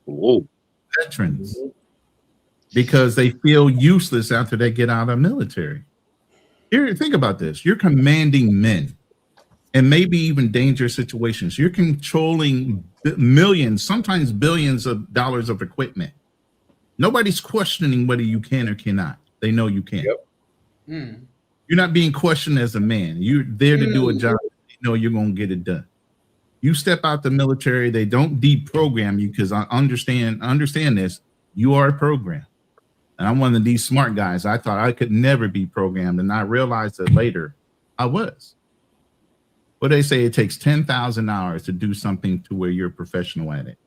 Speaker 10: Whoa.
Speaker 6: Veterans, because they feel useless after they get out of the military. Here, think about this. You're commanding men and maybe even dangerous situations. You're controlling millions, sometimes billions of dollars of equipment. Nobody's questioning whether you can or cannot. They know you can.
Speaker 13: Yep.
Speaker 6: You're not being questioned as a man. You're there to do a job. You know you're going to get it done. You step out the military, they don't deprogram you, because I understand this. You are a program. And I'm one of these smart guys. I thought I could never be programmed, and I realized that later I was. But they say it takes 10,000 hours to do something to where you're a professional at it.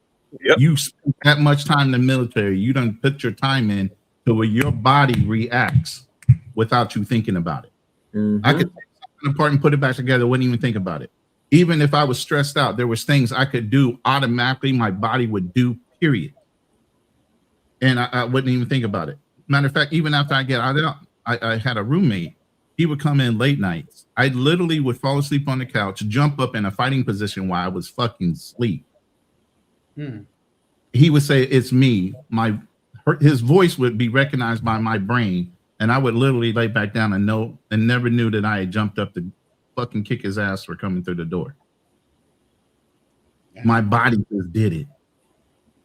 Speaker 11: Yep.
Speaker 6: You spend that much time in the military, you don't put your time in to where your body reacts without you thinking about it. I could take something apart and put it back together, wouldn't even think about it. Even if I was stressed out, there was things I could do automatically, my body would do, period. And I wouldn't even think about it. Matter of fact, even after I get out, I had a roommate. He would come in late nights. I literally would fall asleep on the couch, jump up in a fighting position while I was fucking asleep. He would say, "It's me." His voice would be recognized by my brain, and I would literally lay back down and never knew that I had jumped up to fucking kick his ass for coming through the door. My body just did it.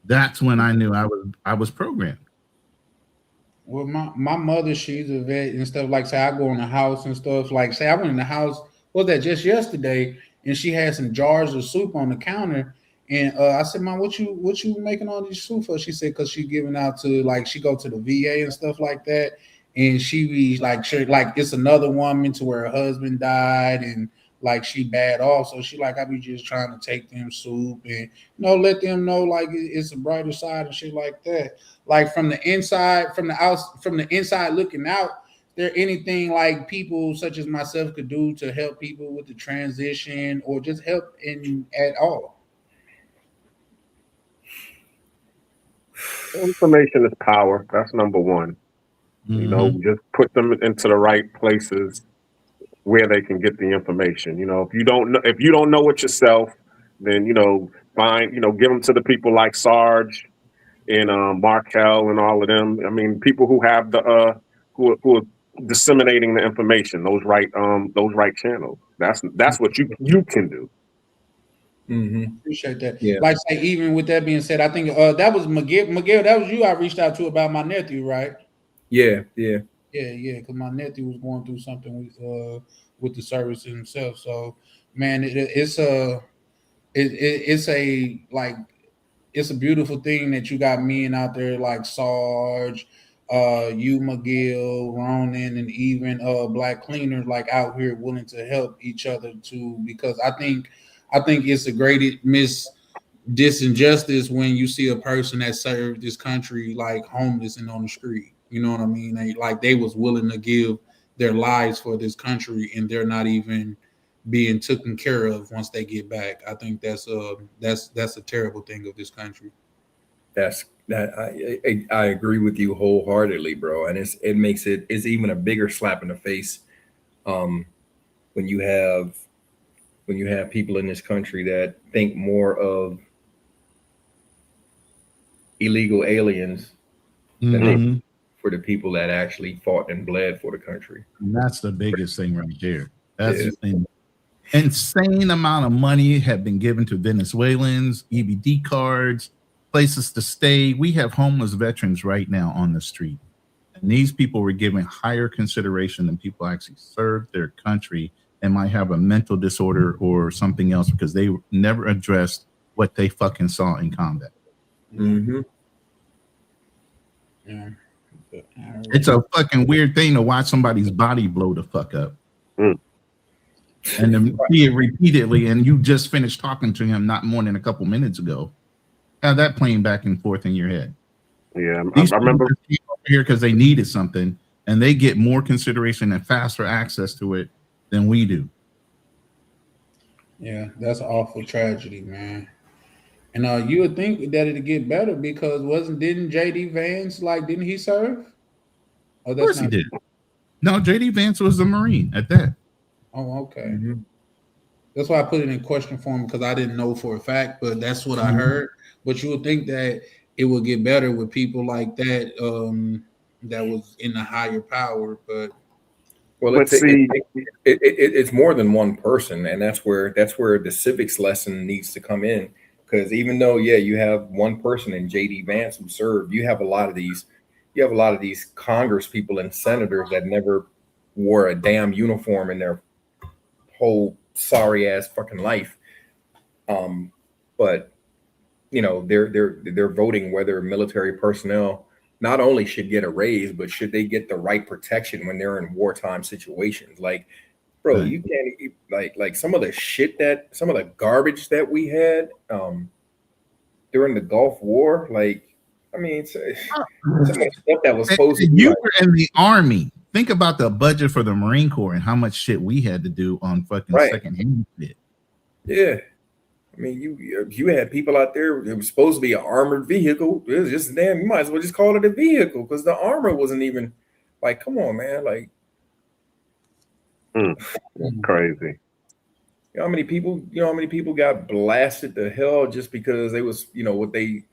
Speaker 6: That's when I knew I was programmed.
Speaker 4: Well, my mother, she's a vet and stuff. Like, say I go in the house and stuff. Like, say I went in the house, was that just yesterday, and she had some jars of soup on the counter. And I said, "Mom, what you making all these soup for?" She said, "Cause she giving out to, like, she go to the VA and stuff like that, and she be like, sure, like it's another woman to where her husband died, and like she bad off. So she like, I be just trying to take them soup and let them know like it's a brighter side and shit like that. Like from the inside, from the inside looking out, there anything like people such as myself could do to help people with the transition or just help at all?"
Speaker 11: Information is power. That's number one. Just put them into the right places where they can get the information. If you don't know it yourself, then find give them to the people like Sarge and Markel and all of them. I mean, people who have the who are disseminating the information. Those right channels. That's what you can do.
Speaker 4: Appreciate that.
Speaker 13: Yeah.
Speaker 4: Like, say, even with that being said, I think that was Miguel. Miguel, that was you I reached out to about my nephew, right?
Speaker 13: Yeah.
Speaker 4: Because my nephew was going through something with the service himself. So, man, it's a beautiful thing that you got men out there like Sarge, you, Miguel, Ronan, and even Black Cleaners like out here willing to help each other too. Because I think it's a great disinjustice when you see a person that served this country like homeless and on the street. You know what I mean? They was willing to give their lives for this country, and they're not even being taken care of once they get back. I think that's a terrible thing of this country.
Speaker 13: I agree with you wholeheartedly, bro. And it's even a bigger slap in the face when you have people in this country that think more of illegal aliens than they for the people that actually fought and bled for the country.
Speaker 6: And that's the biggest thing right there. That's an insane amount of money have been given to Venezuelans, EBD cards, places to stay. We have homeless veterans right now on the street. And these people were given higher consideration than people actually served their country and might have a mental disorder or something else because they never addressed what they fucking saw in combat.
Speaker 4: Yeah.
Speaker 6: It's a fucking weird thing to watch somebody's body blow the fuck up. And then see it repeatedly, and you just finished talking to him not more than a couple minutes ago. Have that playing back and forth in your head.
Speaker 11: Yeah,
Speaker 6: These
Speaker 11: I remember
Speaker 6: people over here because they needed something, and they get more consideration and faster access to it than we do.
Speaker 4: Yeah, that's an awful tragedy, man. And you would think that it'd get better because didn't JD Vance didn't he serve? Oh,
Speaker 6: Of course he did. No, JD Vance was a Marine at that.
Speaker 4: Oh, okay. That's why I put it in question form, because I didn't know for a fact, but that's what I heard. But you would think that it would get better with people like that, that was in the higher power. But
Speaker 13: it's more than one person, and that's where the civics lesson needs to come in. Because even though, you have one person in JD Vance who served, you have a lot of these Congress people and senators that never wore a damn uniform in their whole sorry ass fucking life. But they're voting whether military personnel not only should get a raise, but should they get the right protection when they're in wartime situations. Like, bro, you can't like some of the garbage that we had during the Gulf War. Like, I mean, some of the stuff that was supposed to be.
Speaker 6: You were in the Army. Think about the budget for the Marine Corps and how much shit we had to do on fucking secondhand shit.
Speaker 13: Yeah. I mean, you had people out there. It was supposed to be an armored vehicle. It was just damn. You might as well just call it a vehicle, because the armor wasn't even like. Come on, man. Like,
Speaker 11: crazy.
Speaker 13: You know how many people got blasted to hell just because they was what they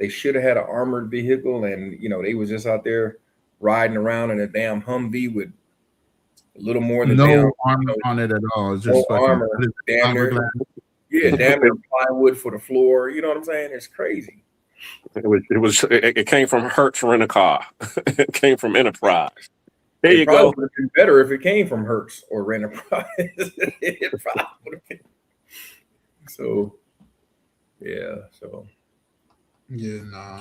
Speaker 13: should have had an armored vehicle, and they was just out there riding around in a damn Humvee with a little more than
Speaker 6: no armor on it at all. It's just
Speaker 13: no armor. Damn near plywood for the floor. You know what I'm saying? It's crazy.
Speaker 11: It came from Hertz Rent-A-Car. It came from Enterprise. There you
Speaker 13: go.
Speaker 11: go.
Speaker 13: Would have been better if it came from Hertz or Enterprise. It probably would have been. So, yeah. So,
Speaker 4: yeah,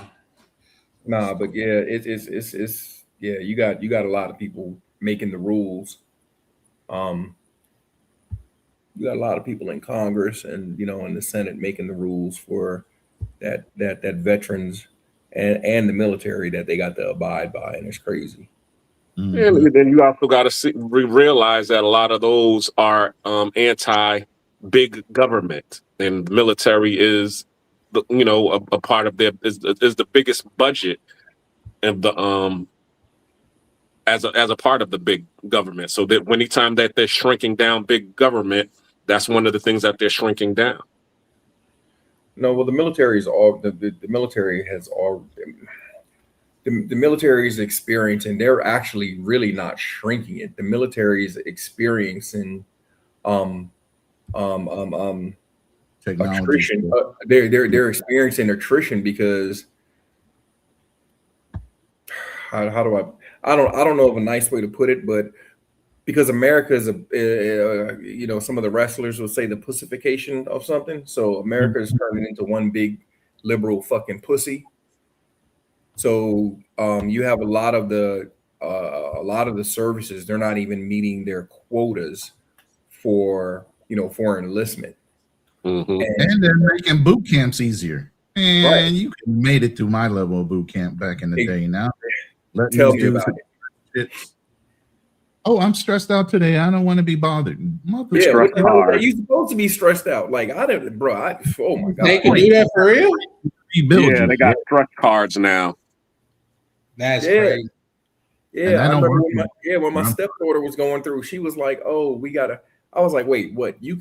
Speaker 13: but yeah, it's you got a lot of people making the rules. You got a lot of people in Congress and in the Senate making the rules for that veterans and the military that they got to abide by, and it's crazy.
Speaker 11: And then you also got to realize that a lot of those are anti-big government, and the military is a part of is the biggest budget of the as a part of the big government. So that anytime that they're shrinking down big government, that's one of the things that they're shrinking down.
Speaker 13: No, well, the military is all the military has all the military's experience, and they're actually really not shrinking it. The military is experiencing attrition. They're experiencing attrition because how do I don't know of a nice way to put it, but because America is some of the wrestlers will say the pussification of something. So America is turning into one big liberal fucking pussy. So you have a lot of the services, they're not even meeting their quotas for for enlistment.
Speaker 6: And they're making boot camps easier. And you made it to my level of boot camp back in the day. Now
Speaker 13: tell me about
Speaker 6: it. Oh, I'm stressed out today. I don't want to be bothered.
Speaker 13: You supposed to be stressed out. Like I didn't, bro. Oh my god,
Speaker 4: they can do that for real.
Speaker 11: Yeah, they got stretch cards now.
Speaker 4: That's crazy.
Speaker 13: Yeah, I remember when my stepdaughter was going through, she was like, "Oh, we gotta." I was like, "Wait, what? You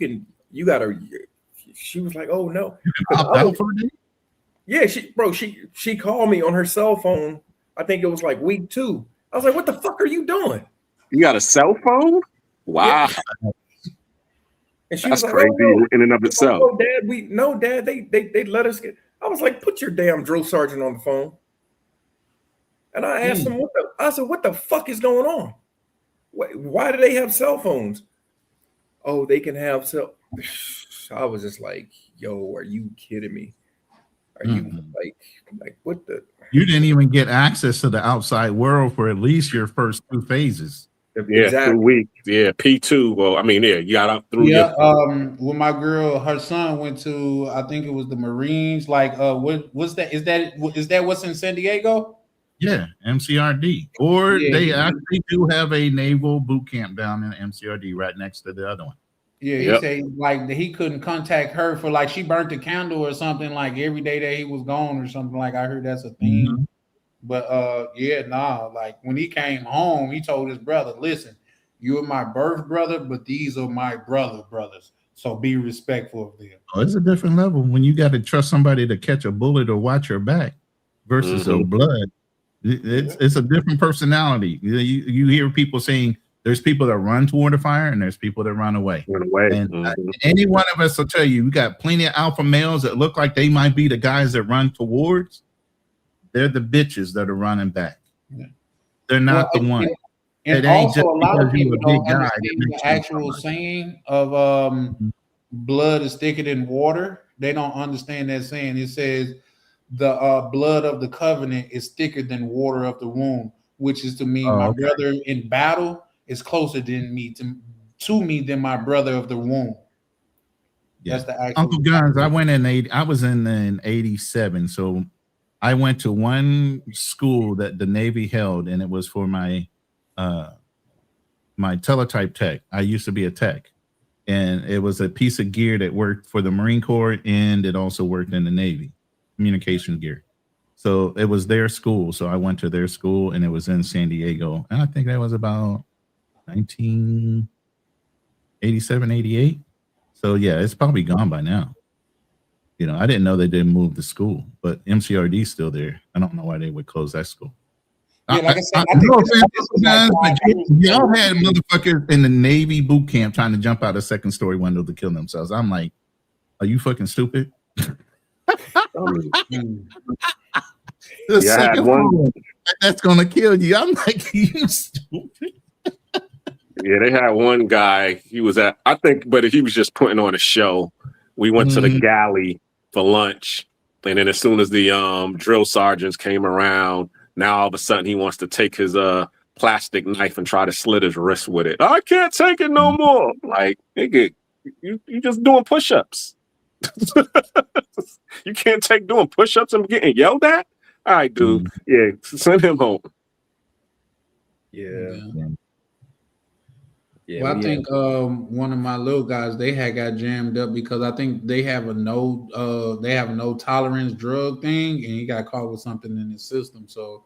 Speaker 13: gotta." She was like, "Oh no." Yeah, she called me on her cell phone. I think it was like week 2. I was like, "What the fuck are you doing?"
Speaker 11: You got a cell phone? Wow. Yeah.
Speaker 13: And she
Speaker 11: That's
Speaker 13: was like,
Speaker 11: crazy
Speaker 13: no.
Speaker 11: In and of itself.
Speaker 13: No, Dad, they let us get. I was like, put your damn drill sergeant on the phone. And I asked him, what the fuck is going on? Why do they have cell phones? Oh, they can have cell. I was just like, yo, are you kidding me? Are you like what the?
Speaker 6: You didn't even get access to the outside world for at least your first 2 phases.
Speaker 11: Yeah, exactly. 2 weeks. Yeah, P2. Well, I mean, you got up through.
Speaker 4: Yeah. When my girl, her son went to, I think it was the Marines. Like, what's that? Is that what's in San Diego?
Speaker 6: Yeah, MCRD. Or they actually do have a naval boot camp down in MCRD right next to the other one.
Speaker 4: Yeah, he said like he couldn't contact her for like she burnt the candle or something like every day that he was gone or something. Like I heard that's a thing. But yeah, nah, like when he came home, he told his brother, listen, you are my birth brother, but these are my brothers. So be respectful of them.
Speaker 6: Oh, it's a different level when you got to trust somebody to catch a bullet or watch your back versus a blood. It's a different personality. You hear people saying there's people that run toward a fire and there's people that run away. And any one of us will tell you, we got plenty of alpha males that look like they might be the guys that run towards. They're the bitches that are running back. They're not the one.
Speaker 4: And also, a lot of people don't understand the actual saying of blood is thicker than water. They don't understand that saying. It says the blood of the covenant is thicker than water of the womb, which is to mean my brother in battle is closer than me to me than my brother of the womb.
Speaker 6: Yeah.
Speaker 4: That's the actual
Speaker 6: Uncle Guns. I was in 87, so I went to one school that the Navy held, and it was for my teletype tech. I used to be a tech, and it was a piece of gear that worked for the Marine Corps, and it also worked in the Navy, communication gear. So it was their school. So I went to their school, and it was in San Diego. And I think that was about 1987, 88. So yeah, it's probably gone by now. You know, I didn't know they didn't move the school, but MCRD is still there. I don't know why they would close that school.
Speaker 4: Yeah, like I said,
Speaker 6: y'all had motherfuckers in the Navy boot camp trying to jump out a second story window to kill themselves. I'm like, are you fucking stupid? That's gonna kill you. I'm like, you stupid.
Speaker 10: Yeah, they had one guy. He was at, I think, but he was just putting on a show. We went to the galley for lunch, and then as soon as the drill sergeants came around, now all of a sudden he wants to take his plastic knife and try to slit his wrist with it. I can't take it no more. Like, nigga, you just doing push-ups. You can't take doing push-ups and getting yelled at? All right, dude. Yeah, send him home.
Speaker 13: Yeah.
Speaker 4: Well, I think one of my little guys, they had got jammed up because I think they have a no tolerance drug thing, and he got caught with something in his system. So,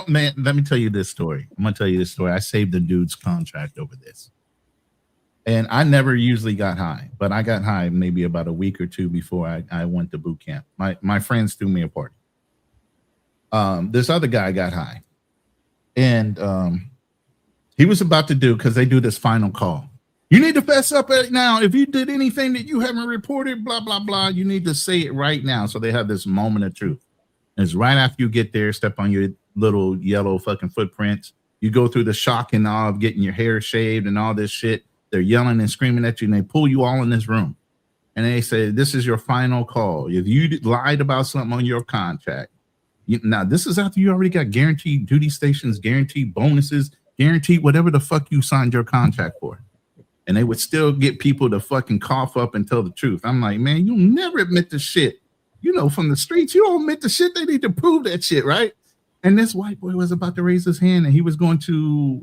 Speaker 6: man, let me tell you this story. I'm gonna tell you this story. I saved the dude's contract over this, and I never usually got high, but I got high maybe about a week or two before I went to boot camp. My friends threw me a party. This other guy got high, and he was about to do, because they do this final call. You need to fess up right now. If you did anything that you haven't reported, blah, blah, blah, you need to say it right now. So they have this moment of truth. And it's right after you get there, step on your little yellow fucking footprints. You go through the shock and awe of getting your hair shaved and all this shit. They're yelling and screaming at you, and they pull you all in this room. And they say, this is your final call. If you lied about something on your contract, now this is after you already got guaranteed duty stations, guaranteed bonuses, guaranteed whatever the fuck you signed your contract for. And they would still get people to fucking cough up and tell the truth. I'm like, man, you'll never admit the shit. You know, from the streets, you don't admit the shit. They need to prove that shit, right? And this white boy was about to raise his hand, and he was going to,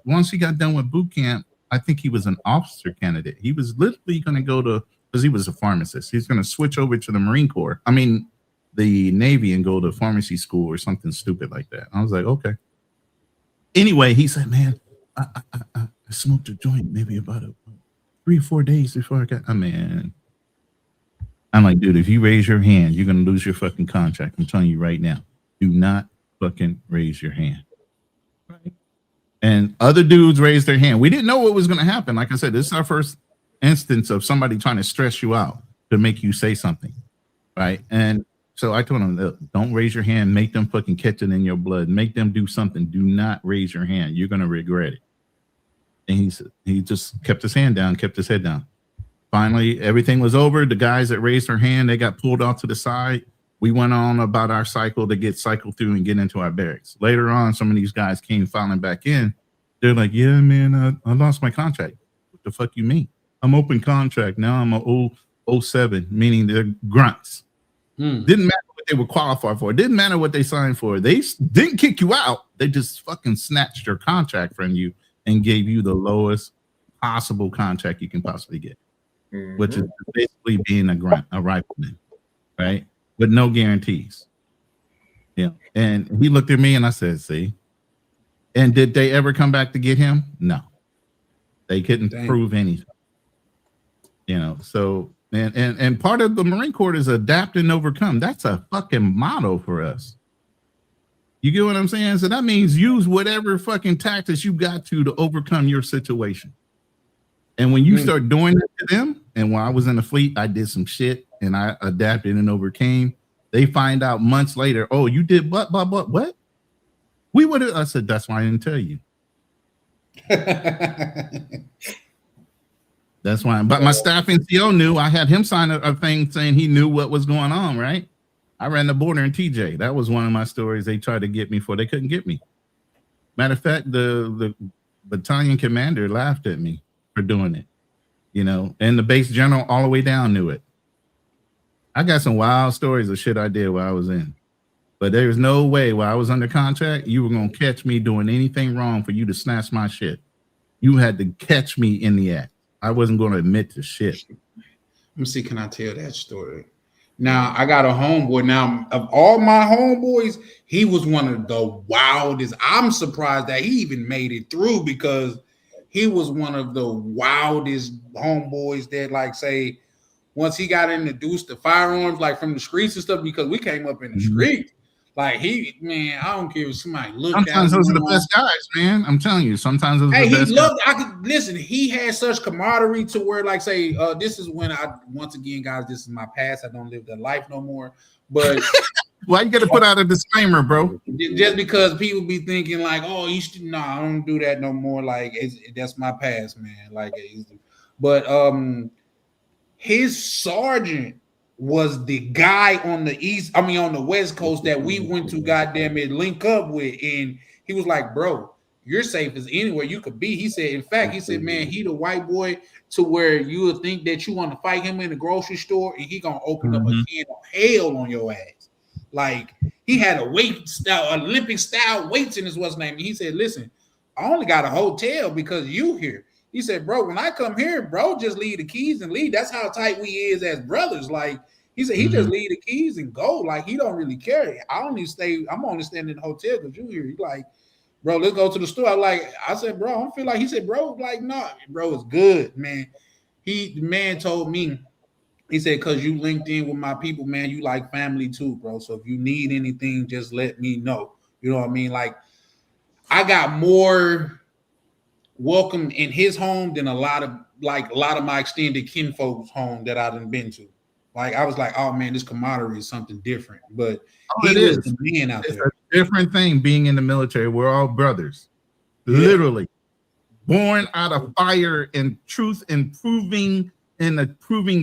Speaker 6: once he got done with boot camp, I think he was an officer candidate. He was literally going to go to, because he was a pharmacist. He's going to switch over to the Marine Corps. I mean, the Navy, and go to pharmacy school or something stupid like that. I was like, okay. Anyway, he said, man, I smoked a joint maybe about 3 or 4 days before I got, man. I'm like, dude, if you raise your hand, you're going to lose your fucking contract. I'm telling you right now, do not fucking raise your hand. Right? And other dudes raised their hand. We didn't know what was going to happen. Like I said, this is our first instance of somebody trying to stress you out to make you say something. Right. And so I told him, don't raise your hand. Make them fucking catch it in your blood. Make them do something. Do not raise your hand. You're going to regret it. And he just kept his hand down, kept his head down. Finally, everything was over. The guys that raised their hand, they got pulled off to the side. We went on about our cycle to get cycled through and get into our barracks. Later on, some of these guys came filing back in. They're like, yeah, man, I lost my contract. What the fuck you mean? I'm open contract. Now I'm a 07, meaning they're grunts. Didn't matter what they were qualified for. It didn't matter what they signed for. They didn't kick you out. They just fucking snatched your contract from you and gave you the lowest possible contract you can possibly get, which is basically being a grunt, a rifleman, right? With no guarantees. Yeah. And he looked at me and I said, see. And did they ever come back to get him? No. They couldn't prove anything. You know, so and part of the Marine Corps is adapt and overcome. That's a fucking motto for us. You get what I'm saying? So that means use whatever fucking tactics you got to overcome your situation. And when you start doing it to them, and when I was in the fleet, I did some shit and I adapted and overcame. They find out months later, oh, you did what? We would have. I said, that's why I didn't tell you. That's why. But my staff NCO knew. I had him sign a thing saying he knew what was going on, right? I ran the border in TJ. That was one of my stories. They tried to get me for. They couldn't get me. Matter of fact, the battalion commander laughed at me for doing it, you know, and the base general all the way down knew it. I got some wild stories of shit I did while I was in. But there's no way while I was under contract, you were going to catch me doing anything wrong for you to snatch my shit. You had to catch me in the act. I wasn't going to admit to shit.
Speaker 4: Let me see, can I tell that story? Now, I got a homeboy. Now, of all my homeboys, he was one of the wildest. I'm surprised that he even made it through because he was one of the wildest homeboys that, like, say, once he got introduced to firearms, like from the streets and stuff, because we came up in the street. Like I don't care if somebody look at him.
Speaker 6: Sometimes those are the best guys, man. I'm telling you, sometimes those are the best
Speaker 4: guys. I could listen, he had such camaraderie to where, like, say, this is when once again, guys, this is my past. I don't live that life no more. But
Speaker 6: why you got to put out a disclaimer, bro?
Speaker 4: Just because people be thinking like, oh, you should I don't do that no more. Like, that's my past, man. Like, but his sergeant was the guy on the West Coast that we went to goddamn it link up with. And he was like, bro, you're safe as anywhere you could be. He said, in fact, he said, man, he the white boy to where you would think that you want to fight him in the grocery store and he gonna open up a can of hell on your ass. Like, he had a weight style, Olympic style weights in his what's name. And he said, listen, I only got a hotel because you here. He said, bro, when I come here, bro, just leave the keys and leave. That's how tight we is as brothers. Like, he said, he just leave the keys and go. Like, he don't really care. I'm only staying in the hotel because you here. He's like, bro, let's go to the store. I said, bro, I don't feel like. He said, bro, like, no, bro, it's good, man. The man told me, he said, because you linked in with my people, man, you like family too, bro. So if you need anything, just let me know. You know what I mean? Like, I got more welcome in his home than a lot of my extended kinfolk's home that I done been to. Like, I was like, oh man, this camaraderie is something different. But
Speaker 6: it is the man out there. A different thing being in the military. We're all brothers, literally born out of fire and truth and proving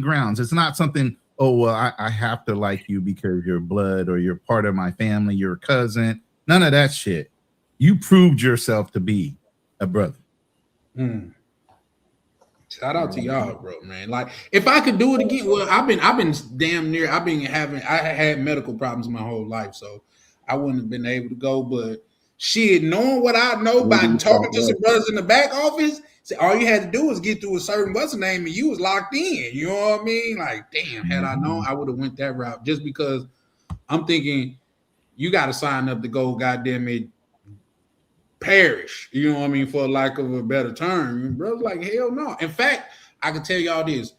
Speaker 6: grounds. It's not something, oh well, I have to like you because you're blood or you're part of my family, you're a cousin. None of that shit. You proved yourself to be a brother.
Speaker 4: Shout out to y'all, bro, man. Like, if I could do it again, well, I had medical problems my whole life, so I wouldn't have been able to go. But shit, knowing what I know by talking to some brothers in the back office, all you had to do was get through a certain what's the name, and you was locked in. You know what I mean? Like, damn, had I known, I would have went that route. Just because I'm thinking you got to sign up to go, goddamn it, perish, you know what I mean, for lack of a better term. And bro's like, hell no. In fact, I can tell y'all this: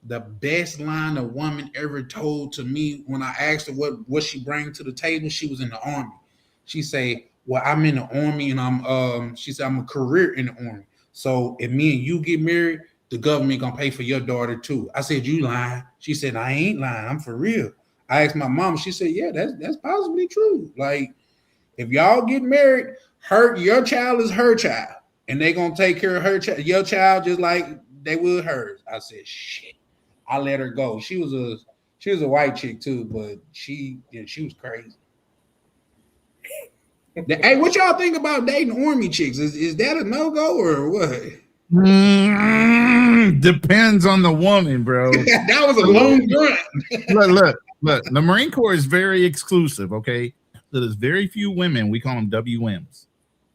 Speaker 4: the best line a woman ever told to me when I asked her what she bring to the table. She was in the Army. She say, well, I'm in the Army and she said, I'm a career in the Army. So if me and you get married, the government gonna pay for your daughter too. I said, you lying? She said, I ain't lying, I'm for real. I asked my mom, she said, yeah, that's possibly true. Like, if y'all get married, your child is her child, and they gonna take care of your child just like they would hers. I said, shit. I let her go. She was a white chick too, but she was crazy. Hey, what y'all think about dating Army chicks? Is that a no-go or what?
Speaker 6: Depends on the woman, bro.
Speaker 4: That was a long grunt.
Speaker 6: Look. The Marine Corps is very exclusive, okay? There's very few women, we call them WMs.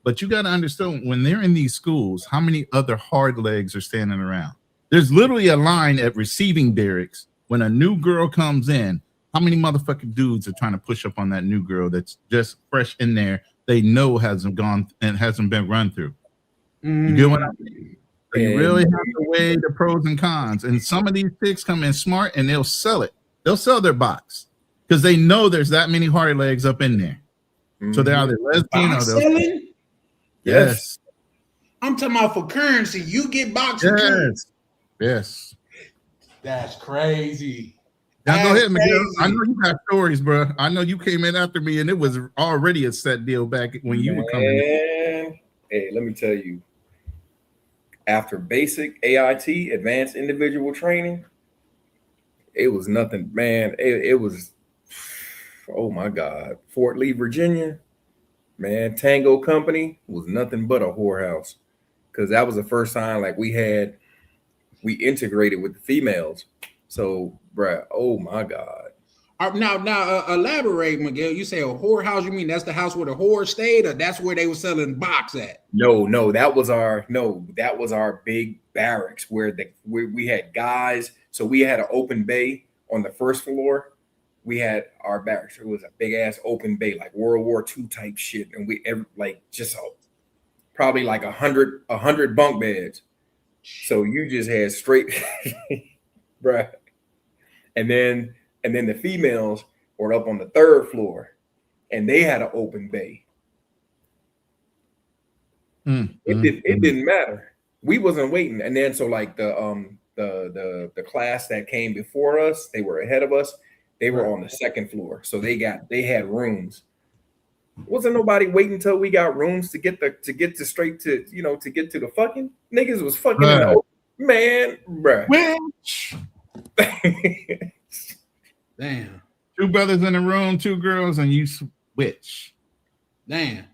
Speaker 6: But you got to understand, when they're in these schools, how many other hard legs are standing around? There's literally a line at receiving barracks when a new girl comes in. How many motherfucking dudes are trying to push up on that new girl that's just fresh in there? They know hasn't gone and hasn't been run through. You get what I mean? So you really have to weigh the pros and cons. And some of these chicks come in smart and they'll sell it. They'll sell their box because they know there's that many hard legs up in there. So they're either lesbian or
Speaker 4: selling.
Speaker 6: Yes.
Speaker 4: I'm talking about for currency. You get box for currency.
Speaker 6: Yes.
Speaker 4: That's crazy.
Speaker 6: Now go ahead, Miguel. I know you got stories, bro. I know you came in after me, and it was already a set deal back when you were coming in.
Speaker 13: Hey, let me tell you. After basic AIT, advanced individual training, it was nothing, man. It was, oh my God. Fort Lee, Virginia, man, Tango Company was nothing but a whorehouse. Because that was the first time like we integrated with the females. So, bruh, oh my God.
Speaker 4: Now, elaborate, Miguel. You say a whorehouse. You mean that's the house where the whore stayed, or that's where they were selling box at?
Speaker 13: No, that was our big barracks where we had guys. So we had an open bay on the first floor. We had our barracks. It was a big ass open bay, like World War II type shit, and probably like 100 bunk beds. So you just had straight, bruh. And then the females were up on the third floor, and they had an open bay. It didn't matter. We wasn't waiting. And then so like the class that came before us, they were ahead of us. They were on the second floor, so they had rooms. Wasn't nobody waiting until we got rooms to get to the fucking niggas was fucking in the open. Man, bruh.
Speaker 4: Damn.
Speaker 6: 2 brothers in a room, 2 girls, and you switch.
Speaker 4: Damn.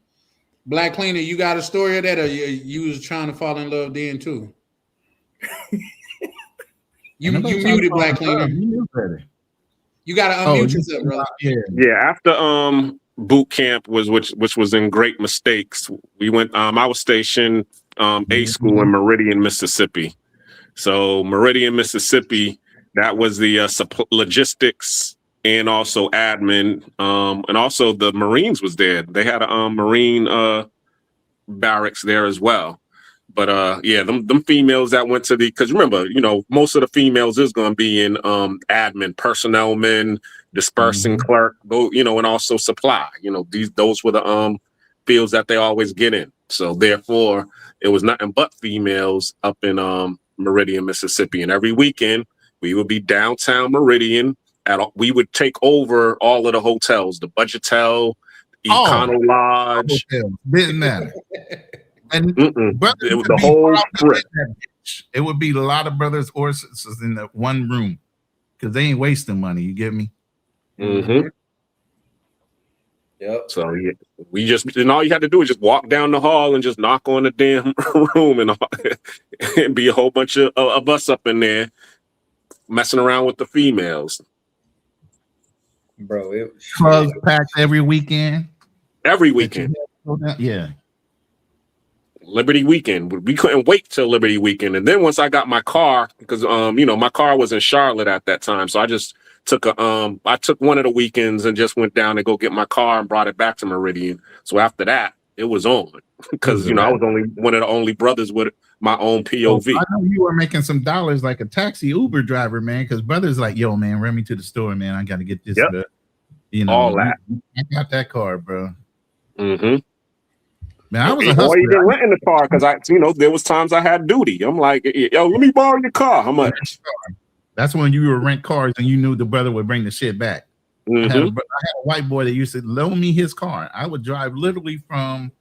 Speaker 4: Black Cleaner, you got a story of that, or you was trying to fall in love then too? you muted, Black Cleaner. You got to unmute yourself, brother.
Speaker 10: Yeah. After boot camp which was in Great Mistakes, we went. I was stationed A school in Meridian, Mississippi. So Meridian, Mississippi, that was the logistics and also admin, and also the Marines was there. They had a Marine barracks there as well. But yeah, them females that went to because remember, most of the females is going to be in admin, personnel men, dispersing clerk, and also supply. Those were the fields that they always get in. So therefore, it was nothing but females up in Meridian, Mississippi, and every weekend we would be downtown Meridian. We would take over all of the hotels, the Budgetel, Econo Lodge.
Speaker 6: Didn't matter. And
Speaker 10: it was the whole trip.
Speaker 6: It would be a lot of brothers or sisters in the one room because they ain't wasting money. You get me?
Speaker 10: Mm-hmm.
Speaker 13: Yep.
Speaker 10: So yeah, and all you had to do is just walk down the hall and just knock on the damn room, and be a whole bunch of us up in there messing around with the females.
Speaker 13: Bro,
Speaker 6: clubs packed every weekend.
Speaker 10: Every weekend.
Speaker 6: Yeah.
Speaker 10: Liberty weekend. We couldn't wait till Liberty weekend. And then once I got my car, because my car was in Charlotte at that time. So I just took I took one of the weekends and just went down to go get my car and brought it back to Meridian. So after that, it was on. Because I was only one of the only brothers with my own POV.
Speaker 6: I know you were making some dollars like a taxi Uber driver, man, because brothers like, yo, man, run me to the store, man. I gotta get this.
Speaker 10: Yep.
Speaker 6: All
Speaker 10: that.
Speaker 6: I got that car, bro.
Speaker 10: Mm-hmm.
Speaker 6: Man, I was a
Speaker 10: Or
Speaker 6: hustler.
Speaker 10: even renting the car because there was times I had duty. I'm like, yo, let me borrow your car. How much?
Speaker 6: That's when you would rent cars and you knew the brother would bring the shit back. I had a white boy that used to loan me his car. I would drive literally from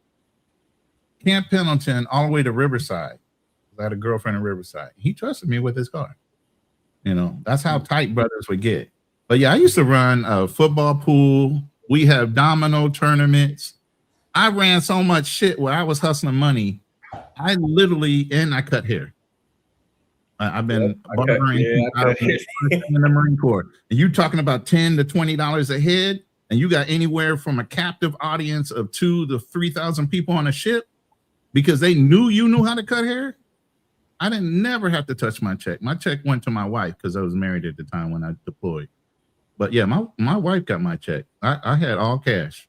Speaker 6: Camp Pendleton all the way to Riverside. I had a girlfriend in Riverside. He trusted me with his car. That's how tight brothers would get. But yeah, I used to run a football pool. We have domino tournaments. I ran so much shit where I was hustling money. I cut hair. I've been barbering in the Marine Corps. And you talking about $10 to $20 a head, and you got anywhere from a captive audience of 2,000 to 3,000 people on a ship because they knew you knew how to cut hair. I didn't never have to touch my check. My check went to my wife because I was married at the time when I deployed. But yeah, my wife got my check. I had all cash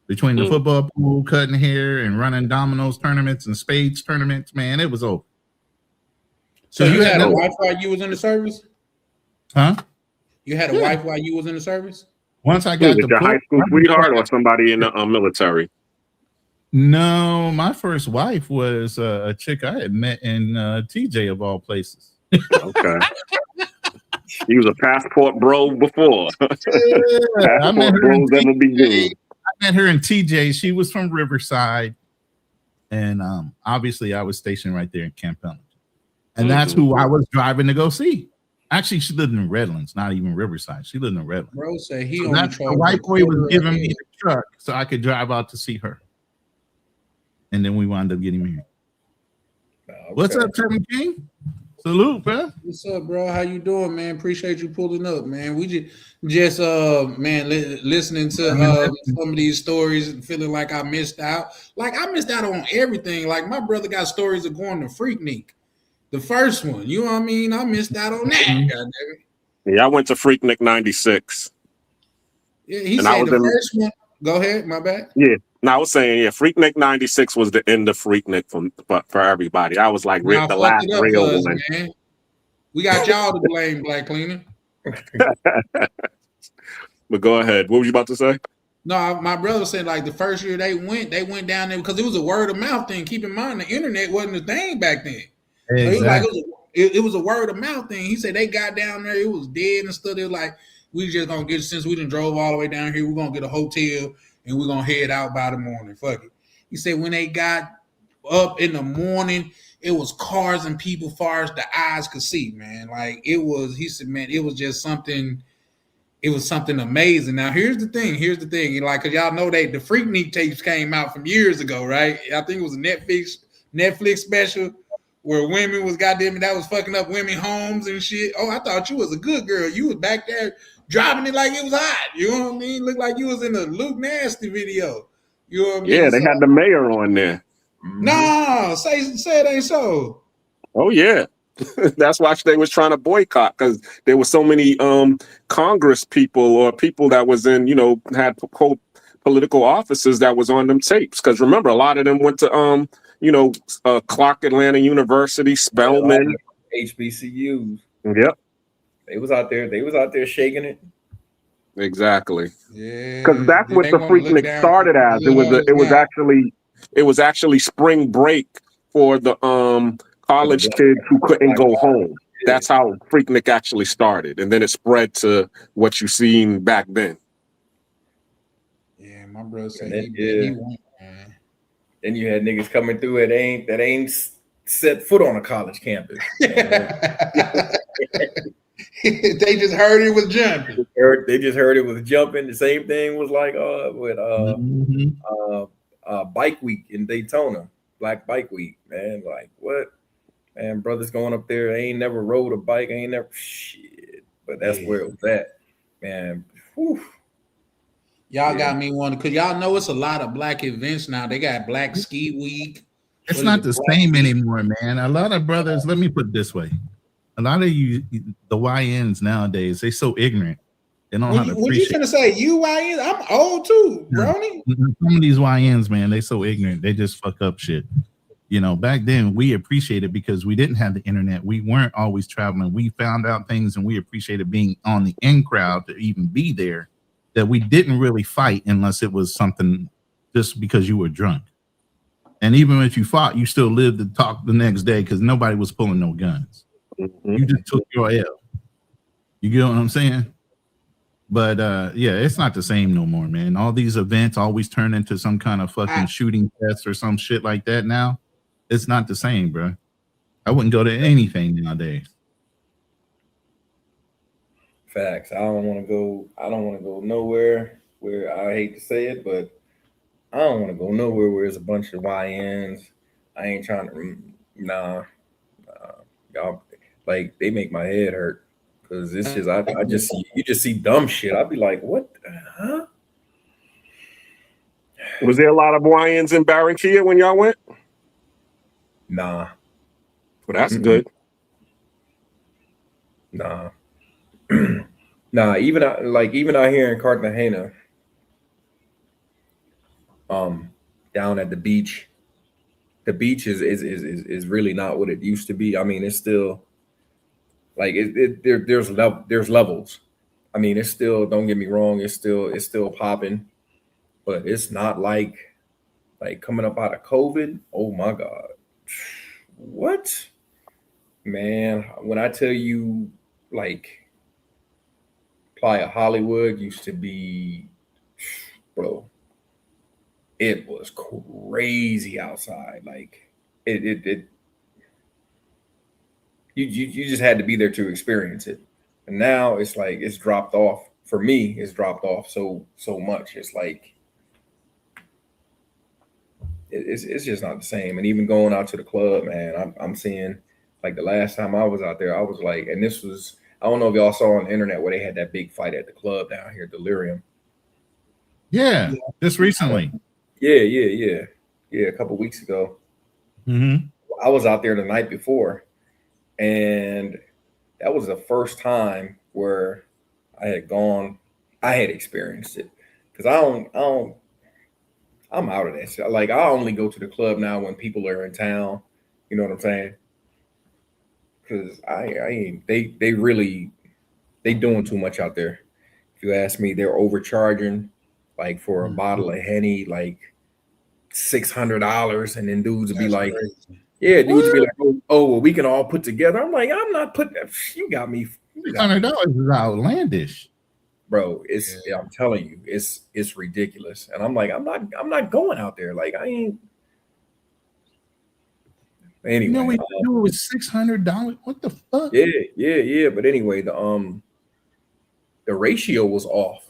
Speaker 6: between the football pool, cutting hair, and running dominoes tournaments and spades tournaments. Man, it was over.
Speaker 4: So you had a wife while you was in the service?
Speaker 6: Huh?
Speaker 4: You had a wife while you was in the service?
Speaker 6: Once I got
Speaker 10: your high school sweetheart or somebody in the military?
Speaker 6: No, my first wife was a chick I had met in TJ of all places.
Speaker 10: Okay. He was a passport bro before.
Speaker 6: I met
Speaker 10: Passport bros ever be good.
Speaker 6: I met her in TJ. She was from Riverside. And obviously I was stationed right there in Camp Pendleton. And that's who I was driving to go see. Actually, she lived in Redlands, not even Riverside. She lived in Redlands.
Speaker 4: Bro said he
Speaker 6: So that's the white boy was giving me the truck so I could drive out to see her. And then we wound up getting married. Okay. What's up, Kevin King? Salute, bro.
Speaker 4: What's up, bro? How you doing, man? Appreciate you pulling up, man. We just man, listening to some of these stories and feeling like I missed out. Like I missed out on everything. Like my brother got stories of going to Freaknik. The first one, you know what I mean? I missed out on that.
Speaker 10: Yeah, I went to Freaknik 96.
Speaker 4: Yeah, he said the first one. Go ahead, my bad.
Speaker 10: Yeah. No, I was saying, Freaknik 96 was the end of Freaknik for everybody. I was like the last real one.
Speaker 4: Man. We got y'all to blame, Black Cleaner.
Speaker 10: But go ahead. What were you about to say?
Speaker 4: No, my brother said like the first year they went down there because it was a word of mouth thing. Keep in mind, the internet wasn't a thing back then. Exactly. So it was a word of mouth thing. He said they got down there, it was dead and stuff. They were like, we just gonna get, since we done drove all the way down here, we're gonna get a hotel and we're gonna head out by the morning. Fuck it. He said when they got up in the morning, it was cars and people far as the eyes could see, man. Like it was, he said, man, it was just something, it was something amazing. Now here's the thing. Like, cause y'all know the Freaknik tapes came out from years ago, right? I think it was a Netflix special where women was goddamn, that was fucking up women homes and shit. Oh, I thought you was a good girl. You was back there driving it like it was hot. You know what I mean? Looked like you was in a Luke Nasty video. You know what I mean?
Speaker 10: Yeah, they had the mayor on there.
Speaker 4: No, say it ain't so.
Speaker 10: Oh yeah. That's why they was trying to boycott, because there were so many Congress people or people that was in, had political offices that was on them tapes. Because remember, a lot of them went to Clark Atlanta University, Spelman,
Speaker 13: HBCUs.
Speaker 10: Yep.
Speaker 13: They was out there shaking it.
Speaker 10: Exactly.
Speaker 4: Yeah.
Speaker 10: Because that's what the Freaknik started as. It was actually spring break for the college kids who couldn't go home. That's how Freaknik actually started, and then it spread to what you seen back then.
Speaker 4: Yeah, my brother said
Speaker 13: he went, man. Then you had niggas coming through that ain't set foot on a college campus.
Speaker 4: They just heard it was jumping.
Speaker 13: They just heard it was jumping. The same thing was like with Bike Week in Daytona, Black Bike Week, man. Like what? Man, brothers going up there, they ain't never rode a bike, ain't never shit. But that's where it was at, man. Whew.
Speaker 4: Y'all got me one, because y'all know it's a lot of black events now. They got Black Ski Week.
Speaker 6: It's not the same anymore, man. A lot of brothers, let me put it this way. A lot of you, the YNs nowadays, they so ignorant. They don't know how to appreciate.
Speaker 4: What you gonna say? You YNs? I'm old too, Brony.
Speaker 6: Some of these YNs, man, they so ignorant. They just fuck up shit. Back then we appreciated because we didn't have the internet. We weren't always traveling. We found out things and we appreciated being on the in crowd to even be there, that we didn't really fight unless it was something just because you were drunk. And even if you fought, you still lived to talk the next day because nobody was pulling no guns. You just took your L. You get what I'm saying? But it's not the same no more, man. All these events always turn into some kind of fucking shooting test or some shit like that now. It's not the same, bro. I wouldn't go to anything nowadays.
Speaker 13: Facts. I don't want to go nowhere where, I hate to say it, but I don't want to go nowhere where there's a bunch of YNs. I ain't trying to, y'all, like, they make my head hurt. Because it's just, you just see dumb shit. I'd be like, what? Huh?
Speaker 10: Was there a lot of YNs in Barranquilla when y'all went?
Speaker 13: Nah.
Speaker 10: Well, that's good.
Speaker 13: Nah. Nah, even out here in Cartagena, down at the beach is really not what it used to be. I mean, it's still like there's levels. I mean, it's still, don't get me wrong, it's still popping, but it's not like coming up out of COVID. Oh my God. What? Man, when I tell you, like, Playa Hollywood used to be, bro, it was crazy outside. Like you just had to be there to experience it. And now it's like it's dropped off. For me, it's dropped off so much. It's like it's just not the same. And even going out to the club, man, I'm seeing, like, the last time I was out there, I was like, and this was, I don't know if y'all saw on the internet where they had that big fight at the club down here, Delirium.
Speaker 6: Yeah, just recently.
Speaker 13: Yeah, a couple weeks ago.
Speaker 6: Mm-hmm.
Speaker 13: I was out there the night before, and that was the first time where I had experienced it, because I'm out of that shit. Like, I only go to the club now when people are in town. You know what I'm saying? Because they doing too much out there. If you ask me, they're overcharging, like, for a bottle of Henny, like $600, and then dudes would be like,
Speaker 4: crazy.
Speaker 13: yeah, dudes would be like, oh, well, we can all put together. I'm like, I'm not putting that. You got me.
Speaker 6: $600 is outlandish,
Speaker 13: bro. I'm telling you, it's ridiculous. And I'm like, I'm not going out there. Like, I ain't. Anyway,
Speaker 6: you know what you do with $600? What the fuck?
Speaker 13: Yeah. But anyway, the ratio was off.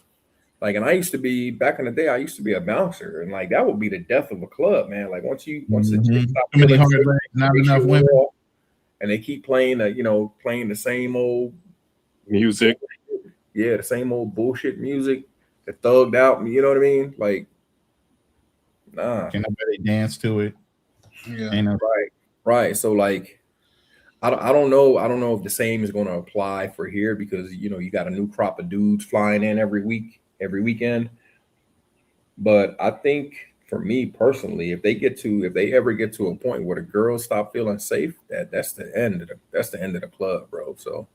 Speaker 13: Like, and I used to be, back in the day, I used to be a bouncer, and like that would be the death of a club, man. Like, once the chicks stop
Speaker 6: Too many
Speaker 13: feeling
Speaker 6: hard legs, not enough women,
Speaker 13: and they keep playing the same old
Speaker 10: music.
Speaker 13: Yeah, the same old bullshit music, the thugged out. You know what I mean? Like, nah.
Speaker 6: Can nobody dance to it?
Speaker 4: Yeah.
Speaker 13: Right. So, like, I don't know if the same is going to apply for here, because you got a new crop of dudes flying in every weekend. But I think, for me personally, if they ever get to a point where the girls stop feeling safe, that's the end of the club, bro. So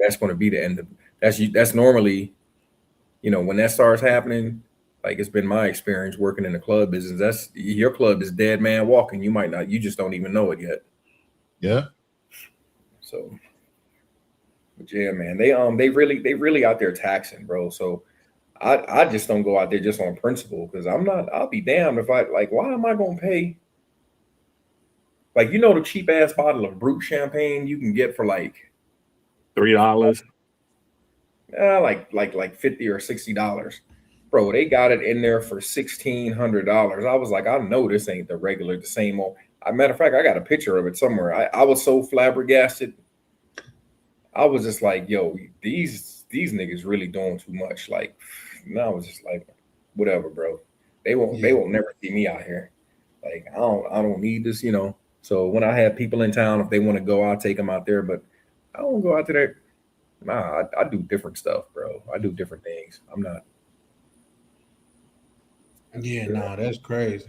Speaker 13: that's going to be the end of that's normally, when that starts happening. Like, it's been my experience working in the club business. That's your club is dead man walking. You just don't even know it yet.
Speaker 6: Yeah.
Speaker 13: So, but yeah, man, they really out there taxing, bro. So I just don't go out there just on principle, because I'll be damned if why am I gonna pay? Like, the cheap ass bottle of Brut champagne you can get for like
Speaker 10: $3.
Speaker 13: Like $50 or $60. Bro, they got it in there for $1,600. I was like, I know this ain't the same old. Matter of fact, I got a picture of it somewhere. I was so flabbergasted. I was just like, yo, these niggas really doing too much. Like, I was just like, whatever, bro. They won't never see me out here. Like, I don't need this, So when I have people in town, if they want to go, I'll take them out there. But I don't go out to there. Nah, I do different stuff, bro. I do different things. I'm not.
Speaker 4: Yeah, no, that's crazy.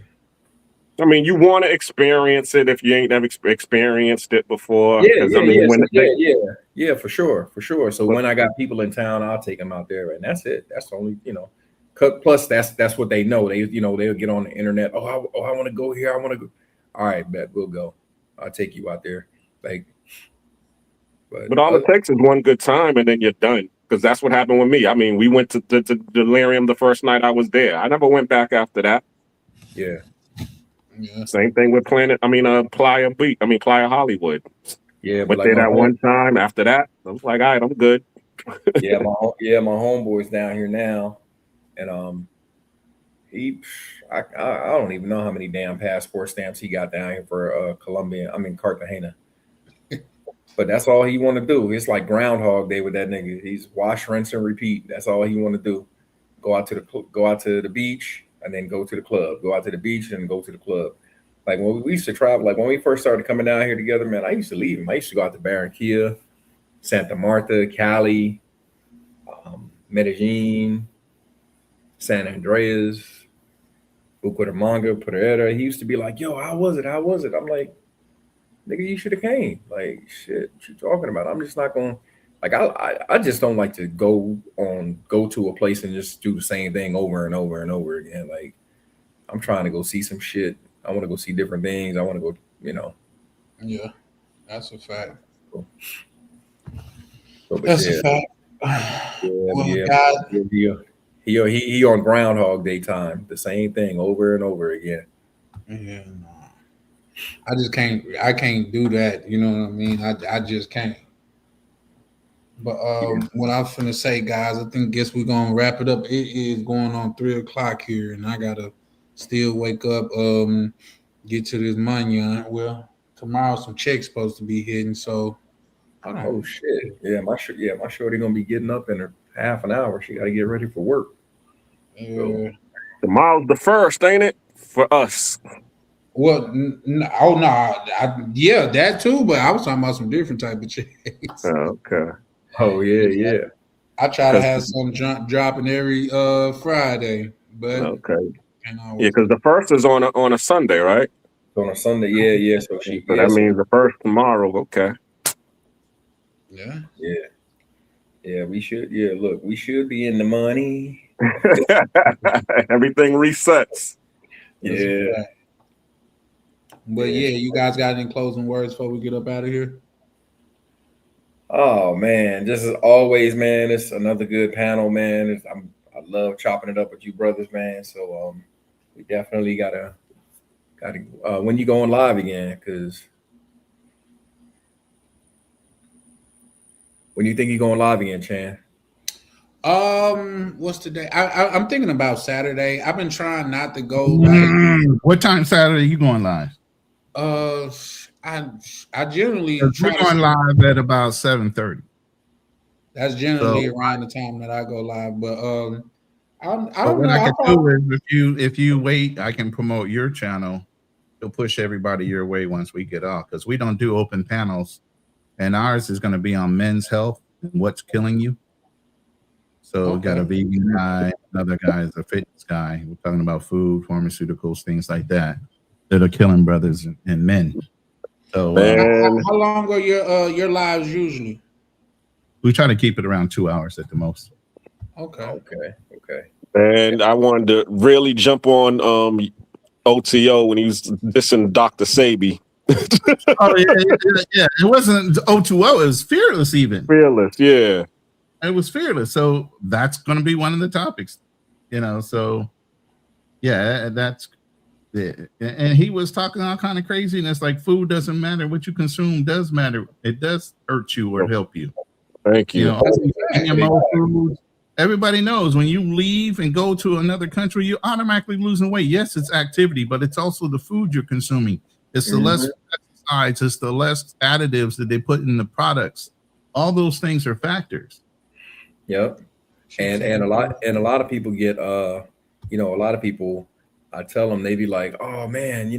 Speaker 11: I mean, you want to experience it if you ain't never experienced it before.
Speaker 13: Yeah, for sure. So when I got people in town, I'll take them out there, and that's it. That's the only, Plus, that's what they know. They'll get on the internet. I want to go here. I want to go. All right, bet we'll go. I'll take you out there. Like,
Speaker 11: but all it takes is one good time, and then you're done. Because that's what happened with me. I mean, we went to Delirium the first night I was there. I never went back after that.
Speaker 13: Yeah.
Speaker 11: Same thing with Playa Hollywood.
Speaker 13: Yeah,
Speaker 11: but there that one time. After that, I was like, all right, I'm good.
Speaker 13: my homeboy's down here now, and I don't even know how many damn passport stamps he got down here for Cartagena. But that's all he want to do. It's like Groundhog Day with that nigga. He's wash, rinse, and repeat. That's all he want to do. Go out to the beach and then go to the club. Go out to the beach and go to the club. Like, when we used to travel, like when we first started coming down here together, man, I used to leave him. I used to go out to Barranquilla, Santa Marta, Cali, Medellin, San Andreas, Bucaramanga, Pereira. He used to be like, "Yo, how was it? How was it?" I'm like, "Nigga, you should have came." Like, shit, what you talking about? I'm just not going. Like, I just don't like to go to a place and just do the same thing over and over and over again. Like, I'm trying to go see some shit. I want to go see different things. I want to go, you know.
Speaker 4: Yeah, that's a fact.
Speaker 13: That's
Speaker 4: a fact.
Speaker 13: He on Groundhog Day time. The same thing over and over again.
Speaker 4: Yeah, no. I just can't. I can't do that. You know what I mean? I just can't. But what I was finna say, guys, I guess we're gonna wrap it up. It is going on 3:00 here, and I gotta still wake up, get to this money. Well, tomorrow some checks supposed to be hitting, so hold on.
Speaker 13: Oh shit! Yeah, my shorty gonna be getting up in a half an hour. She got to get ready for work.
Speaker 11: Tomorrow's the first, ain't it, for us?
Speaker 4: Well, yeah, that too. But I was talking about some different type of checks.
Speaker 11: Okay.
Speaker 13: Oh yeah.
Speaker 4: I try to have some dropping every Friday, but
Speaker 11: okay. Yeah, because the first is on a Sunday, right?
Speaker 13: On a Sunday, yeah. So
Speaker 11: that means the first tomorrow. Okay.
Speaker 13: Yeah. We should. Yeah, look, we should be in the money.
Speaker 11: Everything resets.
Speaker 13: Yeah.
Speaker 4: But yeah, you guys got any closing words before we get up out of here?
Speaker 13: Oh man, just as always, man. It's another good panel, man. I love chopping it up with you brothers, man. So we definitely gotta when you going live again, because when you think you're going live again, Chan?
Speaker 4: What's today? I'm thinking about Saturday. I've been trying not to go.
Speaker 6: What time Saturday you going live?
Speaker 4: I generally
Speaker 6: we're going live at about 7:30.
Speaker 4: That's generally around the time that I go live. But I don't
Speaker 6: what
Speaker 4: know.
Speaker 6: I can do is if you wait, I can promote your channel. You'll push everybody your way once we get off, because we don't do open panels, and ours is going to be on men's health and what's killing you. So we got a vegan guy, another guy is a fitness guy. We're talking about food, pharmaceuticals, things like that are killing brothers and men. So
Speaker 4: how long are your lives usually?
Speaker 6: We try to keep it around 2 hours at the most.
Speaker 13: Okay.
Speaker 11: And I wanted to really jump on OTO when he was dissing Dr. Sabi.
Speaker 6: Oh yeah. It wasn't O2O, it was Fearless even.
Speaker 11: Fearless, yeah.
Speaker 6: It was Fearless. So that's going to be one of the topics, so yeah, that's it. And he was talking all kind of craziness, like food doesn't matter. What you consume does matter. It does hurt you or help you.
Speaker 11: Thank you.
Speaker 6: Foods, everybody knows when you leave and go to another country, you're automatically losing weight. Yes, it's activity, but it's also the food you're consuming. It's the less pesticides, it's the less additives that they put in the products. All those things are factors.
Speaker 13: Yep. And a lot of people get a lot of people, I tell them, they be like, oh man,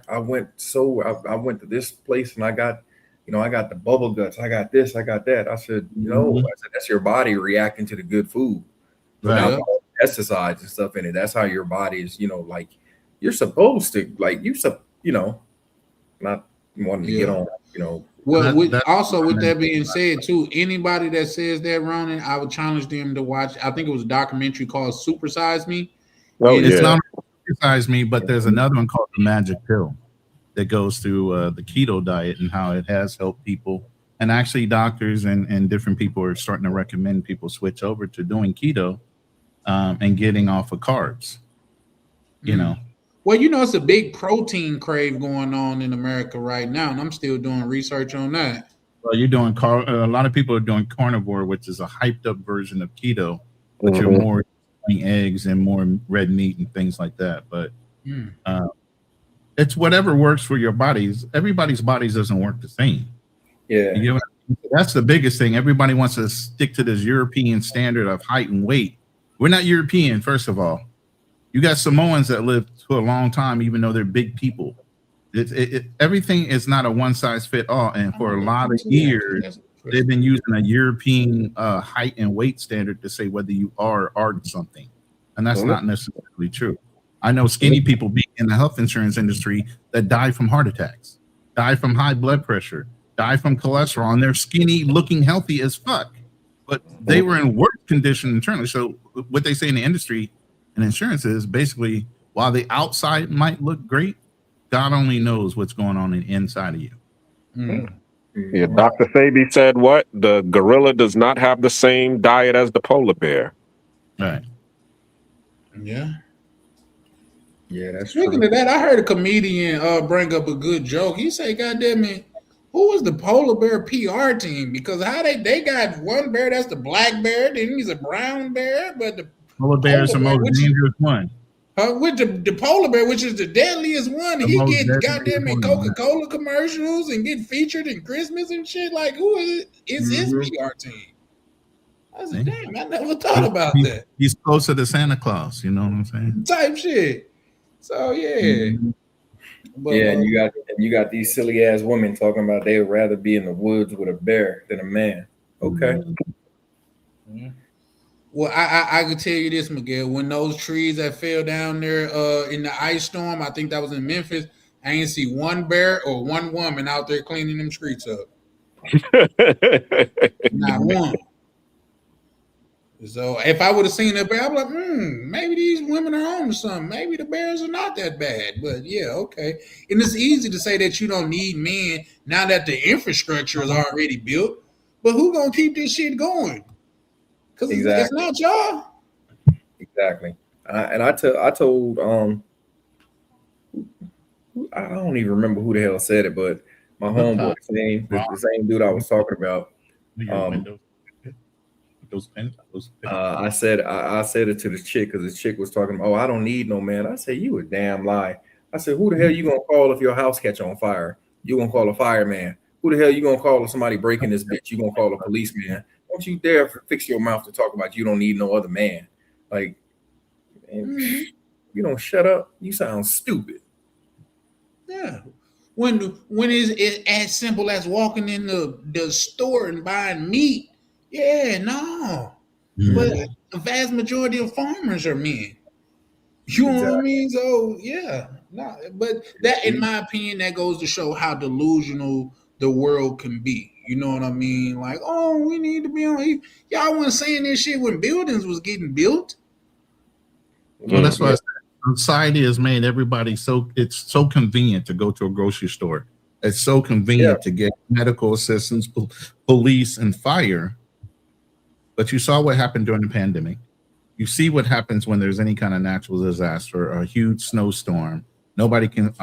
Speaker 13: I went to this place and I got the bubble guts, I got this, I got that. I said, I said, that's your body reacting to the good food. Without all the pesticides and stuff in it. That's how your body is, like you're supposed to, like not wanting to get on,
Speaker 4: Well, with that being said, too, anybody that says that, Ronan, I would challenge them to watch. I think it was a documentary called Super Size Me.
Speaker 6: It's not Super Size Me, but there's another one called The Magic Pill that goes through the keto diet and how it has helped people. And actually, doctors and different people are starting to recommend people switch over to doing keto and getting off of carbs.
Speaker 4: Well, it's a big protein crave going on in America right now, and I'm still doing research on that.
Speaker 6: Well, you're doing a lot of people are doing carnivore, which is a hyped up version of keto, but you're more eating eggs and more red meat and things like that. But it's whatever works for your bodies. Everybody's bodies doesn't work the same.
Speaker 13: Yeah.
Speaker 6: That's the biggest thing. Everybody wants to stick to this European standard of height and weight. We're not European, first of all. You got Samoans that live for a long time, even though they're big people. Everything is not a one size fit all. And for a lot of years, they've been using a European height and weight standard to say whether you are or aren't something, and that's not necessarily true. I know skinny people be in the health insurance industry that die from heart attacks, die from high blood pressure, die from cholesterol, and they're skinny, looking healthy as fuck, but they were in worse condition internally. So what they say in the industry and insurance is basically, while the outside might look great, God only knows what's going on inside of you.
Speaker 11: Yeah, Dr. Sebi said what? The gorilla does not have the same diet as the polar bear.
Speaker 6: Right.
Speaker 4: Yeah.
Speaker 13: Yeah, that's
Speaker 4: Speaking of that, I heard a comedian bring up a good joke. He said, "God damn it, who was the polar bear PR team? Because how they got one bear that's the black bear, then he's a brown bear, but the
Speaker 6: Polar bear is the most dangerous one.
Speaker 4: with the polar bear, which is the deadliest one,
Speaker 6: The
Speaker 4: he
Speaker 6: most
Speaker 4: get
Speaker 6: deadliest
Speaker 4: goddamn
Speaker 6: one,
Speaker 4: Coca-Cola commercials and get featured in Christmas and shit. Like, who is his PR team?" I said, "Damn, I never thought about that
Speaker 6: He's closer to Santa Claus. You know what I'm saying?
Speaker 4: type shit." So yeah. But,
Speaker 13: yeah, and you got these silly ass women talking about they would rather be in the woods with a bear than a man. Okay.
Speaker 4: Well, I can tell you this, Miguel. When those trees that fell down there in the ice storm, I think that was in Memphis, I ain't see one bear or one woman out there cleaning them streets up. Not one. So if I would have seen a bear, I'd be like, maybe these women are on to something. Maybe the bears are not that bad. But yeah, okay. And it's easy to say that you don't need men now that the infrastructure is already built. But who gonna keep this shit going? Because it's not y'all.
Speaker 13: Exactly. I told I don't even remember who the hell said it, but my homeboy, the same dude I was talking about. I said it to the chick because the chick was talking about, I don't need no man. I said, you a damn lie. I said, who the hell you gonna call if your house catch on fire? You gonna call a fireman? Who the hell you gonna call if somebody breaking this bitch? You gonna call a policeman? Don't you dare fix your mouth to talk about you don't need no other man. Like, you don't shut up. You sound stupid.
Speaker 4: Yeah. When it's as simple as walking in the store and buying meat. Yeah, no. But the vast majority of farmers are men. You know what I mean? So yeah. No, but that, in my opinion, that goes to show how delusional the world can be. You know what I mean? Like, oh, we need to be on. Y'all weren't saying this shit when buildings was getting built.
Speaker 6: Well, that's why society has made everybody it's so convenient to go to a grocery store. It's so convenient to get medical assistance, police, and fire. But you saw what happened during the pandemic. You see what happens when there's any kind of natural disaster or a huge snowstorm. Nobody can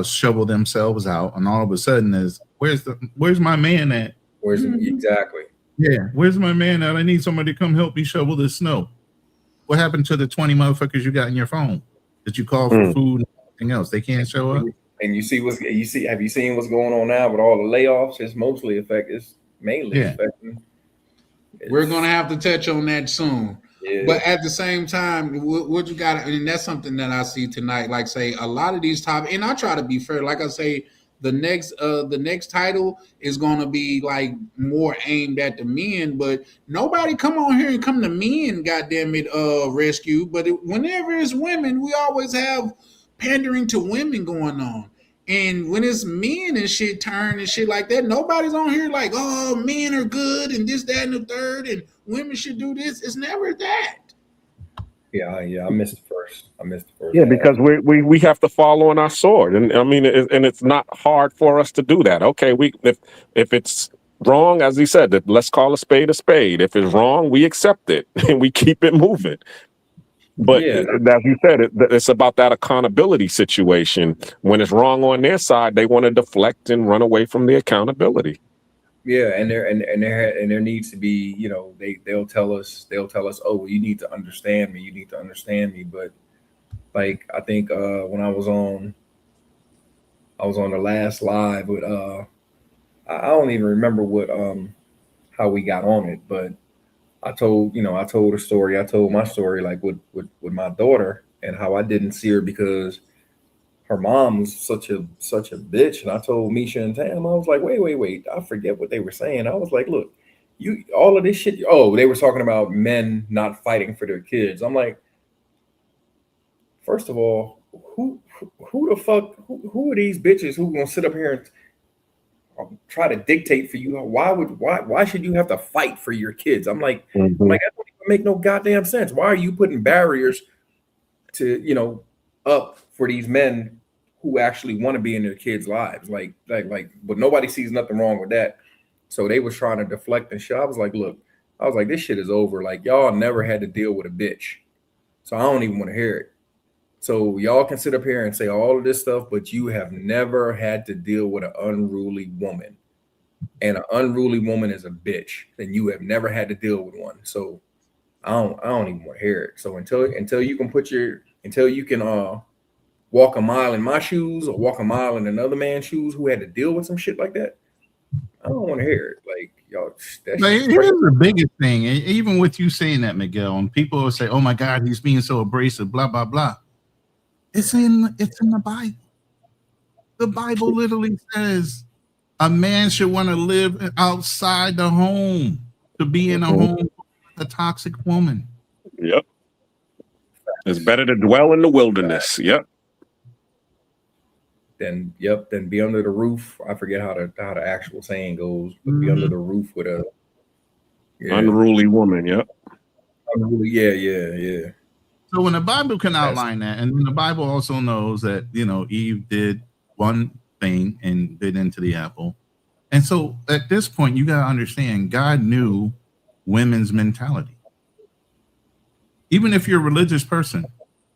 Speaker 6: shovel themselves out, and all of a sudden is where's my man at?
Speaker 13: Exactly?
Speaker 6: Yeah, where's my man at? I need somebody to come help me shovel this snow. What happened to the 20 motherfuckers you got in your phone that you call for food and everything else? They can't show up.
Speaker 13: And have you seen what's going on now with all the layoffs? It's mostly mainly affecting.
Speaker 4: We're gonna have to touch on that soon.
Speaker 13: Yeah.
Speaker 4: But at the same time, what you got, and that's something that I see tonight. Like, say, a lot of these topics, and I try to be fair. Like I say, the next title is gonna be like more aimed at the men, but nobody come on here and come to men, goddamn it, rescue. But whenever it's women, we always have pandering to women going on. And when it's men and shit turn and shit like that, nobody's on here like, oh, men are good and this, that, and the third, and women should do this. It's never that.
Speaker 13: Yeah, I missed the first.
Speaker 11: Yeah, because we have to fall on our sword, and I mean, and it's not hard for us to do that. Okay, if it's wrong, as he said, let's call a spade a spade. If it's wrong, we accept it and we keep it moving. But as you said, it's about that accountability situation. When it's wrong on their side, they want to deflect and run away from the accountability.
Speaker 13: Yeah, and there needs to be, they'll tell us, oh, well, you need to understand me. But like, I think when I was on the last live with I don't even remember what how we got on it, but I told a story. I told my story like with my daughter and how I didn't see her because her mom was such a bitch. And I told Misha and Tam, I was like, wait, I forget what they were saying. I was like, look, you all of this shit. Oh, they were talking about men not fighting for their kids. I'm like, first of all, who the fuck who are these bitches who gonna sit up here and try to dictate for you? Why should you have to fight for your kids? I'm like, that don't even make no goddamn sense. Why are you putting barriers to up for these men who actually want to be in their kids' lives? Like, but nobody sees nothing wrong with that. So they was trying to deflect and shit. I was like, look, this shit is over. Like, y'all never had to deal with a bitch. So I don't even want to hear it. So y'all can sit up here and say all of this stuff, but you have never had to deal with an unruly woman. And an unruly woman is a bitch. And you have never had to deal with one. So I don't even want to hear it. So until you can walk a mile in my shoes or walk a mile in another man's shoes who had to deal with some shit like that, I don't want to hear it. Like, y'all,
Speaker 6: here's the biggest thing. Even with you saying that, Miguel, and people will say, "Oh my God, he's being so abrasive," blah blah blah. It's in the Bible. The Bible literally says a man should want to live outside the home to be in a home with a toxic woman.
Speaker 10: Yep. It's better to dwell in the wilderness. Yep.
Speaker 13: Then be under the roof. I forget how the actual saying goes, but be under the roof with a
Speaker 10: unruly woman. Yep.
Speaker 13: Unruly, yeah.
Speaker 6: So when the Bible can outline that, and then the Bible also knows that Eve did one thing and bit into the apple, and so at this point you gotta understand God knew women's mentality. Even if you're a religious person,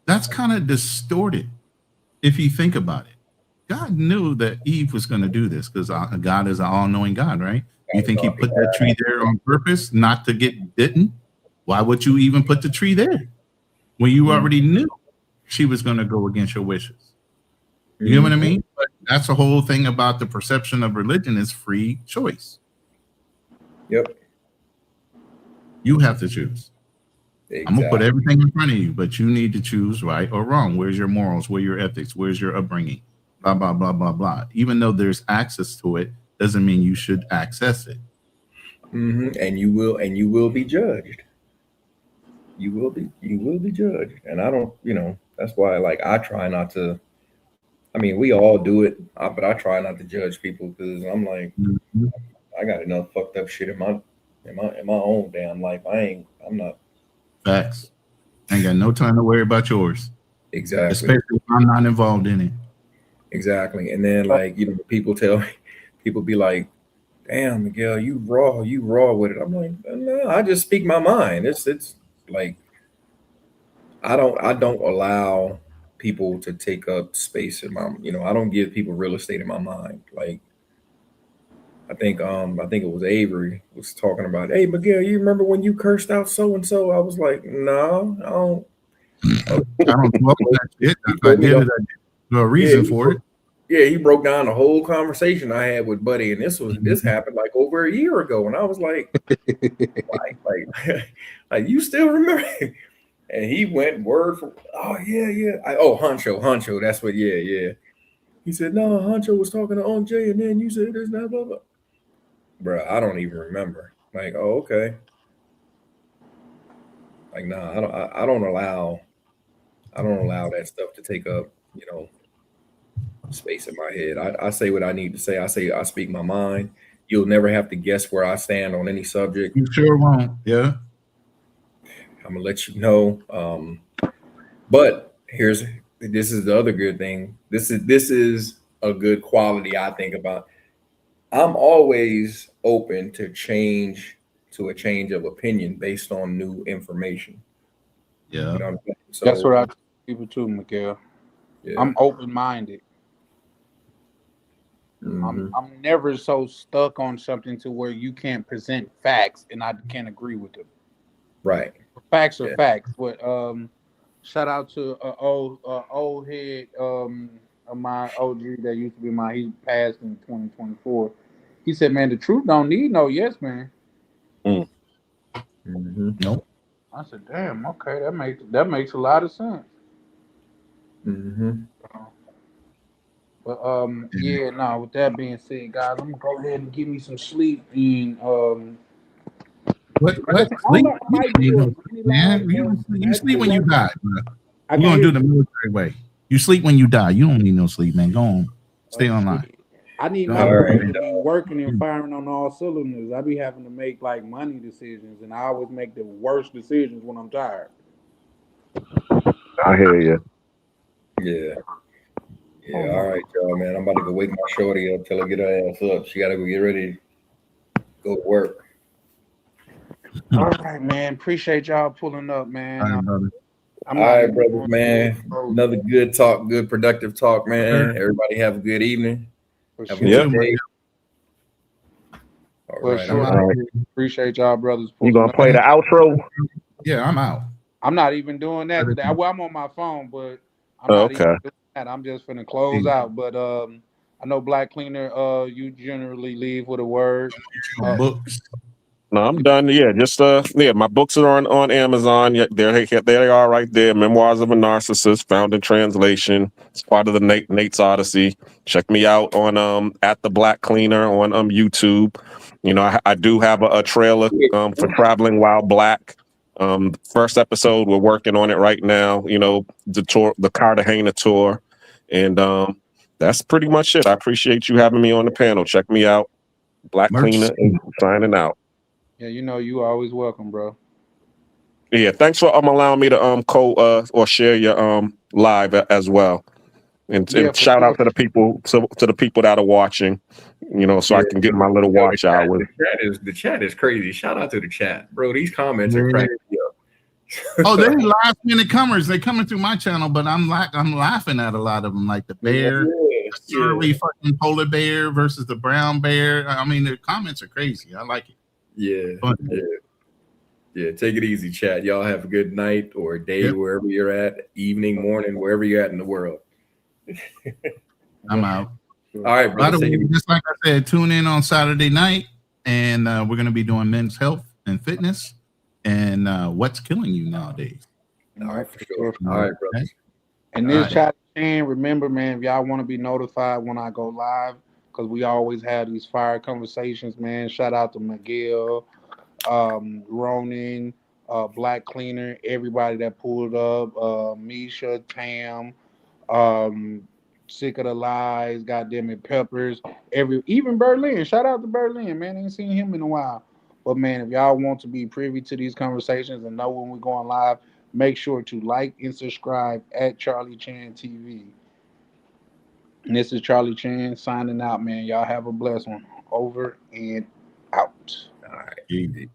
Speaker 6: that's kind of distorted if you think about it. God knew that Eve was going to do this because God is an all-knowing God, right? You think he put that tree there on purpose not to get bitten? Why would you even put the tree there when you already knew she was going to go against your wishes? You know what I mean? But that's the whole thing about the perception of religion is free choice.
Speaker 13: Yep.
Speaker 6: You have to choose. Exactly. I'm going to put everything in front of you, but you need to choose right or wrong. Where's your morals? Where's your ethics? Where's your upbringing? Blah, blah, blah, blah, blah. Even though there's access to it, doesn't mean you should access it.
Speaker 13: And you will be judged. You will be judged. And I don't, that's why I try not to. I mean, we all do it, but I try not to judge people because I'm like, I got enough fucked up shit in my own damn life. I'm not.
Speaker 6: Facts. I ain't got no time to worry about yours.
Speaker 13: Exactly.
Speaker 6: Especially if I'm not involved in it.
Speaker 13: Exactly. And then people be like, damn, Miguel, you raw with it. I'm like, no, I just speak my mind. It's like I don't allow people to take up space in my, I don't give people real estate in my mind. Like I think it was Avery was talking about, hey Miguel, you remember when you cursed out so and so? I was like, no, I don't.
Speaker 6: I don't know that shit. If I did it, I did. No reason for it.
Speaker 13: Yeah, he broke down the whole conversation I had with Buddy, and this happened like over a year ago, and I was like, like you still remember? And he went word for, oh yeah, Honcho, that's what, yeah. He said, no, Honcho was talking to Aunt Jay, and then you said this, blah blah blah. Bro, I don't even remember. Like, oh okay. Like, nah, I don't allow that stuff to take up, space in my head. I say what I need to say. I speak my mind. You'll never have to guess where I stand on any subject.
Speaker 6: You sure won't. Yeah.
Speaker 13: I'm gonna let you know. But this is the other good thing. This is a good quality I think about. I'm always open to a change of opinion based on new information.
Speaker 6: Yeah.
Speaker 13: You know what I'm saying? So,
Speaker 14: that's what I tell people too, Miguel.
Speaker 13: Yeah.
Speaker 14: I'm open-minded. I'm never so stuck on something to where you can't present facts and I can't agree with them.
Speaker 13: Right.
Speaker 14: Facts are facts. But shout out to old head of my OG that used to be he passed in 2024. He said, man, the truth don't need no yes, man.
Speaker 6: Nope.
Speaker 14: I said, damn, okay, that makes a lot of sense. But yeah, no. With that being said, guys, I'm gonna go ahead and give me some sleep. And
Speaker 6: What sleep? You don't need no sleep, man. You sleep when you die, bro. We're gonna do the military way. You sleep when you die. You don't need no sleep, man. Go on. Stay online.
Speaker 14: I need
Speaker 6: Go
Speaker 14: my
Speaker 6: on.
Speaker 14: brain to be working and firing on all cylinders. I be having to make like money decisions, and I always make the worst decisions when I'm tired.
Speaker 11: I hear you.
Speaker 13: Yeah. Yeah. All right, y'all, man. I'm about to go wake my shorty up, tell her get her ass up. She gotta go get ready, go to work.
Speaker 14: All right, man. Appreciate y'all pulling up, man.
Speaker 6: All right, brother.
Speaker 13: All right, brothers, man. Another good talk, good productive talk, man.
Speaker 6: Sure.
Speaker 13: Everybody have a good evening. Have a
Speaker 11: Yeah.
Speaker 13: good day. All
Speaker 14: For
Speaker 13: right.
Speaker 14: sure.
Speaker 11: All right.
Speaker 14: Appreciate y'all, brothers.
Speaker 11: You
Speaker 14: pulling
Speaker 11: gonna
Speaker 14: up.
Speaker 11: play the outro?
Speaker 6: Yeah, I'm out.
Speaker 14: I'm not even doing that today. Well, I'm on my phone, but I'm
Speaker 11: Oh,
Speaker 14: not even
Speaker 11: okay.
Speaker 14: doing that. I'm just finna close out. But I know Black Cleaner, you generally leave with a word.
Speaker 6: Books.
Speaker 11: No, I'm done. Yeah, just yeah, my books are on Amazon. Yeah, there they are right there. Memoirs of a Narcissist, found in translation. It's part of the Nate's Odyssey. Check me out on at the Black Cleaner on YouTube. You know, I do have a trailer for Traveling While Black. First episode, we're working on it right now. You know, the tour, the Cartagena tour, and that's pretty much it. I appreciate you having me on the panel. Check me out, Black Cleaner, and signing out.
Speaker 14: Yeah, you know you always welcome, bro.
Speaker 11: Yeah, thanks for allowing me to or share your live as well, and
Speaker 14: Yeah, for
Speaker 11: shout
Speaker 14: sure.
Speaker 11: out to the people to the people that are watching, you know, so I can get my little watch hours.
Speaker 13: The chat is crazy. Shout out to the chat, bro. These comments are cracking me up.
Speaker 6: Oh, they're last minute comers. They're coming through my channel, but I'm laughing at a lot of them, like the bear, the surly fucking polar bear versus the brown bear. I mean, the comments are crazy. I like it.
Speaker 13: Yeah. Take it easy, chat. Y'all have a good night or day wherever you're at, evening, morning, wherever you're at in the world.
Speaker 6: I'm out.
Speaker 13: All right,
Speaker 6: By the
Speaker 13: brother.
Speaker 6: way, just like I said, tune in on Saturday night, and we're going to be doing men's health and fitness and what's killing you nowadays.
Speaker 13: All right, for sure. All right, brother.
Speaker 14: And this chat chain, remember, man, if y'all want to be notified when I go live, because we always have these fire conversations, man. Shout out to Miguel, Ronan, Black Cleaner, everybody that pulled up, Misha, Tam, Sick of the Lies, goddamn it, Peppers, even Berlin. Shout out to Berlin, man. Ain't seen him in a while. But man, if y'all want to be privy to these conversations and know when we're going live, make sure to like and subscribe at Charlie Chan TV. And this is Charlie Chan signing out, man. Y'all have a blessed one. Over and out.
Speaker 13: All right.